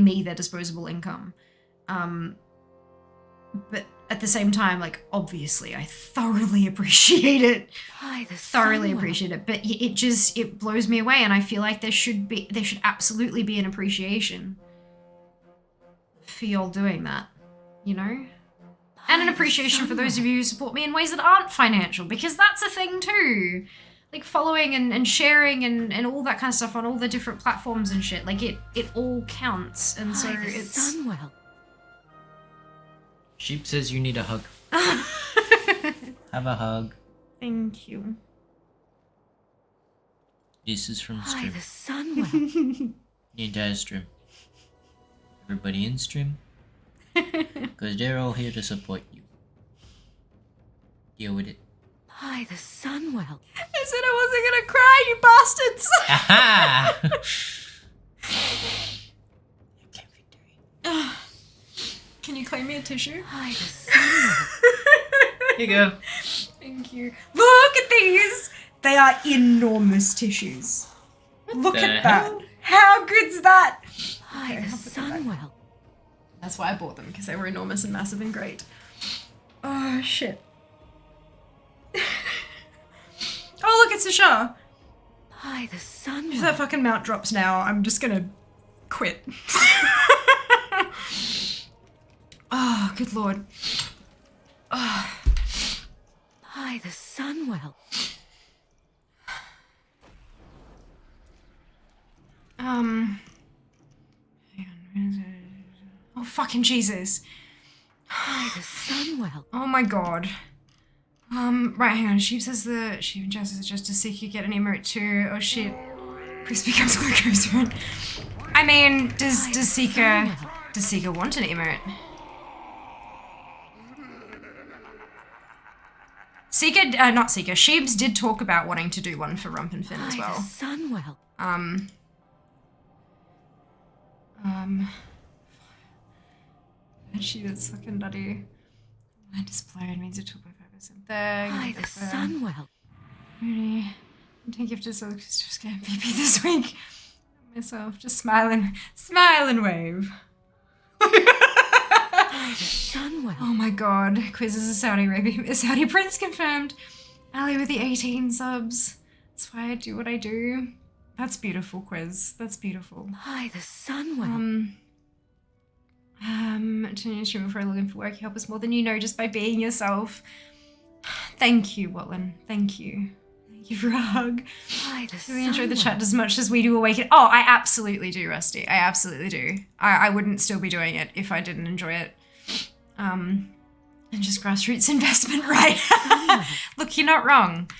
me their disposable income. But at the same time, like, obviously I thoroughly appreciate it. By the Thoroughly Sunwell. appreciate it. But it blows me away, and I feel like there should absolutely be an appreciation for y'all doing that, you know? And an By the appreciation for those Sunwell. of you who support me in ways that aren't financial, because that's a thing too. Like following and sharing and all that kind of stuff on all the different platforms and shit. Like it all counts. And so By the it's Sunwell. Sheep says you need a hug. Have a hug. Thank you. This is from By stream. the Sunwell. The entire stream. Everybody in stream. Because they're all here to support you. Deal with it. By the sun well. I said I wasn't gonna cry, you bastards! Aha! Can you claim me a tissue? By the sun well. Here you go. Thank you. Look at these! They are enormous tissues. Look the at that. hell? How good's that? By the I'll put them sun back. well. That's why I bought them, because they were enormous and massive and great. Oh, shit. Oh, look, it's a Shah. By the sun If well. that fucking mount drops now, I'm just gonna quit. Oh, good lord. Oh. By the sun well. Oh, fucking Jesus. By the sun well. Oh my god. Right, hang on. Sheep says the sheep and Jess suggest to seek you get an emote too. Oh shit. Chris becomes glucose run. I mean, does Seeker want an emote? Not Seeker. Sheebs did talk about wanting to do one for Rump and Finn as By the well. sun well. And she was fucking nutty. My display means a 2.5% there. By the sun well. Really? I think you have to sell Christopher's game PP this week. Myself just smile and wave. By the sun well. Oh my god. Quiz is a Saudi prince confirmed. Ali with the 18 subs. That's why I do what I do. That's beautiful, Quiz. That's beautiful. By the sun well. Turning stream before I log in for work, you help us more than you know just by being yourself. Thank you, Watlin. Thank you. Thank you for a hug. By the Do sun we enjoy the well. chat as much as we do Awaken? Oh, I absolutely do, Rusty. I absolutely do. I wouldn't still be doing it if I didn't enjoy it. And just grassroots investment, right? Look, you're not wrong.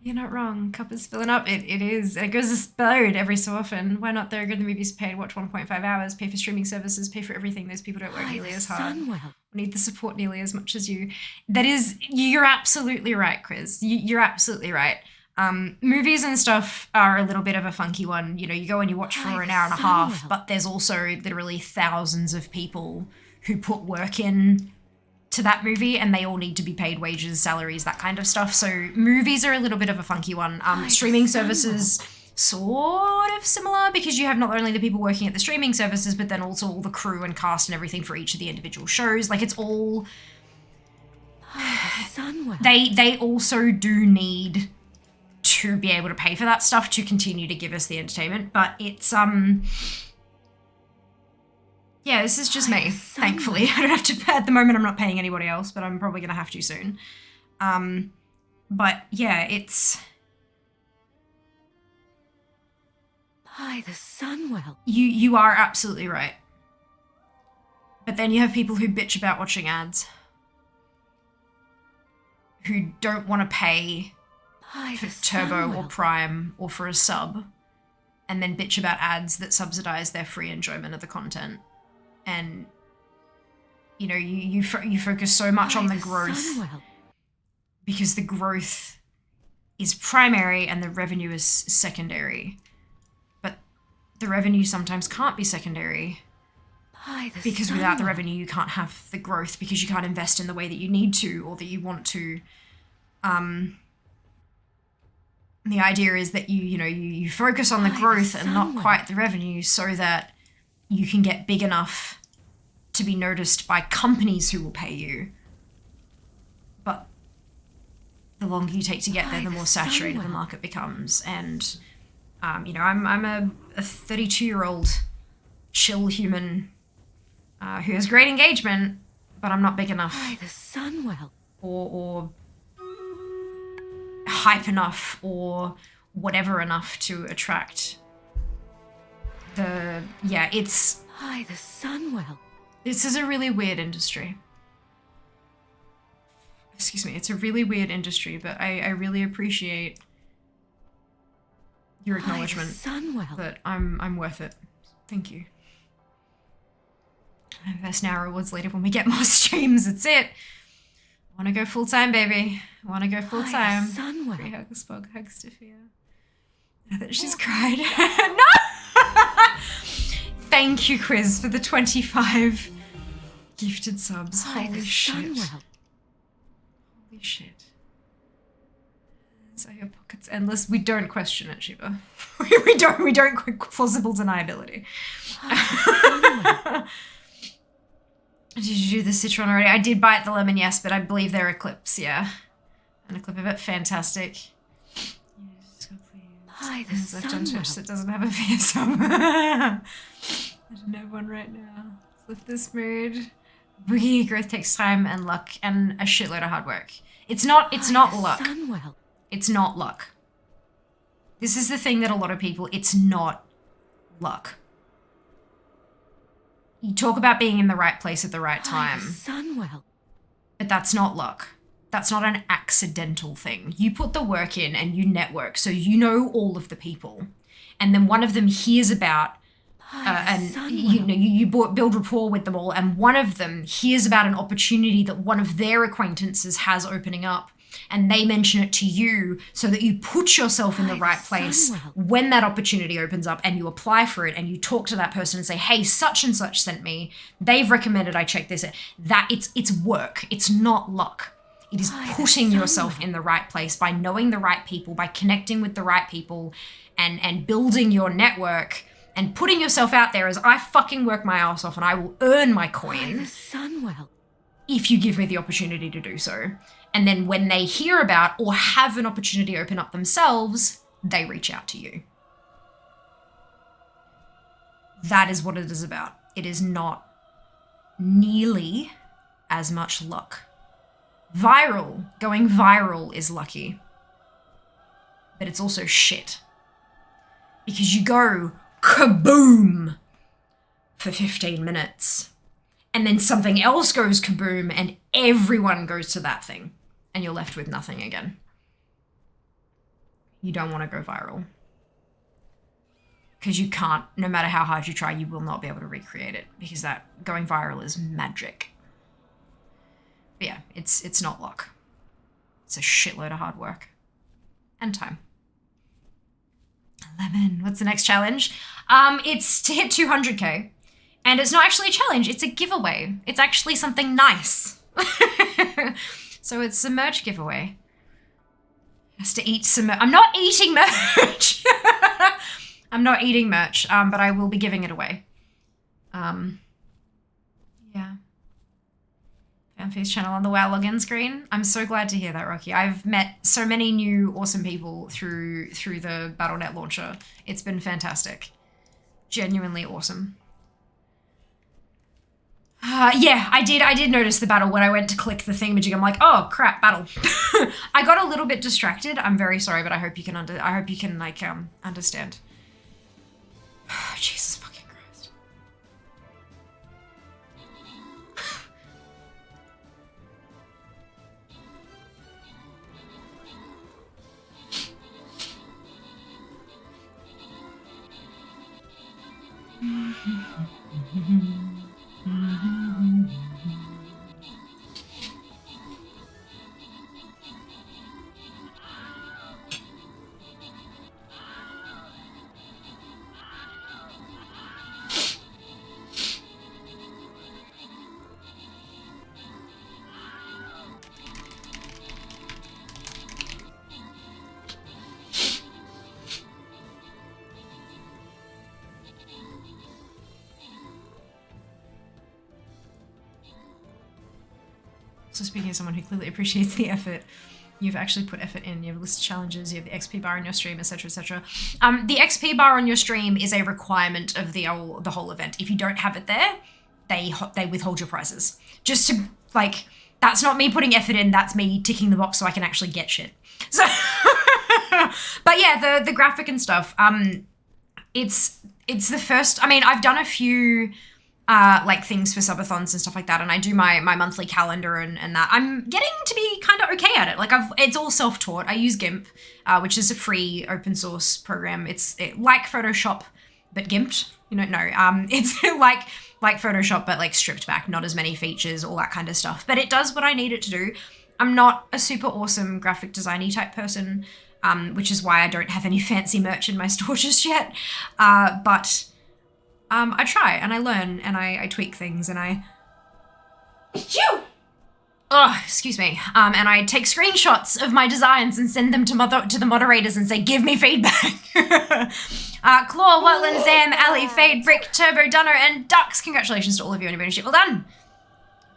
You're not wrong. Cup is filling up. It is. And it goes explode every so often. Why not? They're good. The movies paid, watch 1.5 hours, pay for streaming services, pay for everything. Those people don't work By nearly the as hard. sun well. Need the support nearly as much as you. That is, you're absolutely right, Chris. You're absolutely right. Movies and stuff are a little bit of a funky one. You know, you go and you watch for an hour and a half, but there's also literally thousands of people who put work in to that movie, and they all need to be paid wages, salaries, that kind of stuff. So movies are a little bit of a funky one. Streaming services, sort of similar, because you have not only the people working at the streaming services, but then also all the crew and cast and everything for each of the individual shows. Like, it's all... By the sun well. They also do need to be able to pay for that stuff to continue to give us the entertainment, but it's yeah, this is just me, thankfully. I don't have to, at the moment I'm not paying anybody else, but I'm probably gonna have to soon. But yeah, it's... By the sun well. You are absolutely right. But then you have people who bitch about watching ads, who don't want to pay By for the Turbo sun or well. Prime or for a sub, and then bitch about ads that subsidize their free enjoyment of the content. And you know, you focus so much on the growth, sun well. because the growth is primary and the revenue is secondary. But the revenue sometimes can't be secondary, By the because sun without the well. revenue you can't have the growth, because you can't invest in the way that you need to or that you want to. The idea is that you focus on the By the growth and not sun well. quite the revenue, so that you can get big enough to be noticed by companies who will pay you. But the longer you take to get there, By the the more sun saturated the well. market becomes. And I'm a 32-year-old chill human who has great engagement, but I'm not big enough By the sun well. or hype enough or whatever enough to attract it's... By the sun well. This is a really weird industry. Excuse me, it's a really weird industry, but I really appreciate your By the acknowledgement sun well. that I'm worth it. Thank you. Invest now, rewards later when we get more streams, that's it. Want to go full time, baby. Want to go full By the time. Sunwell. Free hug, spog, hugs to fear. I thought she's cried. No! Thank you, Quiz, for the 25 gifted subs. By Holy the shit. Sunwell. Holy shit. So your pocket's endless. We don't question it, Shiva. we don't plausible deniability. Did you do the citron already? I did bite the lemon, yes, but I believe they're a clips, yeah. And a clip of it, fantastic. By the Left on Twitch Sunwell. that doesn't have a fearsome. I don't have one right now. Flip this mood. Boogie growth takes time and luck and a shitload of hard work. It's not By the luck. Sunwell. It's not luck. This is the thing that a lot of people, it's not luck. You talk about being in the right place at the right By time, the Sunwell. but that's not luck. That's not an accidental thing. You put the work in and you network, so you know all of the people. And then one of them hears about, By the and Sunwell. you build rapport with them all, and one of them hears about an opportunity that one of their acquaintances has opening up, and they mention it to you so that you put yourself in the By the right place Sunwell. when that opportunity opens up, and you apply for it and you talk to that person and say, hey, such and such sent me, they've recommended I check this. That it's work. It's not luck. It is By the putting yourself Sunwell. in the right place by knowing the right people, by connecting with the right people, and building your network and putting yourself out there as I fucking work my ass off and I will earn my By the coin Sunwell. if you give me the opportunity to do so. And then when they hear about or have an opportunity open up themselves, they reach out to you. That is what it is about. It is not nearly as much luck. Going viral is lucky. But it's also shit. Because you go kaboom for 15 minutes. And then something else goes kaboom and everyone goes to that thing. And you're left with nothing again. You don't want to go viral. Because you can't, no matter how hard you try, you will not be able to recreate it. Because that going viral is magic. But yeah, it's not luck. It's a shitload of hard work. And time. 11. What's the next challenge? It's to hit 200k. And it's not actually a challenge, it's a giveaway. It's actually something nice. So it's a merch giveaway. Has to eat some I'm not eating merch. I'm not eating merch, but I will be giving it away. Yeah. Fanface channel on the WoW login screen. I'm so glad to hear that, Rocky. I've met so many new awesome people through the Battle.net launcher. It's been fantastic. Genuinely awesome. Yeah, I did notice the battle when I went to click the thingamajig. I'm like, oh crap, battle. I got a little bit distracted. I'm very sorry, but I hope you can understand. Jesus fucking Christ. So speaking of someone who clearly appreciates the effort, you've actually put effort in. You have a list of challenges, you have the XP bar on your stream, etc., etc. The XP bar on your stream is a requirement of the whole event. If you don't have it there, they withhold your prizes. Just to, like, that's not me putting effort in, that's me ticking the box so I can actually get shit. So, but yeah, the graphic and stuff, it's the first, I mean, I've done a few like things for subathons and stuff like that, and I do my monthly calendar and that. I'm getting to be kind of okay at it. Like it's all self-taught. I use GIMP, which is a free open source program. It's like Photoshop, but gimped. You don't know. It's like Photoshop, but like stripped back, not as many features, all that kind of stuff. But it does what I need it to do. I'm not a super awesome graphic designy type person, which is why I don't have any fancy merch in my store just yet. But I try and I learn and I tweak things and I... Oh, excuse me. And I take screenshots of my designs and send them to the moderators and say, give me feedback. Claw, Watland, Zam, Ali, Fade, Brick, Turbo, Dunner, and Ducks. Congratulations to all of you on your membership. Well done.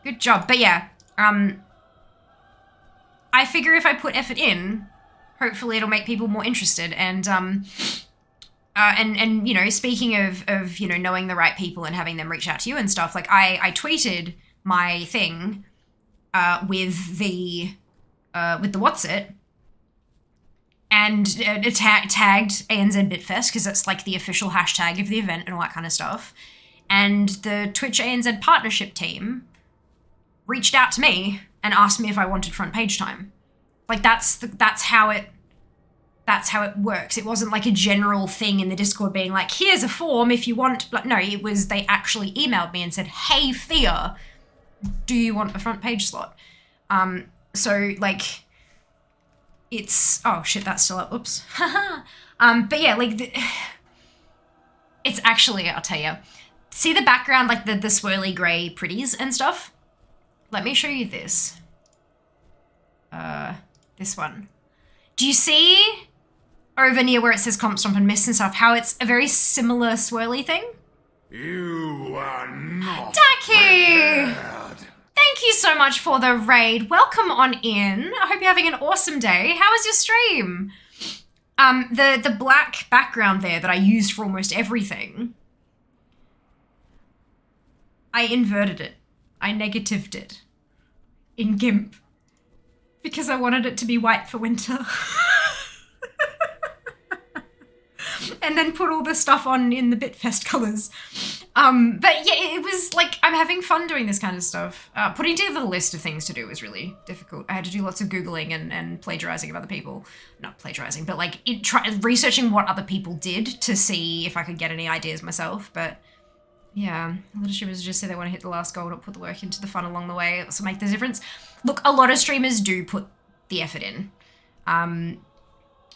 Good job. But yeah, I figure if I put effort in, hopefully it'll make people more interested. And you know, speaking of you know, knowing the right people and having them reach out to you and stuff, like I tweeted my thing with the what's it, and tagged ANZ Bitfest because that's like the official hashtag of the event and all that kind of stuff. And the Twitch ANZ partnership team reached out to me and asked me if I wanted front page time. Like that's how it works. It wasn't like a general thing in the Discord being like, here's a form if you want. But no, it was they actually emailed me and said, hey Thea, do you want a front page slot? So like it's, oh shit, that's still up. Oops. But yeah, like it's actually, I'll tell you, see the background, like the swirly gray pretties and stuff? Let me show you this. This one. Do you see over near where it says Comp Stomp and Mist and stuff, how it's a very similar swirly thing? You are not Daki! prepared. Thank you so much for the raid. Welcome on in. I hope you're having an awesome day. How was your stream? The black background there that I used for almost everything, I inverted it. I negatived it in GIMP because I wanted it to be white for winter. And then put all the stuff on in the Bitfest colors. But yeah, it was like, I'm having fun doing this kind of stuff. Putting together the list of things to do was really difficult. I had to do lots of Googling and plagiarizing of other people. Not plagiarizing, but like researching what other people did to see if I could get any ideas myself. But yeah, a lot of streamers just say they want to hit the last goal, not put the work into the fun along the way. It also make the difference. Look, a lot of streamers do put the effort in.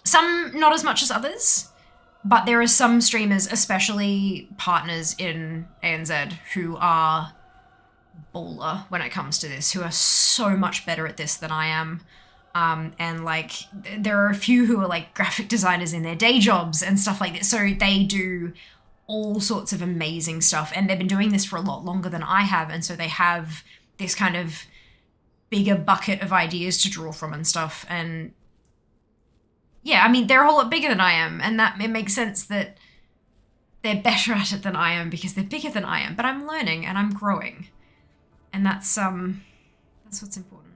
Some not as much as others. But there are some streamers, especially partners in ANZ, who are baller when it comes to this, who are so much better at this than I am. And like, there are a few who are like graphic designers in their day jobs and stuff like this. So they do all sorts of amazing stuff. And they've been doing this for a lot longer than I have. And so they have this kind of bigger bucket of ideas to draw from and stuff. And yeah, I mean, they're a whole lot bigger than I am, and that it makes sense that they're better at it than I am because they're bigger than I am, but I'm learning and I'm growing. And that's what's important.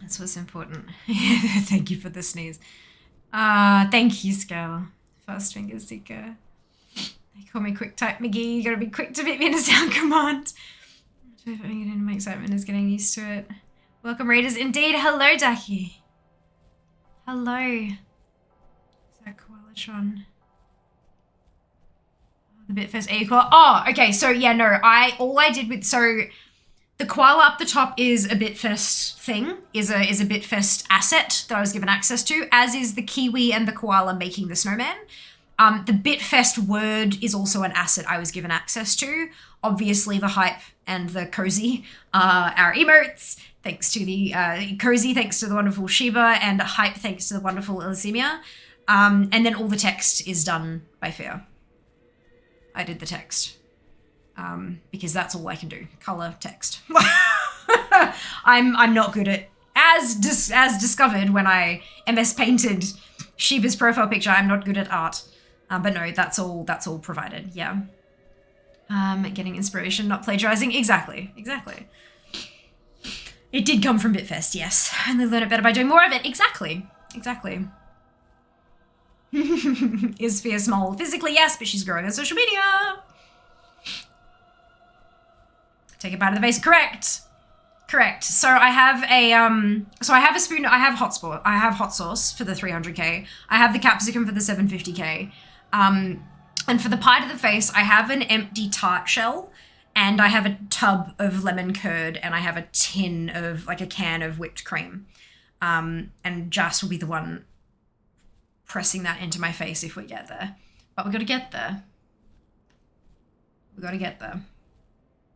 That's what's important. Thank you for the sneeze. Thank you, Scale. Fast finger seeker. They call me quick type McGee. You gotta be quick to beat me in a sound command. My excitement is getting used to it. Welcome, Raiders. Indeed. Hello, Daki. Hello. Is that Koalatron? The Bitfest A-Koala. Oh, okay. So yeah, no, all I did with, so the koala up the top is a Bitfest thing, is a Bitfest asset that I was given access to, as is the kiwi and the koala making the snowman. The Bitfest word is also an asset I was given access to. Obviously the hype and the cozy are our emotes. Thanks to the cozy, thanks to the wonderful Sheba, and hype thanks to the wonderful Elysemia. And then all the text is done by Fair. I did the text. Because that's all I can do. Color text. I'm not good at, as discovered when I MS painted Sheba's profile picture, I'm not good at art. But no, that's all provided, yeah. Getting inspiration, not plagiarizing. Exactly. It did come from Bitfest, yes. And they learn it better by doing more of it. Exactly. Is Fia small? Physically, yes, but she's growing on social media. Take a bite of the base. Correct. So I have a spoon. I have hot sauce for the 300k. I have the capsicum for the 750k. And for the pie to the face, I have an empty tart shell and I have a tub of lemon curd, and I have a tin of, like a can of whipped cream. And Jas will be the one pressing that into my face if we get there. But we gotta get there. We gotta get there.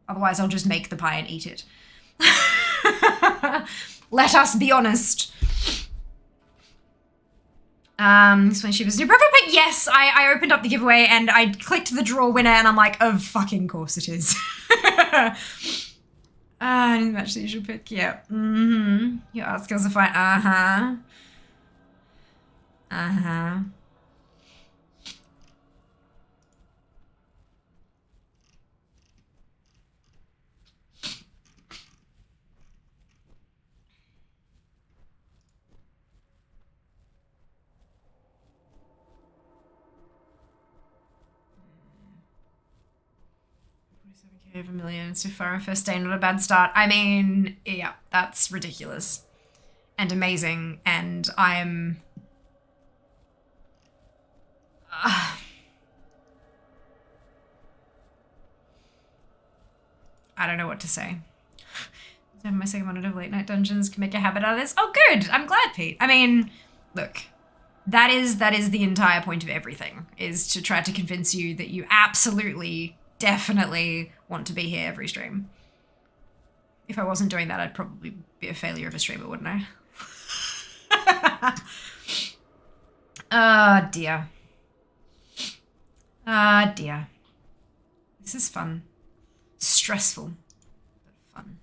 Otherwise, I'll just make the pie and eat it. Let us be honest. This one she was new profile pic. Yes, I opened up the giveaway and I clicked the draw winner and I'm like, of fucking course it is. I didn't match the usual pick. Yeah. Your art skills are fine. Uh-huh. Over a million so far on first day, not a bad start. I mean, yeah, that's ridiculous and amazing, and I'm I don't know what to say. My second monitor of late night dungeons can make a habit out of this. Oh, good. I'm glad, Pete. I mean, look, that is the entire point of everything, is to try to convince you that you absolutely, definitely want to be here every stream. If I wasn't doing that, I'd probably be a failure of a streamer, wouldn't I? Oh, dear. Ah, dear. This is fun. Stressful, but fun.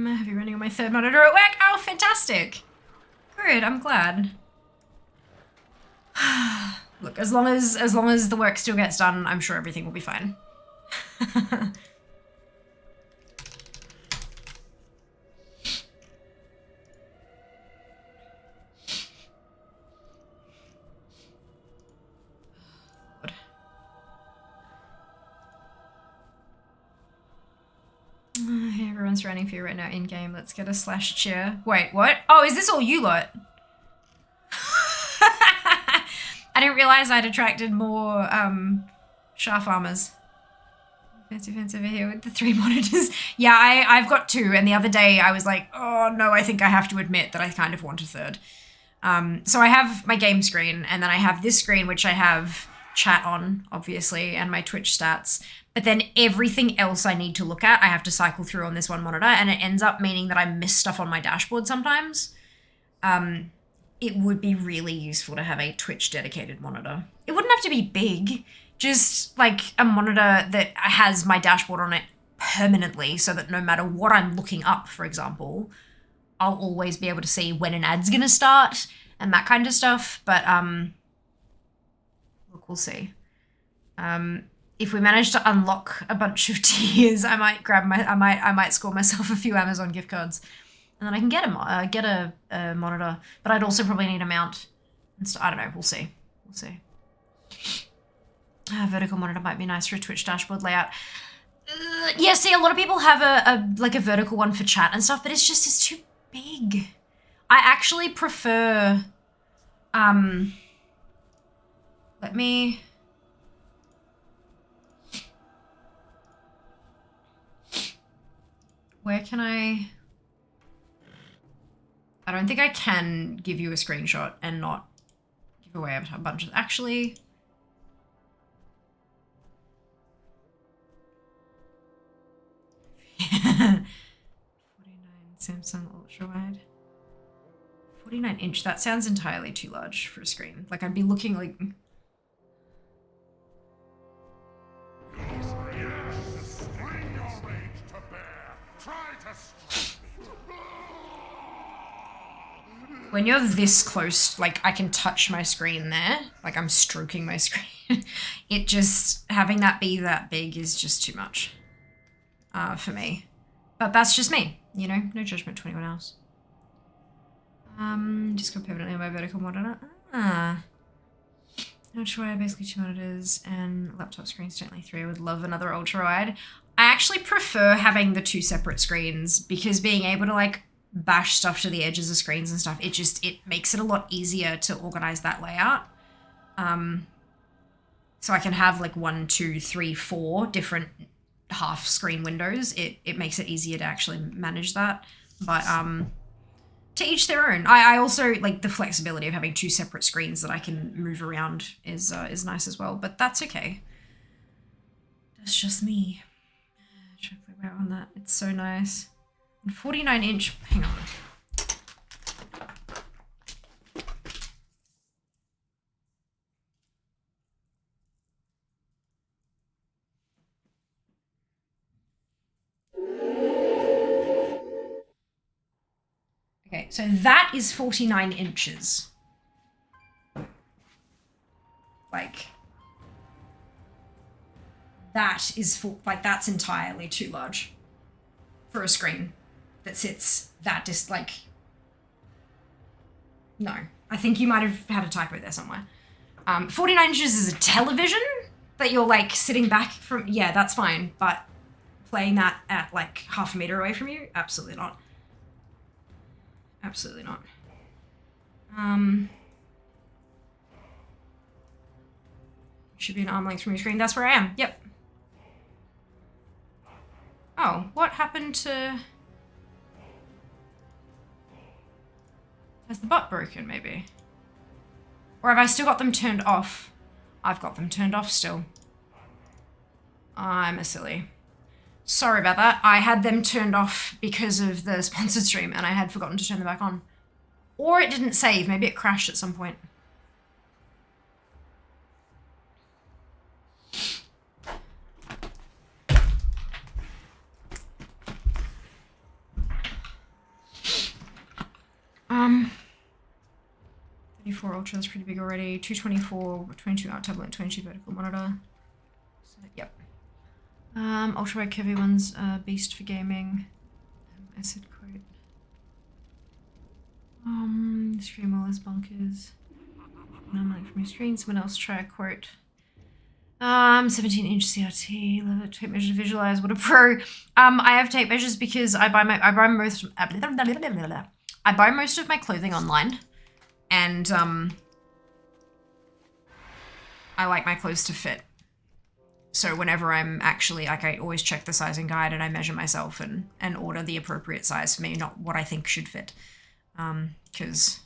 Have you running on my third monitor at work? Oh, fantastic. Good, I'm glad. Look, as long as the work still gets done, I'm sure everything will be fine. Hey, everyone's running for you right now in game. Let's get a slash cheer. Wait, what? Oh, is this all you lot? I didn't realize I'd attracted more Sharp farmers. Fancy over here with the 3 monitors. Yeah, I've got 2, and the other day I was like, oh no, I think I have to admit that I kind of want a third. So I have my game screen, and then I have this screen, which I have chat on, obviously, and my Twitch stats. But then everything else I need to look at, I have to cycle through on this one monitor, and it ends up meaning that I miss stuff on my dashboard sometimes. It would be really useful to have a Twitch dedicated monitor. It wouldn't have to be big, just like a monitor that has my dashboard on it permanently so that no matter what I'm looking up, for example, I'll always be able to see when an ad's gonna start and that kind of stuff. But look, we'll see. If we manage to unlock a bunch of tiers, I might grab I might score myself a few Amazon gift cards, and then I can get a monitor. But I'd also probably need a mount. And I don't know. We'll see. We'll see. A vertical monitor might be nice for a Twitch dashboard layout. Yeah, see, a lot of people have a vertical one for chat and stuff, but it's too big. I actually prefer. Let me. Where can I don't think I can give you a screenshot and not give away a bunch of, actually. $49 Samsung ultra wide. 49-inch, that sounds entirely too large for a screen. Like, I'd be looking like. Yes, bring your rage to bear. Try to strike me. when you're this close, like I can touch my screen there, like I'm stroking my screen. It just, having that be that big is just too much for me. But that's just me, you know, no judgment to anyone else. Just go permanently on my vertical monitor. Not sure why I basically 2 monitors and laptop screens, gently 3. I would love another ultra wide. I actually prefer having the 2 separate screens because being able to like bash stuff to the edges of screens and stuff, it makes it a lot easier to organize that layout. So I can have like 1, 2, 3, 4 different half screen windows. It makes it easier to actually manage that. But to each their own. I also like the flexibility of having 2 separate screens that I can move around is nice as well, but that's okay. That's just me. Try to play well on that. It's so nice. 49-inch, hang on. Okay, so that is 49 inches. Like, that is, that's entirely too large for a screen that sits that no. I think you might have had a typo there somewhere. 49 inches is a television that you're like sitting back from, yeah, that's fine, but playing that at like half a meter away from you, absolutely not. Absolutely not. Should be an arm length from your screen. That's where I am. Yep. Oh, what happened to... Has the butt broken, maybe? Or have I still got them turned off? I've got them turned off still. I'm a silly. Sorry about that. I had them turned off because of the sponsored stream and I had forgotten to turn them back on. Or it didn't save. Maybe it crashed at some point. Um, 34 Ultra is pretty big already. 224, 22 out tablet, 22 vertical monitor. So, yep. Ultra wide curvy ones, beast for gaming. I said quote. Scream all is bonkers. And I'm like from your screen. Someone else try a quote. 17-inch CRT. Love it. Tape measure to visualize. What a pro. I have tape measures because I buy most of my clothing online, and I like my clothes to fit. So whenever I'm actually, like, I always check the sizing guide and I measure myself and order the appropriate size for me, not what I think should fit. Because,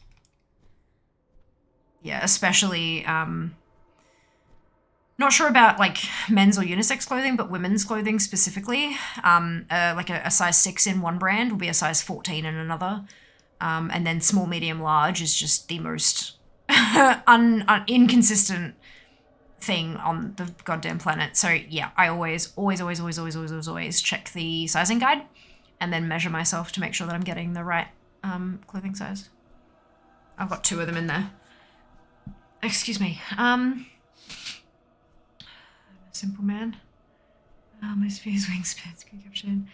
yeah, especially, not sure about, like, men's or unisex clothing, but women's clothing specifically. Like a size 6 in one brand will be a size 14 in another. And then small, medium, large is just the most inconsistent thing on the goddamn planet. So yeah, I always check the sizing guide and then measure myself to make sure that I'm getting the right clothing size. I've got 2 of them in there. Excuse me. I'm a simple man. My sphere's wingspans can caption.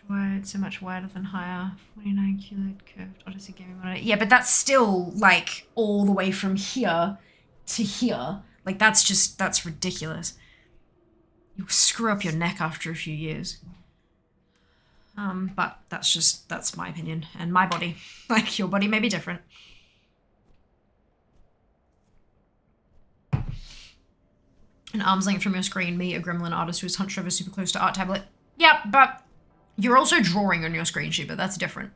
Wide, so much wider than higher. 49 QLED curved Odyssey gaming monitor. Yeah, but that's still like all the way from here to here. Like that's ridiculous. You'll screw up your neck after a few years. But that's my opinion and my body. Like your body may be different. An arm's length from your screen, me, a gremlin artist who's hunched over super close to art tablet. Yeah, but you're also drawing on your screen, Sheba. That's different.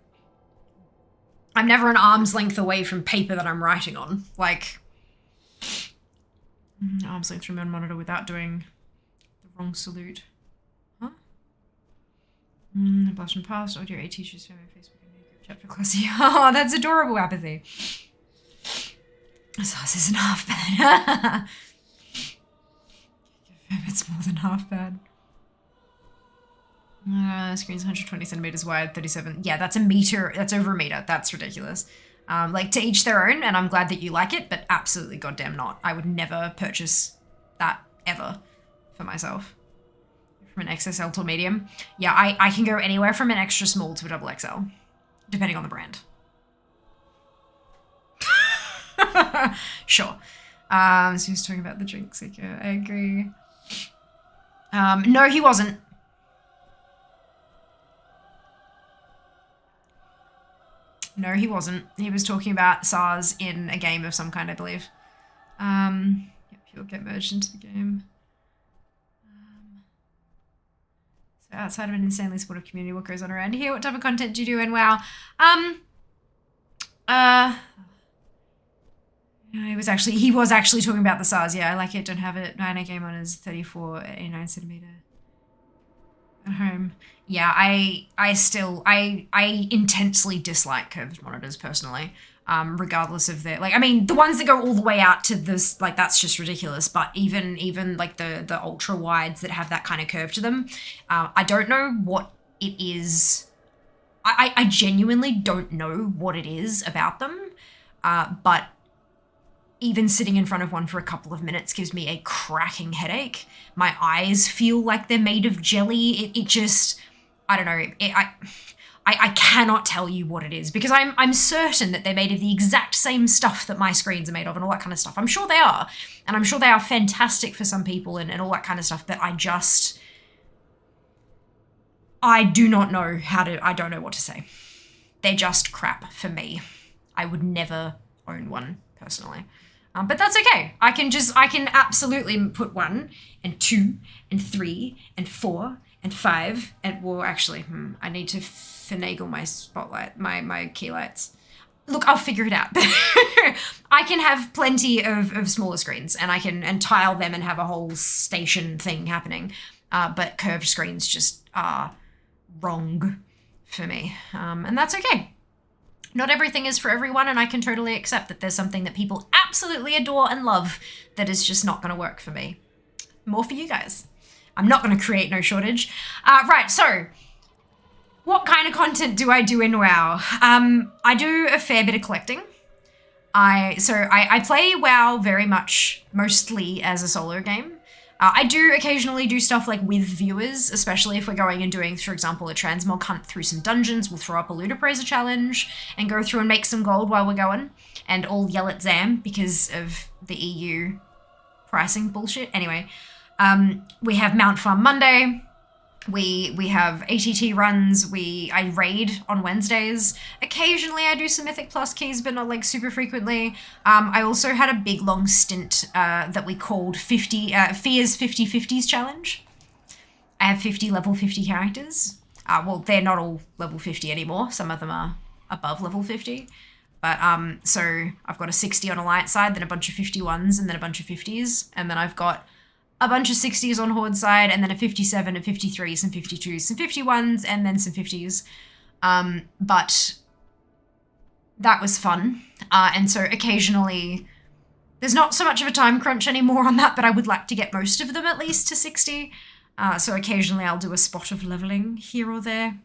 I'm never an arm's length away from paper that I'm writing on. Like, arm's length from your monitor without doing the wrong salute. Huh? Blast from past, audio A teachers, family, Facebook, and group chat for classy. Oh, that's adorable, apathy. Sauce isn't half bad. It's more than half bad. Screen's 120 centimeters wide, 37. Yeah, that's a meter. That's over a meter. That's ridiculous. Like, to each their own, and I'm glad that you like it, but absolutely goddamn not. I would never purchase that ever for myself. From an XSL to a medium. Yeah, I can go anywhere from an extra small to a double XL, depending on the brand. Sure. So he was talking about the drink seeker. I agree. No, he wasn't. No, he wasn't. He was talking about SARS in a game of some kind, I believe. Yep, he'll get merged into the game. So outside of an insanely supportive community, what goes on around here? What type of content do you do in WoW? He was actually talking about the SARS. Yeah, I like it. Don't have it. 9A game on his 34 89 centimeter at home. Yeah, I intensely dislike curved monitors personally. Regardless of their, like, I mean, the ones that go all the way out to this, like, that's just ridiculous. But even like the ultra wides that have that kind of curve to them, I don't know what it is. I genuinely don't know what it is about them. But even sitting in front of one for a couple of minutes gives me a cracking headache. My eyes feel like they're made of jelly. It just, I don't know. I cannot tell you what it is, because I'm certain that they're made of the exact same stuff that my screens are made of and all that kind of stuff. I'm sure they are. And I'm sure they are fantastic for some people and all that kind of stuff. But I do not know I don't know what to say. They're just crap for me. I would never own one personally. But that's okay. I can absolutely put 1 and 2 and 3 and 4 and 5 and, well, actually, I need to finagle my spotlight, my key lights. Look, I'll figure it out. I can have plenty of smaller screens, and I can tile them and have a whole station thing happening. But curved screens just are wrong for me. And that's okay. Not everything is for everyone, and I can totally accept that there's something that people absolutely adore and love that is just not going to work for me. More for you guys. I'm not going to create no shortage. Right, so what kind of content do I do in WoW? I do a fair bit of collecting. I play WoW very much, mostly as a solo game. I do occasionally do stuff like with viewers, especially if we're going and doing, for example, a transmog hunt through some dungeons. We'll throw up a loot appraiser challenge and go through and make some gold while we're going, and all yell at Zam because of the EU pricing bullshit. Anyway, we have Mount Farm Monday. We have ATT runs. I raid on Wednesdays. Occasionally I do some Mythic Plus keys, but not like super frequently. I also had a big long stint that we called Fear's 50/50s challenge. I have 50 level 50 characters. Well, they're not all level 50 anymore. Some of them are above level 50. But so I've got a 60 on Alliance side, then a bunch of 51s, and then a bunch of 50s. And then I've got a bunch of 60s on Horde side, and then a 57, a 53, some 52s, some 51s, and then some 50s. But that was fun. And so occasionally, there's not so much of a time crunch anymore on that, but I would like to get most of them at least to 60. So occasionally I'll do a spot of leveling here or there.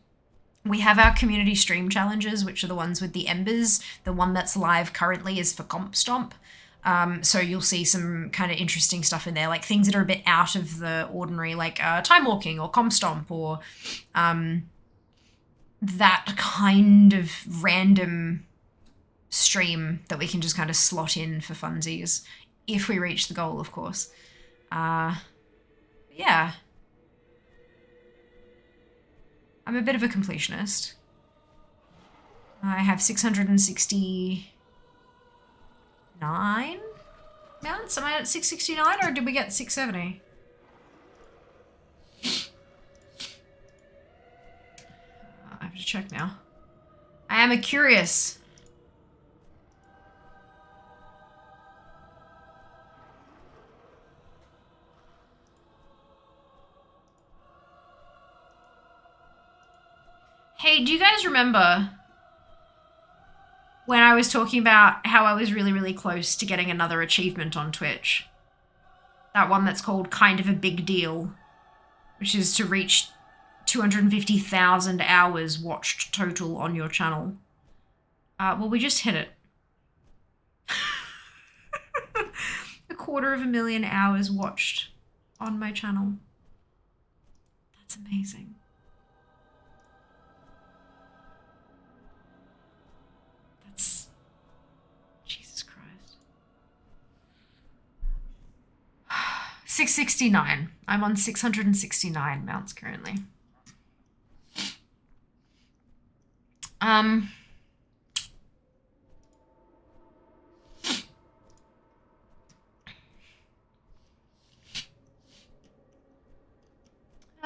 We have our community stream challenges, which are the ones with the embers. The one that's live currently is for Comp Stomp. So you'll see some kind of interesting stuff in there, like things that are a bit out of the ordinary, like time walking or Comp Stomp or that kind of random stream that we can just kind of slot in for funsies if we reach the goal, of course. Yeah. I'm a bit of a completionist. I have 669 mounts? Am I at 669 or did we get 670? I have to check now. I am a curious. Hey, do you guys remember when I was talking about how I was really, really close to getting another achievement on Twitch? That one that's called Kind of a Big Deal, which is to reach 250,000 hours watched total on your channel. Well, we just hit it. 250,000 hours watched on my channel. That's amazing. That's... Jesus Christ. 669. I'm on 669 mounts currently.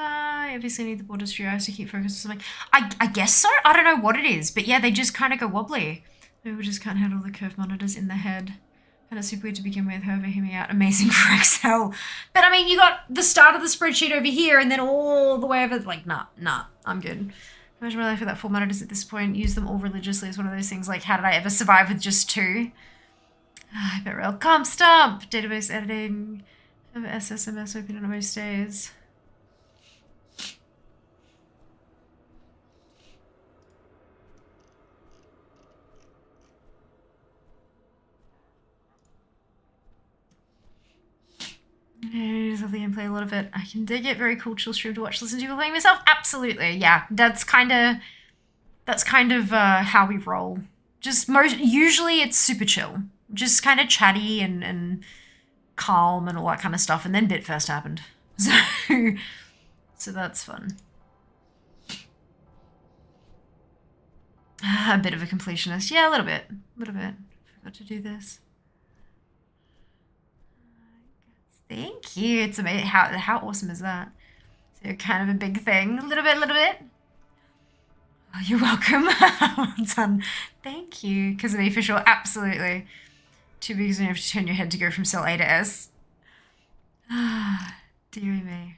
I obviously need the borders for your eyes to keep focused on something. I guess so? I don't know what it is, but yeah, they just kind of go wobbly. Maybe we just can't handle the curve monitors in the head. Kind of super weird to begin with, however, hear me out. Amazing for Excel. But I mean, you got the start of the spreadsheet over here and then all the way over, like, nah, I'm good. Imagine my life without 4 monitors at this point. Use them all religiously. It's one of those things like, how did I ever survive with just 2? I bet real. Comp stump. Database editing. SSMS open on most days. Lovely and play a lot of it. I can dig it. Very cool chill stream to watch, listen to people playing myself. Absolutely, yeah. That's kind of how we roll. Just usually it's super chill, just kind of chatty and calm and all that kind of stuff. And then Bitfest happened, so that's fun. A bit of a completionist, yeah, a little bit. Forgot to do this. Thank you. It's amazing. How awesome is that? So kind of a big thing. A little bit. Oh, you're welcome. Well done. Thank you. Because of me, for sure. Absolutely. Too big, so you have to turn your head to go from cell A to S. Ah, dearie me.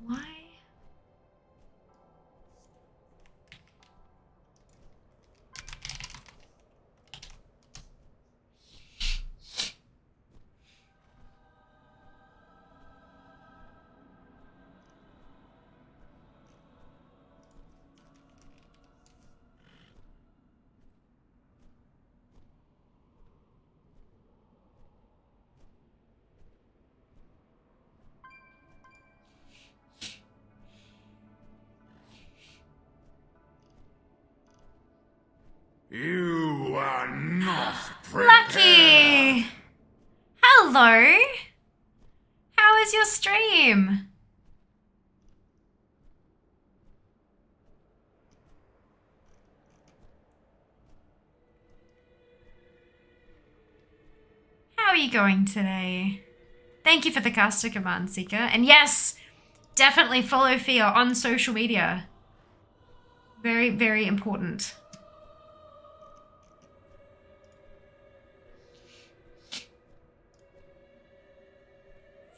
Why? You are not prepared. Lucky! Hello! How is your stream? How are you going today? Thank you for the caster command, Seeker. And yes, definitely follow Fia on social media. Very, very important.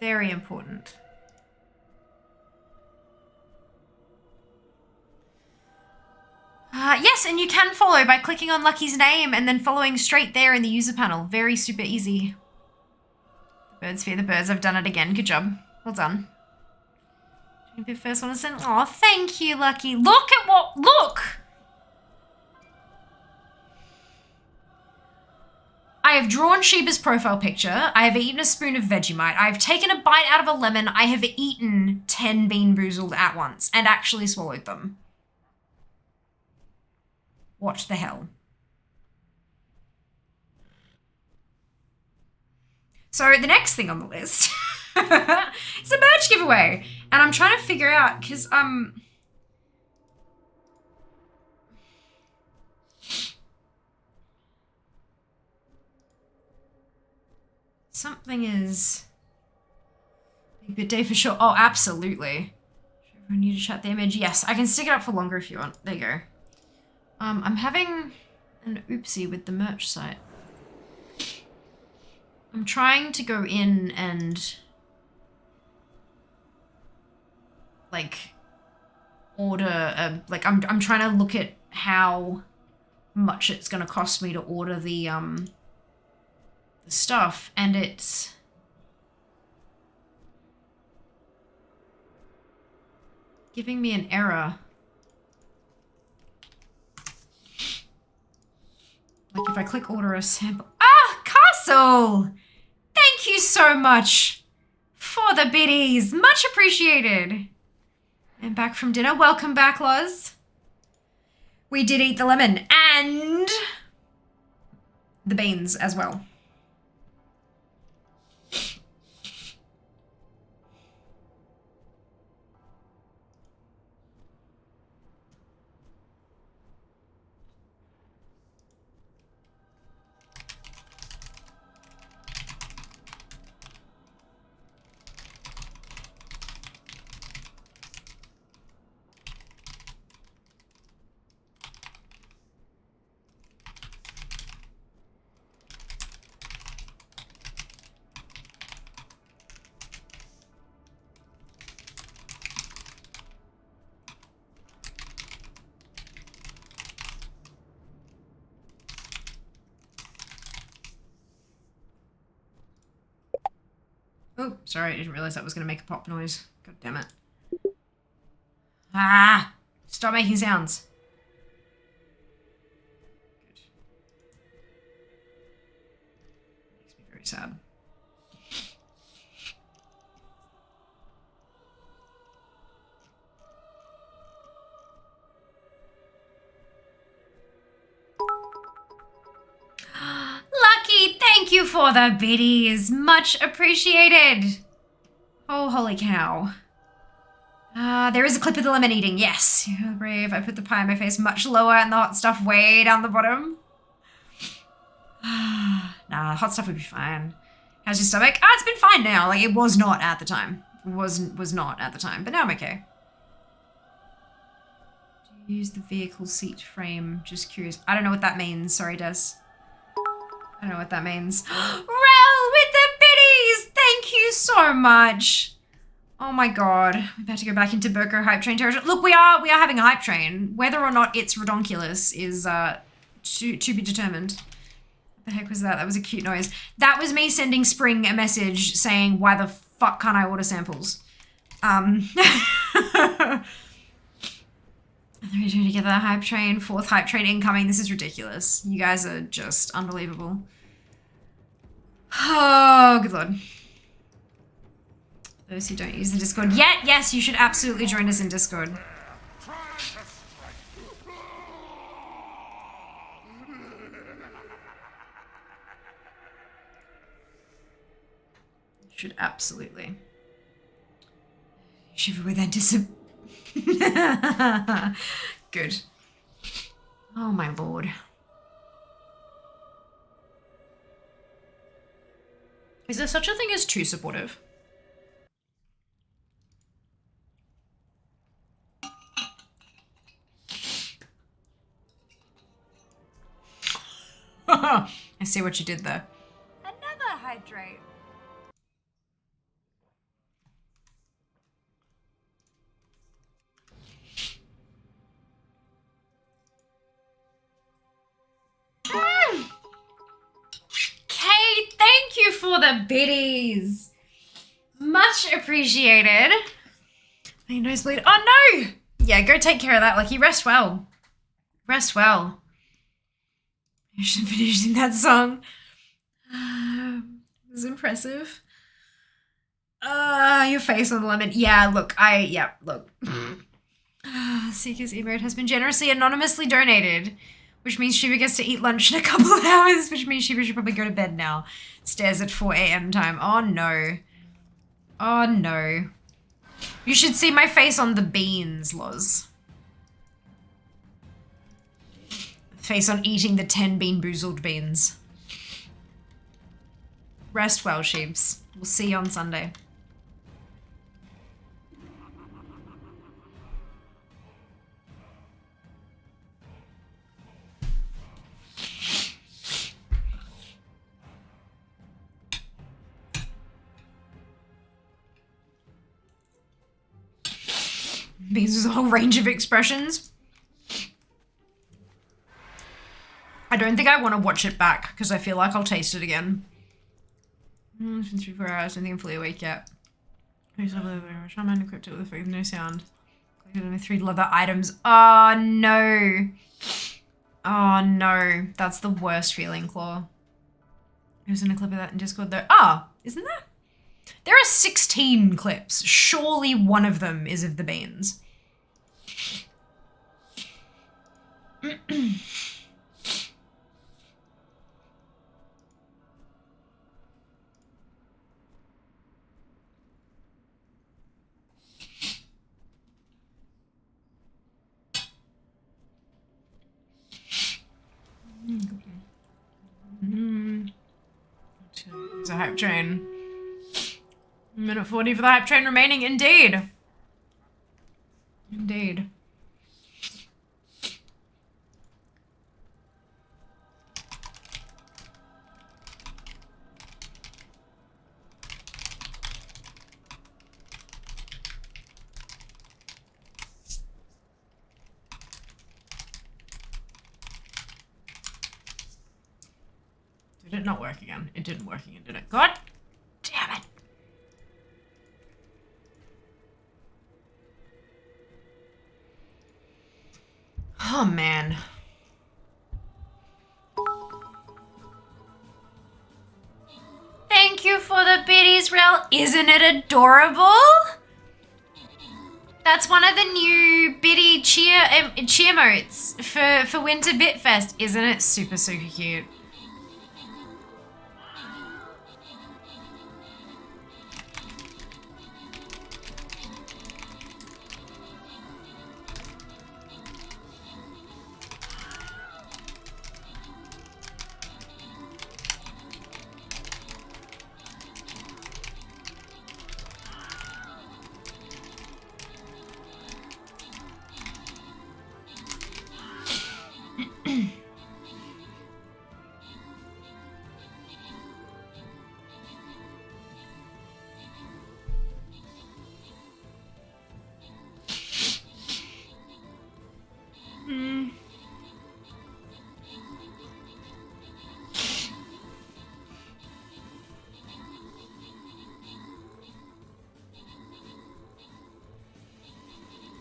Very important. Yes, and you can follow by clicking on Lucky's name and then following straight there in the user panel. Very super easy. The birds fear the birds. I've done it again. Good job. Well done. The first one to send. Oh, thank you, Lucky. Look at what. Look! I have drawn Sheba's profile picture. I have eaten a spoon of Vegemite. I have taken a bite out of a lemon. I have eaten 10 Bean Boozled at once and actually swallowed them. What the hell? So the next thing on the list is a merch giveaway. And I'm trying to figure out, because, something is a good day for sure. Oh, absolutely. Should everyone need to chat the image? Yes, I can stick it up for longer if you want. There you go. I'm having an oopsie with the merch site. I'm trying to go in and like order a, like I'm trying to look at how much it's gonna cost me to order the stuff, and it's giving me an error. Like if I click order a sample. Ah, Castle! Thank you so much for the biddies. Much appreciated. And back from dinner. Welcome back, Loz. We did eat the lemon and the beans as well. Oh, sorry, I didn't realize that was going to make a pop noise. God damn it. Ah! Stop making sounds. Good. Makes me very sad. Lucky, thank you for the biddies. Much appreciated. Oh, holy cow. There is a clip of the lemon eating. Yes, you're brave. I put the pie on my face much lower and the hot stuff way down the bottom. Nah, hot stuff would be fine. How's your stomach? Ah, it's been fine now. Like, it was not at the time. It was not at the time, but now I'm okay. Do you use the vehicle seat frame? Just curious. I don't know what that means. Sorry, Des. I don't know what that means. Rel with the biddies! Thank you so much. Oh my god. I'm about to go back into Boko hype train territory. Look, we are having a hype train. Whether or not it's redonkulous is to be determined. What the heck was that? That was a cute noise. That was me sending Spring a message saying, why the fuck can't I order samples? Three together, hype train, fourth hype train incoming. This is ridiculous. You guys are just unbelievable. Oh, good lord. Those who don't use the Discord yet, yes, you should absolutely join us in Discord. Should absolutely. Shiver with anticipation. Good. Oh my lord. Is there such a thing as too supportive? I see what you did there. Another hydrate. Kate, thank you for the biddies. Much appreciated. My nosebleed. Oh no! Yeah, go take care of that, Lucky. Rest well. Rest well. You should finish in that song. It was impressive. Your face on the lemon. Yeah, look. Look. Seeker's emote has been generously anonymously donated, which means Shiva gets to eat lunch in a couple of hours, which means Shiva should probably go to bed now. Stares at 4 a.m. time. Oh no. Oh no. You should see my face on the beans, Loz. Face on eating the 10 bean boozled beans. Rest well, sheeps. We'll see you on Sunday. Beans is a whole range of expressions. I don't think I want to watch it back because I feel like I'll taste it again. It's been 3-4 hours. I don't think I'm fully awake yet. I'm equipped it with no sound. 3 leather items. Oh no. Oh no. That's the worst feeling, Claw. There's in a clip of that in Discord though. Ah, isn't there? There are 16 clips. Surely one of them is of the beans. It's a hype train. Minute 40 for the hype train remaining, indeed. Indeed. Did it not work again? It didn't work again, did it? God damn it. Oh, man. Thank you for the biddies, Rel. Isn't it adorable? That's one of the new biddy cheer motes for Winter Bitfest. Isn't it super, super cute?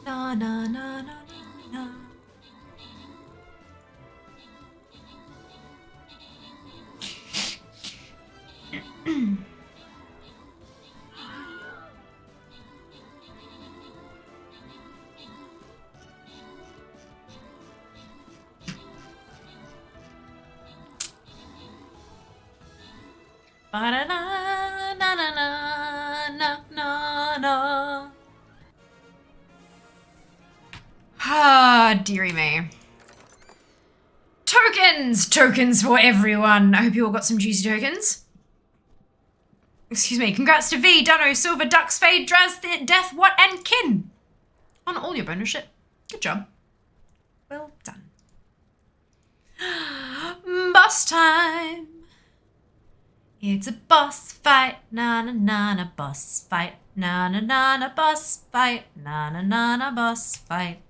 Na na na na na. Ba da na na na na na na. Ah, dearie me. Tokens! Tokens for everyone. I hope you all got some juicy tokens. Excuse me. Congrats to V, Dunno, Silver, Duck, Spade, Draz, Death, What, and Kin on all your bonus shit. Good job. Well done. Boss time. It's a boss fight. Na na na na boss fight. Na na na na boss fight. Na na na na boss fight.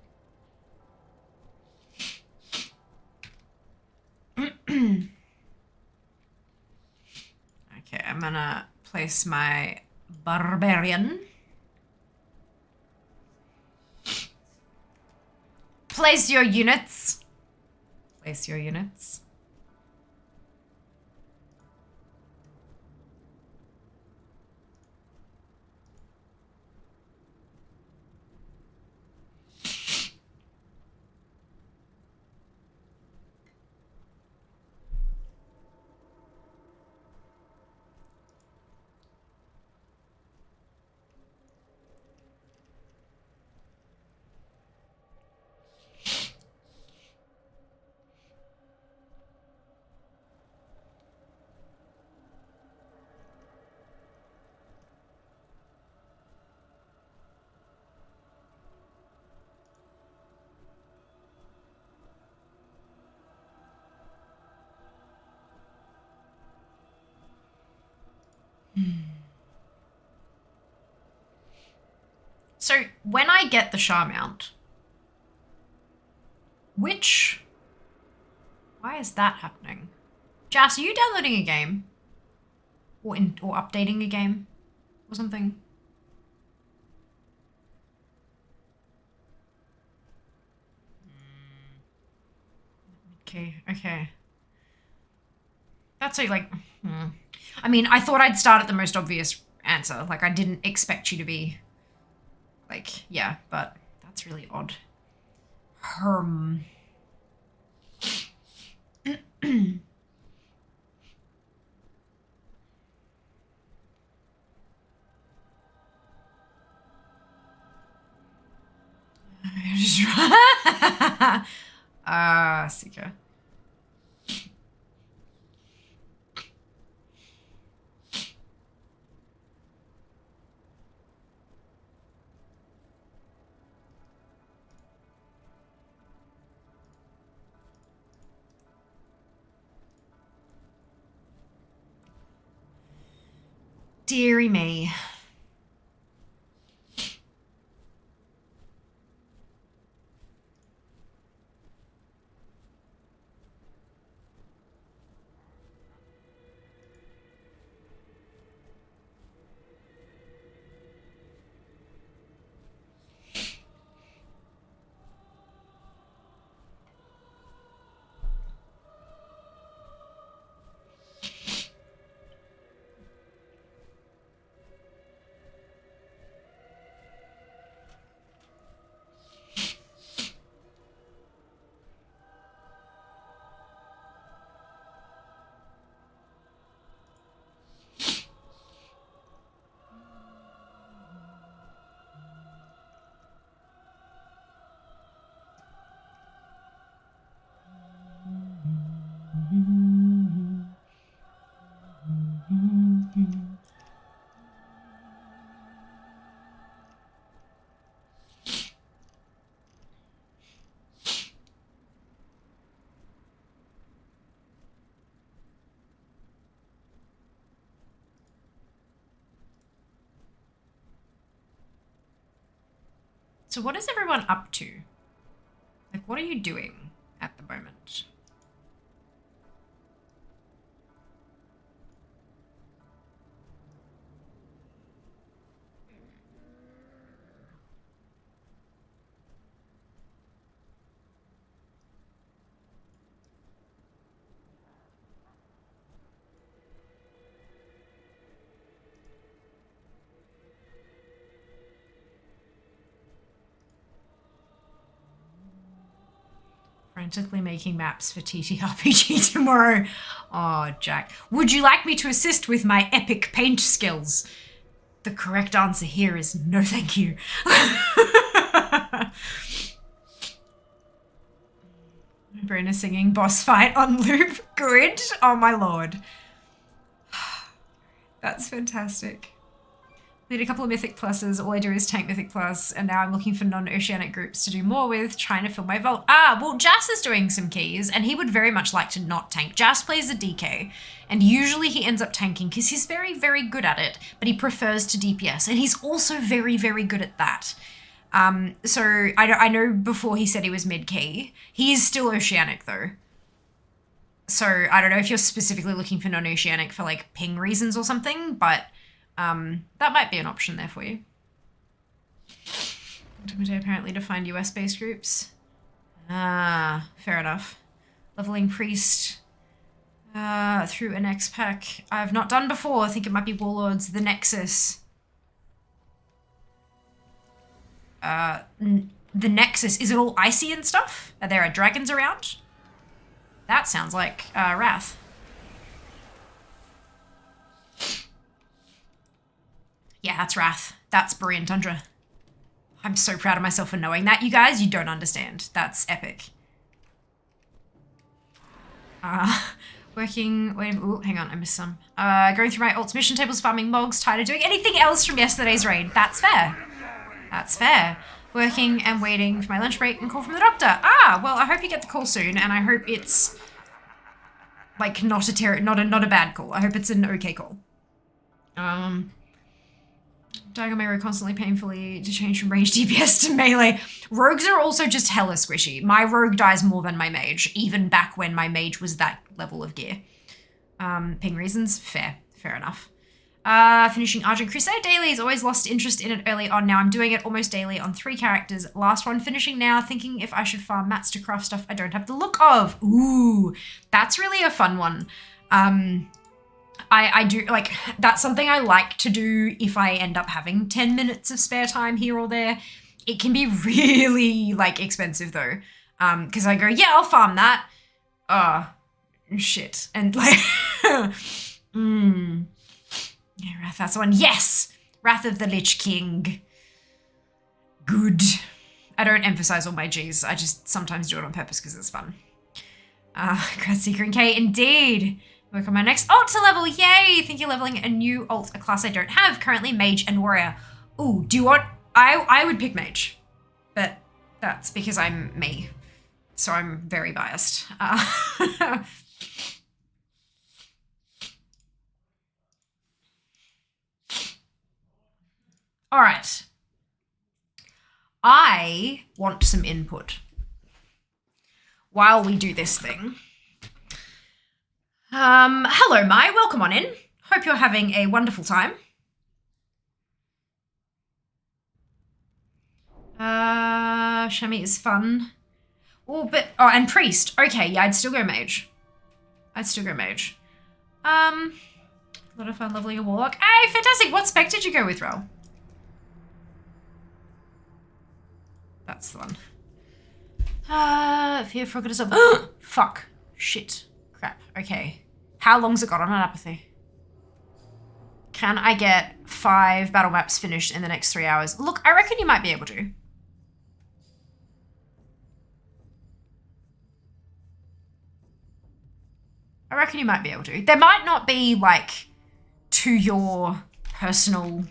Okay, I'm gonna place my barbarian. Place your units. Place your units. So when I get the Shah mount, why is that happening? Jas, are you downloading a game? Or updating a game? Or something? Okay. That's like, I mean, I thought I'd start at the most obvious answer. Like, I didn't expect you to be, like, yeah, but that's really odd. Seeker. Deary me. So what is everyone up to? Like, what are you doing at the moment? Frantically making maps for TTRPG tomorrow. Oh, Jack. Would you like me to assist with my epic paint skills? The correct answer here is no thank you. My brain is singing boss fight on loop. Good. Oh my lord. That's fantastic. Need a couple of Mythic Pluses. All I do is tank Mythic Plus, and now I'm looking for non-oceanic groups to do more with, trying to fill my vault. Well, Jas is doing some keys, and he would very much like to not tank. Jas plays a DK, and usually he ends up tanking because he's very, very good at it, but he prefers to DPS, and he's also very, very good at that. So I know before he said he was mid-key. He is still oceanic, though. So I don't know if you're specifically looking for non-oceanic for, like, ping reasons or something, but... that might be an option there for you. Apparently to find US-based groups. Fair enough. Leveling priest through an X pack I've not done before. I think it might be Warlords, the Nexus. The Nexus, is it all icy and stuff? Are there dragons around? That sounds like Wrath. Yeah, that's Wrath. That's Borean Tundra. I'm so proud of myself for knowing that, you guys. You don't understand. That's epic. Working... Wait, ooh, hang on, I missed some. Going through my alts mission tables, farming mogs, tired of doing anything else from yesterday's raid. That's fair. That's fair. Working and waiting for my lunch break and call from the doctor. Well, I hope you get the call soon, and I hope it's... like, not a bad call. I hope it's an okay call. Dying on my rogue constantly painfully to change from range DPS to melee. Rogues are also just hella squishy. My rogue dies more than my mage, even back when my mage was that level of gear. Ping reasons? Fair enough. Finishing Argent Crusade dailies. Always lost interest in it early on. Now I'm doing it almost daily on 3 characters. Last one finishing now. Thinking if I should farm mats to craft stuff I don't have the look of. Ooh, that's really a fun one. I do, like, that's something I like to do if I end up having 10 minutes of spare time here or there. It can be really, like, expensive though. Because I go, yeah, I'll farm that. Shit. And like, Yeah, Wrath, that's the one. Yes! Wrath of the Lich King. Good. I don't emphasize all my G's. I just sometimes do it on purpose because it's fun. Grad Seeker and K, indeed. Work on my next alt to level. Yay! Think you're leveling a new alt, a class I don't have. Currently Mage and Warrior. Ooh, do you want... I would pick Mage. But that's because I'm me. So I'm very biased. All right. I want some input while we do this thing. Hello, Mai. Welcome on in. Hope you're having a wonderful time. Shami is fun. Oh, and Priest. Okay, yeah, I'd still go Mage. A lot of fun leveling a Warlock. Hey, fantastic. What spec did you go with, Rel? That's the one. Fear Frog is up. Fuck. Shit. Crap. Okay. How long's it got on an apathy? Can I get 5 battle maps finished in the next 3 hours? Look, I reckon you might be able to. There might not be, like, to your personal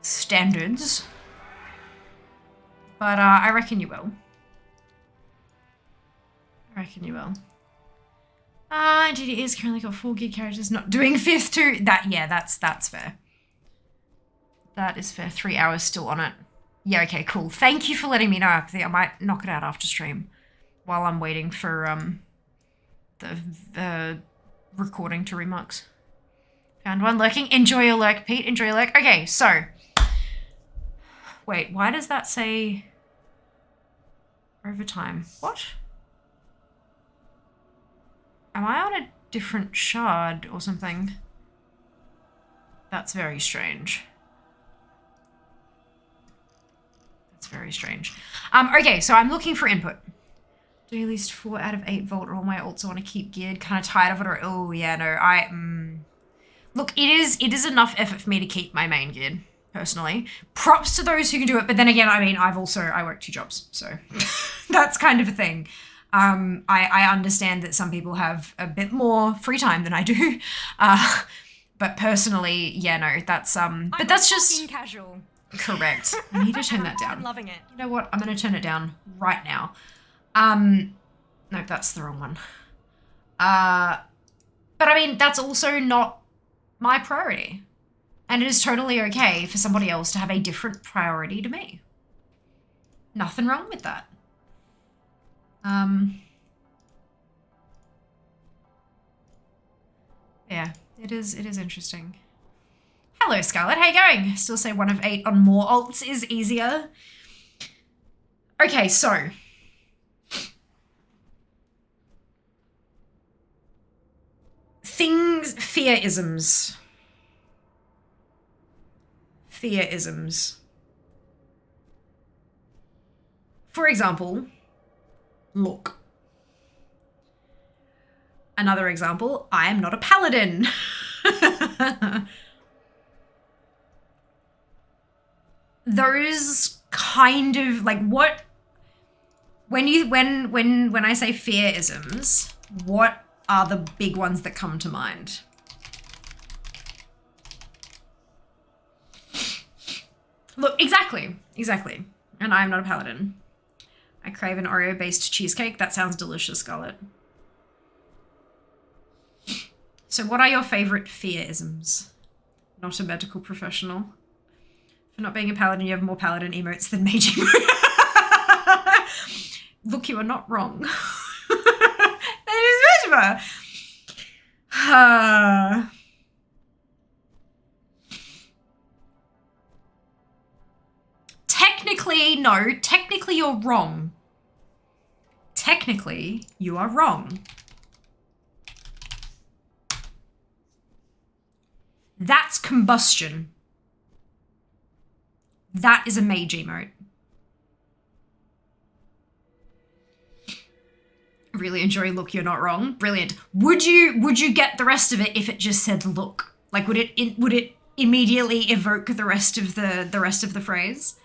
standards. But I reckon you will. Indeed it is currently got 4 gig characters not doing 5th too. That's fair. That is fair. 3 hours still on it. Yeah, okay, cool. Thank you for letting me know. I think I might knock it out after stream while I'm waiting for the recording to remux. Found one lurking. Enjoy your lurk, Pete. Enjoy your lurk. Okay, so wait, why does that say overtime? What? Am I on a different shard or something? That's very strange. Okay, so I'm looking for input. Do at least 4 out of 8 Vault or all my alts I want to keep geared. Kind of tired of it or... Oh, yeah, no, Look, it is enough effort for me to keep my main geared. Personally, props to those who can do it, but then again, I mean, I work 2 jobs, so that's kind of a thing. I understand that some people have a bit more free time than I do, but personally, yeah, no, that's but that's just casual. Correct. I need to turn that down. I'm loving it. You know what? I'm going to turn it down right now. No, that's the wrong one. But I mean, that's also not my priority. And it is totally okay for somebody else to have a different priority to me. Nothing wrong with that. Yeah, it is interesting. Hello, Scarlett. How you going? Still say 1 of 8 on more alts is easier. Okay, so fear-isms. For example, look. Another example, I am not a paladin. Those kind of like what when I say fear-isms, what are the big ones that come to mind? Look, exactly. And I am not a paladin. I crave an Oreo-based cheesecake. That sounds delicious, Scarlett. So what are your favorite fear-isms? Not a medical professional. For not being a paladin, you have more paladin emotes than mage emotes. Look, you are not wrong. That is better. no, technically you're wrong. Technically, you are wrong. That's combustion. That is a mage emote. Really enjoy look, you're not wrong. Brilliant. Would you get the rest of it if it just said look? Like would it immediately evoke the rest of the phrase?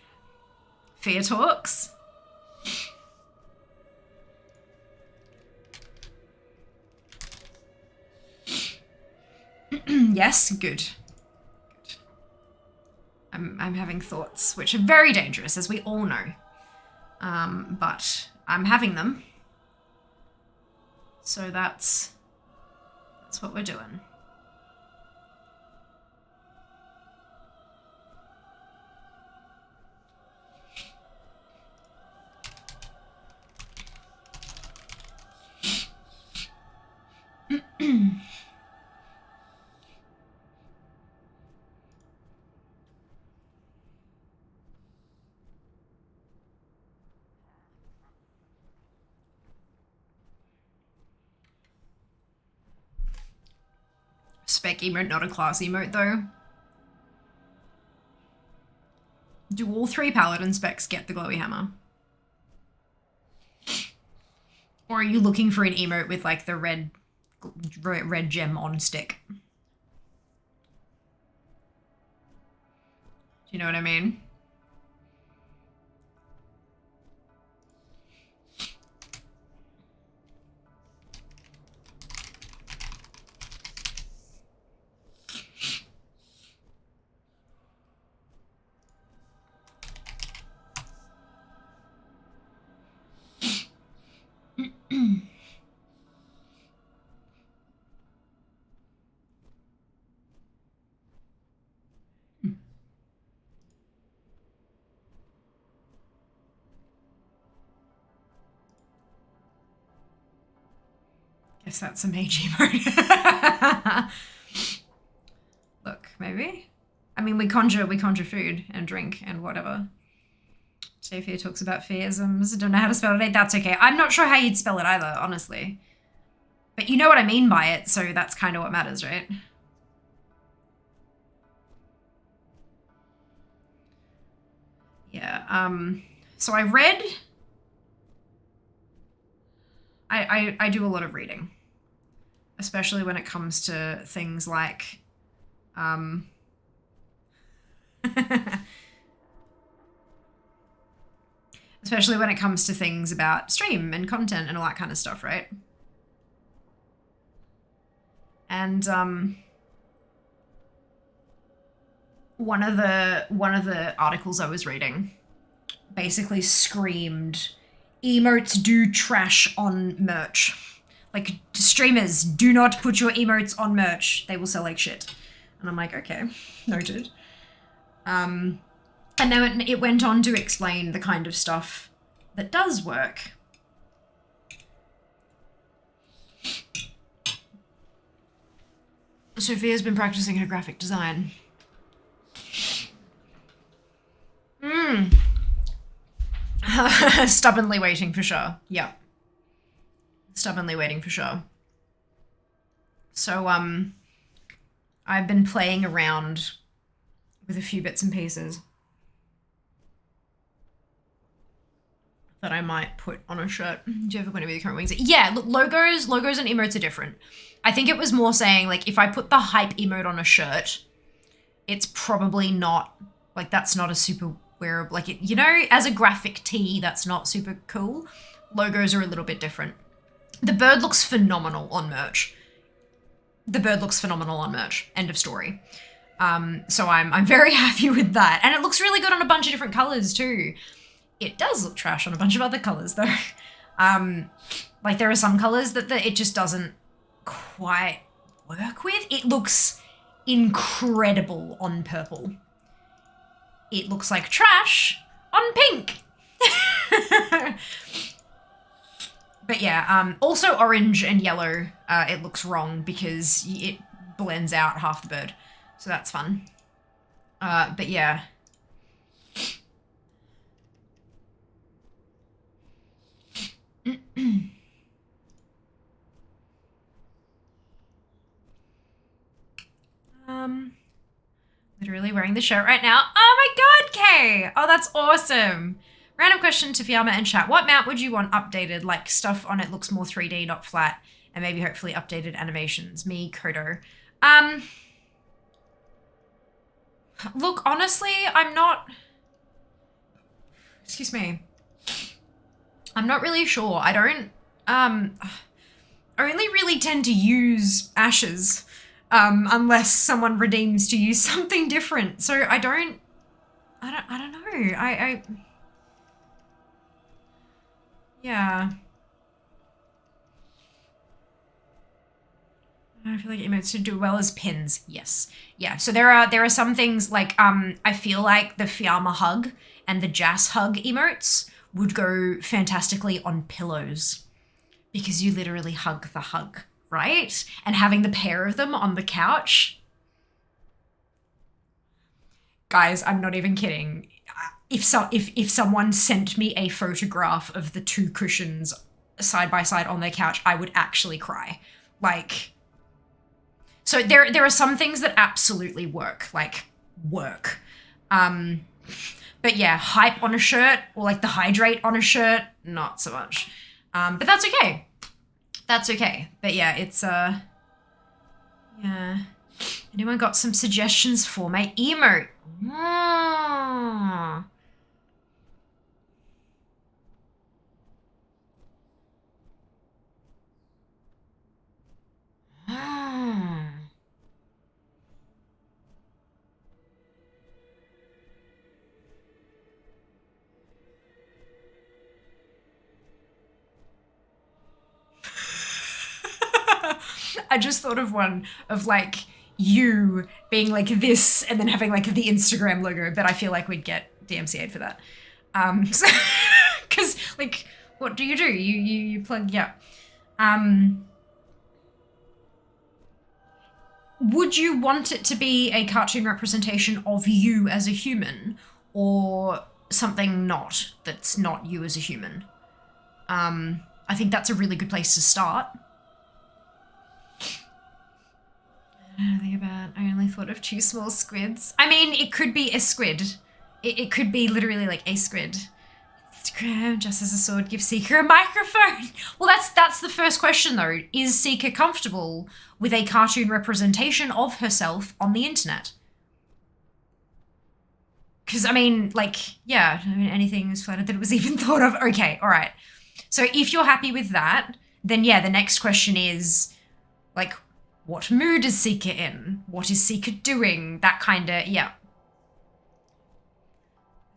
Fear talks. Yes, good. I'm having thoughts which are very dangerous, as we all know. But I'm having them. So that's what we're doing. Spec emote, not a class emote though. Do all 3 paladin specs get the glowy hammer? Or are you looking for an emote with like the red gem on stick? Do you know what I mean? Guess that's a mage emote. Look, maybe. I mean, we conjure food and drink and whatever. Fear talks about fearisms. Don't know how to spell it. That's okay. I'm not sure how you'd spell it either, honestly. But you know what I mean by it, so that's kind of what matters, right? Yeah, so I read... I do a lot of reading. Especially when it comes to things like... especially when it comes to things about stream and content and all that kind of stuff, right? And one of the articles I was reading basically screamed, emotes do trash on merch. Like, streamers, do not put your emotes on merch. They will sell like shit. And I'm like, okay, noted. And then it went on to explain the kind of stuff that does work. Sophia's been practicing her graphic design. Stubbornly waiting for sure. Yeah. Stubbornly waiting for sure. So, I've been playing around with a few bits and pieces that I might put on a shirt. Do you ever want to be the current wings? Yeah, look, logos and emotes are different. I think it was more saying, like, if I put the hype emote on a shirt, it's probably not, like, that's not a super wearable, like, you know, as a graphic tee, that's not super cool. Logos are a little bit different. The bird looks phenomenal on merch. The bird looks phenomenal on merch. End of story. So I'm very happy with that. And it looks really good on a bunch of different colors too. It does look trash on a bunch of other colors though. Like there are some colors that it just doesn't quite work with. It looks incredible on purple. It looks like trash on pink. But yeah, also orange and yellow, it looks wrong because it blends out half the bird. So that's fun. But yeah. Literally wearing the shirt right now. Oh my god, Kay! Oh, that's awesome. Random question to Fiamma and chat. What mount would you want updated? Like stuff on it looks more 3D, not flat, and maybe hopefully updated animations. Me, Kodo. Look, honestly, I'm not... Excuse me. I'm not really sure. I don't, only really tend to use ashes, unless someone redeems to use something different. So I don't know. Yeah. I feel like emotes should do well as pins. Yes. Yeah. So there are some things like, I feel like the Fiamma hug and the Jas hug emotes would go fantastically on pillows because you literally hug the hug, right? And having the pair of them on the couch. Guys, I'm not even kidding. If someone sent me a photograph of the two cushions side by side on their couch, I would actually cry. Like, so there are some things that absolutely work, like work. But yeah, hype on a shirt or like the hydrate on a shirt, not so much. But that's okay. That's okay. But yeah, it's, yeah. Anyone got some suggestions for my emote? I just thought of one of like you being like this and then having like the Instagram logo, but I feel like we'd get DMCA'd for that. So, cause like, what do? You plug, yeah. Would you want it to be a cartoon representation of you as a human or something that's not you as a human? I think that's a really good place to start. I only thought of two small squids. I mean, it could be a squid. It could be literally like a squid. Instagram, just as a sword, give Seeker a microphone. Well, that's the first question though. Is Seeker comfortable with a cartoon representation of herself on the internet? Because, I mean, like, yeah, I mean, anything is flattered that it was even thought of. Okay, all right. So if you're happy with that, then yeah, the next question is, like, what mood is Seeker in? What is Seeker doing? That kind of, yeah.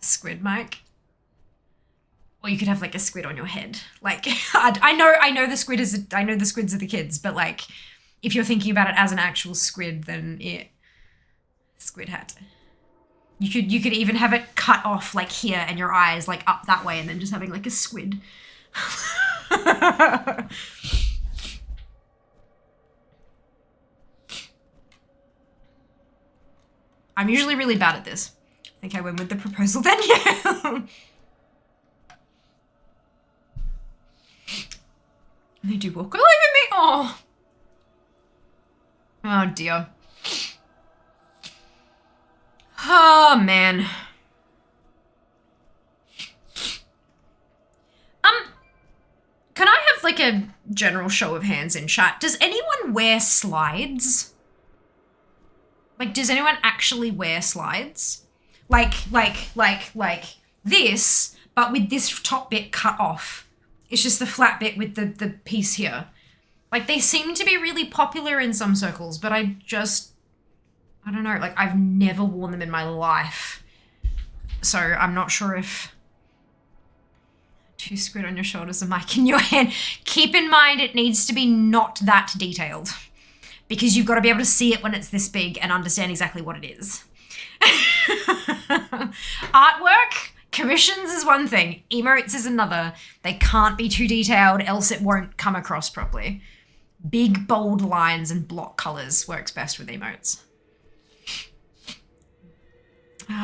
Squid mic. Or you could have like a squid on your head. Like, I know the squids are the kids, but like, if you're thinking about it as an actual squid, then yeah, squid hat. You could even have it cut off like here and your eyes like up that way and then just having like a squid. I'm usually really bad at this. I think I went with the proposal then, yeah. They do walk all over me. Oh. Oh dear. Oh man. Can I have like a general show of hands in chat? Does anyone wear slides? Like, does anyone actually wear slides? Like this, but with this top bit cut off. It's just the flat bit with the piece here. Like, they seem to be really popular in some circles, but I don't know. Like, I've never worn them in my life. So I'm not sure if... Two squid on your shoulders, a mic in your hand. Keep in mind it needs to be not that detailed. Because you've got to be able to see it when it's this big and understand exactly what it is. Artwork, commissions is one thing. Emotes is another. They can't be too detailed, else it won't come across properly. Big, bold lines and block colors works best with emotes.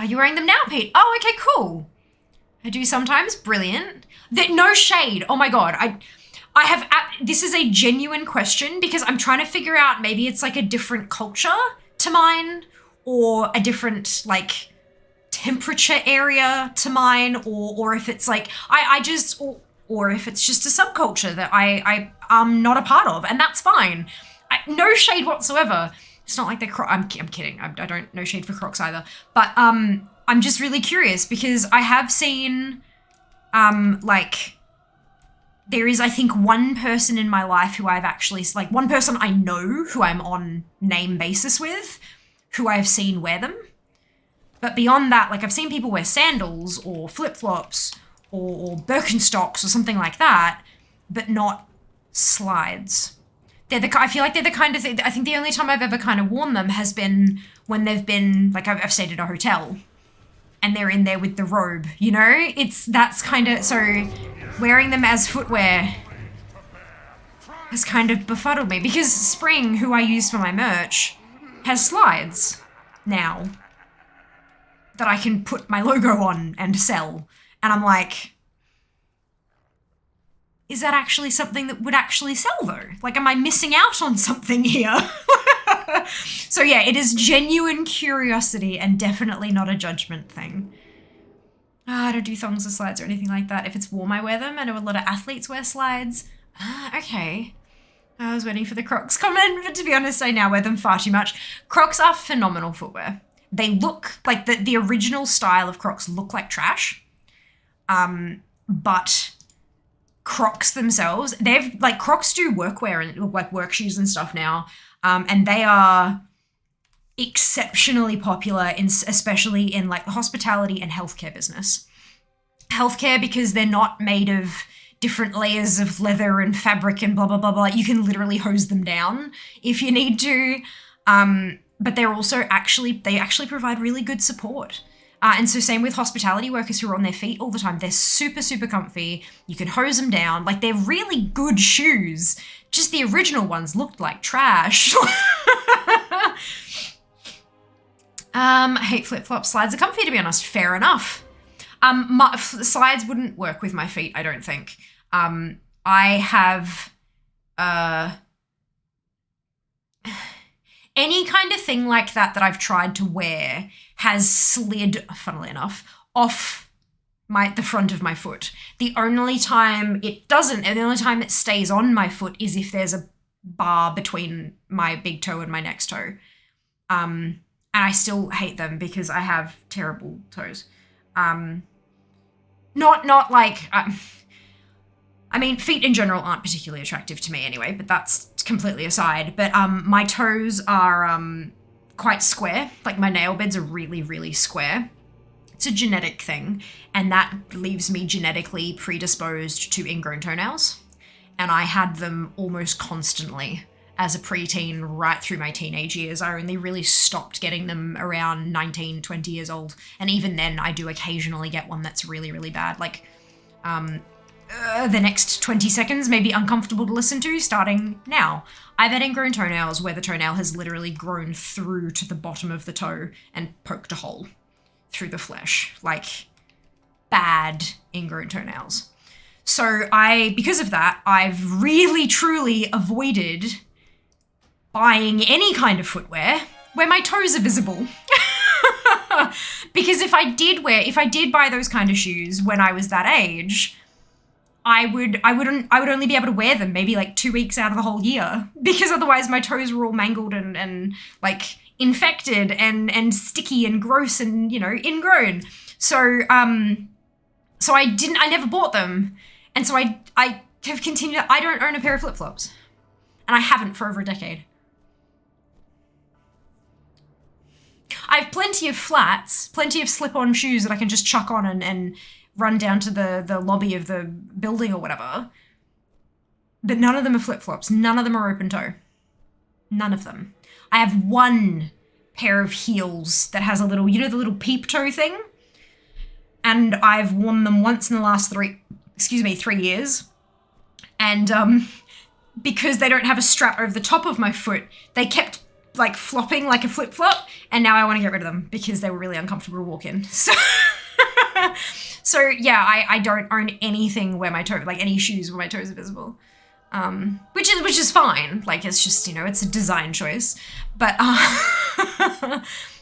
You're wearing them now, Pete. Oh, okay, cool. I do sometimes. Brilliant. No shade. Oh my God. I have, this is a genuine question because I'm trying to figure out maybe it's like a different culture to mine or a different like temperature area to mine or if it's like, or if it's just a subculture that I'm not a part of and that's fine. No shade whatsoever. It's not like they're I'm kidding. I don't no shade for Crocs either. But I'm just really curious because I have seen like there is I think one person in my life who I've actually like one person I know who I'm on name basis with who I've seen wear them. But beyond that, like I've seen people wear sandals or flip-flops or Birkenstocks or something like that, but not slides. I feel like they're the kind of thing, I think the only time I've ever kind of worn them has been when they've been, like I've stayed at a hotel and they're in there with the robe, you know? That's kind of, so wearing them as footwear has kind of befuddled me because Spring, who I use for my merch, has slides now that I can put my logo on and sell. And I'm like, is that actually something that would actually sell though? Like, am I missing out on something here? So yeah, it is genuine curiosity and definitely not a judgment thing. I don't do thongs or slides or anything like that. If it's warm, I wear them. I know a lot of athletes wear slides. Okay. I was waiting for the Crocs comment, but to be honest, I now wear them far too much. Crocs are phenomenal footwear. They look like the original style of Crocs look like trash. But Crocs themselves, they've like Crocs do workwear and like work shoes and stuff now. And they are exceptionally popular especially in like the hospitality and healthcare business. Healthcare because they're not made of different layers of leather and fabric and blah, blah, blah, blah. You can literally hose them down if you need to. But they're also they actually provide really good support. And so same with hospitality workers who are on their feet all the time. They're super, super comfy. You can hose them down. Like they're really good shoes. Just the original ones looked like trash. I hate flip-flops. Slides are comfy, to be honest. Fair enough. Slides wouldn't work with my feet, I don't think. I have any kind of thing like that I've tried to wear has slid, funnily enough, off the front of my foot. The only time it doesn't, and the only time it stays on my foot is if there's a bar between my big toe and my next toe. And I still hate them because I have terrible toes. Not like, I mean, feet in general aren't particularly attractive to me anyway, but that's completely aside. But my toes are quite square. Like my nail beds are really, really square. It's a genetic thing, and that leaves me genetically predisposed to ingrown toenails. And I had them almost constantly as a preteen right through my teenage years. I only really stopped getting them around 19, 20 years old. And even then, I do occasionally get one that's really, really bad. Like, the next 20 seconds may be uncomfortable to listen to starting now. I've had ingrown toenails where the toenail has literally grown through to the bottom of the toe and poked a hole through the flesh. Like, bad ingrown toenails. So because of that, I've really, truly avoided buying any kind of footwear where my toes are visible. Because if I did buy those kind of shoes when I was that age, I would only be able to wear them maybe like 2 weeks out of the whole year, because otherwise my toes were all mangled and like infected and sticky and gross and, you know, ingrown. So I never bought them. And so I have continued, I don't own a pair of flip-flops, and I haven't for over a decade. I have plenty of flats, plenty of slip-on shoes that I can just chuck on and run down to the lobby of the building or whatever. But none of them are flip-flops. None of them are open toe. None of them. I have one pair of heels that has a little, you know, the little peep toe thing? And I've worn them once in the last 3 years. And because they don't have a strap over the top of my foot, they kept like flopping like a flip-flop, and now I want to get rid of them because they were really uncomfortable to walk in. So yeah, I don't own anything where my toe, like any shoes where my toes are visible. Which is fine. Like it's just, you know, it's a design choice. But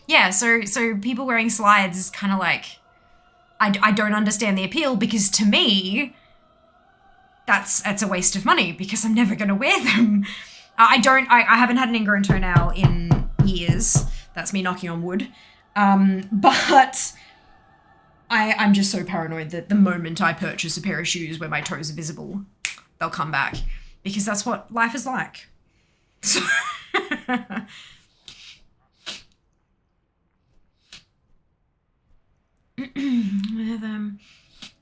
yeah, so people wearing slides is kind of like, I don't understand the appeal, because to me, that's a waste of money because I'm never gonna wear them. I haven't had an ingrown toenail in years. That's me knocking on wood. But I'm just so paranoid that the moment I purchase a pair of shoes where my toes are visible, they'll come back, because that's what life is like. So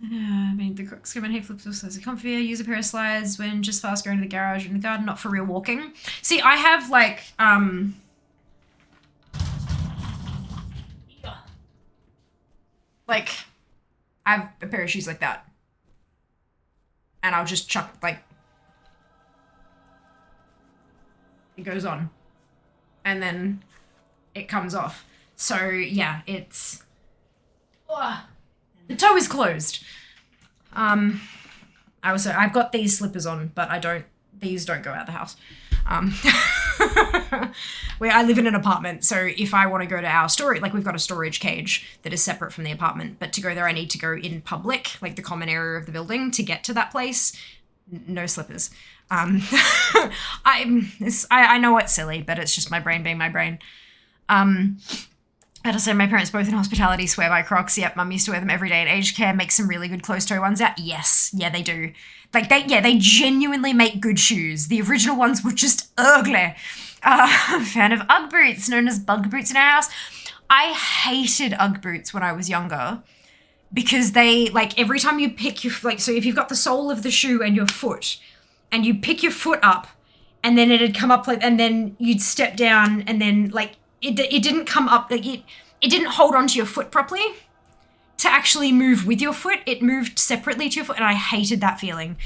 I mean, the crooks come in, hey, flips also a comfier, use a pair of slides when just fast going to the garage or in the garden, not for real walking. See, I have like, I have a pair of shoes like that. And I'll just chuck, like, it goes on. And then it comes off. So, yeah, it's... The toe is closed. I've got these slippers on, but these don't go out the house. Where I live in an apartment, so if I want to go to our storage, like we've got a storage cage that is separate from the apartment, but to go there I need to go in public, like the common area of the building, to get to that place. No slippers. I know it's silly, but it's just my brain being my brain. As I said, my parents both in hospitality swear by Crocs. Yep, Mum used to wear them every day in aged care. Make some really good closed-toe ones out. Yes, yeah, they do. Like they genuinely make good shoes. The original ones were just ugly. I'm a fan of Ugg boots, known as bug boots in our house. I hated Ugg boots when I was younger because they, like, every time you pick your, like, so if you've got the sole of the shoe and your foot, and you pick your foot up, and then it'd come up, like, and then you'd step down, and then, like, it didn't come up, like, it didn't hold onto your foot properly to actually move with your foot. It moved separately to your foot, and I hated that feeling.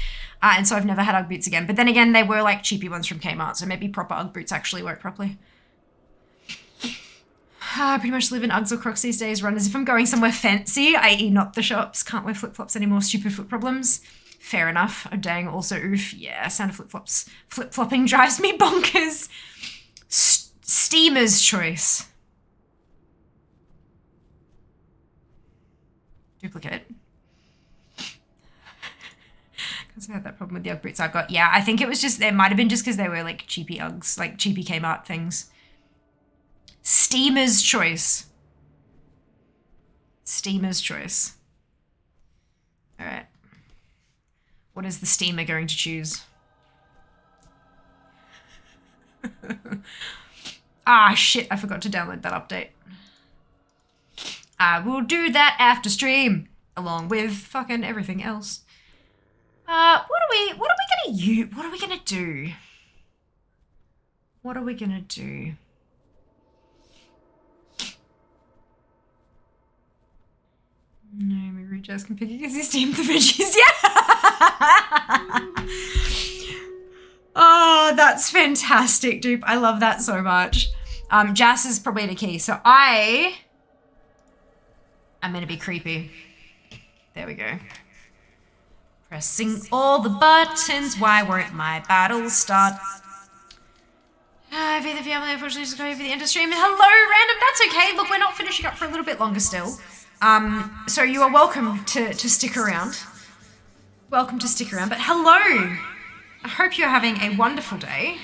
And so I've never had Ugg boots again. But then again, they were like cheapy ones from Kmart, so maybe proper Ugg boots actually work properly. I pretty much live in Uggs or Crocs these days, run as if I'm going somewhere fancy, i.e. not the shops. Can't wear flip-flops anymore, stupid foot problems. Fair enough. Oh, dang, also oof. Yeah, sound of flip-flops. Flip-flopping drives me bonkers. Steamer's choice. Duplicate. Because I had that problem with the Ugg boots I've got. Yeah, I think it was just, it might have been just because they were like cheapy Uggs, like cheapy Kmart things. Steamer's choice. Steamer's choice. All right. What is the steamer going to choose? Ah, shit, I forgot to download that update. I will do that after stream, along with fucking everything else. What are we gonna use? What are we gonna do? What are we gonna do? No, maybe Jazz can pick it because he steamed the veggies. Yeah! Oh, that's fantastic, dupe. I love that so much. Jazz is probably the key. So I'm gonna be creepy. There we go. Pressing all the buttons. Why won't my battle start? I've the family, unfortunately, just going for the end of stream. Hello, random. That's okay. Look, we're not finishing up for a little bit longer still. So you are welcome to stick around. Welcome to stick around. But hello. I hope you're having a wonderful day.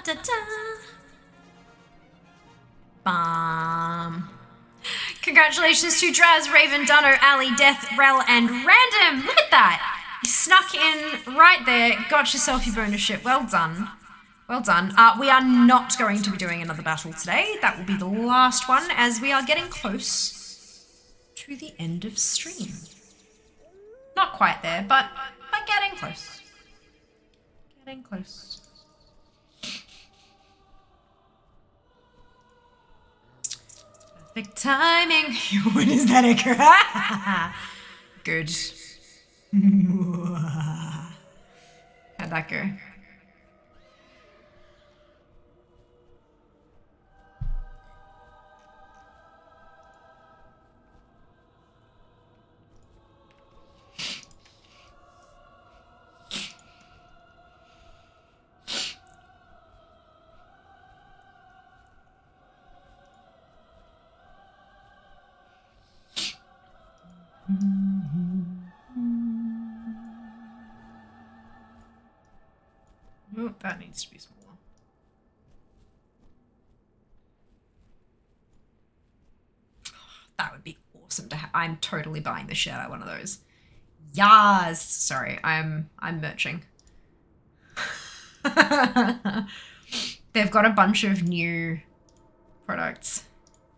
da da. Bam. Congratulations to Draz, Raven, Dunno, Ali, Death, Rel, and Random. Look at that. You snuck in right there. Got yourself your bonus ship. Well done. Well done. We are not going to be doing another battle today. That will be the last one as we are getting close to the end of stream. Not quite there, but getting close. Getting close. Perfect timing. What is that, Icar? Good. How'd that go? Oh, that needs to be smaller. That would be awesome to have. I'm totally buying the shit out of one of those. Yas! Sorry, I'm merching. They've got a bunch of new products.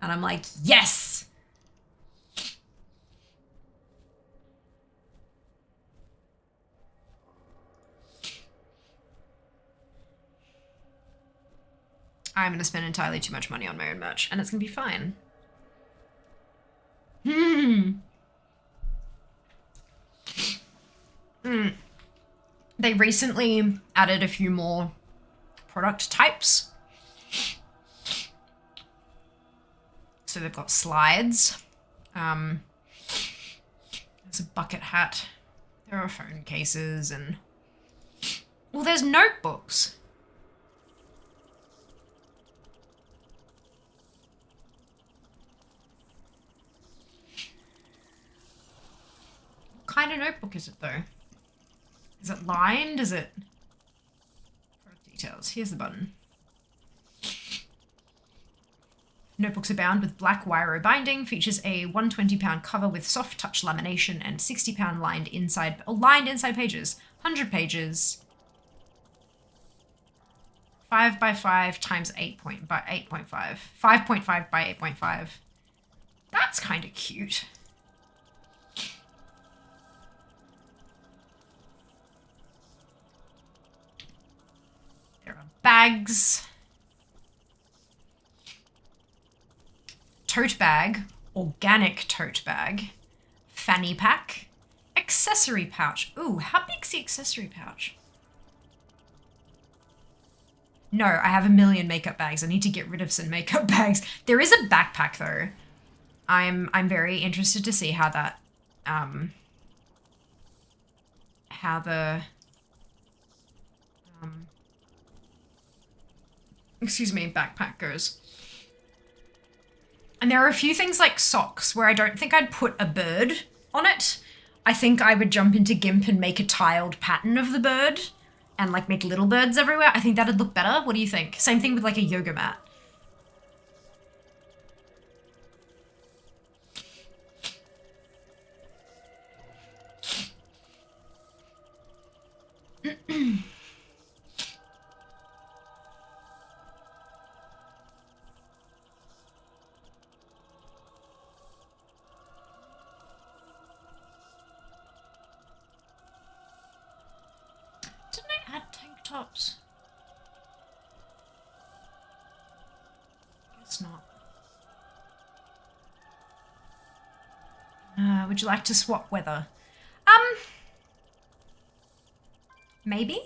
And I'm like, yes! I'm going to spend entirely too much money on my own merch, and it's going to be fine. They recently added a few more product types. So they've got slides. There's a bucket hat. There are phone cases and... Well, there's notebooks. What kind of notebook is it though? Is it lined? Is it... Product details. Here's the button. Notebooks are bound with black wire binding, features a 120-pound cover with soft touch lamination and 60-pound lined inside pages. 100 pages. 5 by 5 times 8.5. 5.5 by 8.5. That's kind of cute. There are bags. Tote bag, organic tote bag, fanny pack, accessory pouch. Ooh, how big's the accessory pouch? No, I have a million makeup bags. I need to get rid of some makeup bags. There is a backpack though. I'm very interested to see how that backpack goes. And there are a few things like socks where I don't think I'd put a bird on it. I think I would jump into GIMP and make a tiled pattern of the bird and like make little birds everywhere. I think that'd look better. What do you think? Same thing with like a yoga mat. Tops. Guess not. Would you like to swap weather? Maybe?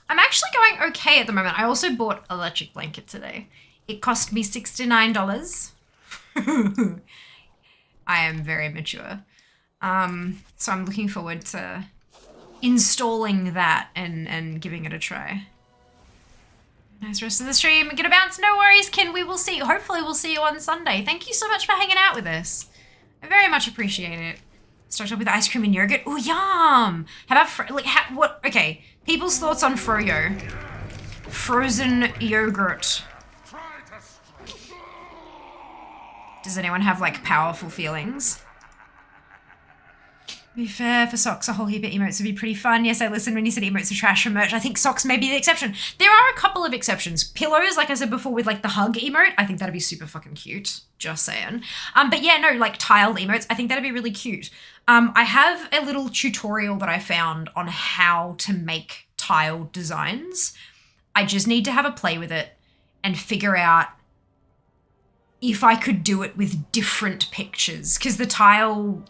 I'm actually going okay at the moment. I also bought an electric blanket today. It cost me $69. I am very mature. So I'm looking forward to installing that and giving it a try. Nice rest of the stream. Gonna bounce. No worries, Ken. We will see. Hopefully we'll see you on Sunday. Thank you so much for hanging out with us. I very much appreciate it. Start up with ice cream and yogurt. Oh, yum. How about what? Okay. People's thoughts on froyo. frozen yogurt. Try to strike. Does anyone have like powerful feelings? To be fair, for socks, a whole heap of emotes would be pretty fun. Yes, I listened when you said emotes are trash for merch. I think socks may be the exception. There are a couple of exceptions. Pillows, like I said before, with like the hug emote, I think that'd be super fucking cute. Just saying. But yeah, no, like tiled emotes, I think that'd be really cute. I have a little tutorial that I found on how to make tiled designs. I just need to have a play with it and figure out if I could do it with different pictures, because the tile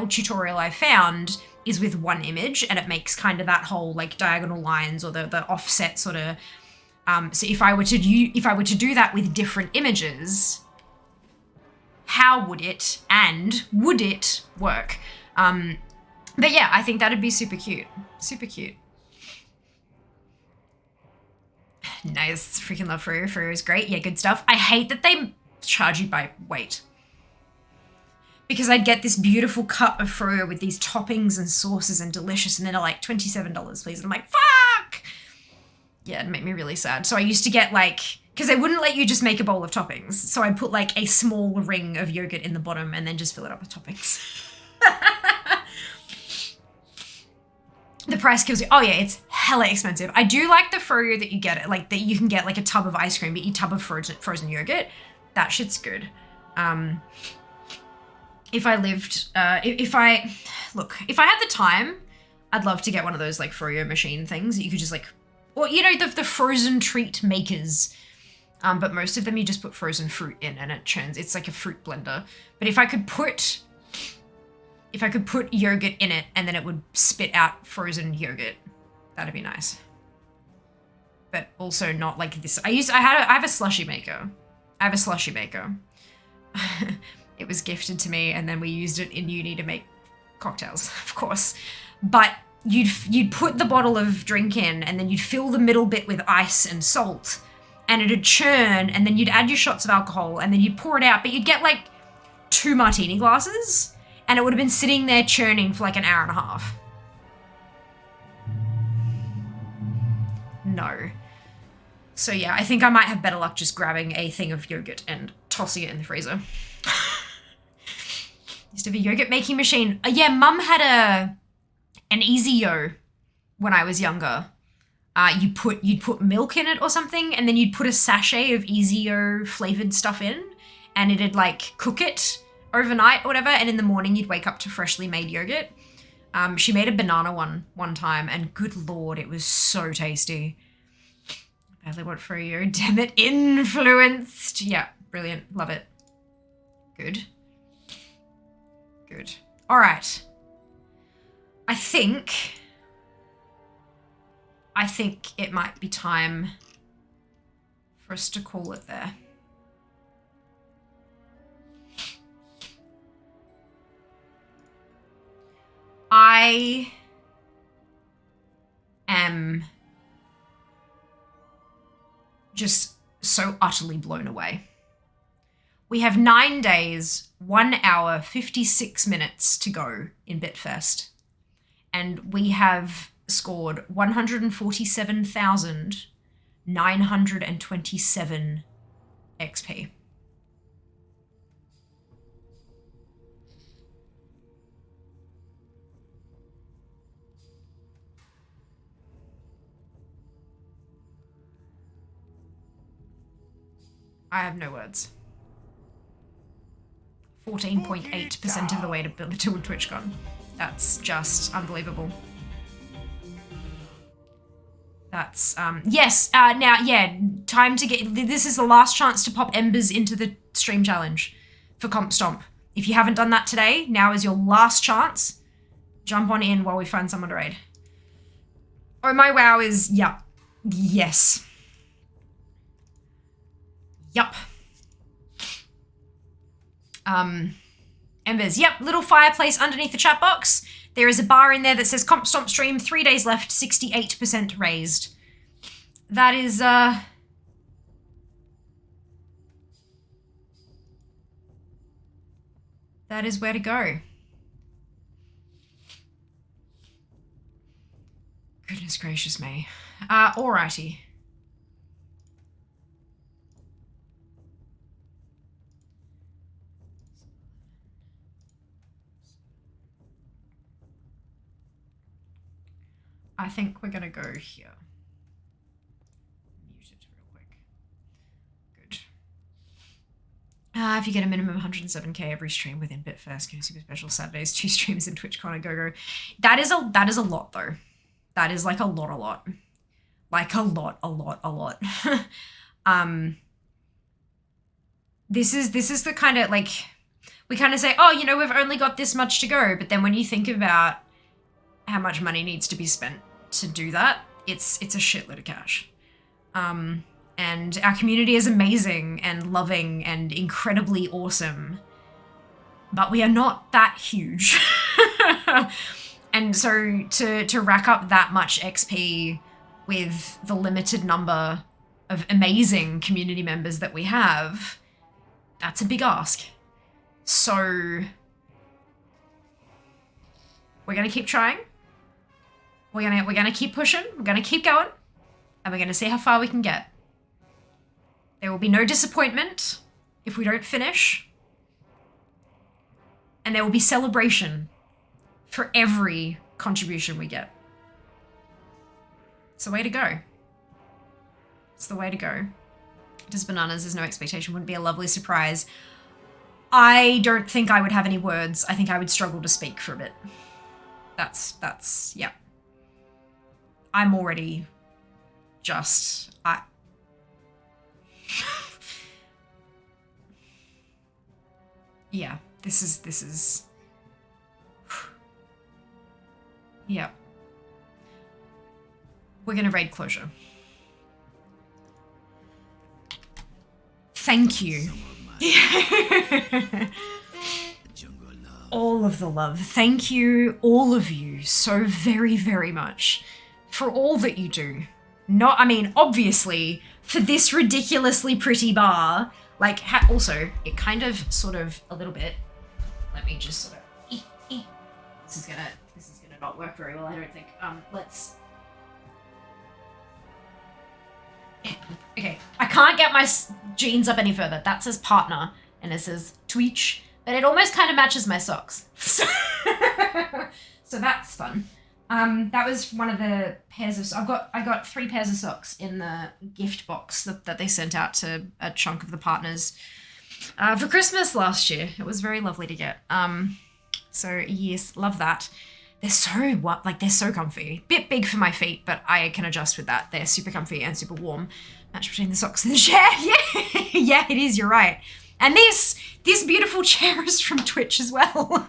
tutorial I found is with one image and it makes kind of that whole like diagonal lines or the offset sort of. So if I were to do that with different images, how would it and would it work? But yeah, I think that'd be super cute. Super cute. Nice. Freaking love Froyo. Froyo is great. Yeah, good stuff. I hate that they charge you by weight. Because I'd get this beautiful cup of Froyo with these toppings and sauces and delicious, and then they're like $27, please. And I'm like, fuck! Yeah, it'd make me really sad. So I used to get like, because they wouldn't let you just make a bowl of toppings. So I'd put like a small ring of yogurt in the bottom and then just fill it up with toppings. The price kills you. Oh yeah, it's hella expensive. I do like the Froyo that you get, like that you can get like a tub of ice cream, but you tub of frozen yogurt. That shit's good. If I lived, if I had the time, I'd love to get one of those like Froyo machine things that you could just like, or you know, the frozen treat makers. But most of them you just put frozen fruit in and it churns. It's like a fruit blender. But if I could put yogurt in it and then it would spit out frozen yogurt, that'd be nice. But also not like this. I have a slushy maker. It was gifted to me and then we used it in uni to make cocktails, of course. But you'd put the bottle of drink in and then you'd fill the middle bit with ice and salt and it'd churn and then you'd add your shots of alcohol and then you'd pour it out, but you'd get like 2 martini glasses and it would have been sitting there churning for like an hour and a half. No. So yeah, I think I might have better luck just grabbing a thing of yogurt and tossing it in the freezer. Used to have a yogurt making machine. Yeah, Mum had an Easy Yo when I was younger. You'd put milk in it or something, and then you'd put a sachet of Easy Yo flavored stuff in, and it'd like cook it overnight or whatever, and in the morning you'd wake up to freshly made yogurt. She made a banana one time, and good lord, it was so tasty. Badly want for you. Damn it, influenced. Yeah, brilliant. Love it. Good. Good. All right. I think it might be time for us to call it there. I am just so utterly blown away. We have 9 days, 1 hour, 56 minutes to go in Bitfest. And we have scored 147,927 XP. I have no words. 14.8% of the way to TwitchCon. That's just unbelievable. That's, yes, now, yeah, time to get, this is the last chance to pop embers into the stream challenge for Comp Stomp. If you haven't done that today, now is your last chance. Jump on in while we find someone to raid. Oh, my wow is, yeah, yes. Yup. Embers, yep, little fireplace underneath the chat box. There is a bar in there that says Comp Stomp stream, 3 days left, 68% raised. That is, that is where to go. Goodness gracious me. Alrighty. I think we're gonna go here. Mute it real quick. Good. If you get a minimum of 107k every stream within Bitfest, get a super special Saturdays, 2 streams in TwitchCon and go. That is a lot though. That is like a lot. Like a lot. This is the kind of like, we kind of say, oh, you know, we've only got this much to go. But then when you think about how much money needs to be spent to do that, it's a shitload of cash. And our community is amazing and loving and incredibly awesome, but we are not that huge. And so to rack up that much XP with the limited number of amazing community members that we have, that's a big ask. So we're gonna keep trying. We're gonna keep pushing. We're gonna keep going, and we're gonna see how far we can get. There will be no disappointment if we don't finish, and there will be celebration for every contribution we get. It's the way to go. It's the way to go. Does bananas, there's no expectation, wouldn't be a lovely surprise. I don't think I would have any words. I think I would struggle to speak for a bit. That's, yeah. I'm already just, yeah, this is, yeah. We're gonna raid closure. Thank you. All of the love. Thank you, all of you, so very, very much for all that you do. Not, I mean, obviously, for this ridiculously pretty bar, like, also, it kind of, sort of, a little bit, let me just sort of, this is gonna not work very well, I don't think. Let's, okay, I can't get my jeans up any further. That says partner, and it says Twitch, but it almost kind of matches my socks. So that's fun. That was one of the pairs of, I got 3 pairs of socks in the gift box that they sent out to a chunk of the partners for Christmas last year. It was very lovely to get. So yes, love that. They're so comfy. Bit big for my feet, but I can adjust with that. They're super comfy and super warm. Match between the socks and the chair. Yeah, yeah, it is, you're right. And this beautiful chair is from Twitch as well.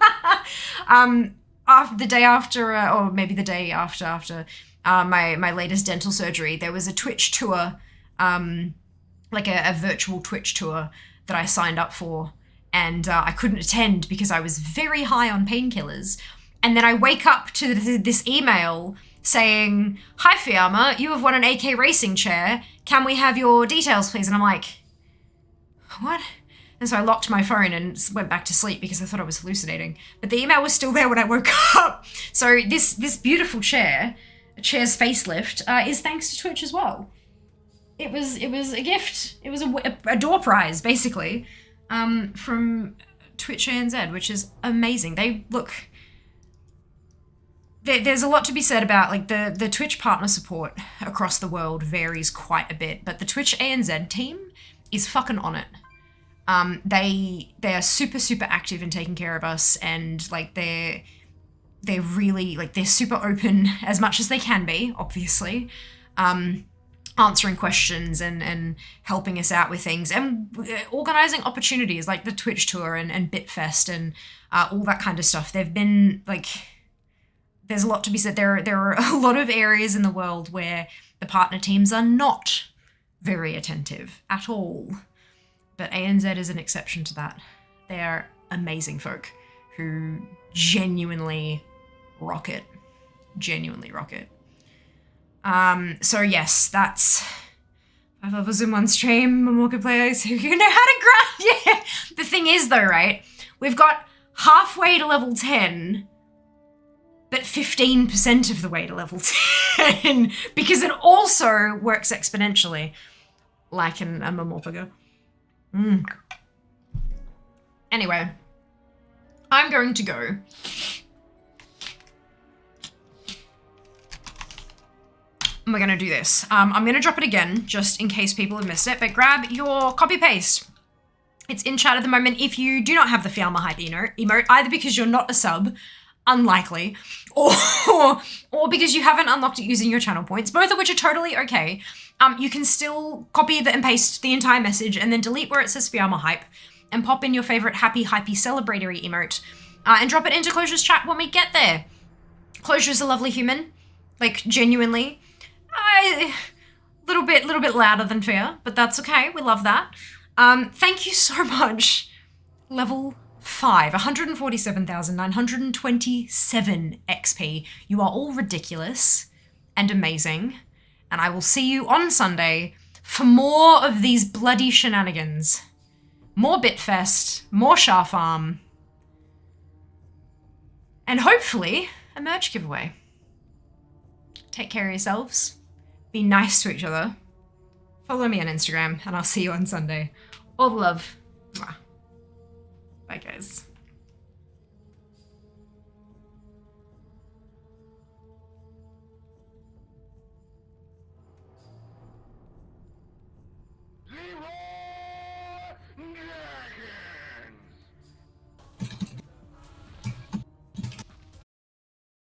After the day after, or maybe the day after my latest dental surgery, there was a Twitch tour, like a virtual Twitch tour that I signed up for, and I couldn't attend because I was very high on painkillers. And then I wake up to this email saying, "Hi Fiamma, you have won an AK racing chair. Can we have your details, please?" And I'm like, what? And so I locked my phone and went back to sleep because I thought I was hallucinating. But the email was still there when I woke up. So this beautiful chair, a chair's facelift, is thanks to Twitch as well. It was a gift. It was a door prize, basically, from Twitch ANZ, which is amazing. They look... There's a lot to be said about, like, the Twitch partner support across the world varies quite a bit, but the Twitch ANZ team is fucking on it. They are super, super active in taking care of us, and, like, they're really, like, they're super open as much as they can be, obviously, answering questions and helping us out with things, and organising opportunities like the Twitch tour and Bitfest and all that kind of stuff. They've been, like... There's a lot to be said. There are a lot of areas in the world where the partner teams are not very attentive at all. But ANZ is an exception to that. They're amazing folk who genuinely rock it. Genuinely rock it. So yes, that's 5 levels in one stream, a marketplace, who you know how to grind. Yeah. The thing is though, right? We've got halfway to level 10, but 15% of the way to level 10, because it also works exponentially, like a Mamorpago. Anyway, I'm going to go And we're gonna do this. I'm gonna drop it again, just in case people have missed it, but grab your copy paste. It's in chat at the moment. If you do not have the Fiamma Hype emote, either because you're not a sub, unlikely, or because you haven't unlocked it using your channel points, both of which are totally okay, you can still copy and paste the entire message and then delete where it says Fiamma Hype and pop in your favorite happy, hypey, celebratory emote and drop it into Closure's chat when we get there. Closure's a lovely human, like genuinely. Little bit louder than Fear, but that's okay. We love that. Thank you so much. Level 5, 147,927 XP. You are all ridiculous and amazing. And I will see you on Sunday for more of these bloody shenanigans. More Bitfest, more Shah Farm, and hopefully a merch giveaway. Take care of yourselves. Be nice to each other. Follow me on Instagram, and I'll see you on Sunday. All the love. Mwah. Bye, guys.